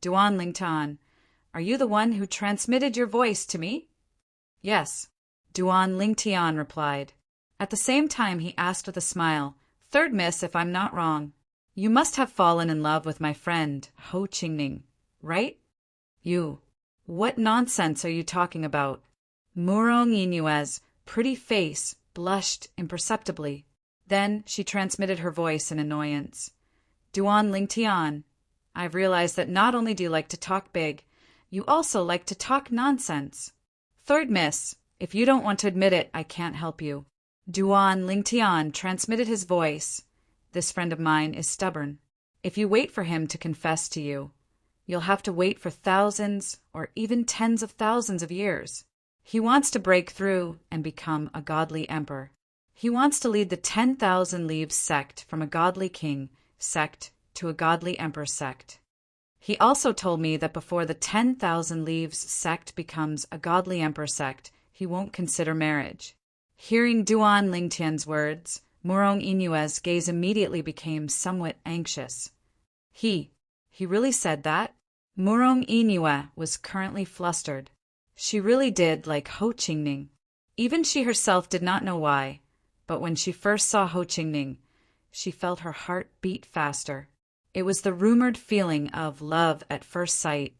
Duan Lingtian, are you the one who transmitted your voice to me? Yes, Duan Lingtian replied. At the same time he asked with a smile, Third miss, if I'm not wrong, you must have fallen in love with my friend Ho Qingning, right? You. What nonsense are you talking about? Morong Inue's pretty face blushed imperceptibly. Then she transmitted her voice in annoyance. Duan Lingtian, I've realized that not only do you like to talk big, you also like to talk nonsense. Third miss, if you don't want to admit it, I can't help you. Duan Lingtian transmitted his voice. This friend of mine is stubborn. If you wait for him to confess to you, you'll have to wait for thousands or even tens of thousands of years. He wants to break through and become a godly emperor. He wants to lead the 10,000 Leaves sect from a godly king sect to a godly emperor sect. He also told me that before the 10,000 Leaves sect becomes a godly emperor sect, he won't consider marriage. Hearing Duan Lingtian's words, Morong Inue's gaze immediately became somewhat anxious. He really said that? Morong Inue was currently flustered. She really did like Ho Qingning. Even she herself did not know why, but when she first saw Ho Qingning, she felt her heart beat faster. It was the rumored feeling of love at first sight.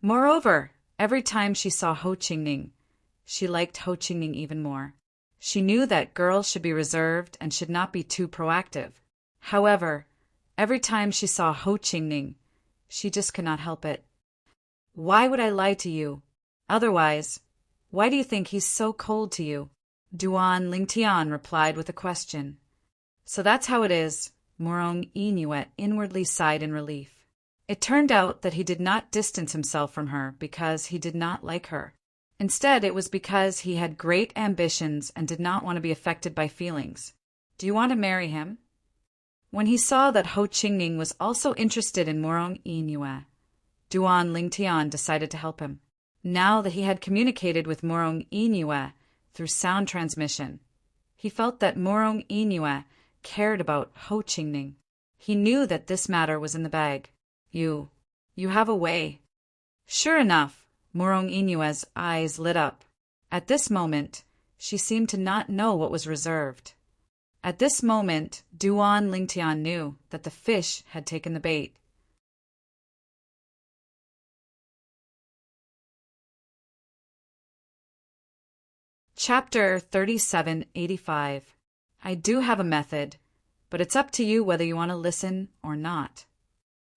Moreover, every time she saw Ho Qingning, she liked Ho Qingning even more. She knew that girls should be reserved and should not be too proactive. However, every time she saw Ho Qingning, she just could not help it. Why would I lie to you? Otherwise, why do you think he's so cold to you? Duan Lingtian replied with a question. So that's how it is, Morong Inue inwardly sighed in relief. It turned out that he did not distance himself from her because he did not like her. Instead, it was because he had great ambitions and did not want to be affected by feelings. Do you want to marry him? When he saw that Ho Qingning was also interested in Morong Inue, Duan Lingtian decided to help him. Now that he had communicated with Morong Inue through sound transmission, he felt that Morong Inue cared about Ho Qingning. He knew that this matter was in the bag. You have a way. Sure enough, Morong Inue's eyes lit up. At this moment, she seemed to not know what was reserved. At this moment, Duan Lingtian knew that the fish had taken the bait. Chapter 3785. I do have a method, but it's up to you whether you want to listen or not.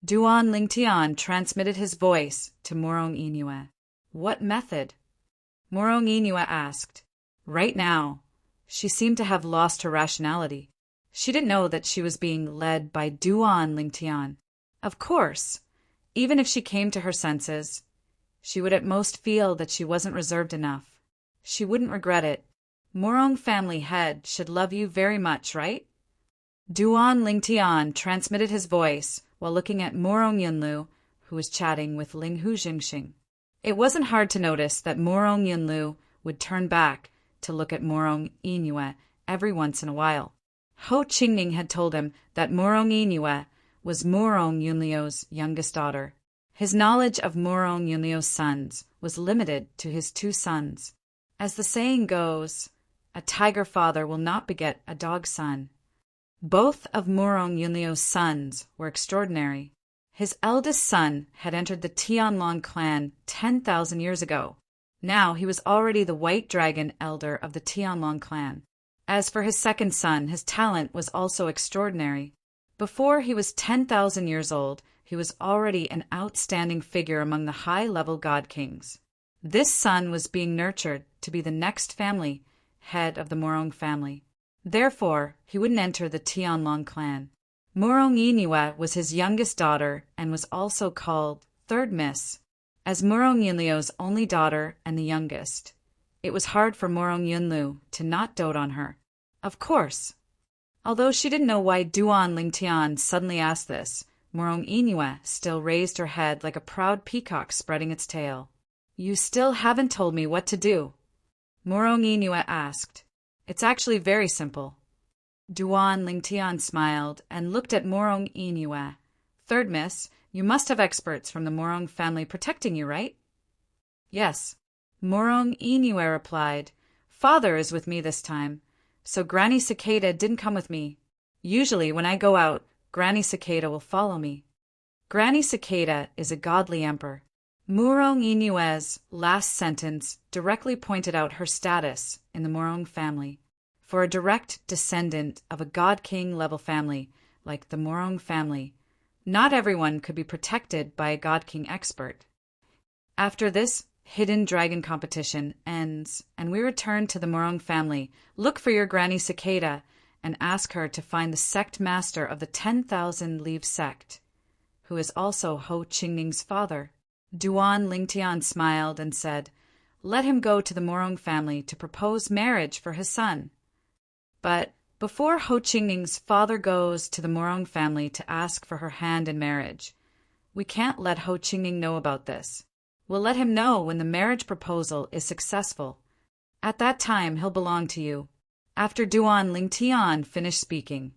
Duan Lingtian transmitted his voice to Morong Inue. What method? Morong Inue asked. Right now, she seemed to have lost her rationality. She didn't know that she was being led by Duan Lingtian. Of course, even if she came to her senses, She would at most feel that she wasn't reserved enough. She wouldn't regret it. Morong family head should love you very much, right? Duan Lingtian transmitted his voice while looking at Morong Yunlu, who was chatting with Ling Hu Jingxing. It wasn't hard to notice that Morong Yunlu would turn back to look at Morong Yinue every once in a while. Ho Qingning had told him that Morong Yinue was Morong Yunliu's youngest daughter. His knowledge of Morong Yunliu's sons was limited to his 2 sons. As the saying goes, a tiger father will not beget a dog son. Both of Morong Yunliu's sons were extraordinary. His eldest son had entered the Tianlong clan 10,000 years ago. Now he was already the White Dragon elder of the Tianlong clan. As for his second son, his talent was also extraordinary. Before he was 10,000 years old, he was already an outstanding figure among the high-level god kings. This son was being nurtured to be the next family, head of the Morong family. Therefore, he wouldn't enter the Tianlong clan. Morong Yinue was his youngest daughter and was also called Third Miss. As Morong Yunliu's only daughter and the youngest, it was hard for Morong Yunlu to not dote on her. Of course. Although she didn't know why Duan Lingtian suddenly asked this, Morong Yinue still raised her head like a proud peacock spreading its tail. You still haven't told me what to do, Morong Yinue asked. It's actually very simple. Duan Lingtian smiled and looked at Morong Yinue. Third Miss, you must have experts from the Morong family protecting you, right? Yes. Morong Yinue replied. Father is with me this time, so Granny Cicada didn't come with me. Usually when I go out, Granny Cicada will follow me. Granny Cicada is a godly emperor. Morong Yinue's last sentence directly pointed out her status in the Morong family. For a direct descendant of a god king level family like the Morong family, not everyone could be protected by a god king expert. After this hidden dragon competition ends and we return to the Morong family, look for your Granny Cicada and ask her to find the sect master of the 10,000 Leave sect, who is also Ho Qingning's father. Duan Lingtian smiled and said, let him go to the Morong family to propose marriage for his son. But before Ho Qingning's father goes to the Morong family to ask for her hand in marriage, we can't let Ho Qingning know about this. We'll let him know when the marriage proposal is successful. At that time, he'll belong to you. After Duan Lingtian finished speaking,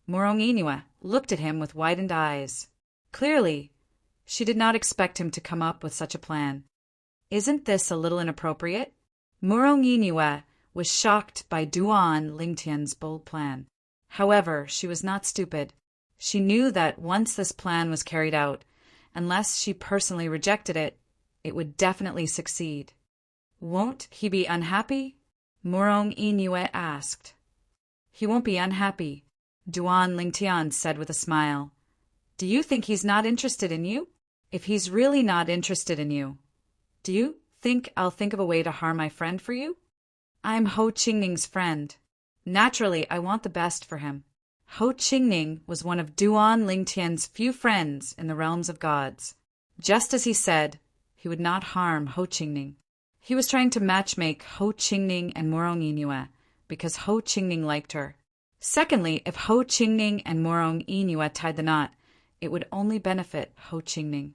Morong Yinue looked at him with widened eyes. Clearly, she did not expect him to come up with such a plan. Isn't this a little inappropriate? Morong Yinue was shocked by Duan Lingtian's bold plan. However, she was not stupid. She knew that once this plan was carried out, unless she personally rejected it, it would definitely succeed. Won't he be unhappy? Morong Yinue asked. He won't be unhappy, Duan Lingtian said with a smile. Do you think he's not interested in you? If he's really not interested in you, do you think I'll think of a way to harm my friend for you? I'm Ho Qingning's friend. Naturally, I want the best for him. Ho Qingning was one of Duan Lingtian's few friends in the realms of gods. Just as he said, he would not harm Ho Qingning. He was trying to matchmake Ho Qingning and Morong Yinue because Ho Qingning liked her. Secondly, if Ho Qingning and Morong Yinue tied the knot, it would only benefit Ho Qingning.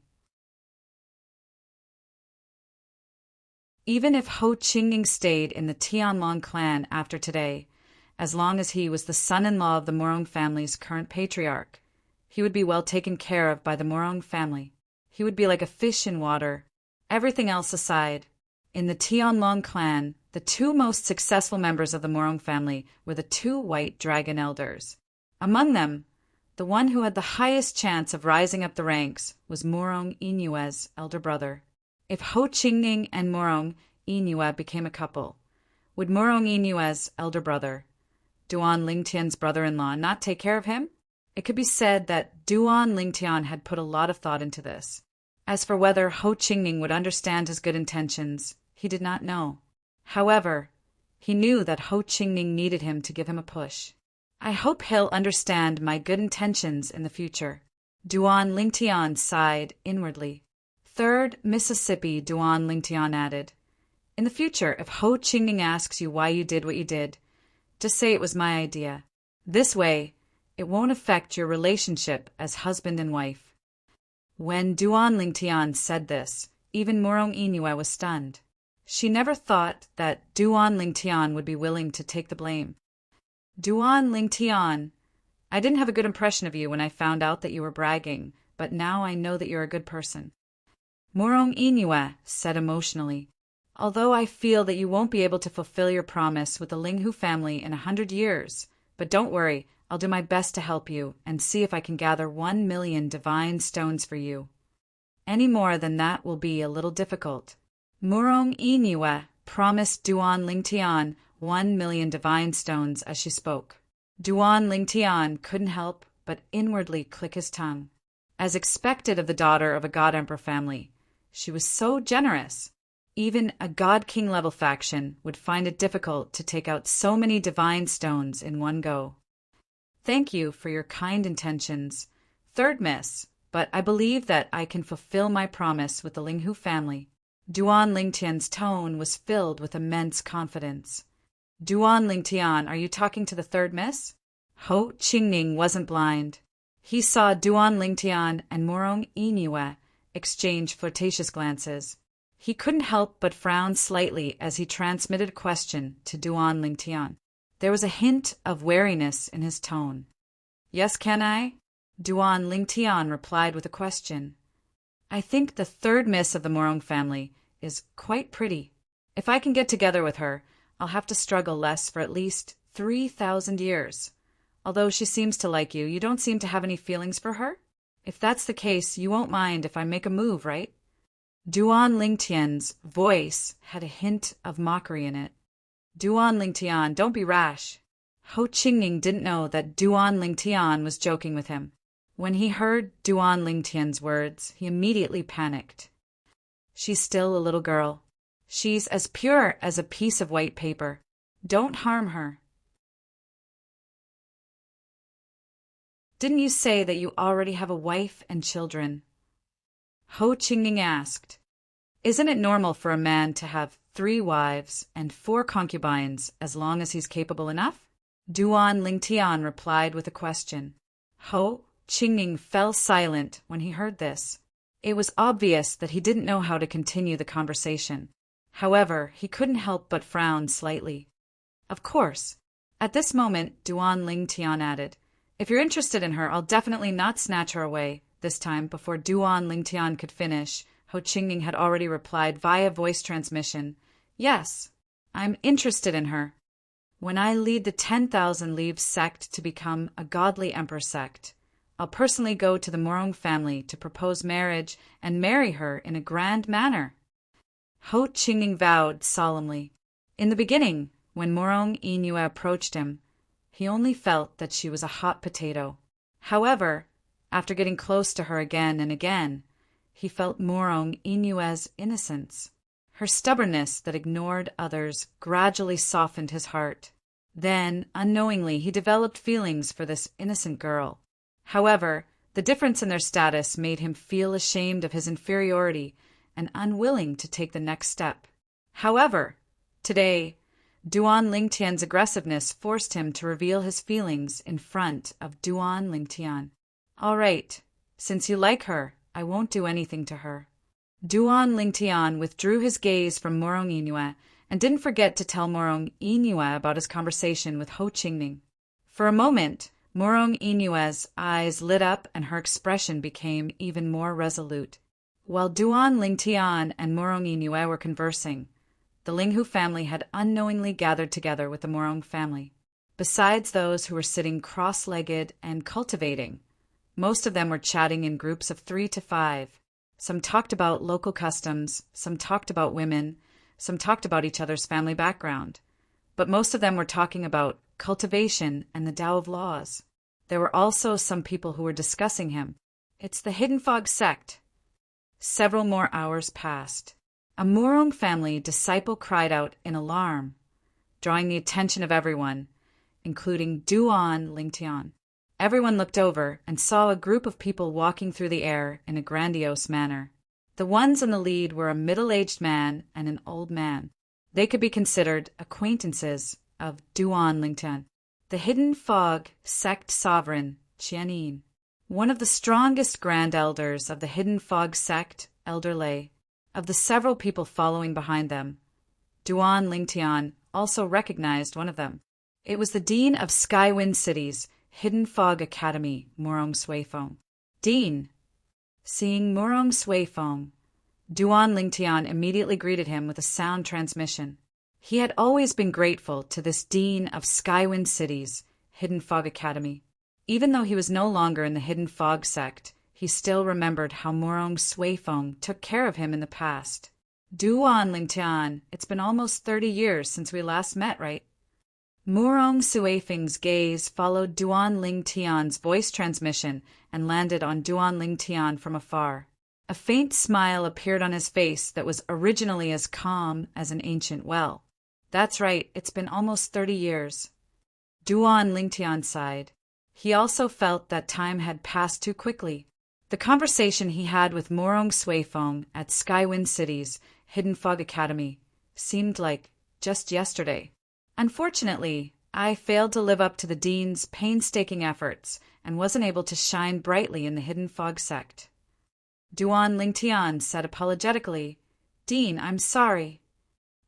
Even if Ho Qingning stayed in the Tianlong clan after today, as long as he was the son-in-law of the Morong family's current patriarch, he would be well taken care of by the Morong family. He would be like a fish in water. Everything else aside, in the Tianlong clan, the 2 most successful members of the Morong family were the 2 white dragon elders. Among them, the one who had the highest chance of rising up the ranks was Morong Yinue's elder brother. If Ho Qingning and Morong Yinue became a couple, would Morong Yinue's elder brother, Duan Lingtian's brother-in-law, not take care of him? It could be said that Duan Lingtian had put a lot of thought into this. As for whether Ho Qingning would understand his good intentions, he did not know. However, he knew that Ho Qingning needed him to give him a push. I hope he'll understand my good intentions in the future. Duan Lingtian sighed inwardly. Third, Mississippi, Duan Lingtian added. In the future, if Ho Qingning asks you why you did what you did, just say it was my idea. This way, it won't affect your relationship as husband and wife. When Duan Lingtian said this, even Morong Inua was stunned. She never thought that Duan Lingtian would be willing to take the blame. Duan Lingtian, I didn't have a good impression of you when I found out that you were bragging, but now I know that you're a good person. Morong Inua said emotionally, although I feel that you won't be able to fulfill your promise with the Linghu family in 100 years, but don't worry, I'll do my best to help you and see if I can gather 1 million divine stones for you. Any more than that will be a little difficult. Morong Inua promised Duan Lingtian 1 million divine stones as she spoke. Duan Lingtian couldn't help but inwardly click his tongue. As expected of the daughter of a god emperor family, she was so generous. Even a god king level faction would find it difficult to take out so many divine stones in one go. Thank you for your kind intentions, third miss, but I believe that I can fulfill my promise with the Linghu family. Duan Lingtian's tone was filled with immense confidence. Duan Lingtian, are you talking to the third miss? Ho Qingning wasn't blind. He saw Duan Lingtian and Morong Inua exchange flirtatious glances. He couldn't help but frown slightly as he transmitted a question to Duan Lingtian. There was a hint of wariness in his tone. Yes, can I? Duan Lingtian replied with a question. I think the third miss of the Morong family is quite pretty. If I can get together with her, I'll have to struggle less for at least 3,000 years. Although she seems to like you, you don't seem to have any feelings for her? If that's the case, you won't mind if I make a move, right? Duan Lingtian's voice had a hint of mockery in it. Duan Lingtian, don't be rash. Ho Qingning didn't know that Duan Lingtian was joking with him. When he heard Duan Lingtian's words, he immediately panicked. She's still a little girl. She's as pure as a piece of white paper. Don't harm her. Didn't you say that you already have a wife and children? Ho Qingning asked. Isn't it normal for a man to have 3 wives and 4 concubines as long as he's capable enough? Duan Lingtian replied with a question. Ho Qingning fell silent when he heard this. It was obvious that he didn't know how to continue the conversation. However, he couldn't help but frown slightly. Of course. At this moment, Duan Lingtian added, if you're interested in her, I'll definitely not snatch her away. This time, before Duan Lingtian could finish, Ho Qingning had already replied via voice transmission, Yes, I'm interested in her. When I lead the 10,000 Leaves sect to become a godly emperor sect, I'll personally go to the Morong family to propose marriage and marry her in a grand manner. Ho Qingning vowed solemnly. In the beginning, when Morong Inua approached him, he only felt that she was a hot potato. However, after getting close to her again and again, he felt Morong Inua's innocence. Her stubbornness that ignored others gradually softened his heart. Then, unknowingly, he developed feelings for this innocent girl. However, the difference in their status made him feel ashamed of his inferiority and unwilling to take the next step. However, today, Duan Lingtian's aggressiveness forced him to reveal his feelings in front of Duan Lingtian. All right, since you like her, I won't do anything to her. Duan Lingtian withdrew his gaze from Morong Inua and didn't forget to tell Morong Inua about his conversation with Ho Qingning. For a moment, Morong Inua's eyes lit up and her expression became even more resolute. While Duan Lingtian and Morong Inua were conversing, the Linghu family had unknowingly gathered together with the Morong family. Besides those who were sitting cross-legged and cultivating, most of them were chatting in groups of 3 to 5. Some talked about local customs, some talked about women, some talked about each other's family background. But most of them were talking about cultivation and the Tao of Laws. There were also some people who were discussing him. It's the Hidden Fog sect. Several more hours passed. A Morong family disciple cried out in alarm, drawing the attention of everyone, including Duan Lingtian. Everyone looked over and saw a group of people walking through the air in a grandiose manner. The ones in the lead were a middle-aged man and an old man. They could be considered acquaintances of Duan Lingtian, the hidden fog sect sovereign, Qianin. One of the strongest grand elders of the hidden fog sect, Elder Lei. Of the several people following behind them, Duan Lingtian also recognized one of them. It was the Dean of Skywind City's Hidden Fog Academy, Murong Suifeng. Dean! Seeing Murong Suifeng, Duan Lingtian immediately greeted him with a sound transmission. He had always been grateful to this Dean of Skywind City's Hidden Fog Academy. Even though he was no longer in the Hidden Fog sect, he still remembered how Murong Suifeng took care of him in the past. Duan Lingtian, it's been almost 30 years since we last met, right? Murong Suifeng's gaze followed Duan Lingtian's voice transmission and landed on Duan Lingtian from afar. A faint smile appeared on his face that was originally as calm as an ancient well. That's right, it's been almost 30 years. Duan Lingtian sighed. He also felt that time had passed too quickly. The conversation he had with Murong Suifeng at Skywind City's Hidden Fog Academy seemed like just yesterday. Unfortunately, I failed to live up to the Dean's painstaking efforts and wasn't able to shine brightly in the Hidden Fog sect. Duan Lingtian said apologetically, "Dean, I'm sorry.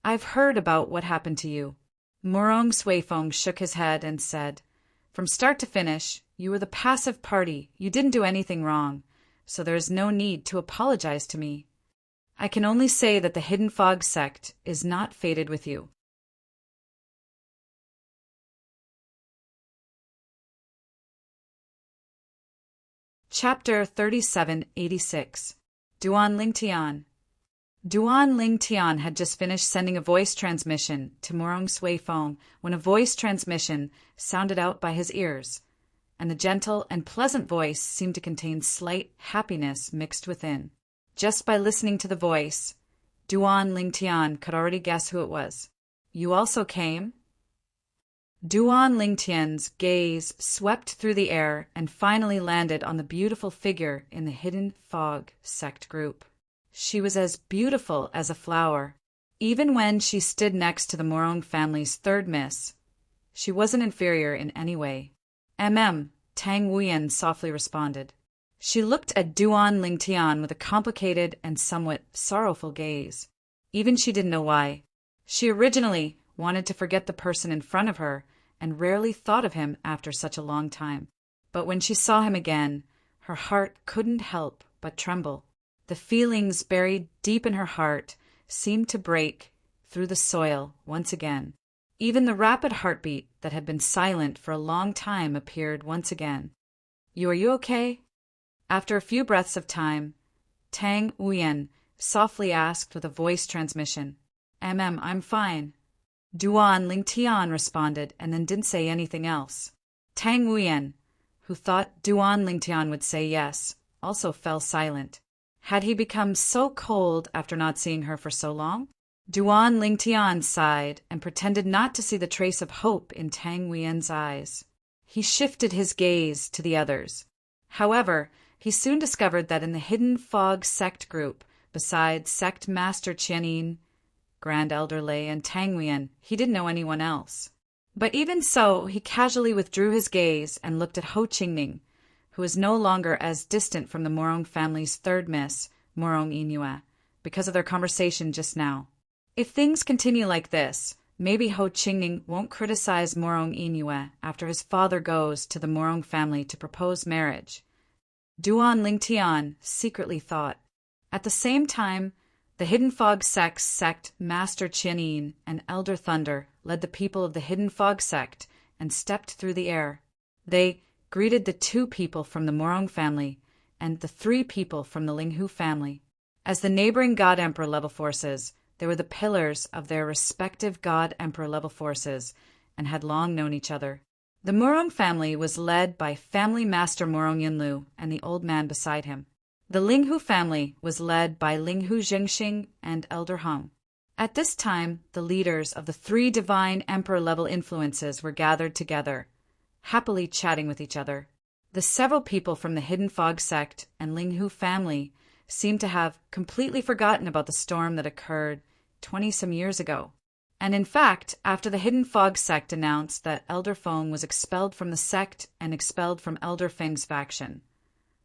I've heard about what happened to you." Murong Suifeng shook his head and said, "From start to finish, you were the passive party. You didn't do anything wrong, so there is no need to apologize to me. I can only say that the Hidden Fog sect is not fated with you." Chapter 3786. Duan Lingtian. Duan Lingtian had just finished sending a voice transmission to Murong Suifeng when a voice transmission sounded out by his ears, and the gentle and pleasant voice seemed to contain slight happiness mixed within. Just by listening to the voice, Duan Lingtian could already guess who it was. "You also came?" Duan Lingtian's gaze swept through the air and finally landed on the beautiful figure in the Hidden Fog sect group. She was as beautiful as a flower. Even when she stood next to the Murong family's third miss, she wasn't inferior in any way. Tang Wuyan softly responded. She looked at Duan Lingtian with a complicated and somewhat sorrowful gaze. Even she didn't know why. She originally wanted to forget the person in front of her and rarely thought of him after such a long time. But when she saw him again, her heart couldn't help but tremble. The feelings buried deep in her heart seemed to break through the soil once again. Even the rapid heartbeat that had been silent for a long time appeared once again. Are you okay?" After a few breaths of time, Tang Wuyan softly asked with a voice transmission. I'm fine." Duan Lingtian responded and then didn't say anything else. Tang Wuyan, who thought Duan Lingtian would say yes, also fell silent. Had he become so cold after not seeing her for so long? Duan Lingtian sighed and pretended not to see the trace of hope in Tang Wuyan's eyes. He shifted his gaze to the others. However, he soon discovered that in the Hidden Fog sect group, besides Sect Master Qianin, Grand Elder Lei, and Tang Wuyan, he didn't know anyone else. But even so, he casually withdrew his gaze and looked at Ho Qingning, who was no longer as distant from the Murong family's third miss, Murong Yingyue, because of their conversation just now. If things continue like this, maybe Ho Qingning won't criticize Murong Yingyue after his father goes to the Murong family to propose marriage. Duan Lingtian secretly thought. At the same time, the Hidden Fog sect Master Qianin and Elder Thunder led the people of the Hidden Fog sect and stepped through the air. They greeted the 2 people from the Murong family and the 3 people from the Linghu family. As the neighboring God Emperor level forces, they were the pillars of their respective God Emperor level forces and had long known each other. The Murong family was led by Family Master Murong Yinlu and the old man beside him. The Linghu family was led by Linghu Jingxing and Elder Hung. At this time, the leaders of the 3 divine emperor-level influences were gathered together, happily chatting with each other. The several people from the Hidden Fog sect and Linghu family seemed to have completely forgotten about the storm that occurred 20-some years ago. And in fact, after the Hidden Fog sect announced that Elder Feng was expelled from the sect and expelled from Elder Feng's faction,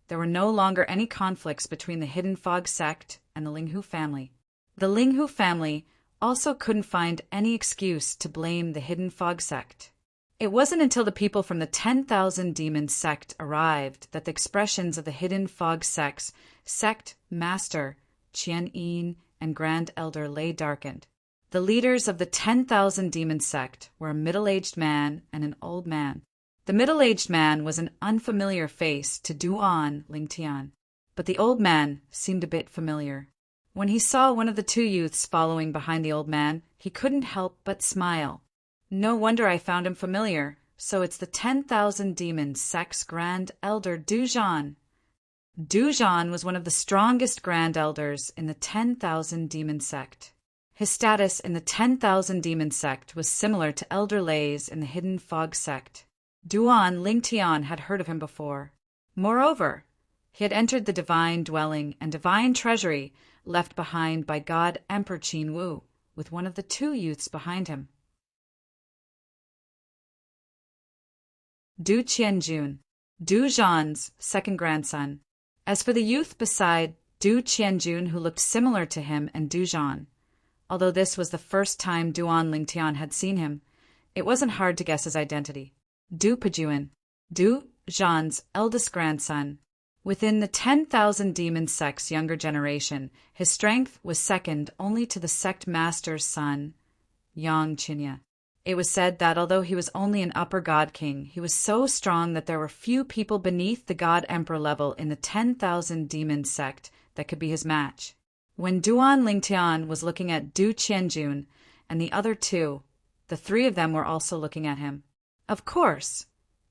there were no longer any conflicts between the Hidden Fog sect and the Linghu family. The Linghu family also couldn't find any excuse to blame the Hidden Fog sect. It wasn't until the people from the 10,000 Demon sect arrived that the expressions of the Hidden Fog sect's sect master, Qian Yin, and Grand Elder lay darkened. The leaders of the 10,000 Demon sect were a middle-aged man and an old man. The middle-aged man was an unfamiliar face to Duan Lingtian, but the old man seemed a bit familiar. When he saw one of the two youths following behind the old man, he couldn't help but smile. No wonder I found him familiar. So it's the 10,000 Demon sect's Grand Elder Duzhan. Duzhan was one of the strongest Grand Elders in the 10,000 Demon sect. His status in the 10,000 Demon sect was similar to Elder Lei's in the Hidden Fog sect. Duan Lingtian had heard of him before. Moreover, he had entered the divine dwelling and divine treasury left behind by God Emperor Qin Wu, with one of the two youths behind him. Du Qianjun, Du Zhan's second grandson. As for the youth beside Du Qianjun who looked similar to him and Du Zhan, although this was the first time Duan Lingtian had seen him, it wasn't hard to guess his identity. Du Pejuan, Du Zhan's eldest grandson. Within the 10,000 Demon sect's younger generation, his strength was second only to the sect master's son, Yang Qinya. It was said that although he was only an upper god king, he was so strong that there were few people beneath the god emperor level in the 10,000 Demon sect that could be his match. When Duan Lingtian was looking at Du Qianjun and the other two, the three of them were also looking at him. Of course,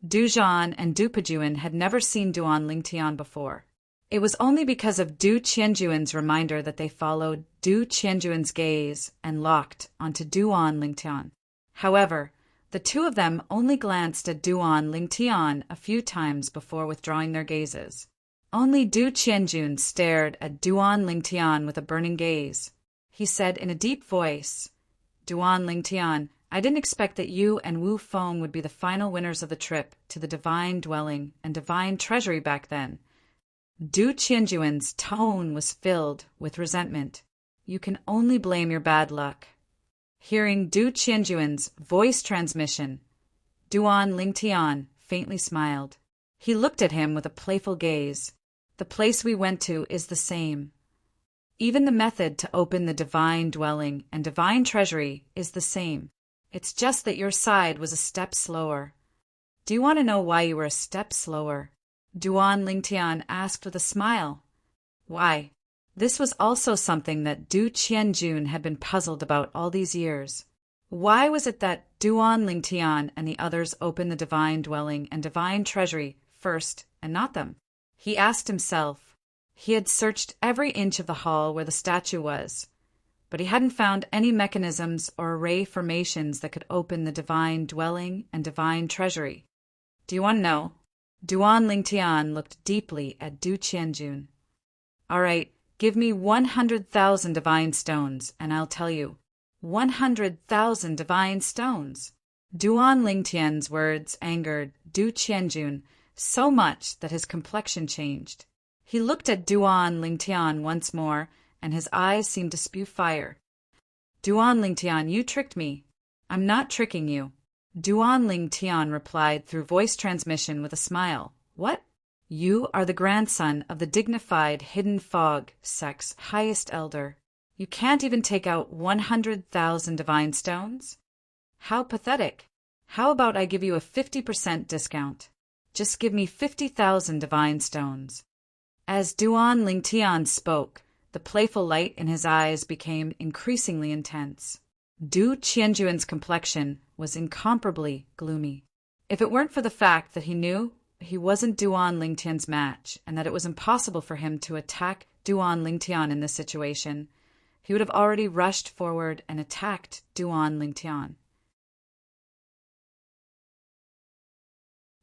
Du Zhan and Du Pejuan had never seen Duan Lingtian before. It was only because of Du Qianjuan's reminder that they followed Du Qianjuan's gaze and locked onto Duan Lingtian. However, the two of them only glanced at Duan Lingtian a few times before withdrawing their gazes. Only Du Qianjun stared at Duan Lingtian with a burning gaze. He said in a deep voice, "Duan Lingtian, I didn't expect that you and Wu Feng would be the final winners of the trip to the divine dwelling and divine treasury back then." Du Qianjuan's tone was filled with resentment. "You can only blame your bad luck." Hearing Du Qianjuan's voice transmission, Duan Lingtian faintly smiled. He looked at him with a playful gaze. "The place we went to is the same. Even the method to open the divine dwelling and divine treasury is the same. It's just that your side was a step slower." "Do you want to know why you were a step slower?" Duan Lingtian asked with a smile. "Why?" This was also something that Du Qianjun had been puzzled about all these years. Why was it that Duan Lingtian and the others opened the divine dwelling and divine treasury first and not them? He asked himself. He had searched every inch of the hall where the statue was, but he hadn't found any mechanisms or array formations that could open the divine dwelling and divine treasury. "Do you want to know?" Duan Lingtian looked deeply at Du Qianjun. "All right, give me 100,000 divine stones, and I'll tell you." 100,000 divine stones! Duan Lingtian's words angered Du Qianjun so much that his complexion changed. He looked at Duan Lingtian once more, and his eyes seemed to spew fire. "Duan Lingtian, you tricked me." "I'm not tricking you." Duan Lingtian replied through voice transmission with a smile. "What? You are the grandson of the dignified Hidden Fog sect's highest elder. You can't even take out 100,000 divine stones? How pathetic. How about I give you a 50% discount? Just give me 50,000 divine stones." As Duan Lingtian spoke, the playful light in his eyes became increasingly intense. Du Qianjuan's complexion was incomparably gloomy. If it weren't for the fact that he knew he wasn't Duan Lingtian's match and that it was impossible for him to attack Duan Lingtian in this situation, he would have already rushed forward and attacked Duan Lingtian.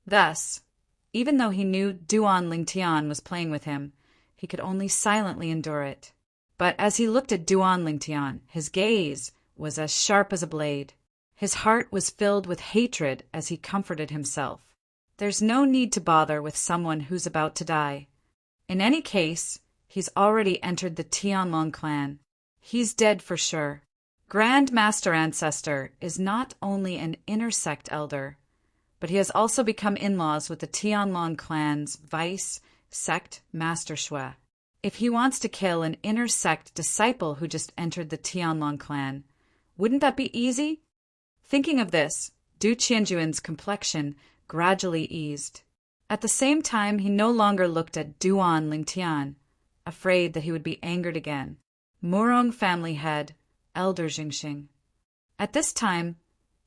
Thus, even though he knew Duan Lingtian was playing with him, he could only silently endure it. But as he looked at Duan Lingtian, his gaze was as sharp as a blade. His heart was filled with hatred as he comforted himself. There's no need to bother with someone who's about to die. In any case, he's already entered the Tianlong clan. He's dead for sure. Grand Master Ancestor is not only an inner sect elder, but he has also become in-laws with the Tianlong clan's vice sect Master Shui. If he wants to kill an inner sect disciple who just entered the Tianlong clan, wouldn't that be easy? Thinking of this, Du Qianjuan's complexion gradually eased. At the same time, he no longer looked at Duan Lingtian, afraid that he would be angered again. Murong family head, Elder Jingxing. At this time,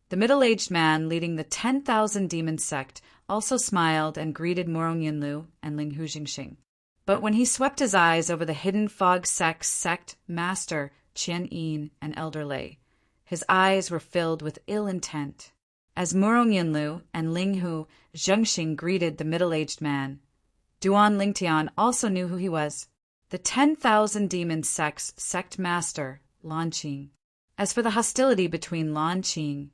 the middle-aged man leading the 10,000 demon sect also smiled and greeted Murong Yinlu and Linghu Jingxing. But when he swept his eyes over the hidden fog sect master Qian Yin and Elder Lei, his eyes were filled with ill intent. As Murong Yinlu and Linghu Zhengxing greeted the middle-aged man, Duan Lingtian also knew who he was, the 10,000 demon sect's sect master, Lan Qing. As for the hostility between Lan Qing,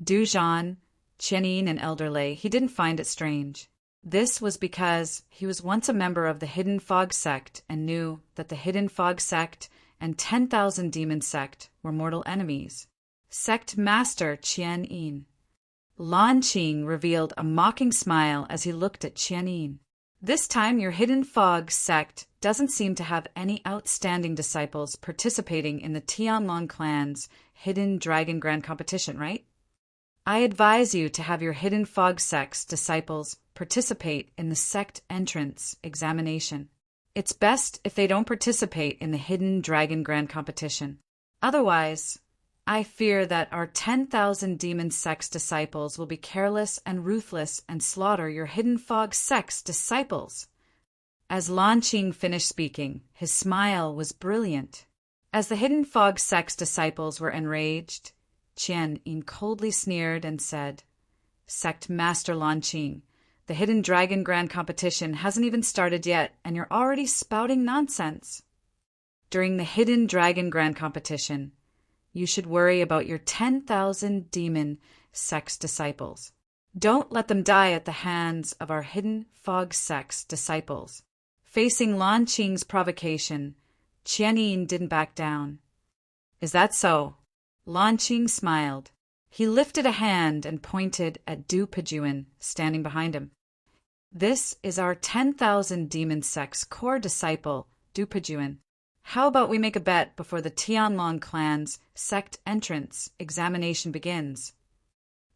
Du Zhan, Qian Yin, and Elder Lei, he didn't find it strange. This was because he was once a member of the Hidden Fog sect and knew that the Hidden Fog sect and 10,000 demon sect were mortal enemies. Sect master Qian Yin. Lan Qing revealed a mocking smile as he looked at Qian Yin. This time your Hidden Fog sect doesn't seem to have any outstanding disciples participating in the Tianlong clan's Hidden Dragon Grand Competition, right? I advise you to have your Hidden Fog sect's disciples participate in the sect entrance examination. It's best if they don't participate in the Hidden Dragon Grand Competition. Otherwise, I fear that our 10,000 demon sect's disciples will be careless and ruthless and slaughter your Hidden Fog sect's disciples. As Lan Qing finished speaking, his smile was brilliant. As the Hidden Fog sect's disciples were enraged, Qian Yin coldly sneered and said, "Sect Master Lan Qing, the Hidden Dragon Grand Competition hasn't even started yet, and you're already spouting nonsense. During the Hidden Dragon Grand Competition, you should worry about your 10,000 demon sect's disciples. Don't let them die at the hands of our Hidden Fog sect's disciples." Facing Lan Qing's provocation, Qian Yin didn't back down. "Is that so?" Lan Qing smiled. He lifted a hand and pointed at Du Pejuan, standing behind him. "This is our 10,000 demon sect's core disciple, Du Pejuan. How about we make a bet before the Tianlong clan's sect entrance examination begins?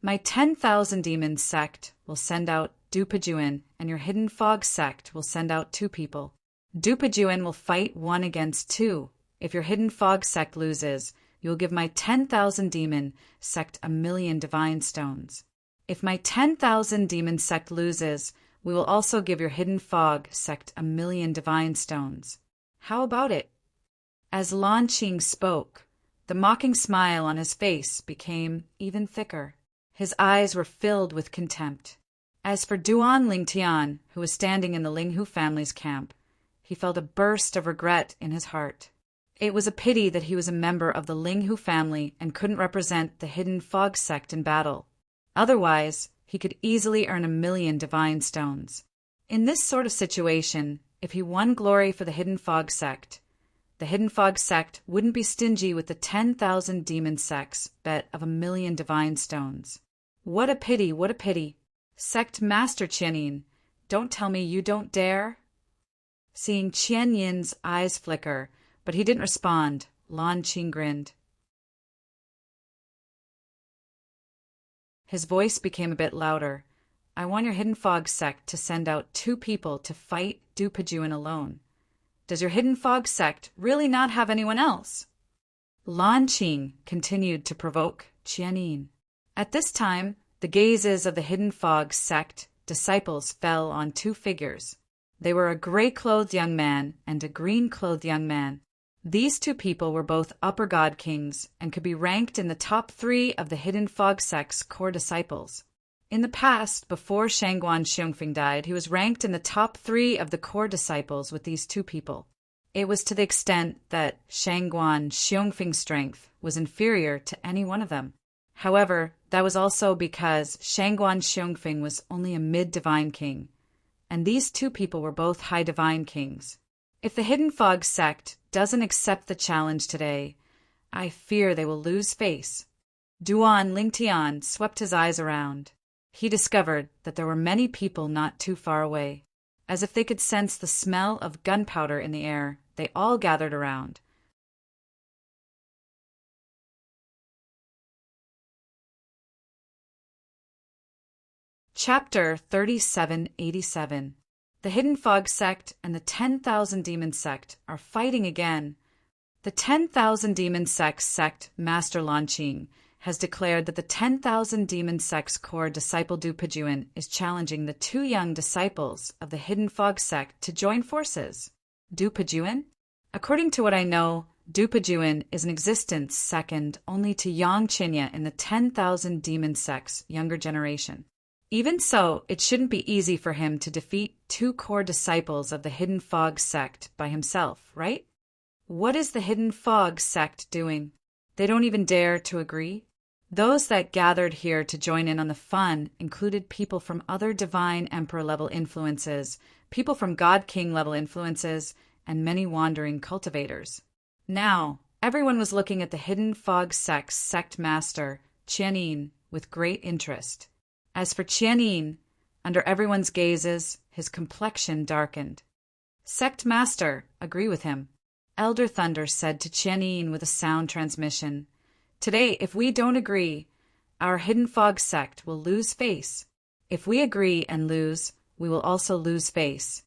My 10,000 demon sect will send out Du Pejuan, and your Hidden Fog sect will send out 2 people. Du Pejuan will fight 1 against 2. If your Hidden Fog sect loses, you will give my 10,000 demon sect 1,000,000 divine stones. If my 10,000 demon sect loses, we will also give your Hidden Fog sect 1,000,000 divine stones. How about it?" As Lan Qing spoke, the mocking smile on his face became even thicker. His eyes were filled with contempt. As for Duan Lingtian, who was standing in the Linghu family's camp, he felt a burst of regret in his heart. It was a pity that he was a member of the Linghu family and couldn't represent the Hidden Fog sect in battle. Otherwise, he could easily earn 1,000,000 divine stones. In this sort of situation, if he won glory for the Hidden Fog sect, the Hidden Fog sect wouldn't be stingy with the 10,000 demon sect's bet of 1,000,000 divine stones. What a pity, what a pity. Sect Master Qian Yin, don't tell me you don't dare. Seeing Qian Yin's eyes flicker, but he didn't respond, Lan Qing grinned. His voice became a bit louder. "I want your Hidden Fog sect to send out 2 people to fight Du Pejuan alone. Does your Hidden Fog sect really not have anyone else?" Lan Qing continued to provoke Qian Yin. At this time, the gazes of the Hidden Fog sect disciples fell on 2 figures. They were a gray-clothed young man and a green-clothed young man. These 2 people were both upper god kings and could be ranked in the top 3 of the Hidden Fog sect's core disciples. In the past, before Shangguan Xiongfing died, he was ranked in the top 3 of the core disciples with these 2 people. It was to the extent that Shangguan Xiongfing's strength was inferior to any one of them. However, that was also because Shangguan Xiongfing was only a mid-divine king, and these 2 people were both high divine kings. If the Hidden Fog sect doesn't accept the challenge today, I fear they will lose face. Duan Lingtian swept his eyes around. He discovered that there were many people not too far away. As if they could sense the smell of gunpowder in the air, they all gathered around. Chapter 3787. The Hidden Fog sect and the 10,000 Demon sect are fighting again. The 10,000 Demon sect Master Lan Qing has declared that the 10,000 Demon sect's core disciple Du Pejuan is challenging the 2 young disciples of the Hidden Fog sect to join forces. Du Pejuan? According to what I know, Du Pejuan is an existence second only to Yang Qinya in the 10,000 Demon sect's younger generation. Even so, it shouldn't be easy for him to defeat 2 core disciples of the Hidden Fog sect by himself, right? What is the Hidden Fog sect doing? They don't even dare to agree? Those that gathered here to join in on the fun included people from other Divine Emperor-level influences, people from God King-level influences, and many wandering cultivators. Now, everyone was looking at the Hidden Fog sect's sect master, Qianin, with great interest. As for Qianin, under everyone's gazes, his complexion darkened. Sect Master, agree with him. Elder Thunder said to Qianin with a sound transmission, "Today, if we don't agree, our Hidden Fog sect will lose face. If we agree and lose, we will also lose face.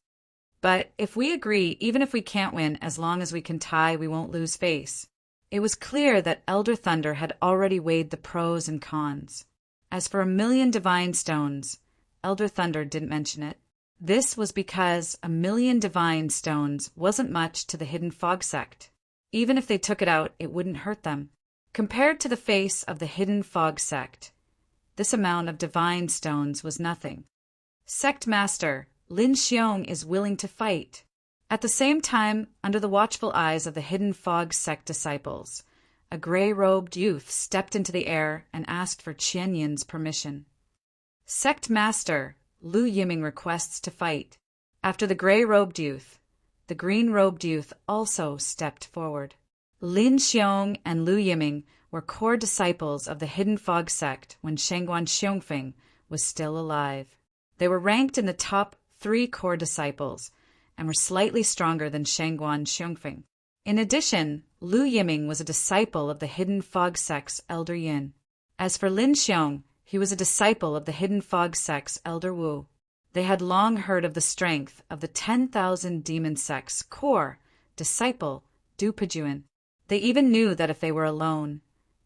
But if we agree, even if we can't win, as long as we can tie, we won't lose face." It was clear that Elder Thunder had already weighed the pros and cons. As for 1,000,000 divine stones, Elder Thunder didn't mention it. This was because 1,000,000 divine stones wasn't much to the Hidden Fog sect. Even if they took it out, it wouldn't hurt them. Compared to the face of the Hidden Fog sect, this amount of divine stones was nothing. Sect Master Lin Xiong is willing to fight. At the same time, under the watchful eyes of the Hidden Fog sect disciples, a gray-robed youth stepped into the air and asked for Qianin's permission. Sect Master Lu Yiming requests to fight. After the gray-robed youth, the green-robed youth also stepped forward. Lin Xiong and Lu Yiming were core disciples of the Hidden Fog sect when Shangguan Xiongfing was still alive. They were ranked in the top 3 core disciples and were slightly stronger than Shangguan Xiongfing. In addition, Lu Yiming was a disciple of the Hidden Fog sect's Elder Yin. As for Lin Xiong, he was a disciple of the Hidden Fog sect's Elder Wu. They had long heard of the strength of the 10,000 Demon sect's core disciple, Du Pejuan. They even knew that if they were alone,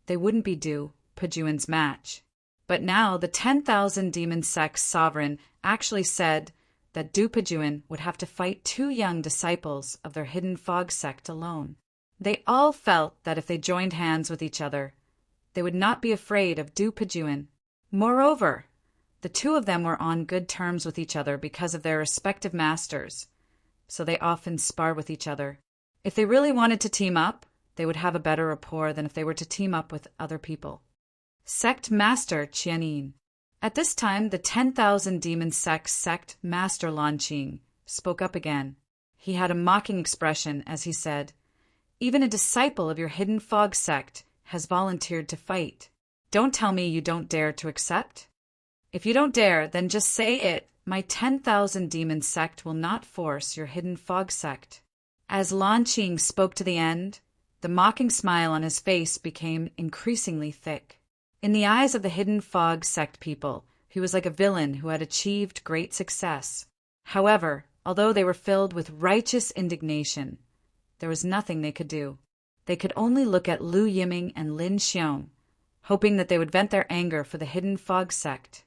they wouldn't be Du Pejuan's match. But now the 10,000 Demon sect's sovereign actually said that Du Pejuan would have to fight 2 young disciples of their Hidden Fog sect alone. They all felt that if they joined hands with each other, they would not be afraid of Du Pejuan. Moreover, the 2 of them were on good terms with each other because of their respective masters, so they often sparred with each other. If they really wanted to team up, they would have a better rapport than if they were to team up with other people. Sect Master Qianin. At this time, the 10,000 Demon sect Master Lan Qing spoke up again. He had a mocking expression as he said, "Even a disciple of your Hidden Fog sect has volunteered to fight. Don't tell me you don't dare to accept. If you don't dare, then just say it. My 10,000 Demon sect will not force your Hidden Fog sect." As Lan Qing spoke to the end, the mocking smile on his face became increasingly thick. In the eyes of the Hidden Fog sect people, he was like a villain who had achieved great success. However, although they were filled with righteous indignation, there was nothing they could do. They could only look at Lu Yiming and Lin Xiong, hoping that they would vent their anger for the Hidden Fog sect.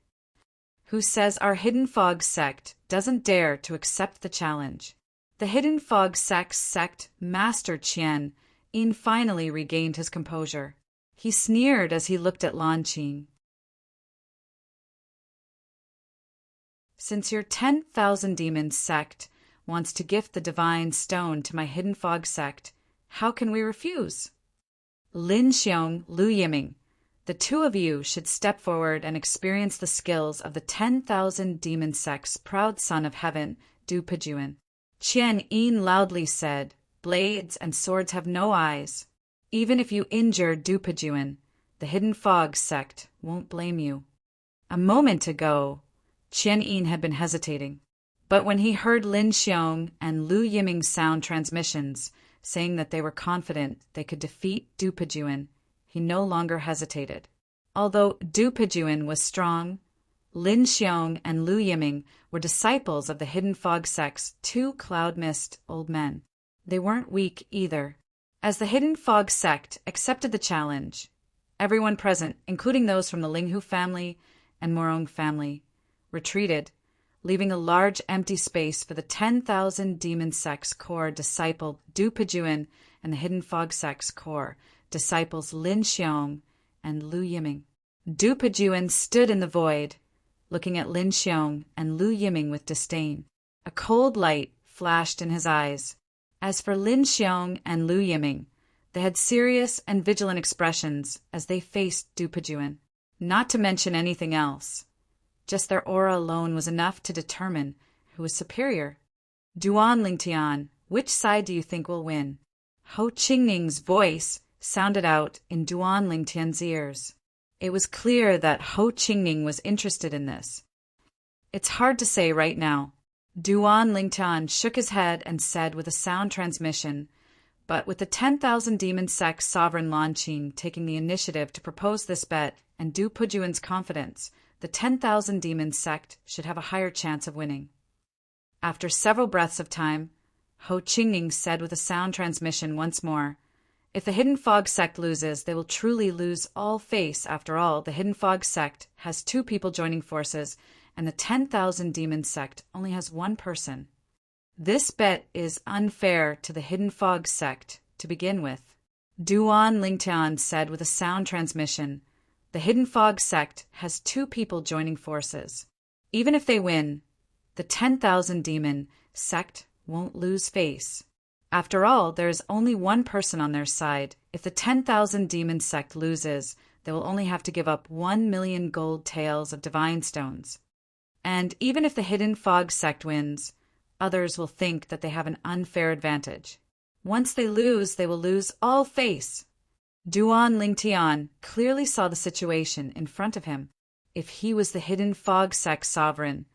Who says our Hidden Fog sect doesn't dare to accept the challenge? The Hidden Fog sect's sect Master Qian Yin finally regained his composure. He sneered as he looked at Lan Qing. Since your 10,000 demons sect wants to gift the divine stone to my hidden fog sect, how can we refuse? Lin Xiong, Lu Yiming, the two of you should step forward and experience the skills of the 10,000 demon sect's proud son of heaven, Du Pejuan. Qian Yin loudly said, blades and swords have no eyes. Even if you injure Du Pejuan, the hidden fog sect won't blame you. A moment ago, Qian Yin had been hesitating, but when he heard Lin Xiong and Lu Yiming's sound transmissions saying that they were confident they could defeat Du Pejuan, he no longer hesitated. Although Du Pejuan was strong, Lin Xiong and Lu Yiming were disciples of the hidden fog sect's two cloud mist old men. They weren't weak either. As the hidden fog sect accepted the challenge, everyone present, including those from the Linghu family and Morong family, retreated, leaving a large empty space for the 10,000 demon sect's core disciple Du Pejuan and the hidden fog sect's core disciples Lin Xiong and Lu Yiming. Du Pejuan stood in the void, looking at Lin Xiong and Lu Yiming with disdain. A cold light flashed in his eyes. As for Lin Xiong and Lu Yiming, they had serious and vigilant expressions as they faced Du Pejuan. Not to mention anything else. Just their aura alone was enough to determine who was superior. Duan Lingtian, which side do you think will win? Ho Qingning's voice sounded out in Duan Lingtian's ears. It was clear that Ho Qingning was interested in this. It's hard to say right now. Duan Lingtian shook his head and said with a sound transmission, but with the 10,000 demon sect sovereign Lan Qing taking the initiative to propose this bet and Du Pejuan's confidence, the 10,000 demon sect should have a higher chance of winning. After several breaths of time, Ho Qingning said with a sound transmission once more, if the hidden fog sect loses, they will truly lose all face. After all, the hidden fog sect has two people joining forces, and the 10,000 demon sect only has one person. This bet is unfair to the hidden fog sect to begin with. Duan Lingtian said with a sound transmission, the hidden fog sect has two people joining forces. Even if they win, the 10,000 demon sect won't lose face. After all, there is only one person on their side. If the 10,000 demon sect loses, they will only have to give up 1,000,000 gold taels of divine stones. And even if the hidden fog sect wins, others will think that they have an unfair advantage. Once they will lose all face. Duan Lingtian clearly saw the situation in front of him. If he was the hidden fog sect sovereign,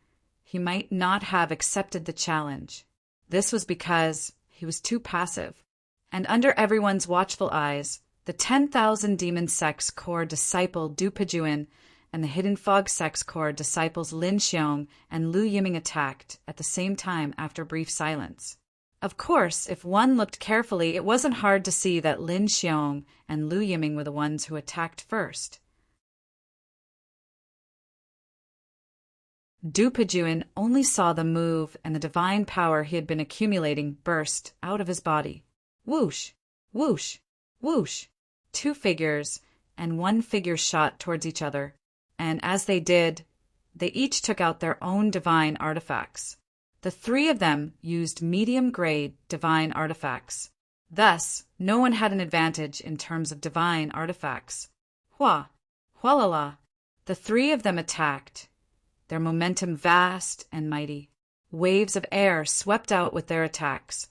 he might not have accepted the challenge. This was because he was too passive. And under everyone's watchful eyes, the 10,000 demon sect's core disciple Du Pejuan and the hidden fog sect's core disciples Lin Xiong and Lu Yiming attacked at the same time after brief silence. Of course, if one looked carefully, it wasn't hard to see that Lin Xiong and Lu Yiming were the ones who attacked first. Du Pejuan only saw the move and the divine power he had been accumulating burst out of his body. Whoosh, whoosh, whoosh. Two figures and one figure shot towards each other, and as they did, they each took out their own divine artifacts. The three of them used medium-grade divine artifacts. Thus, no one had an advantage in terms of divine artifacts. Hua, hualala. The three of them attacked, their momentum vast and mighty. Waves of air swept out with their attacks,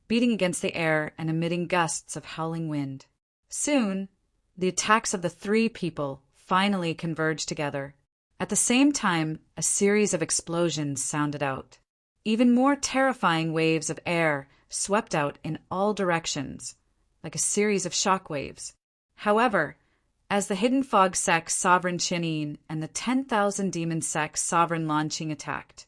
beating against the air and emitting gusts of howling wind. Soon, the attacks of the three people finally converged together. At the same time, a series of explosions sounded out. Even more terrifying waves of air swept out in all directions, like a series of shock waves. However, as the hidden fog sect's sovereign Qianyin and the 10,000 demon sect's sovereign Lan Qing attacked,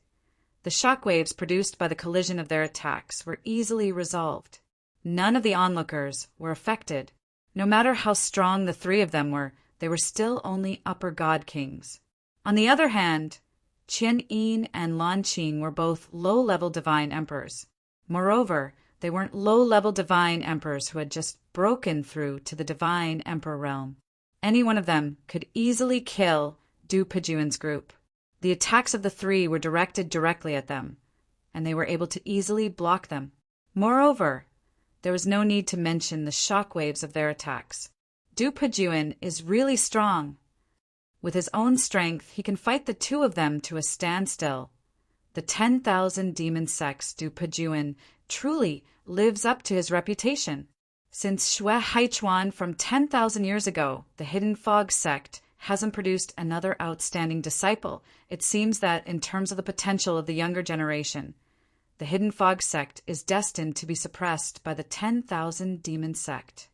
the shock waves produced by the collision of their attacks were easily resolved. None of the onlookers were affected. No matter how strong the three of them were, they were still only upper god kings. On the other hand, Qian Yin and Lan Qing were both low-level divine emperors. Moreover, they weren't low-level divine emperors who had just broken through to the divine emperor realm. Any one of them could easily kill Du Pejuan's group. The attacks of the three were directed directly at them, and they were able to easily block them. Moreover, there was no need to mention the shockwaves of their attacks. Du Pejuan is really strong. With his own strength, he can fight the two of them to a standstill. The 10,000 demon sects Du Pejuan truly lives up to his reputation. Since Xue Haichuan from 10,000 years ago, the Hidden Fog sect hasn't produced another outstanding disciple. It seems that in terms of the potential of the younger generation, the Hidden Fog sect is destined to be suppressed by the 10,000 demon sect.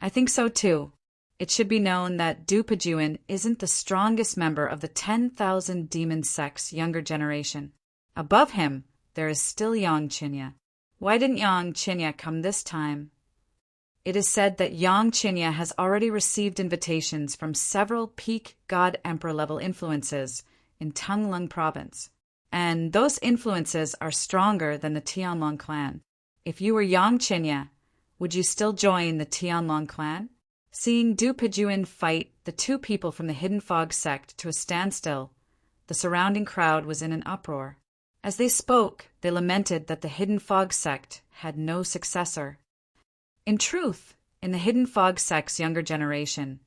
I think so too. It should be known that Du Pejuan isn't the strongest member of the 10,000 demon sect's younger generation. Above him, there is still Yang Qinya. Why didn't Yang Qinya come this time? It is said that Yang Qinya has already received invitations from several peak God Emperor level influences in Tanglong province, and those influences are stronger than the Tianlong clan. If you were Yang Qinya, would you still join the Tianlong clan? Seeing Du Pejuan fight the two people from the Hidden Fog sect to a standstill, the surrounding crowd was in an uproar. As they spoke, they lamented that the Hidden Fog sect had no successor. In truth, in the Hidden Fog sect's younger generation,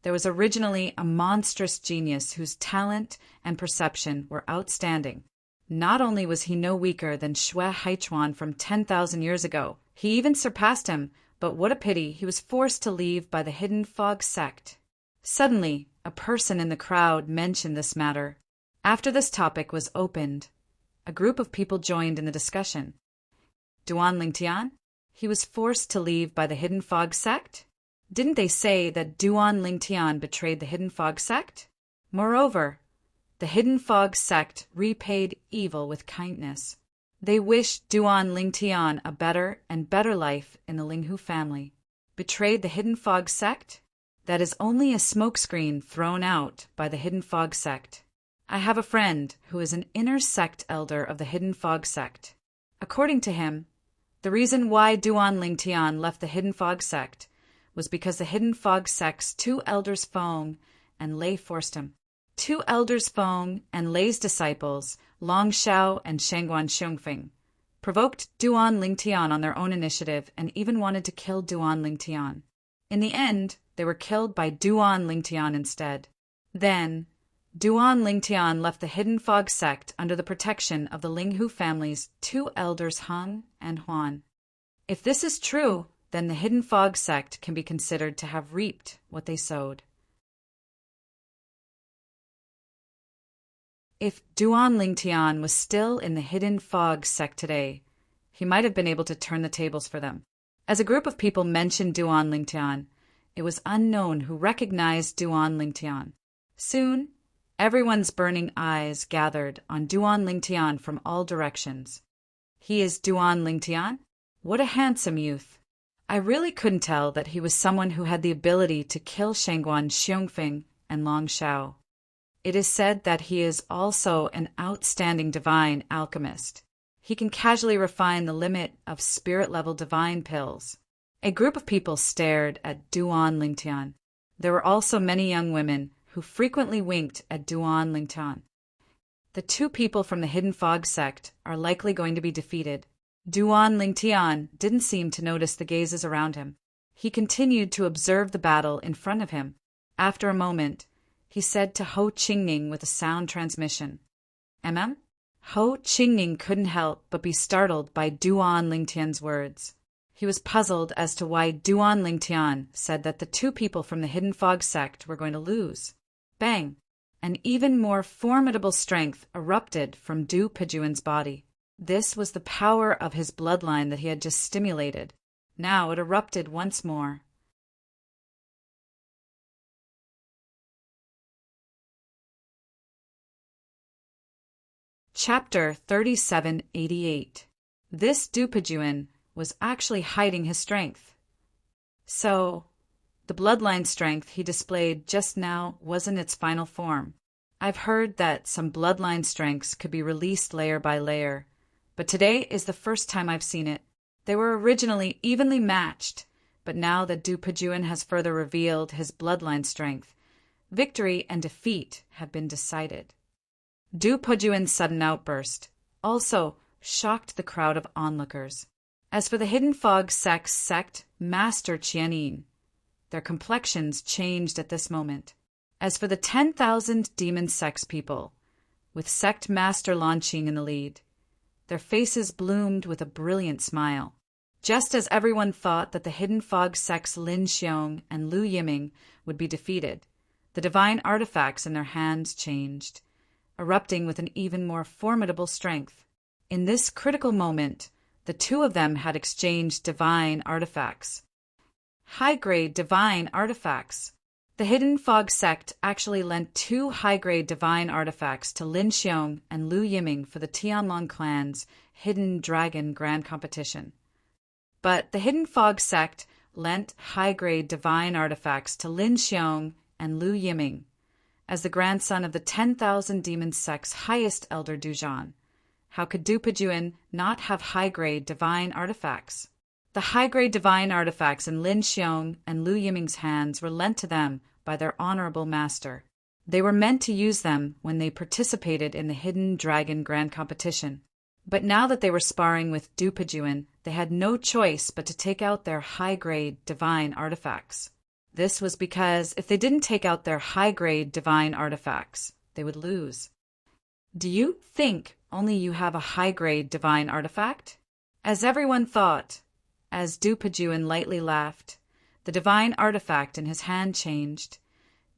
there was originally a monstrous genius whose talent and perception were outstanding. Not only was he no weaker than Xue Haichuan from 10,000 years ago, he even surpassed him, but what a pity he was forced to leave by the Hidden Fog sect. Suddenly, a person in the crowd mentioned this matter. After this topic was opened, a group of people joined in the discussion. Duan Lingtian? He was forced to leave by the Hidden Fog sect? Didn't they say that Duan Lingtian betrayed the Hidden Fog sect? Moreover, the Hidden Fog sect repaid evil with kindness. They wished Duan Lingtian a better and better life in the Linghu family. Betrayed the Hidden Fog sect? That is only a smokescreen thrown out by the Hidden Fog sect. I have a friend who is an inner sect elder of the Hidden Fog sect. According to him, the reason why Duan Lingtian left the Hidden Fog sect was because the Hidden Fog sect's two elders Feng and Lei forced him. Two elders Feng and Lei's disciples, Long Xiao and Shangguan Xiongfeng, provoked Duan Lingtian on their own initiative and even wanted to kill Duan Lingtian. In the end, they were killed by Duan Lingtian instead. Then, Duan Lingtian left the Hidden Fog sect under the protection of the Linghu family's two elders Heng and Huan. If this is true, then the Hidden Fog sect can be considered to have reaped what they sowed. If Duan Lingtian was still in the Hidden Fog sect today, he might have been able to turn the tables for them. As a group of people mentioned Duan Lingtian, it was unknown who recognized Duan Lingtian. Soon, everyone's burning eyes gathered on Duan Lingtian from all directions. He is Duan Lingtian? What a handsome youth. I really couldn't tell that he was someone who had the ability to kill Shangguan Xiongfeng and Long Xiao. It is said that he is also an outstanding divine alchemist. He can casually refine the limit of spirit-level divine pills. A group of people stared at Duan Lingtian. There were also many young women who frequently winked at Duan Lingtian. The two people from the Hidden Fog sect are likely going to be defeated. Duan Lingtian didn't seem to notice the gazes around him. He continued to observe the battle in front of him. After a moment, he said to Ho Qingning with a sound transmission, "Mm?" Ho Qingning couldn't help but be startled by Duan Lingtian's words. He was puzzled as to why Duan Lingtian said that the two people from the Hidden Fog sect were going to lose. Bang! An even more formidable strength erupted from Du Pejuan's body. This was the power of his bloodline that he had just stimulated. Now it erupted once more. Chapter 3788. This Du Pejuan was actually hiding his strength. So, the bloodline strength he displayed just now wasn't its final form. I've heard that some bloodline strengths could be released layer by layer, but today is the first time I've seen it. They were originally evenly matched, but now that Du Pejuan has further revealed his bloodline strength, victory and defeat have been decided. Du Pujuin's sudden outburst also shocked the crowd of onlookers. As for the Hidden Fog Sect's sect master Qianyin, their complexions changed at this moment. As for the 10,000 demon sex people, with sect master Lanqing in the lead, their faces bloomed with a brilliant smile. Just as everyone thought that the Hidden Fog sect's Lin Xiong and Lu Yiming would be defeated, the divine artifacts in their hands changed, erupting with an even more formidable strength. In this critical moment, the two of them had exchanged divine artifacts. High-grade divine artifacts. The Hidden Fog sect actually lent 2 high-grade divine artifacts to Lin Xiong and Lu Yiming for the Tianlong clan's Hidden Dragon Grand Competition. But the Hidden Fog sect lent high-grade divine artifacts to Lin Xiong and Lu Yiming as the grandson of the 10,000 demon sect's highest elder Duzhan. How could Du Pujuin not have high-grade divine artifacts? The high-grade divine artifacts in Lin Xiong and Lu Yiming's hands were lent to them by their honorable master. They were meant to use them when they participated in the Hidden Dragon Grand Competition. But now that they were sparring with Du Pujuin, they had no choice but to take out their high-grade divine artifacts. This was because if they didn't take out their high-grade divine artifacts, they would lose. Do you think only you have a high-grade divine artifact? As everyone thought, as Du Pujuin lightly laughed, the divine artifact in his hand changed,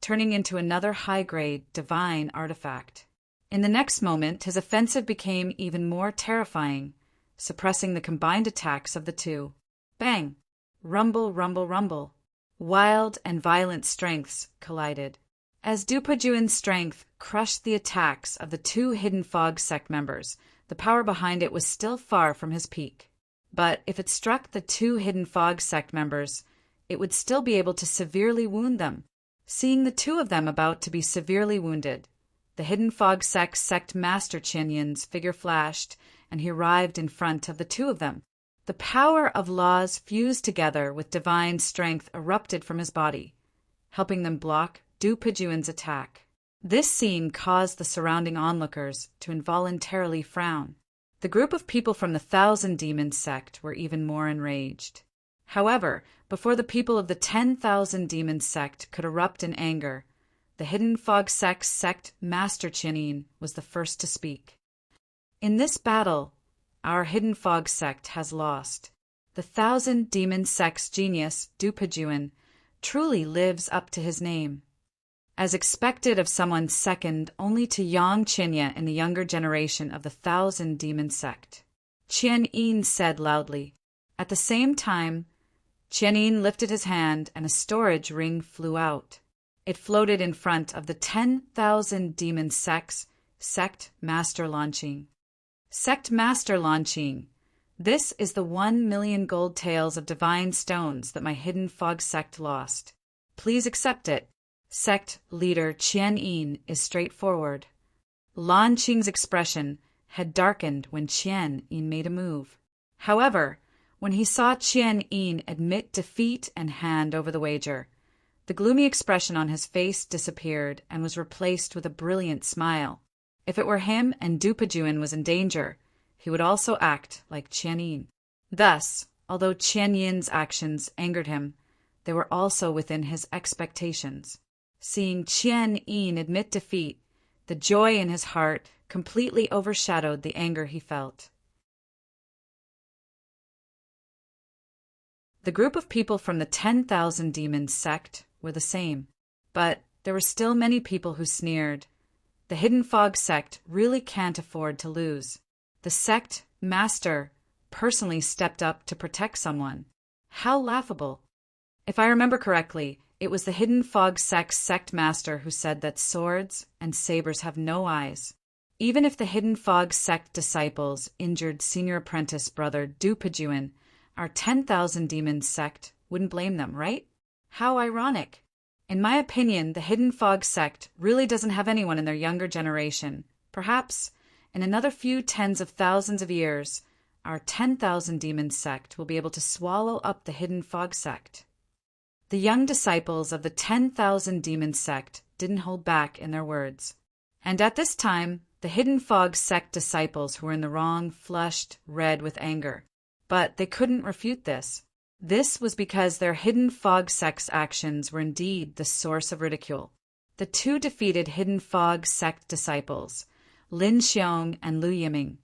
turning into another high-grade divine artifact. In the next moment, his offensive became even more terrifying, suppressing the combined attacks of the two. Bang! Rumble, rumble, rumble. Wild and violent strengths collided. As Du Pujuin's strength crushed the attacks of the 2 Hidden Fog sect members, the power behind it was still far from his peak. But if it struck the 2 Hidden Fog sect members, it would still be able to severely wound them. Seeing the 2 of them about to be severely wounded, the Hidden Fog sect master Qianyin's figure flashed, and he arrived in front of the 2 of them. The power of laws fused together with divine strength erupted from his body, helping them block Du Pujuin's attack. This scene caused the surrounding onlookers to involuntarily frown. The group of people from the 1,000 Demon sect were even more enraged. However, before the people of the 10,000 Demon sect could erupt in anger, the Hidden Fog sect master Qianyin was the first to speak. In this battle, our Hidden Fog sect has lost. The 1,000 Demon sect's genius, Du Pujuin, truly lives up to his name. As expected of someone second only to Yang Qinya in the younger generation of the 1,000 Demon sect, Qianyin said loudly. At the same time, Qianyin lifted his hand and a storage ring flew out. It floated in front of the 10,000 Demon sect master Lanqing. Sect master Lanqing, this is the 1,000,000 gold taels of divine stones that my Hidden Fog sect lost. Please accept it. Sect leader Qianyin is straightforward. Lanqing's expression had darkened when Qianyin made a move. However, when he saw Qianyin admit defeat and hand over the wager, the gloomy expression on his face disappeared and was replaced with a brilliant smile. If it were him and Du Pujuin was in danger, he would also act like Qianyin. Thus, although Qianyin's actions angered him, they were also within his expectations. Seeing Qianyin admit defeat, the joy in his heart completely overshadowed the anger he felt. The group of people from the 10,000 Demon sect were the same, but there were still many people who sneered. The Hidden Fog sect really can't afford to lose. The sect master personally stepped up to protect someone. How laughable. If I remember correctly, it was the Hidden Fog sect master who said that swords and sabers have no eyes. Even if the Hidden Fog sect disciples injured senior apprentice brother Du Pujuin, our 10,000 Demon sect wouldn't blame them, right? How ironic. In my opinion, the Hidden Fog sect really doesn't have anyone in their younger generation. Perhaps, in another few tens of thousands of years, our 10,000 Demon sect will be able to swallow up the Hidden Fog sect. The young disciples of the 10,000 Demon sect didn't hold back in their words. And at this time, The Hidden Fog sect disciples who were in the wrong flushed red with anger. But they couldn't refute this. This was because their Hidden Fog sect's actions were indeed the source of ridicule. The two defeated Hidden Fog sect disciples, Lin Xiong and Lu Yiming,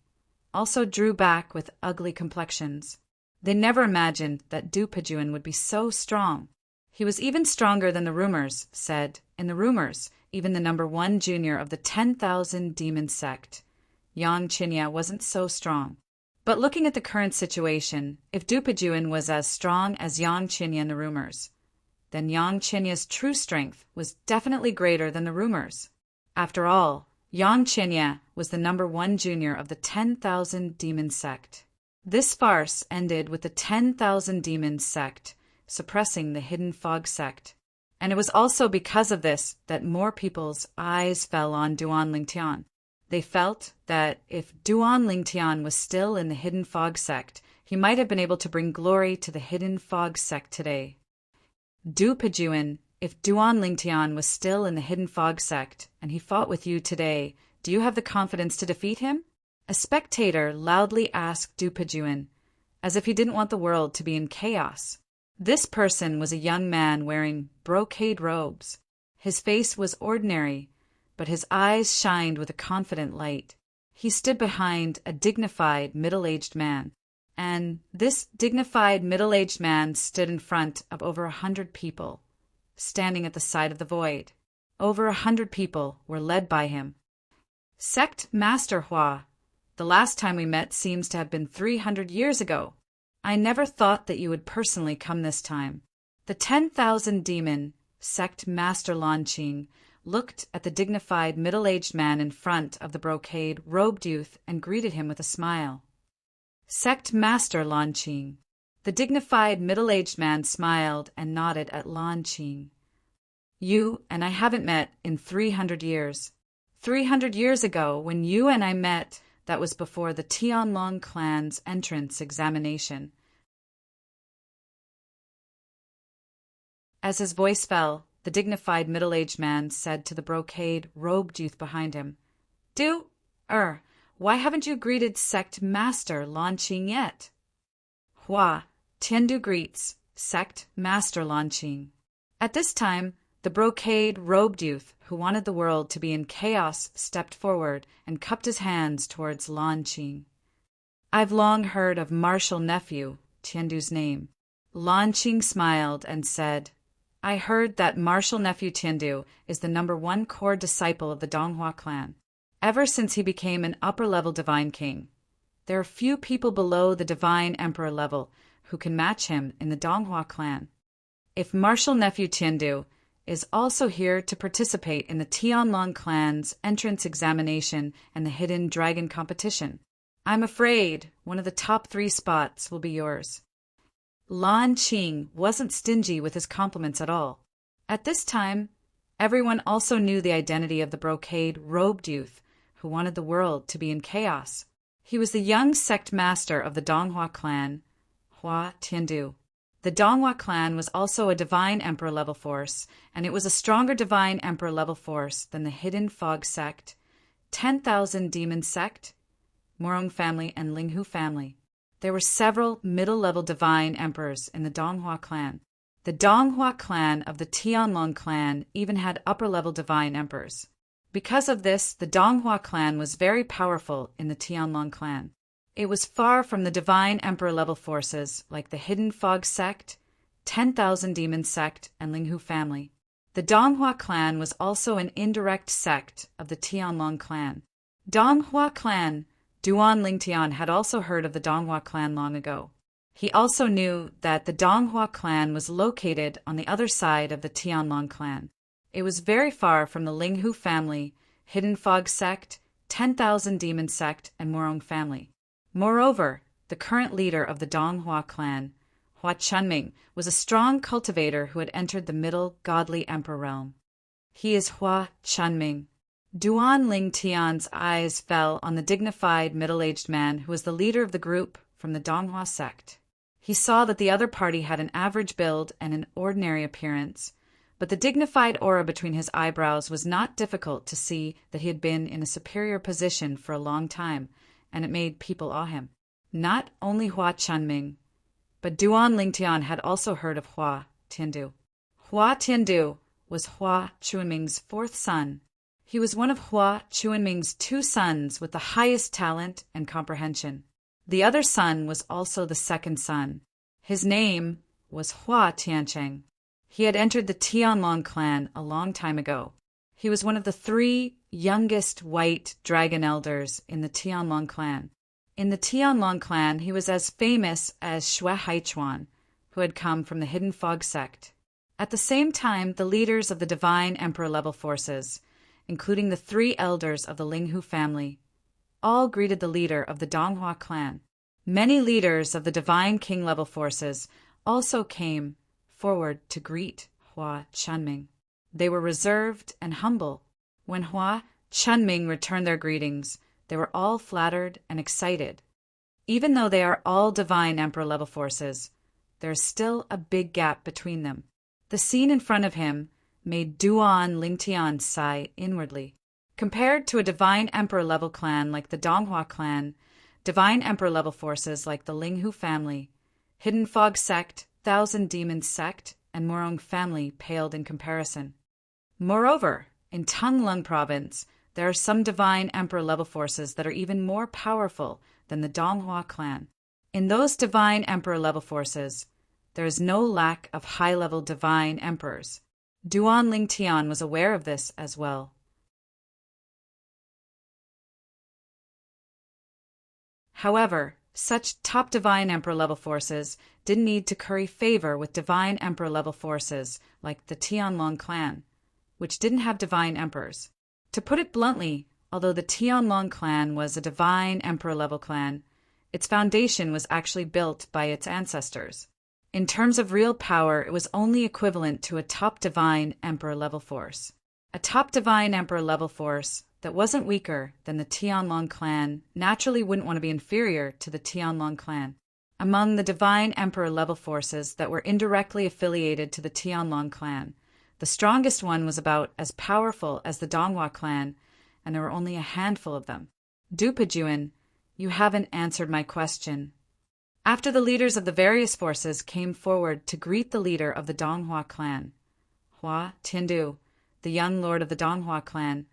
also drew back with ugly complexions. They never imagined that Du Pejuan would be so strong. He was even stronger than the rumors said. In the rumors, even the number 1 junior of the 10,000 demon sect, Yang Qinya, wasn't so strong. But looking at the current situation, if Du Pejuan was as strong as Yang Qinya in the rumors, then Yang Qinya's true strength was definitely greater than the rumors. After all, Yang Qinya was the number 1 junior of the 10,000 demon sect. This farce ended with the 10,000 demons sect suppressing the Hidden Fog sect. And it was also because of this that more people's eyes fell on Duan Lingtian. They felt that if Duan Lingtian was still in the Hidden Fog sect, he might have been able to bring glory to the Hidden Fog sect today. Du Pejuan, if Duan Lingtian was still in the Hidden Fog sect and he fought with you today, do you have the confidence to defeat him? A spectator loudly asked Du Pejuan, as if he didn't want the world to be in chaos. This person was a young man wearing brocade robes. His face was ordinary, but his eyes shined with a confident light. He stood behind a dignified middle-aged man, and this dignified middle-aged man stood in front of over 100 people, standing at the side of the void. Over 100 people were led by him. Sect Master Hua, the last time we met seems to have been 300 years ago. I never thought that you would personally come this time. The 10,000 demon sect Master Lan Qing looked at the dignified middle-aged man in front of the brocade robed youth and greeted him with a smile. Sect Master Lan Qing. The dignified middle-aged man smiled and nodded at Lan Qing. You and I haven't met in 300 years. 300 years ago, when you and I met, that was before the Tianlong clan's entrance examination. As his voice fell, the dignified middle-aged man said to the brocade-robed youth behind him, why haven't you greeted Sect Master Lan Qing yet? Hua, Tiandu greets Sect Master Lan Qing. At this time, the brocade-robed youth, who wanted the world to be in chaos, stepped forward and cupped his hands towards Lan Qing. I've long heard of Martial Nephew, Tiandu's name. Lan Qing smiled and said, I heard that Martial Nephew Tiandu is the number 1 core disciple of the Donghua clan. Ever since he became an upper-level divine king, there are few people below the divine emperor level who can match him in the Donghua clan. If Martial Nephew Tiandu is also here to participate in the Tianlong clan's entrance examination and the hidden dragon competition, I'm afraid one of the top 3 spots will be yours. Lan Qing wasn't stingy with his compliments at all. At this time, everyone also knew the identity of the brocade-robed youth who wanted the world to be in chaos. He was the young sect master of the Donghua clan, Hua Tiandu. The Donghua clan was also a divine emperor level force, and it was a stronger divine emperor level force than the Hidden Fog sect, 10,000 demon sect, Morong family, and Linghu family. There were several middle-level divine emperors in the Donghua clan. The Donghua clan of the Tianlong clan even had upper-level divine emperors. Because of this, the Donghua clan was very powerful in the Tianlong clan. It was far from the divine emperor-level forces like the Hidden Fog sect, 10,000 demon sect, and Linghu family. The Donghua clan was also an indirect sect of the Tianlong clan. Donghua clan, Duan Lingtian had also heard of the Donghua clan long ago. He also knew that the Donghua clan was located on the other side of the Tianlong clan. It was very far from the Linghu family, Hidden Fog sect, 10,000 demon sect, and Morong family. Moreover, the current leader of the Donghua clan, Hua Chunming, was a strong cultivator who had entered the middle godly emperor realm. He is Hua Chunming. Duan Lingtian's eyes fell on the dignified middle-aged man who was the leader of the group from the Donghua sect. He saw that the other party had an average build and an ordinary appearance, but the dignified aura between his eyebrows was not difficult to see that he had been in a superior position for a long time, and it made people awe him. Not only Hua Chunming, but Duan Lingtian had also heard of Hua Tiandu. Hua Tiandu was Hua Chuanming's fourth son. He was one of Hua Chuanming's two sons with the highest talent and comprehension. The other son was also the second son. His name was Hua Tiancheng. He had entered the Tianlong clan a long time ago. He was one of the 3 youngest white dragon elders in the Tianlong clan. In the Tianlong clan, he was as famous as Xue Haichuan, who had come from the Hidden Fog sect. At the same time, the leaders of the Divine Emperor level forces, including the 3 elders of the Linghu family, all greeted the leader of the Donghua clan. Many leaders of the Divine King level forces also came forward to greet Hua Chunming. They were reserved and humble. When Hua Chunming returned their greetings, they were all flattered and excited. Even though they are all Divine Emperor level forces, there is still a big gap between them. The scene in front of him made Duan Lingtian sigh inwardly. Compared to a Divine Emperor level clan like the Donghua clan, Divine Emperor level forces like the Linghu family, Hidden Fog sect, Thousand Demons sect, and Morong family paled in comparison. Moreover, in Tanglung province, there are some Divine Emperor level forces that are even more powerful than the Donghua clan. In those Divine Emperor level forces, there is no lack of high-level Divine Emperors. Duan Lingtian was aware of this as well. However, such top Divine Emperor level forces didn't need to curry favor with Divine Emperor level forces like the Tianlong clan, which didn't have Divine Emperors. To put it bluntly, although the Tianlong clan was a Divine Emperor level clan, its foundation was actually built by its ancestors. In terms of real power, it was only equivalent to a top Divine Emperor level force. A top Divine Emperor level force that wasn't weaker than the Tianlong clan naturally wouldn't want to be inferior to the Tianlong clan. Among the Divine Emperor level forces that were indirectly affiliated to the Tianlong clan, the strongest one was about as powerful as the Donghua clan, and there were only a handful of them. Dupajuan, you haven't answered my question. After the leaders of the various forces came forward to greet the leader of the Donghua clan, Hua Tiandu, the young lord of the Donghua clan,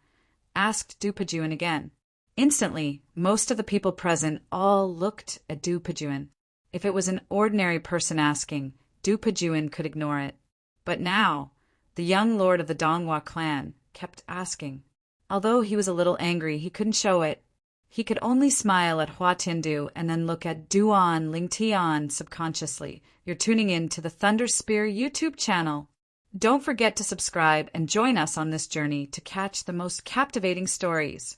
asked Dupajuan again. Instantly, most of the people present all looked at Dupajuan. If it was an ordinary person asking, Dupajuan could ignore it. But now, the young lord of the Donghua clan kept asking. Although he was a little angry, he couldn't show it. He could only smile at Hua Tiandu and then look at Duan Lingtian subconsciously. You're tuning in to the Thunder Spear YouTube channel. Don't forget to subscribe and join us on this journey to catch the most captivating stories.